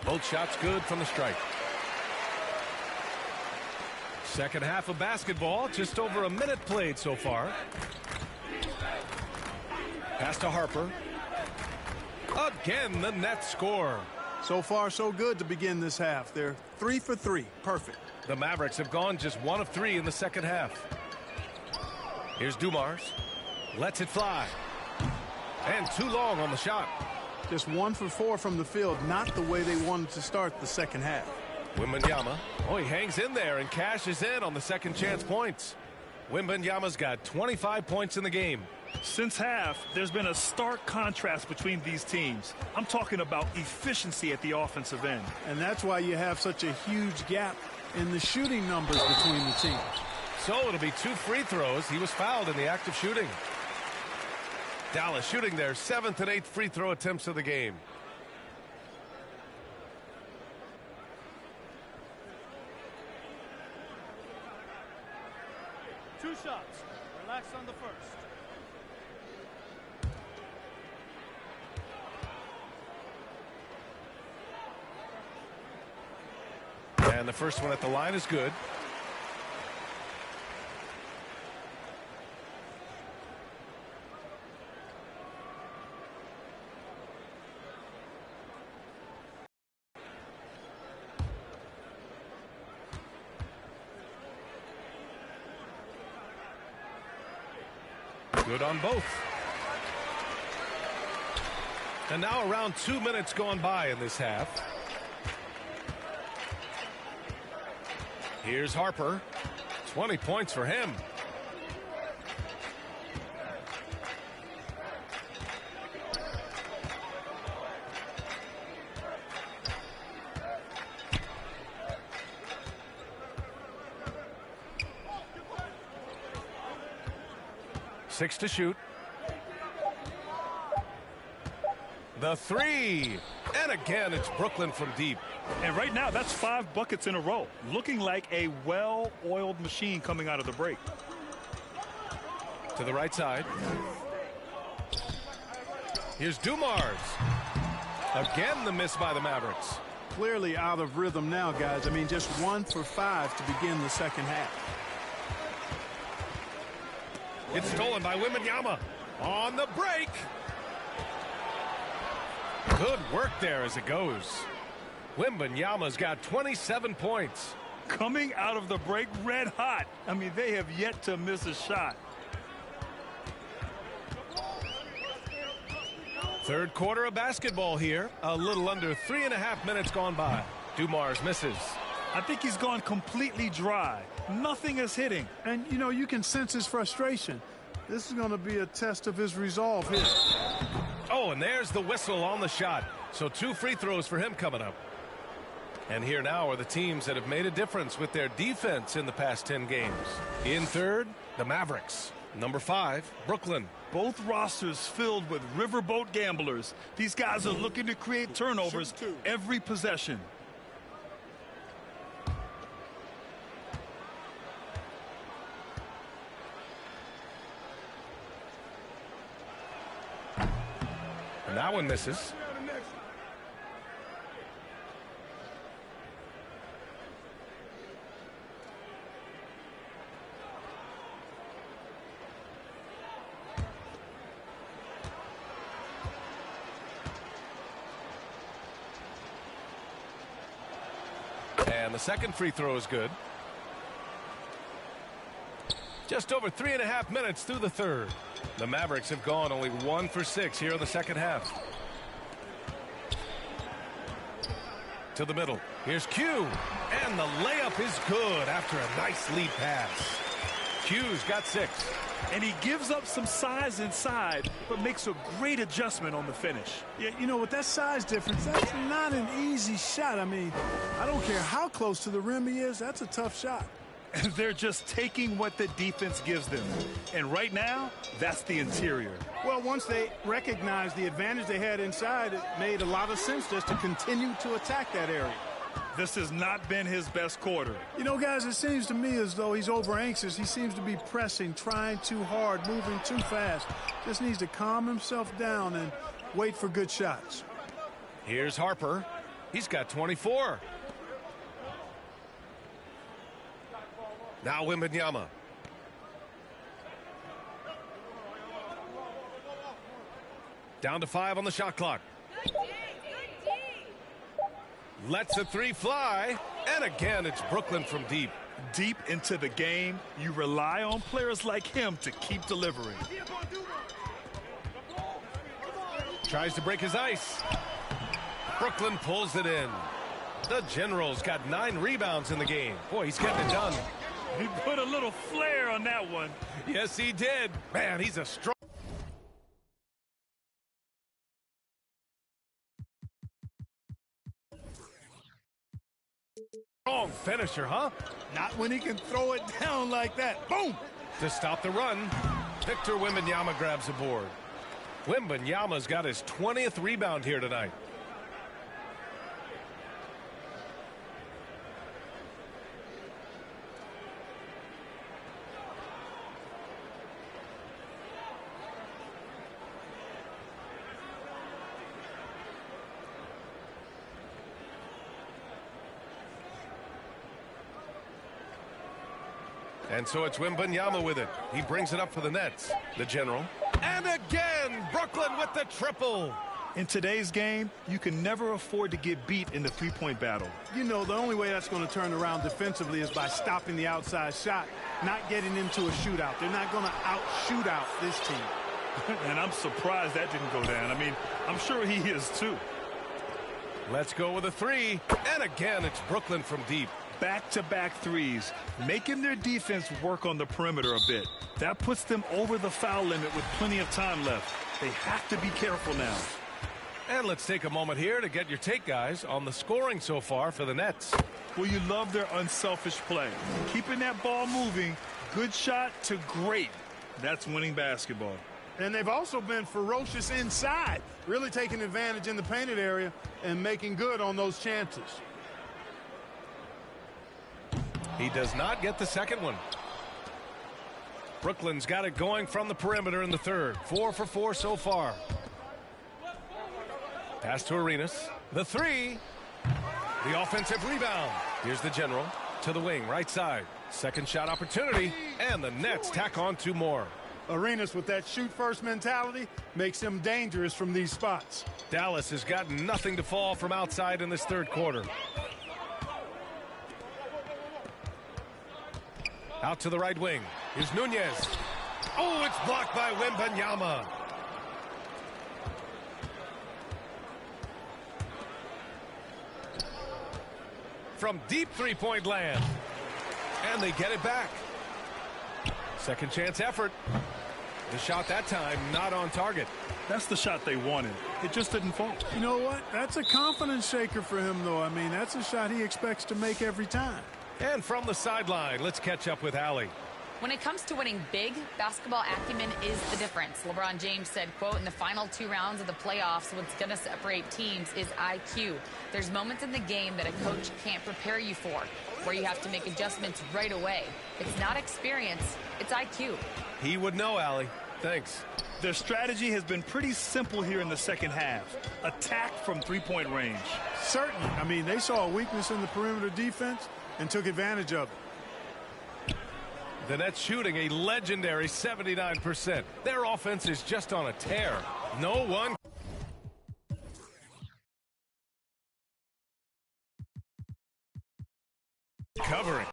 Both shots good from the strike. Second half of basketball, just over a minute played so far. Pass to Harper. Again, the net score. So far, so good to begin this half. They're 3 for 3. Perfect. The Mavericks have gone just 1 of 3 in the second half. Here's Dumars. Lets it fly. And too long on the shot. Just 1 for 4 from the field. Not the way they wanted to start the second half. Wembanyama. Oh, he hangs in there and cashes in on the second chance points. Wembanyama's got 25 points in the game. Since half, there's been a stark contrast between these teams. I'm talking about efficiency at the offensive end. And that's why you have such a huge gap in the shooting numbers between the teams. So it'll be 2 free throws. He was fouled in the act of shooting. Dallas shooting their 7th and 8th free throw attempts of the game. Two shots. Relax on the first. And the first one at the line is good. Good on both. And now around 2 minutes gone by in this half. Here's Harper. 20 points for him. Six to shoot. The three. And again, it's Brooklyn from deep. And right now, that's 5 buckets in a row. Looking like a well-oiled machine coming out of the break. To the right side. Here's Dumars. Again, the miss by the Mavericks. Clearly out of rhythm now, guys. I mean, just 1 for 5 to begin the second half. It's stolen by Wembanyama. On the break. Good work there as it goes. Wembanyama's got 27 points. Coming out of the break red hot. I mean, they have yet to miss a shot. Third quarter of basketball here. A little under 3.5 minutes gone by. Dumars misses. I think he's gone completely dry. Nothing is hitting. And, you know, you can sense his frustration. This is going to be a test of his resolve here. Oh, and there's the whistle on the shot. So 2 free throws for him coming up. And here now are the teams that have made a difference with their defense in the past 10 games. In third, the Mavericks. Number 5, Brooklyn. Both rosters filled with riverboat gamblers. These guys are looking to create turnovers every possession. And that one misses. And the second free throw is good. Just over 3.5 minutes through the third. The Mavericks have gone only 1 for 6 here in the second half. To the middle. Here's Q. And the layup is good after a nice lead pass. Q's got 6. And he gives up some size inside, but makes a great adjustment on the finish. Yeah, you know, with that size difference, that's not an easy shot. I mean, I don't care how close to the rim he is, that's a tough shot. And they're just taking what the defense gives them. And right now, that's the interior. Well, once they recognized the advantage they had inside, it made a lot of sense just to continue to attack that area. This has not been his best quarter. You know, guys, it seems to me as though he's over anxious. He seems to be pressing, trying too hard, moving too fast. Just needs to calm himself down and wait for good shots. Here's Harper. He's got 24. Now Wembanyama. Down to 5 on the shot clock. Lets the three fly. And again, it's Brooklyn from deep. Deep into the game, you rely on players like him to keep delivering. Tries to break his ice. Brooklyn pulls it in. The General's got 9 rebounds in the game. Boy, he's getting it done. He put a little flair on that one. Yes, he did. Man, he's a strong finisher, huh? Not when he can throw it down like that. Boom! To stop the run, Victor Wembanyama grabs the board. Wembanyama's got his 20th rebound here tonight. And so it's Wembanyama with it. He brings it up for the Nets. The General. And again, Brooklyn with the triple. In today's game, you can never afford to get beat in the three-point battle. You know, the only way that's going to turn around defensively is by stopping the outside shot, not getting into a shootout. They're not going to out-shoot out this team. And I'm surprised that didn't go down. I mean, I'm sure he is too. Let's go with a three. And again, it's Brooklyn from deep. Back-to-back threes, making their defense work on the perimeter a bit. That puts them over the foul limit with plenty of time left. They have to be careful now. And let's take a moment here to get your take, guys, on the scoring so far for the Nets. Well, you love their unselfish play. Keeping that ball moving, good shot to great. That's winning basketball. And they've also been ferocious inside, really taking advantage in the painted area and making good on those chances. He does not get the second one. Brooklyn's got it going from the perimeter in the third. 4 for 4 so far. Pass to Arenas. The three. The offensive rebound. Here's the General to the wing, right side. Second shot opportunity, and the Nets tack on 2 more. Arenas with that shoot-first mentality makes him dangerous from these spots. Dallas has got nothing to fall from outside in this third quarter. Out to the right wing. Here's Nunez. Oh, it's blocked by Wembanyama. From deep three-point land. And they get it back. Second chance effort. The shot that time not on target. That's the shot they wanted. It just didn't fall. You know what? That's a confidence shaker for him, though. I mean, that's a shot he expects to make every time. And from the sideline, let's catch up with Allie. When it comes to winning big, basketball acumen is the difference. LeBron James said, quote, in the final 2 rounds of the playoffs, what's going to separate teams is IQ. There's moments in the game that a coach can't prepare you for, where you have to make adjustments right away. It's not experience, it's IQ. He would know, Allie. Thanks. Their strategy has been pretty simple here in the second half. Attack from three-point range. Certainly. I mean, they saw a weakness in the perimeter defense and took advantage of it. The Nets shooting a legendary 79%. Their offense is just on a tear. No one covering.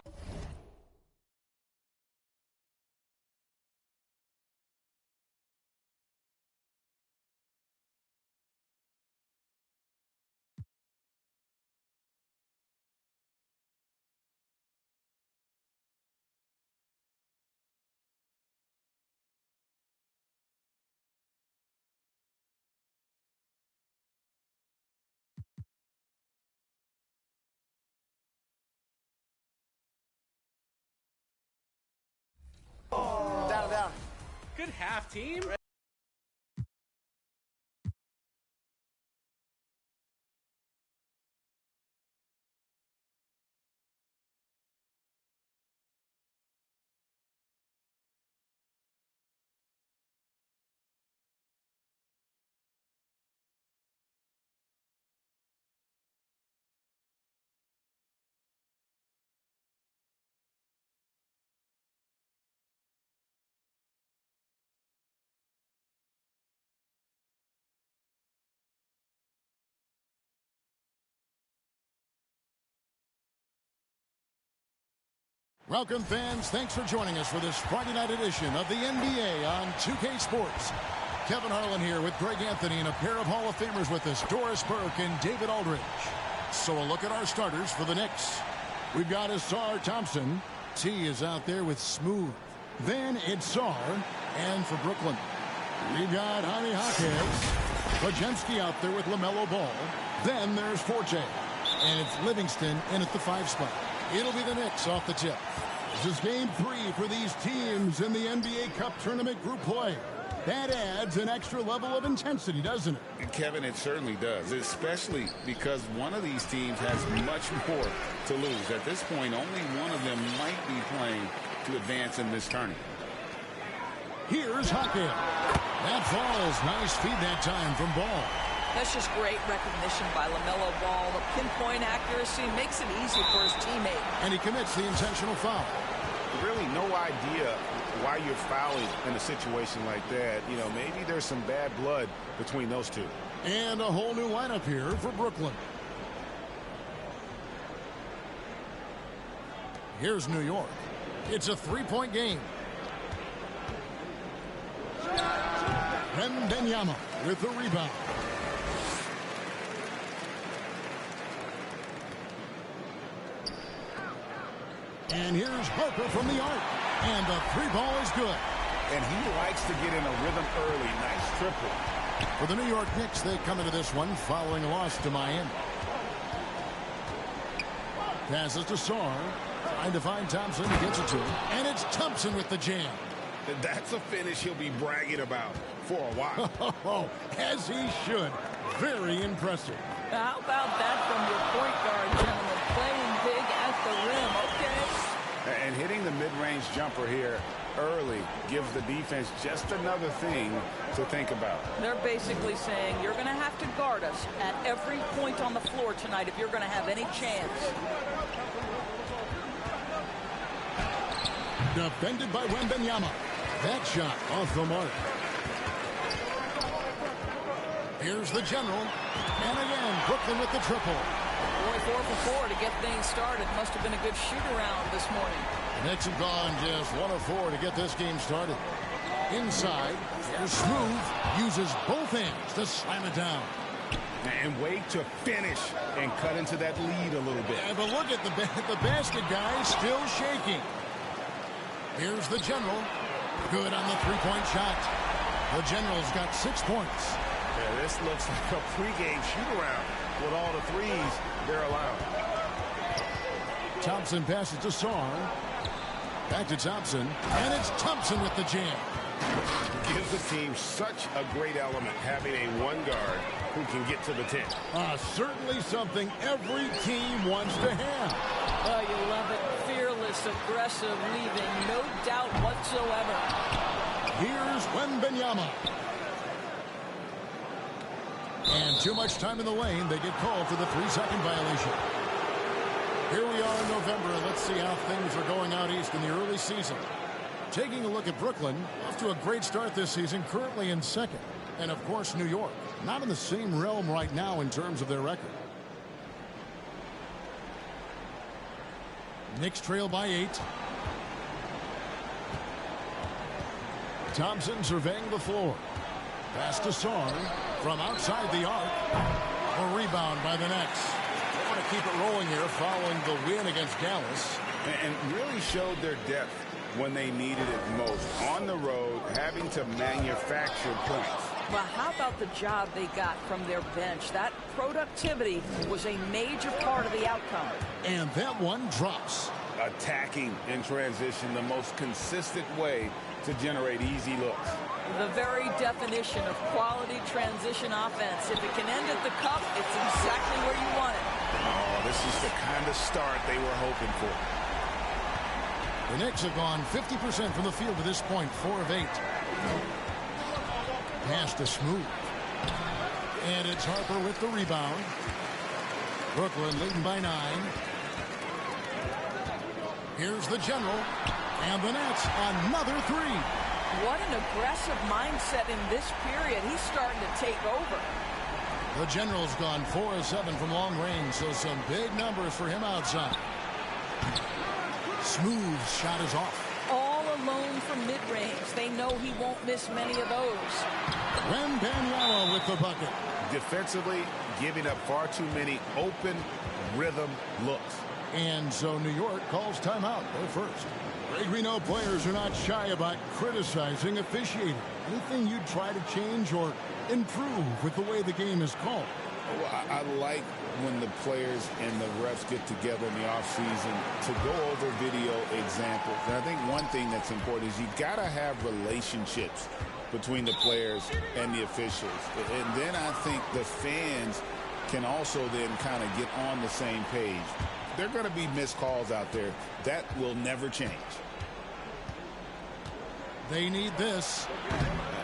Down. Good half, team. Welcome, fans. Thanks for joining us for this Friday night edition of the NBA on 2K Sports. Kevin Harlan here with Greg Anthony and a pair of Hall of Famers with us, Doris Burke and David Aldridge. So a look at our starters for the Knicks. We've got Ausar Thompson. T is out there with Smooth. Then it's Ausar. And for Brooklyn, we've got Halifax. Podziemski out there with LaMelo Ball. Then there's Forte. And it's Livingston in at the 5 spot. It'll be the Knicks off the tip. This is game 3 for these teams in the NBA Cup Tournament group play. That adds an extra level of intensity, doesn't it? Kevin, it certainly does, especially because one of these teams has much more to lose. At this point, only one of them might be playing to advance in this tournament. Here's Hockey. That falls. Nice feed that time from Ball. That's just great recognition by LaMelo Ball. The pinpoint accuracy makes it easy for his teammate. And he commits the intentional foul. Really no idea why you're fouling in a situation like that. You know, maybe there's some bad blood between those two. And a whole new lineup here for Brooklyn. Here's New York. It's a 3-point game. Wembanyama with the rebound. And here's Harper from the arc. And the 3-ball is good. And he likes to get in a rhythm early. Nice triple. For the New York Knicks, they come into this one following a loss to Miami. Passes to Ausar. Trying to find Thompson. He gets it to him. And it's Thompson with the jam. That's a finish he'll be bragging about for a while. As he should. Very impressive. How about that from your point guard, gentlemen? Playing big at the rim, okay? And hitting the mid-range jumper here early gives the defense just another thing to think about. They're basically saying you're going to have to guard us at every point on the floor tonight if you're going to have any chance. Defended by Wembanyama. That shot off the mark. Here's the general. And again, Brooklyn with the triple. Boy, 4 for 4 to get things started. Must have been a good shoot-around this morning. The Knicks have gone just 1 of 4 to get this game started. Inside, here's Smooth. Uses both hands to slam it down. And wait to finish and cut into that lead a little bit. Yeah, but look at the basket guy still shaking. Here's the general. Good on the 3-point shot. The general's got 6 points. Yeah, this looks like a pregame shoot-around with all the threes they're allowed. Thompson passes to Ausar. Back to Thompson. And it's Thompson with the jam. Gives the team such a great element having a one guard who can get to the 10. Certainly something every team wants to have. Oh, you love it. Fearless, aggressive, leaving no doubt whatsoever. Here's Wembanyama. And too much time in the lane. They get called for the 3-second violation. Here we are in November. Let's see how things are going out east in the early season. Taking a look at Brooklyn, off to a great start this season, currently in 2nd. And, of course, New York, not in the same realm right now in terms of their record. Knicks trail by 8. Thompson surveying the floor. Pass to Ausar from outside the arc. A rebound by the Nets. They want to keep it rolling here following the win against Dallas. And really showed their depth when they needed it most. On the road, having to manufacture points. Well, how about the job they got from their bench? That productivity was a major part of the outcome. And that one drops. Attacking in transition, the most consistent way to generate easy looks. The very definition of quality transition offense. If it can end at the cup, it's exactly where you want it. Oh, this is the kind of start they were hoping for. The Knicks have gone 50% from the field to this point, 4 of 8. Pass to Smooth. And it's Harper with the rebound. Brooklyn leading by 9. Here's the general. And the Nets, another 3. What an aggressive mindset in this period. He's starting to take over. The general's gone 4 of 7 from long range, so some big numbers for him outside. Smooth shot is off. All alone from mid-range. They know he won't miss many of those. Wembanyama with the bucket. Defensively, giving up far too many open rhythm looks. And so New York calls timeout. They're first. Greg, we know players are not shy about criticizing officiating. Anything you'd try to change or improve with the way the game is called? Well, I like when the players and the refs get together in the offseason to go over video examples. And I think one thing that's important is you got to have relationships between the players and the officials. And then I think the fans can also then kind of get on the same page. There are going to be missed calls out there. That will never change. They need this.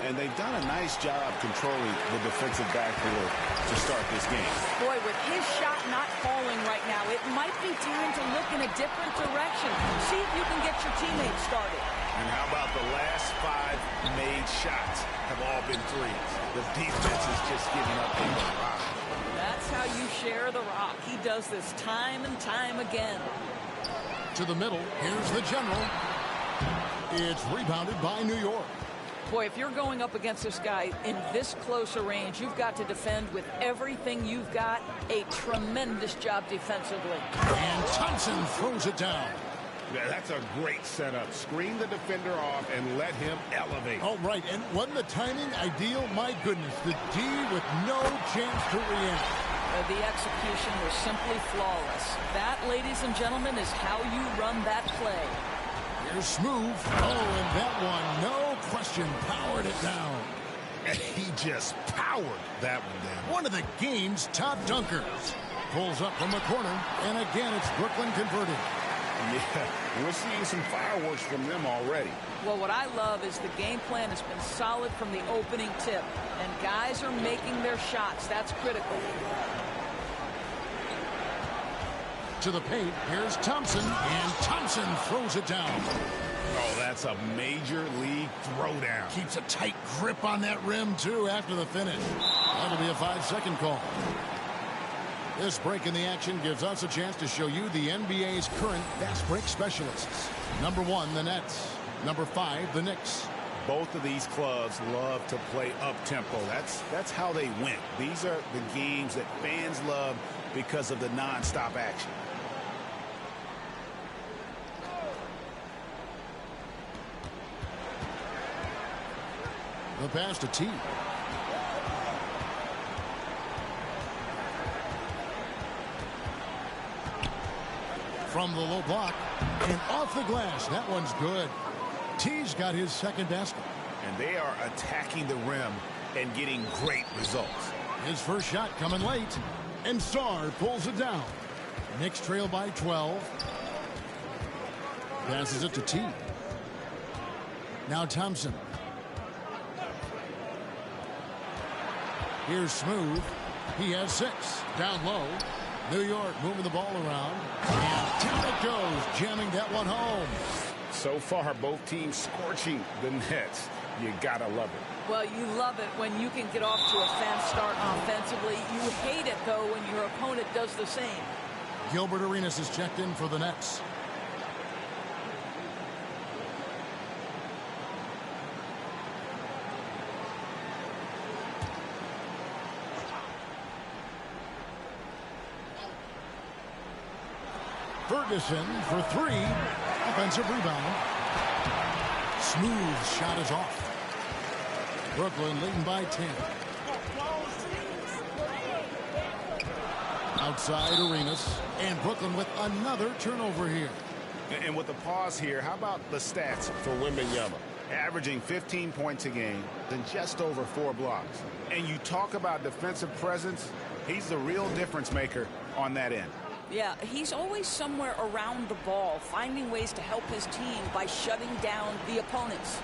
And they've done a nice job controlling the defensive backboard to start this game. Boy, with his shot not falling right now, it might be time to look in a different direction. See if you can get your teammates started. And how about the last 5 made shots have all been threes? The defense is just giving up a rock. That's how you share the rock. He does this time and time again. To the middle. Here's the general. It's rebounded by New York. Boy, if you're going up against this guy in this close a range, you've got to defend with everything you've got. A tremendous job defensively. And Thompson throws it down. Yeah, that's a great setup. Screen the defender off and let him elevate. Oh, right. And wasn't the timing ideal? My goodness, the D with no chance to react. The execution was simply flawless. That, ladies and gentlemen, is how you run that play. Here's Smooth. Oh, and that one, no question, powered it down. And he just powered that one down. One of the game's top dunkers. Pulls up from the corner, and again, it's Brooklyn converting. Yeah, we're seeing some fireworks from them already. Well, what I love is the game plan has been solid from the opening tip, and guys are making their shots. That's critical. To the paint, here's Thompson, and Thompson throws it down. Oh, that's a major league throwdown. Keeps a tight grip on that rim, too, after the finish. That'll be a 5-second call. This break in the action gives us a chance to show you the NBA's current fast break specialists. Number 1, the Nets. Number 5, the Knicks. Both of these clubs love to play up-tempo. That's how they win. These are the games that fans love because of the non-stop action. The pass to T. From the low block and off the glass. That one's good. T's got his second basket. And they are attacking the rim and getting great results. His first shot coming late. And Sarr pulls it down. Knicks trail by 12. Passes it to T. Now Thompson. Here's Smooth. He has 6. Down low. New York moving the ball around. And down it goes, jamming that one home. So far, both teams scorching the Nets. You gotta love it. Well, you love it when you can get off to a fast start offensively. You hate it, though, when your opponent does the same. Gilbert Arenas is checked in for the Nets. Ferguson for 3. Offensive rebound. Smooth shot is off. Brooklyn leading by 10. Outside Arenas. And Brooklyn with another turnover here. And with the pause here, how about the stats for Wembanyama? Averaging 15 points a game, then just over 4 blocks. And you talk about defensive presence, he's the real difference maker on that end. Yeah, he's always somewhere around the ball, finding ways to help his team by shutting down the opponents.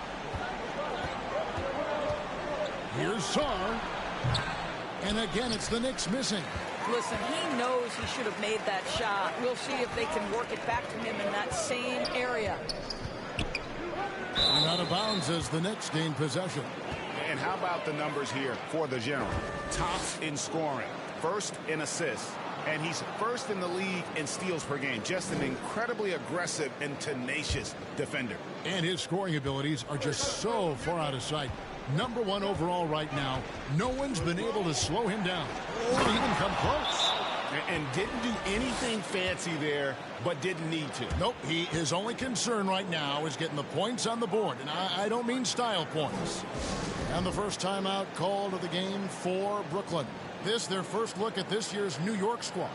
Here's Sarr. And again, it's the Knicks missing. Listen, he knows he should have made that shot. We'll see if they can work it back to him in that same area. And out of bounds as the Knicks gain possession. And how about the numbers here for the General? Tops in scoring, first in assists, and he's first in the league in steals per game. Just an incredibly aggressive and tenacious defender. And his scoring abilities are just so far out of sight. Number 1 overall right now. No one's been able to slow him down or even come close. And didn't do anything fancy there, but didn't need to. Nope, his only concern right now is getting the points on the board. And I don't mean style points. And the first timeout called of the game for Brooklyn. This their first look at this year's New York squad.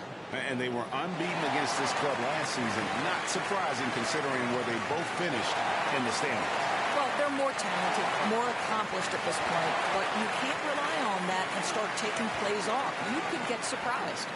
And they were unbeaten against this club last season. Not surprising considering where they both finished in the standings. Well, they're more talented, more accomplished at this point, but you can't rely on that and start taking plays off. You could get surprised.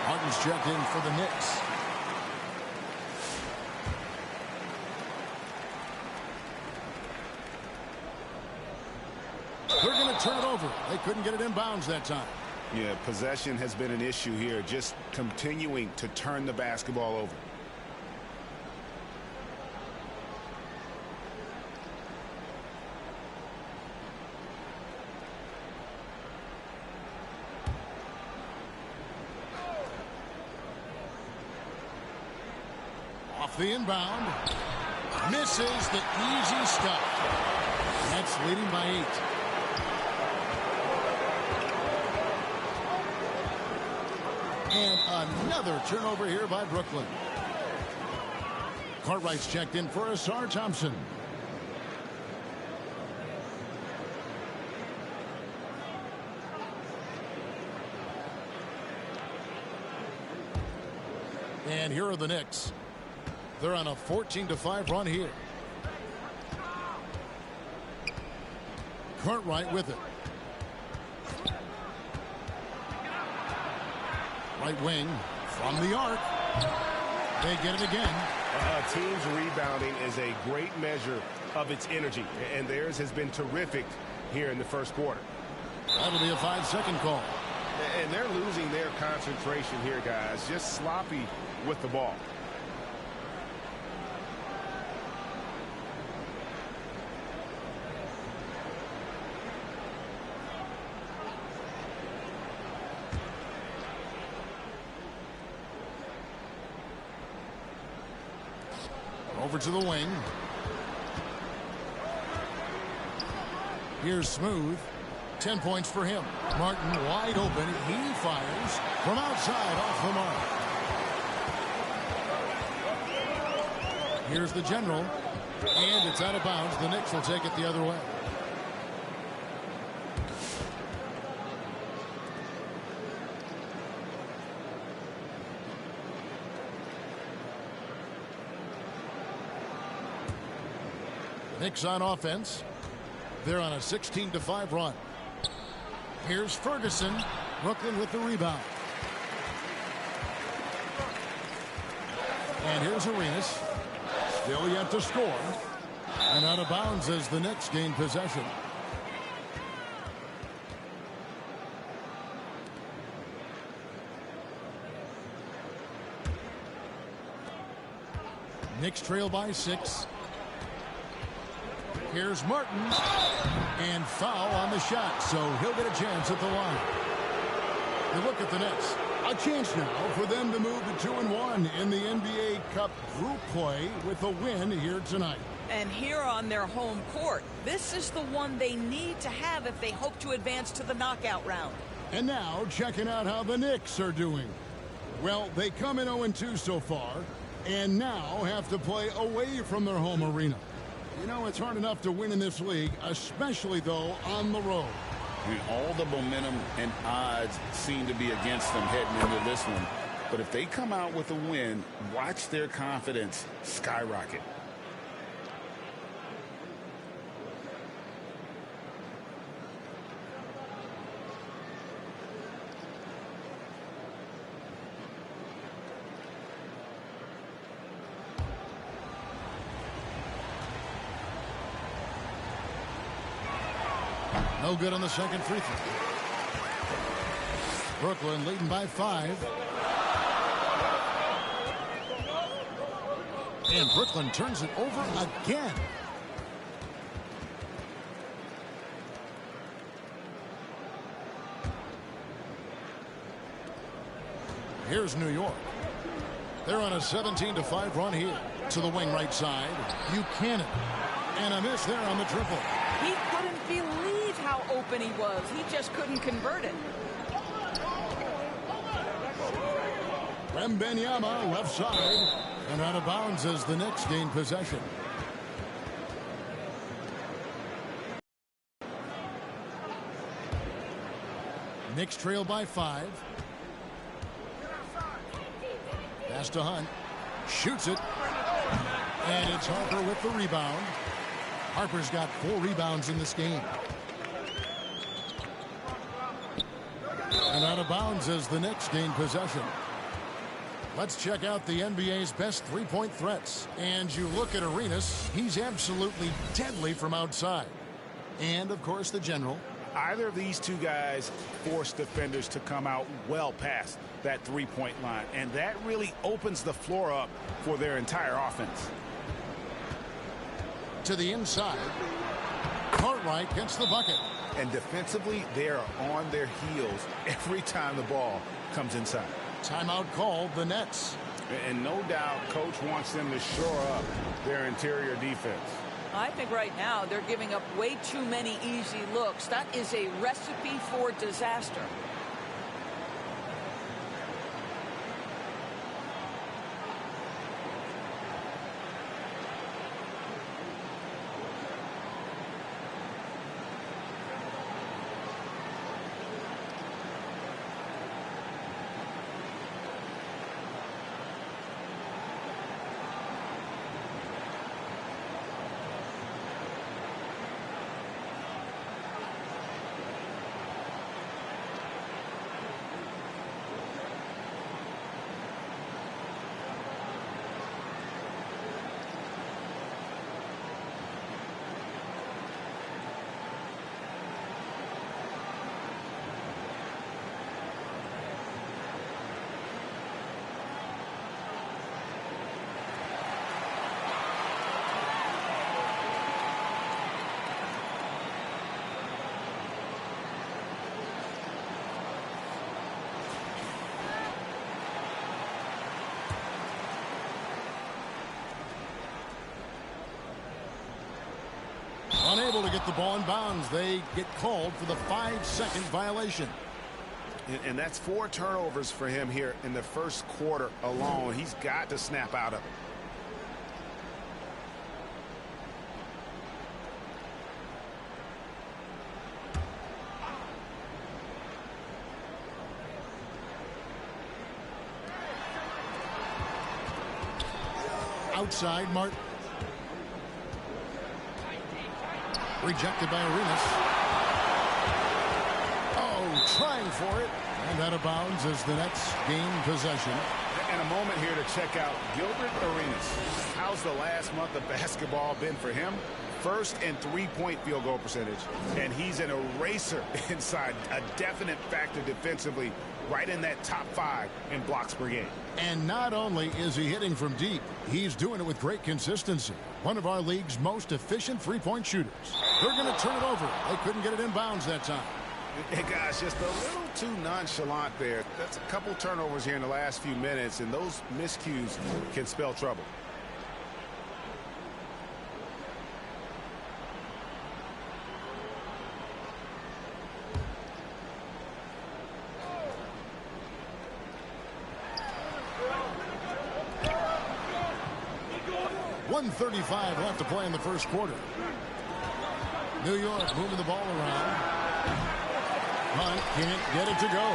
Harden's checked in for the Knicks. They're going to turn it over. They couldn't get it in bounds that time. Yeah, possession has been an issue here. Just continuing to turn the basketball over. Off the inbound. Misses the easy stuff. Nets leading by 8. And another turnover here by Brooklyn. Cartwright's checked in for Asar Thompson. And here are the Knicks. They're on a 14-5 run here. Cartwright with it. Right wing from the arc. They get it again. A team's rebounding is a great measure of its energy, and theirs has been terrific here in the first quarter. That'll be a 5-second call. And they're losing their concentration here, guys. Just sloppy with the ball. Over to the wing. Here's Smooth. 10 points for him. Martin wide open. He fires from outside off the mark. Here's the general. And it's out of bounds. The Knicks will take it the other way. Knicks on offense. They're on a 16-5 run. Here's Ferguson. Brooklyn with the rebound. And here's Arenas. Still yet to score. And out of bounds as the Knicks gain possession. Knicks trail by 6. Here's Martin, and foul on the shot, so he'll get a chance at the line. You look at the Nets. A chance now for them to move to 2-1 in the NBA Cup group play with a win here tonight. And here on their home court, this is the one they need to have if they hope to advance to the knockout round. And now, checking out how the Knicks are doing. Well, they come in 0-2 so far, and now have to play away from their home arena. You know, it's hard enough to win in this league, especially, though, on the road. I mean, all the momentum and odds seem to be against them heading into this one. But if they come out with a win, watch their confidence skyrocket. No good on the second free throw. Brooklyn leading by 5. And Brooklyn turns it over again. Here's New York. They're on a 17-5 run here. To the wing right side. Buchanan. And a miss there on the triple. He couldn't believe how open he was. He just couldn't convert it. Wembanyama left side. And out of bounds as the Knicks gain possession. Knicks trail by 5. Pass to Hunt. Shoots it. And it's Harper with the rebound. Harper's got 4 rebounds in this game. And out of bounds as the Knicks gain possession. Let's check out the NBA's best three-point threats. And you look at Arenas, he's absolutely deadly from outside. And, of course, the general. Either of these two guys force defenders to come out well past that three-point line. And that really opens the floor up for their entire offense. To the inside. Cartwright gets the bucket. And defensively, they are on their heels every time the ball comes inside. Timeout called, the Nets. And no doubt, Coach wants them to shore up their interior defense. I think right now they're giving up way too many easy looks. That is a recipe for disaster. Unable to get the ball in bounds. They get called for the 5-second violation. And that's 4 turnovers for him here in the first quarter alone. He's got to snap out of it. Outside, Martin. Rejected by Arenas. Oh, trying for it. And out of bounds as the Nets gain possession. And a moment here to check out Gilbert Arenas. How's the last month of basketball been for him? First and 3-point field goal percentage. And he's an eraser inside. A definite factor defensively. Right in that top 5 in blocks per game. And not only is he hitting from deep, he's doing it with great consistency. One of our league's most efficient three-point shooters. They're going to turn it over. They couldn't get it in bounds that time. Hey, guys, just a little too nonchalant there. That's a couple turnovers here in the last few minutes, and those miscues can spell trouble. .135 left to play in the first quarter. New York moving the ball around. Hunt can't get it to go.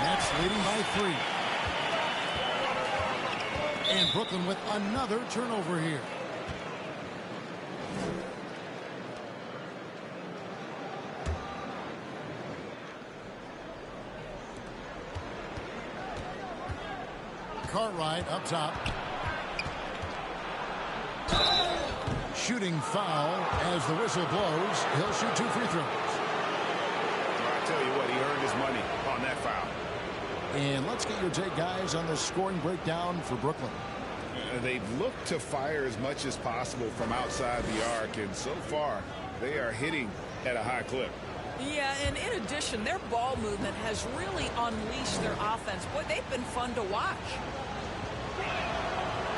Nets leading by 3. And Brooklyn with another turnover here. Cartwright up top. Shooting foul as the whistle blows. He'll shoot 2 free throws. I tell you what, he earned his money on that foul. And let's get your take, guys, on the scoring breakdown for Brooklyn. They've looked to fire as much as possible from outside the arc, and so far they are hitting at a high clip. Yeah, and in addition, their ball movement has really unleashed their offense. Boy, they've been fun to watch.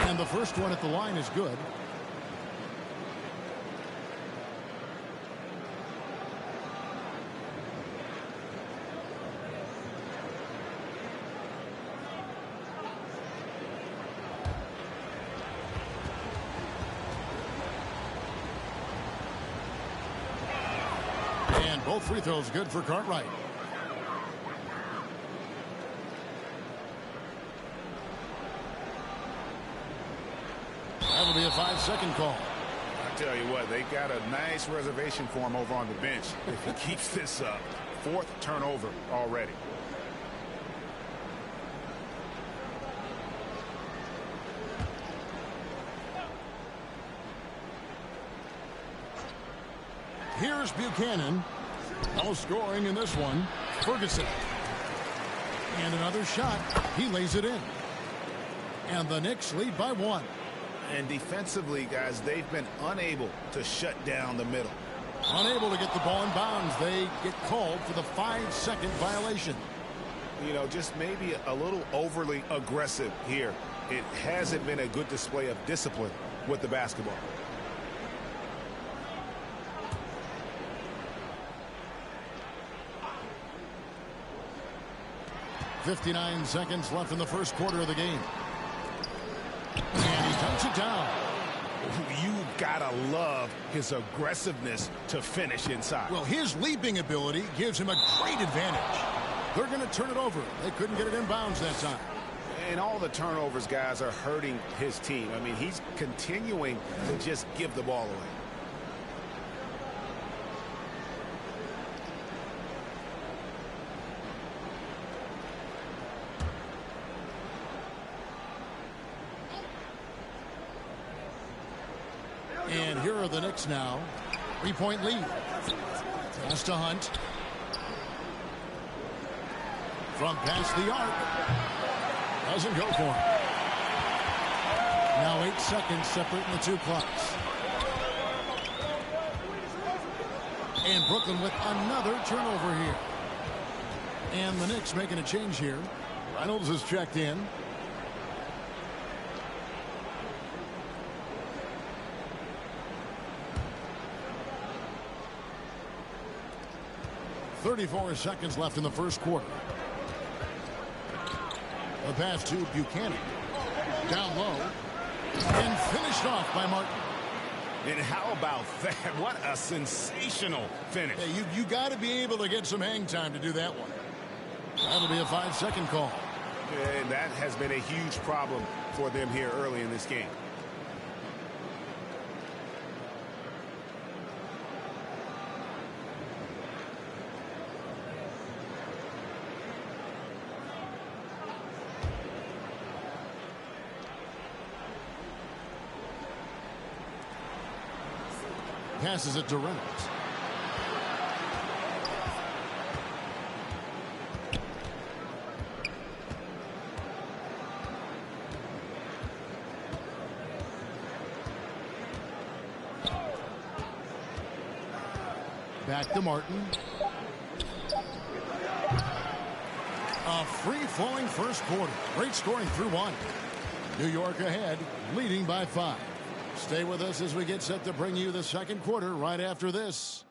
And the first one at the line is good. And both free throws good for Cartwright. That'll be a 5-second call. I tell you what, they got a nice reservation for him over on the bench. If he keeps this up, 4th turnover already. Here's Buchanan. No scoring in this one. Ferguson. And another shot. He lays it in. And the Knicks lead by 1. And defensively, guys, they've been unable to shut down the middle. Unable to get the ball in bounds. They get called for the 5-second violation. You know, just maybe a little overly aggressive here. It hasn't been a good display of discipline with the basketball. .59 seconds left in the first quarter of the game. And he dunks it down. You gotta love his aggressiveness to finish inside. Well, his leaping ability gives him a great advantage. They're going to turn it over. They couldn't get it in bounds that time. And all the turnovers, guys, are hurting his team. I mean, he's continuing to just give the ball away. And here are the Knicks now. 3-point lead. Pass to Hunt. From past the arc. Doesn't go for him. Now 8 seconds separating the two clocks. And Brooklyn with another turnover here. And the Knicks making a change here. Reynolds is checked in. .34 seconds left in the first quarter. A pass to Buchanan. Down low. And finished off by Martin. And how about that? What a sensational finish. Hey, you got to be able to get some hang time to do that one. That'll be a 5-second call. And that has been a huge problem for them here early in this game. Passes it to Reynolds. Back to Martin. A free-flowing first quarter. Great scoring through 1. New York ahead, leading by 5. Stay with us as we get set to bring you the second quarter right after this.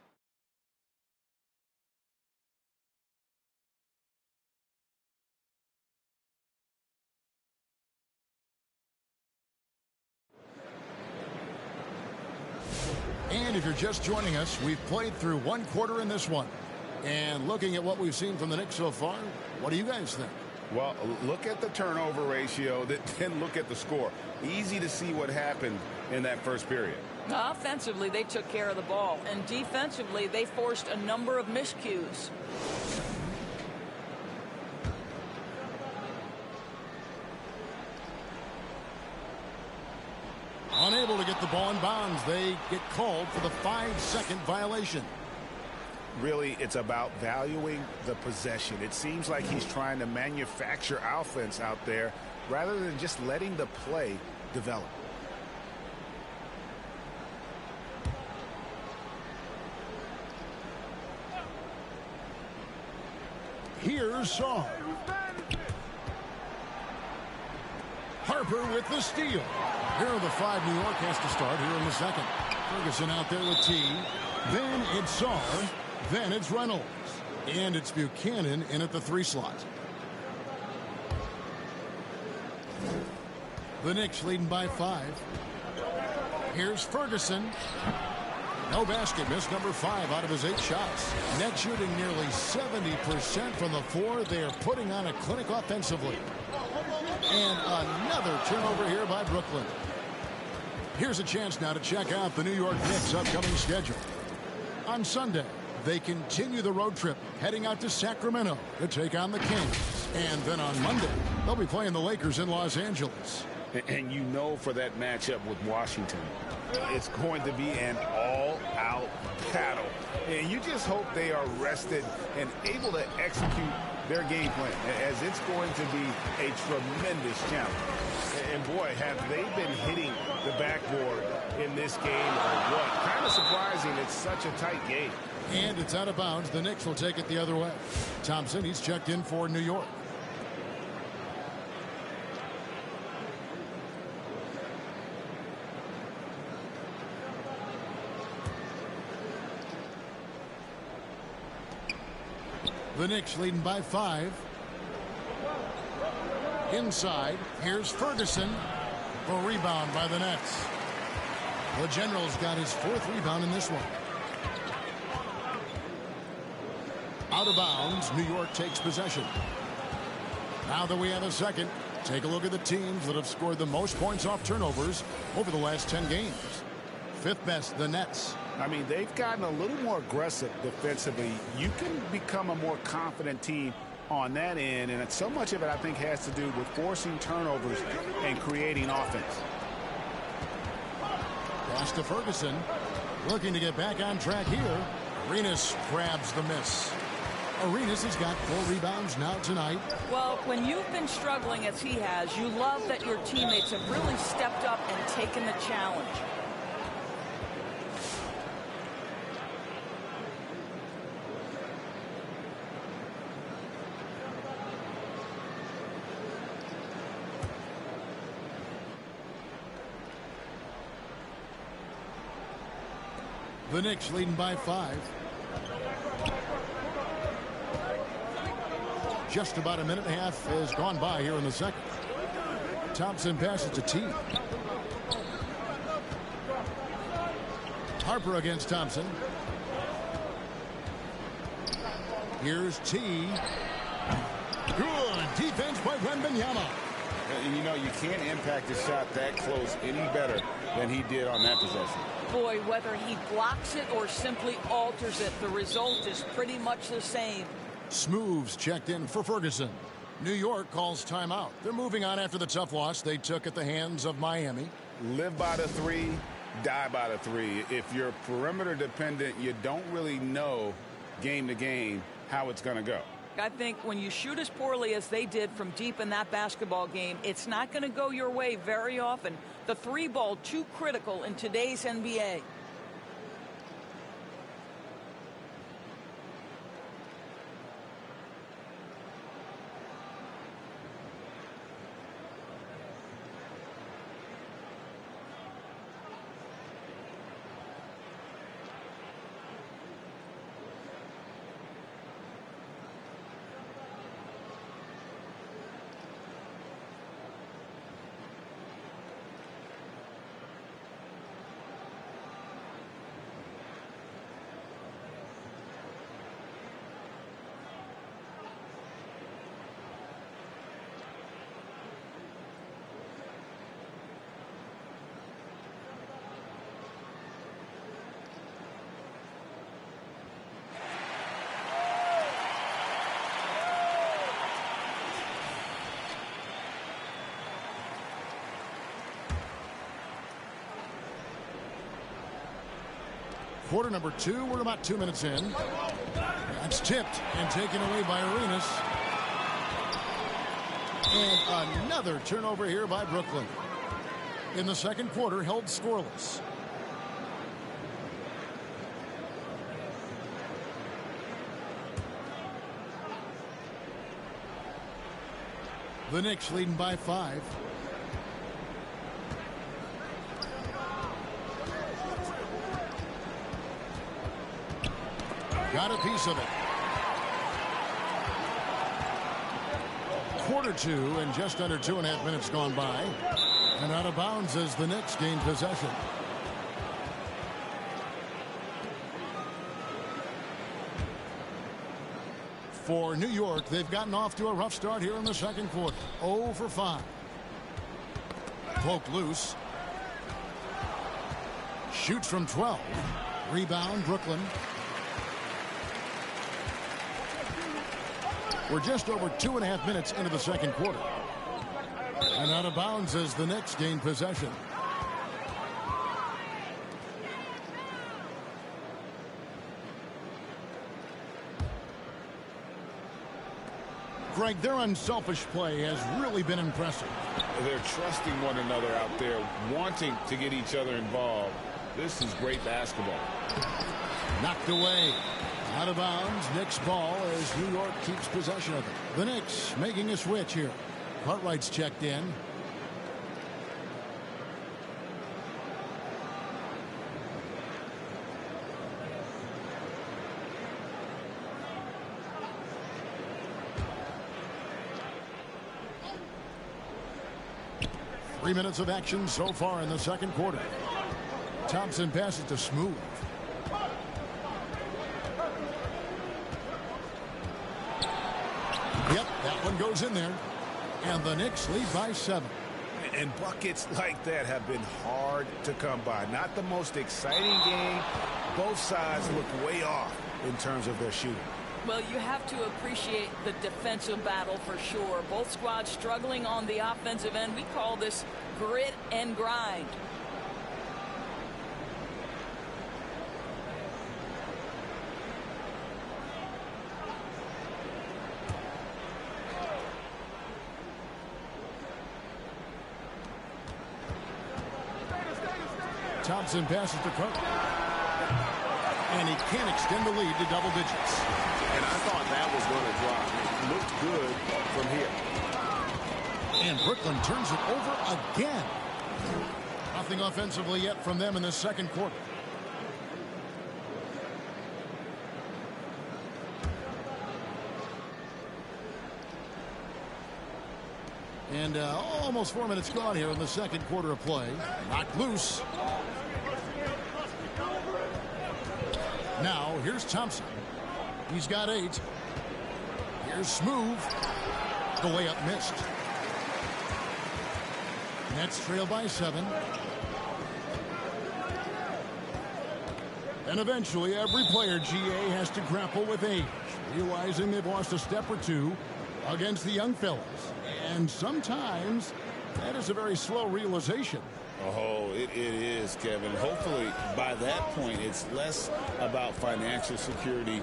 And if you're just joining us, we've played through 1 quarter in this one. And looking at what we've seen from the Knicks so far, what do you guys think? Well, look at the turnover ratio, then look at the score. Easy to see what happened in that first period. Offensively, they took care of the ball, and defensively, they forced a number of miscues. Unable to get the ball in bounds. They get called for the 5-second violation. Really, it's about valuing the possession. It seems like he's trying to manufacture offense out there rather than just letting the play develop. Here's Shaw. Harper with the steal. Here are the 5 New York has to start here in the second. Ferguson out there with T. Then it's Shaw. Then it's Reynolds. And it's Buchanan in at the 3 slot. The Knicks leading by 5. Here's Ferguson. No basket. Missed number 5 out of his 8 shots. Net shooting nearly 70% from the floor. They are putting on a clinic offensively. And another turnover here by Brooklyn. Here's a chance now to check out the New York Knicks' upcoming schedule. On Sunday, they continue the road trip, heading out to Sacramento to take on the Kings. And then on Monday, they'll be playing the Lakers in Los Angeles. And you know, for that matchup with Washington, it's going to be an all-out battle. And you just hope they are rested and able to execute their game plan, as it's going to be a tremendous challenge. And boy, have they been hitting the backboard in this game or what? Kind of surprising. It's such a tight game. And it's out of bounds. The Knicks will take it the other way. Thompson, he's checked in for New York. The Knicks leading by 5. Inside, here's Ferguson. A rebound by the Nets. The General's got his 4th rebound in this one. Out of bounds, New York takes possession. Now that we have a second, take a look at the teams that have scored the most points off turnovers over the last 10 games. 5th best, the Nets. I mean, they've gotten a little more aggressive defensively. You can become a more confident team on that end, and so much of it, I think, has to do with forcing turnovers and creating offense. Pass to Ferguson. Looking to get back on track here. Arenas grabs the miss. Arenas has got 4 rebounds now tonight. Well, when you've been struggling as he has, you love that your teammates have really stepped up and taken the challenge. The Knicks leading by 5. Just about a minute and a half has gone by here in the second. Thompson passes to T. Harper against Thompson. Here's T. Good defense by Wembanyama. You know, you can't impact a shot that close any better than he did on that possession. Boy, whether he blocks it or simply alters it, the result is pretty much the same. Smooths checked in for Ferguson. New York calls timeout. They're moving on after the tough loss they took at the hands of Miami. Live by the 3, die by the 3. If you're perimeter dependent, you don't really know game to game how it's going to go. I think when you shoot as poorly as they did from deep in that basketball game, it's not going to go your way very often. The 3 ball too critical in today's NBA. Quarter number 2. We're about 2 minutes in. That's tipped and taken away by Arenas. And another turnover here by Brooklyn. In the second quarter, held scoreless. The Knicks leading by 5. Got a piece of it. Quarter 2 and just under 2.5 minutes gone by. And out of bounds as the Knicks gain possession. For New York, they've gotten off to a rough start here in the second quarter. 0 for 5. Poked loose. Shoots from 12. Rebound, Brooklyn. We're just over 2.5 minutes into the second quarter. And out of bounds as the Knicks gain possession. Greg, their unselfish play has really been impressive. They're trusting one another out there, wanting to get each other involved. This is great basketball. Knocked away. Out of bounds. Knicks ball as New York keeps possession of it. The Knicks making a switch here. Cartwright's checked in. Three minutes of action so far in the second quarter. Thompson passes to Smooth. Yep, that one goes in there. And the Knicks lead by 7. And buckets like that have been hard to come by. Not the most exciting game. Both sides look way off in terms of their shooting. Well, you have to appreciate the defensive battle for sure. Both squads struggling on the offensive end. We call this grit and grind. Thompson passes to Cook. And he can't extend the lead to double digits. And I thought that was going to drop. It looked good from here. And Brooklyn turns it over again. Nothing offensively yet from them in the second quarter. And almost 4 minutes gone here in the second quarter of play. Knocked loose. Now, here's Thompson. He's got 8. Here's Smooth. The layup missed. Nets trail by 7. And eventually, every player, GA, has to grapple with age, realizing they've lost a step or two against the young fellas. And sometimes, that is a very slow realization. Oh, it is, Kevin. Hopefully, by that point, it's less about financial security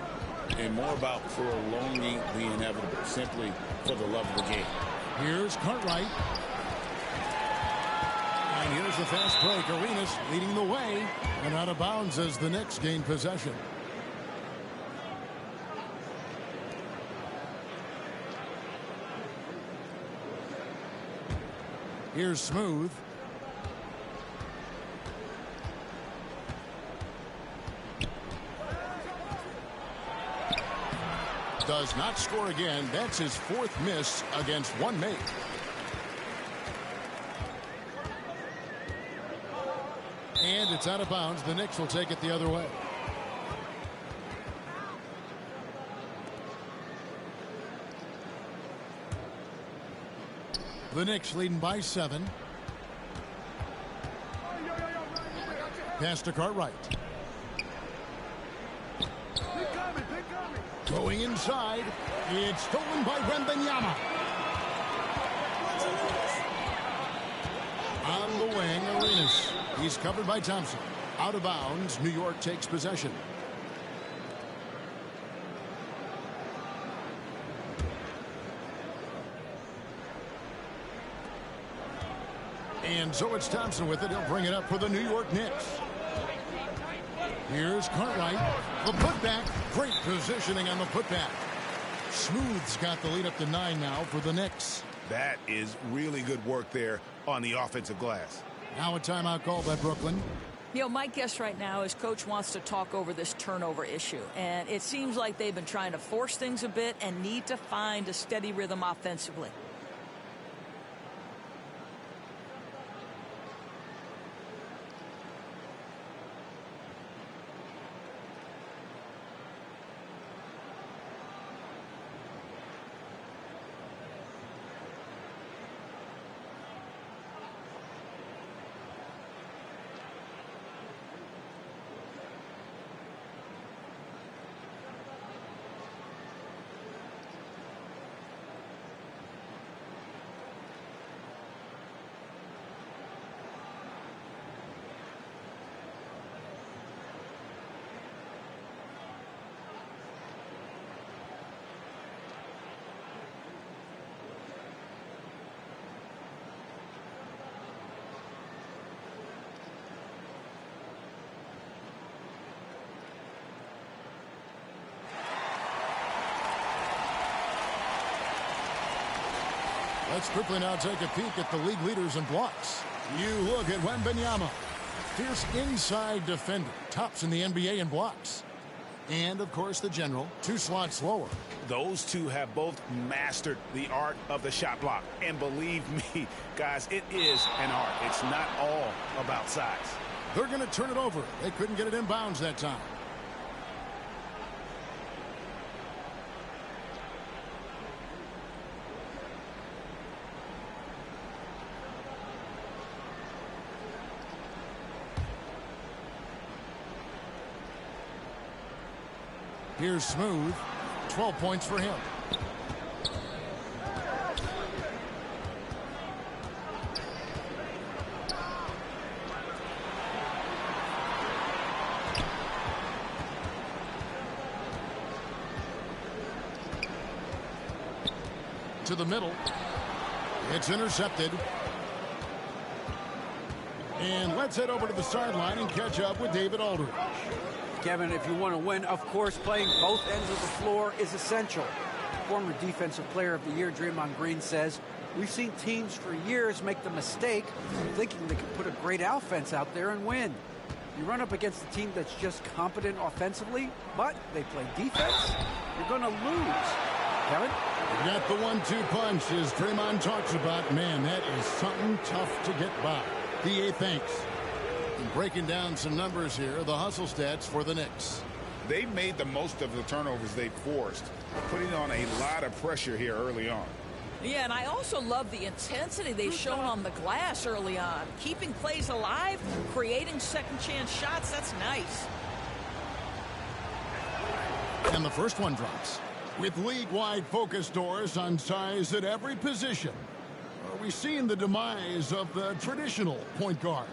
and more about prolonging the inevitable, simply for the love of the game. Here's Cartwright. And here's the fast break. Arenas leading the way. And out of bounds as the Knicks gain possession. Here's Smooth. Does not score again. That's his 4th miss against one make. And it's out of bounds. The Knicks will take it the other way. The Knicks leading by 7. Pass to Cartwright. Going inside. It's stolen by Wembanyama. On the wing, Arenas. He's covered by Thompson. Out of bounds, New York takes possession. And so it's Thompson with it. He'll bring it up for the New York Knicks. Here's Cartwright. The putback. Great positioning on the putback. Smooth's got the lead up to 9 now for the Knicks. That is really good work there on the offensive glass. Now a timeout call by Brooklyn. You know, my guess right now is Coach wants to talk over this turnover issue. And it seems like they've been trying to force things a bit and need to find a steady rhythm offensively. Let's quickly now take a peek at the league leaders in blocks. You look at Wembanyama. Fierce inside defender. Tops in the NBA in blocks. And, of course, the general. 2 slots lower. Those two have both mastered the art of the shot block. And believe me, guys, it is an art. It's not all about size. They're going to turn it over. They couldn't get it in bounds that time. Here's Smooth. 12 points for him. To the middle. It's intercepted. And let's head over to the sideline and catch up with David Aldridge. Kevin, if you want to win, of course, playing both ends of the floor is essential. Former Defensive Player of the Year Draymond Green says, we've seen teams for years make the mistake of thinking they can put a great offense out there and win. You run up against a team that's just competent offensively, but they play defense, you're going to lose. Kevin? You got the 1-2 punch, as Draymond talks about. Man, that is something tough to get by. DA thanks. And breaking down some numbers here, the hustle stats for the Knicks. They've made the most of the turnovers they've forced, putting on a lot of pressure here early on. Yeah, and I also love the intensity they've shown on the glass early on. Keeping plays alive, creating second chance shots, that's nice. And the first one drops. With league-wide focus doors on size at every position, are we seeing the demise of the traditional point guard?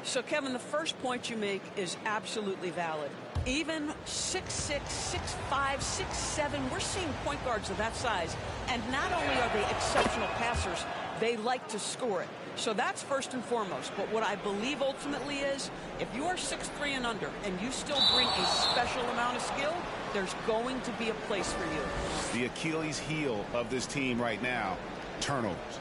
So, Kevin, the first point you make is absolutely valid. Even 6'6", 6'5", 6'7", we're seeing point guards of that size. And not only are they exceptional passers, they like to score it. So that's first and foremost. But what I believe ultimately is, if you are 6'3" and under and you still bring a special amount of skill, there's going to be a place for you. The Achilles heel of this team right now, turnovers.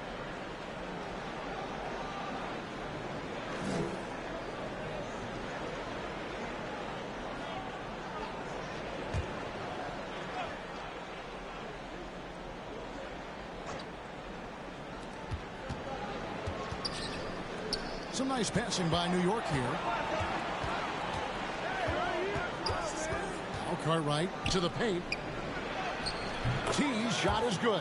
Some nice passing by New York here. Now Cartwright to the paint. T's shot is good.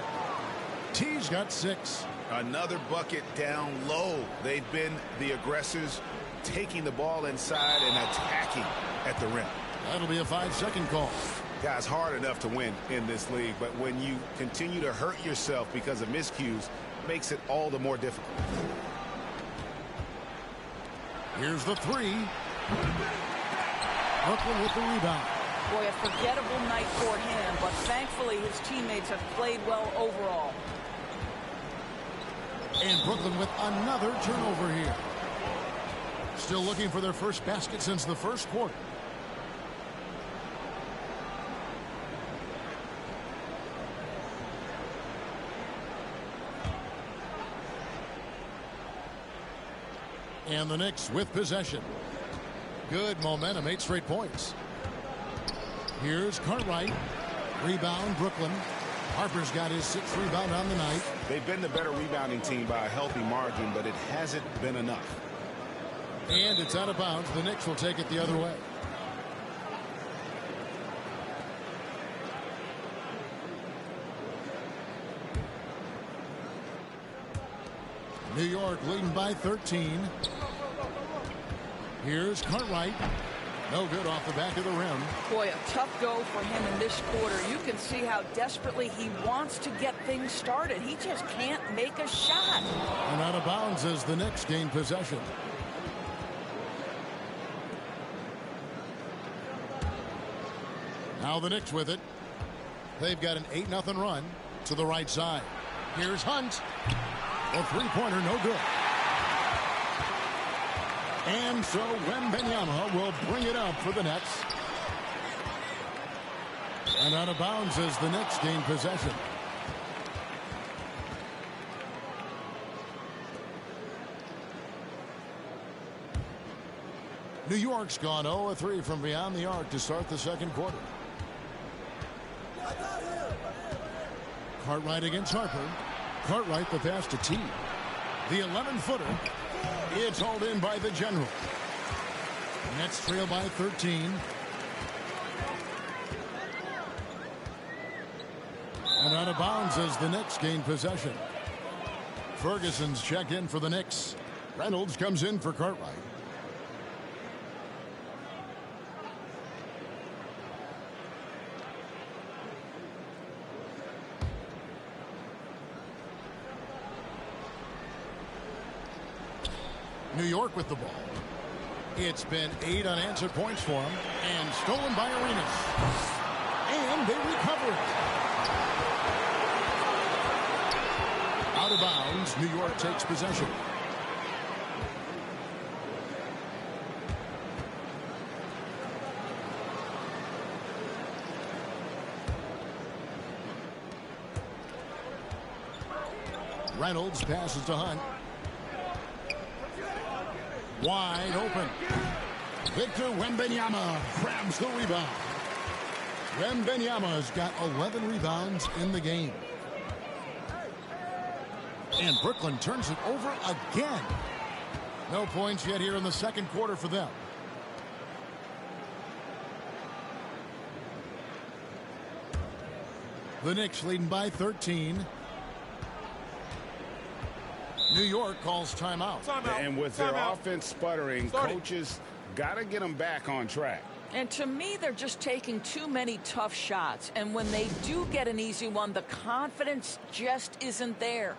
T's got 6. Another bucket down low. They've been the aggressors, taking the ball inside and attacking at the rim. That'll be a 5-second call. Guys, hard enough to win in this league, but when you continue to hurt yourself because of miscues, it makes it all the more difficult. Here's the 3. Brooklyn with the rebound. Boy, a forgettable night for him, but thankfully his teammates have played well overall. And Brooklyn with another turnover here. Still looking for their first basket since the first quarter. And the Knicks with possession. Good momentum, 8 straight points. Here's Cartwright. Rebound, Brooklyn. Harper's got his 6th rebound on the night. They've been the better rebounding team by a healthy margin, but it hasn't been enough. And it's out of bounds. The Knicks will take it the other way. New York leading by 13. Here's Cartwright. No good off the back of the rim. Boy, a tough go for him in this quarter. You can see how desperately he wants to get things started. He just can't make a shot. And out of bounds as the Knicks gain possession. Now the Knicks with it. They've got an 8-0 run to the right side. Here's Hunt. A three-pointer, no good. And so Wembanyama will bring it up for the Nets. And out of bounds as the Knicks gain possession. New York's gone 0-3 from beyond the arc to start the second quarter. Cartwright against Harper. Cartwright the pass to T. The 11-footer. It's hauled in by the General. Nets trail by 13. And out of bounds as the Knicks gain possession. Ferguson's checked in for the Knicks. Reynolds comes in for Cartwright. New York with the ball. It's been 8 unanswered points for them, and stolen by Arenas. And they recover it. Out of bounds, New York takes possession. Reynolds passes to Hunt. Wide open. Victor Wembanyama grabs the rebound. Wembanyama's got 11 rebounds in the game. And Brooklyn turns it over again. No points yet here in the second quarter for them. The Knicks leading by 13. New York calls timeout. And with their offense sputtering, coaches got to get them back on track. And to me, they're just taking too many tough shots. And when they do get an easy one, the confidence just isn't there.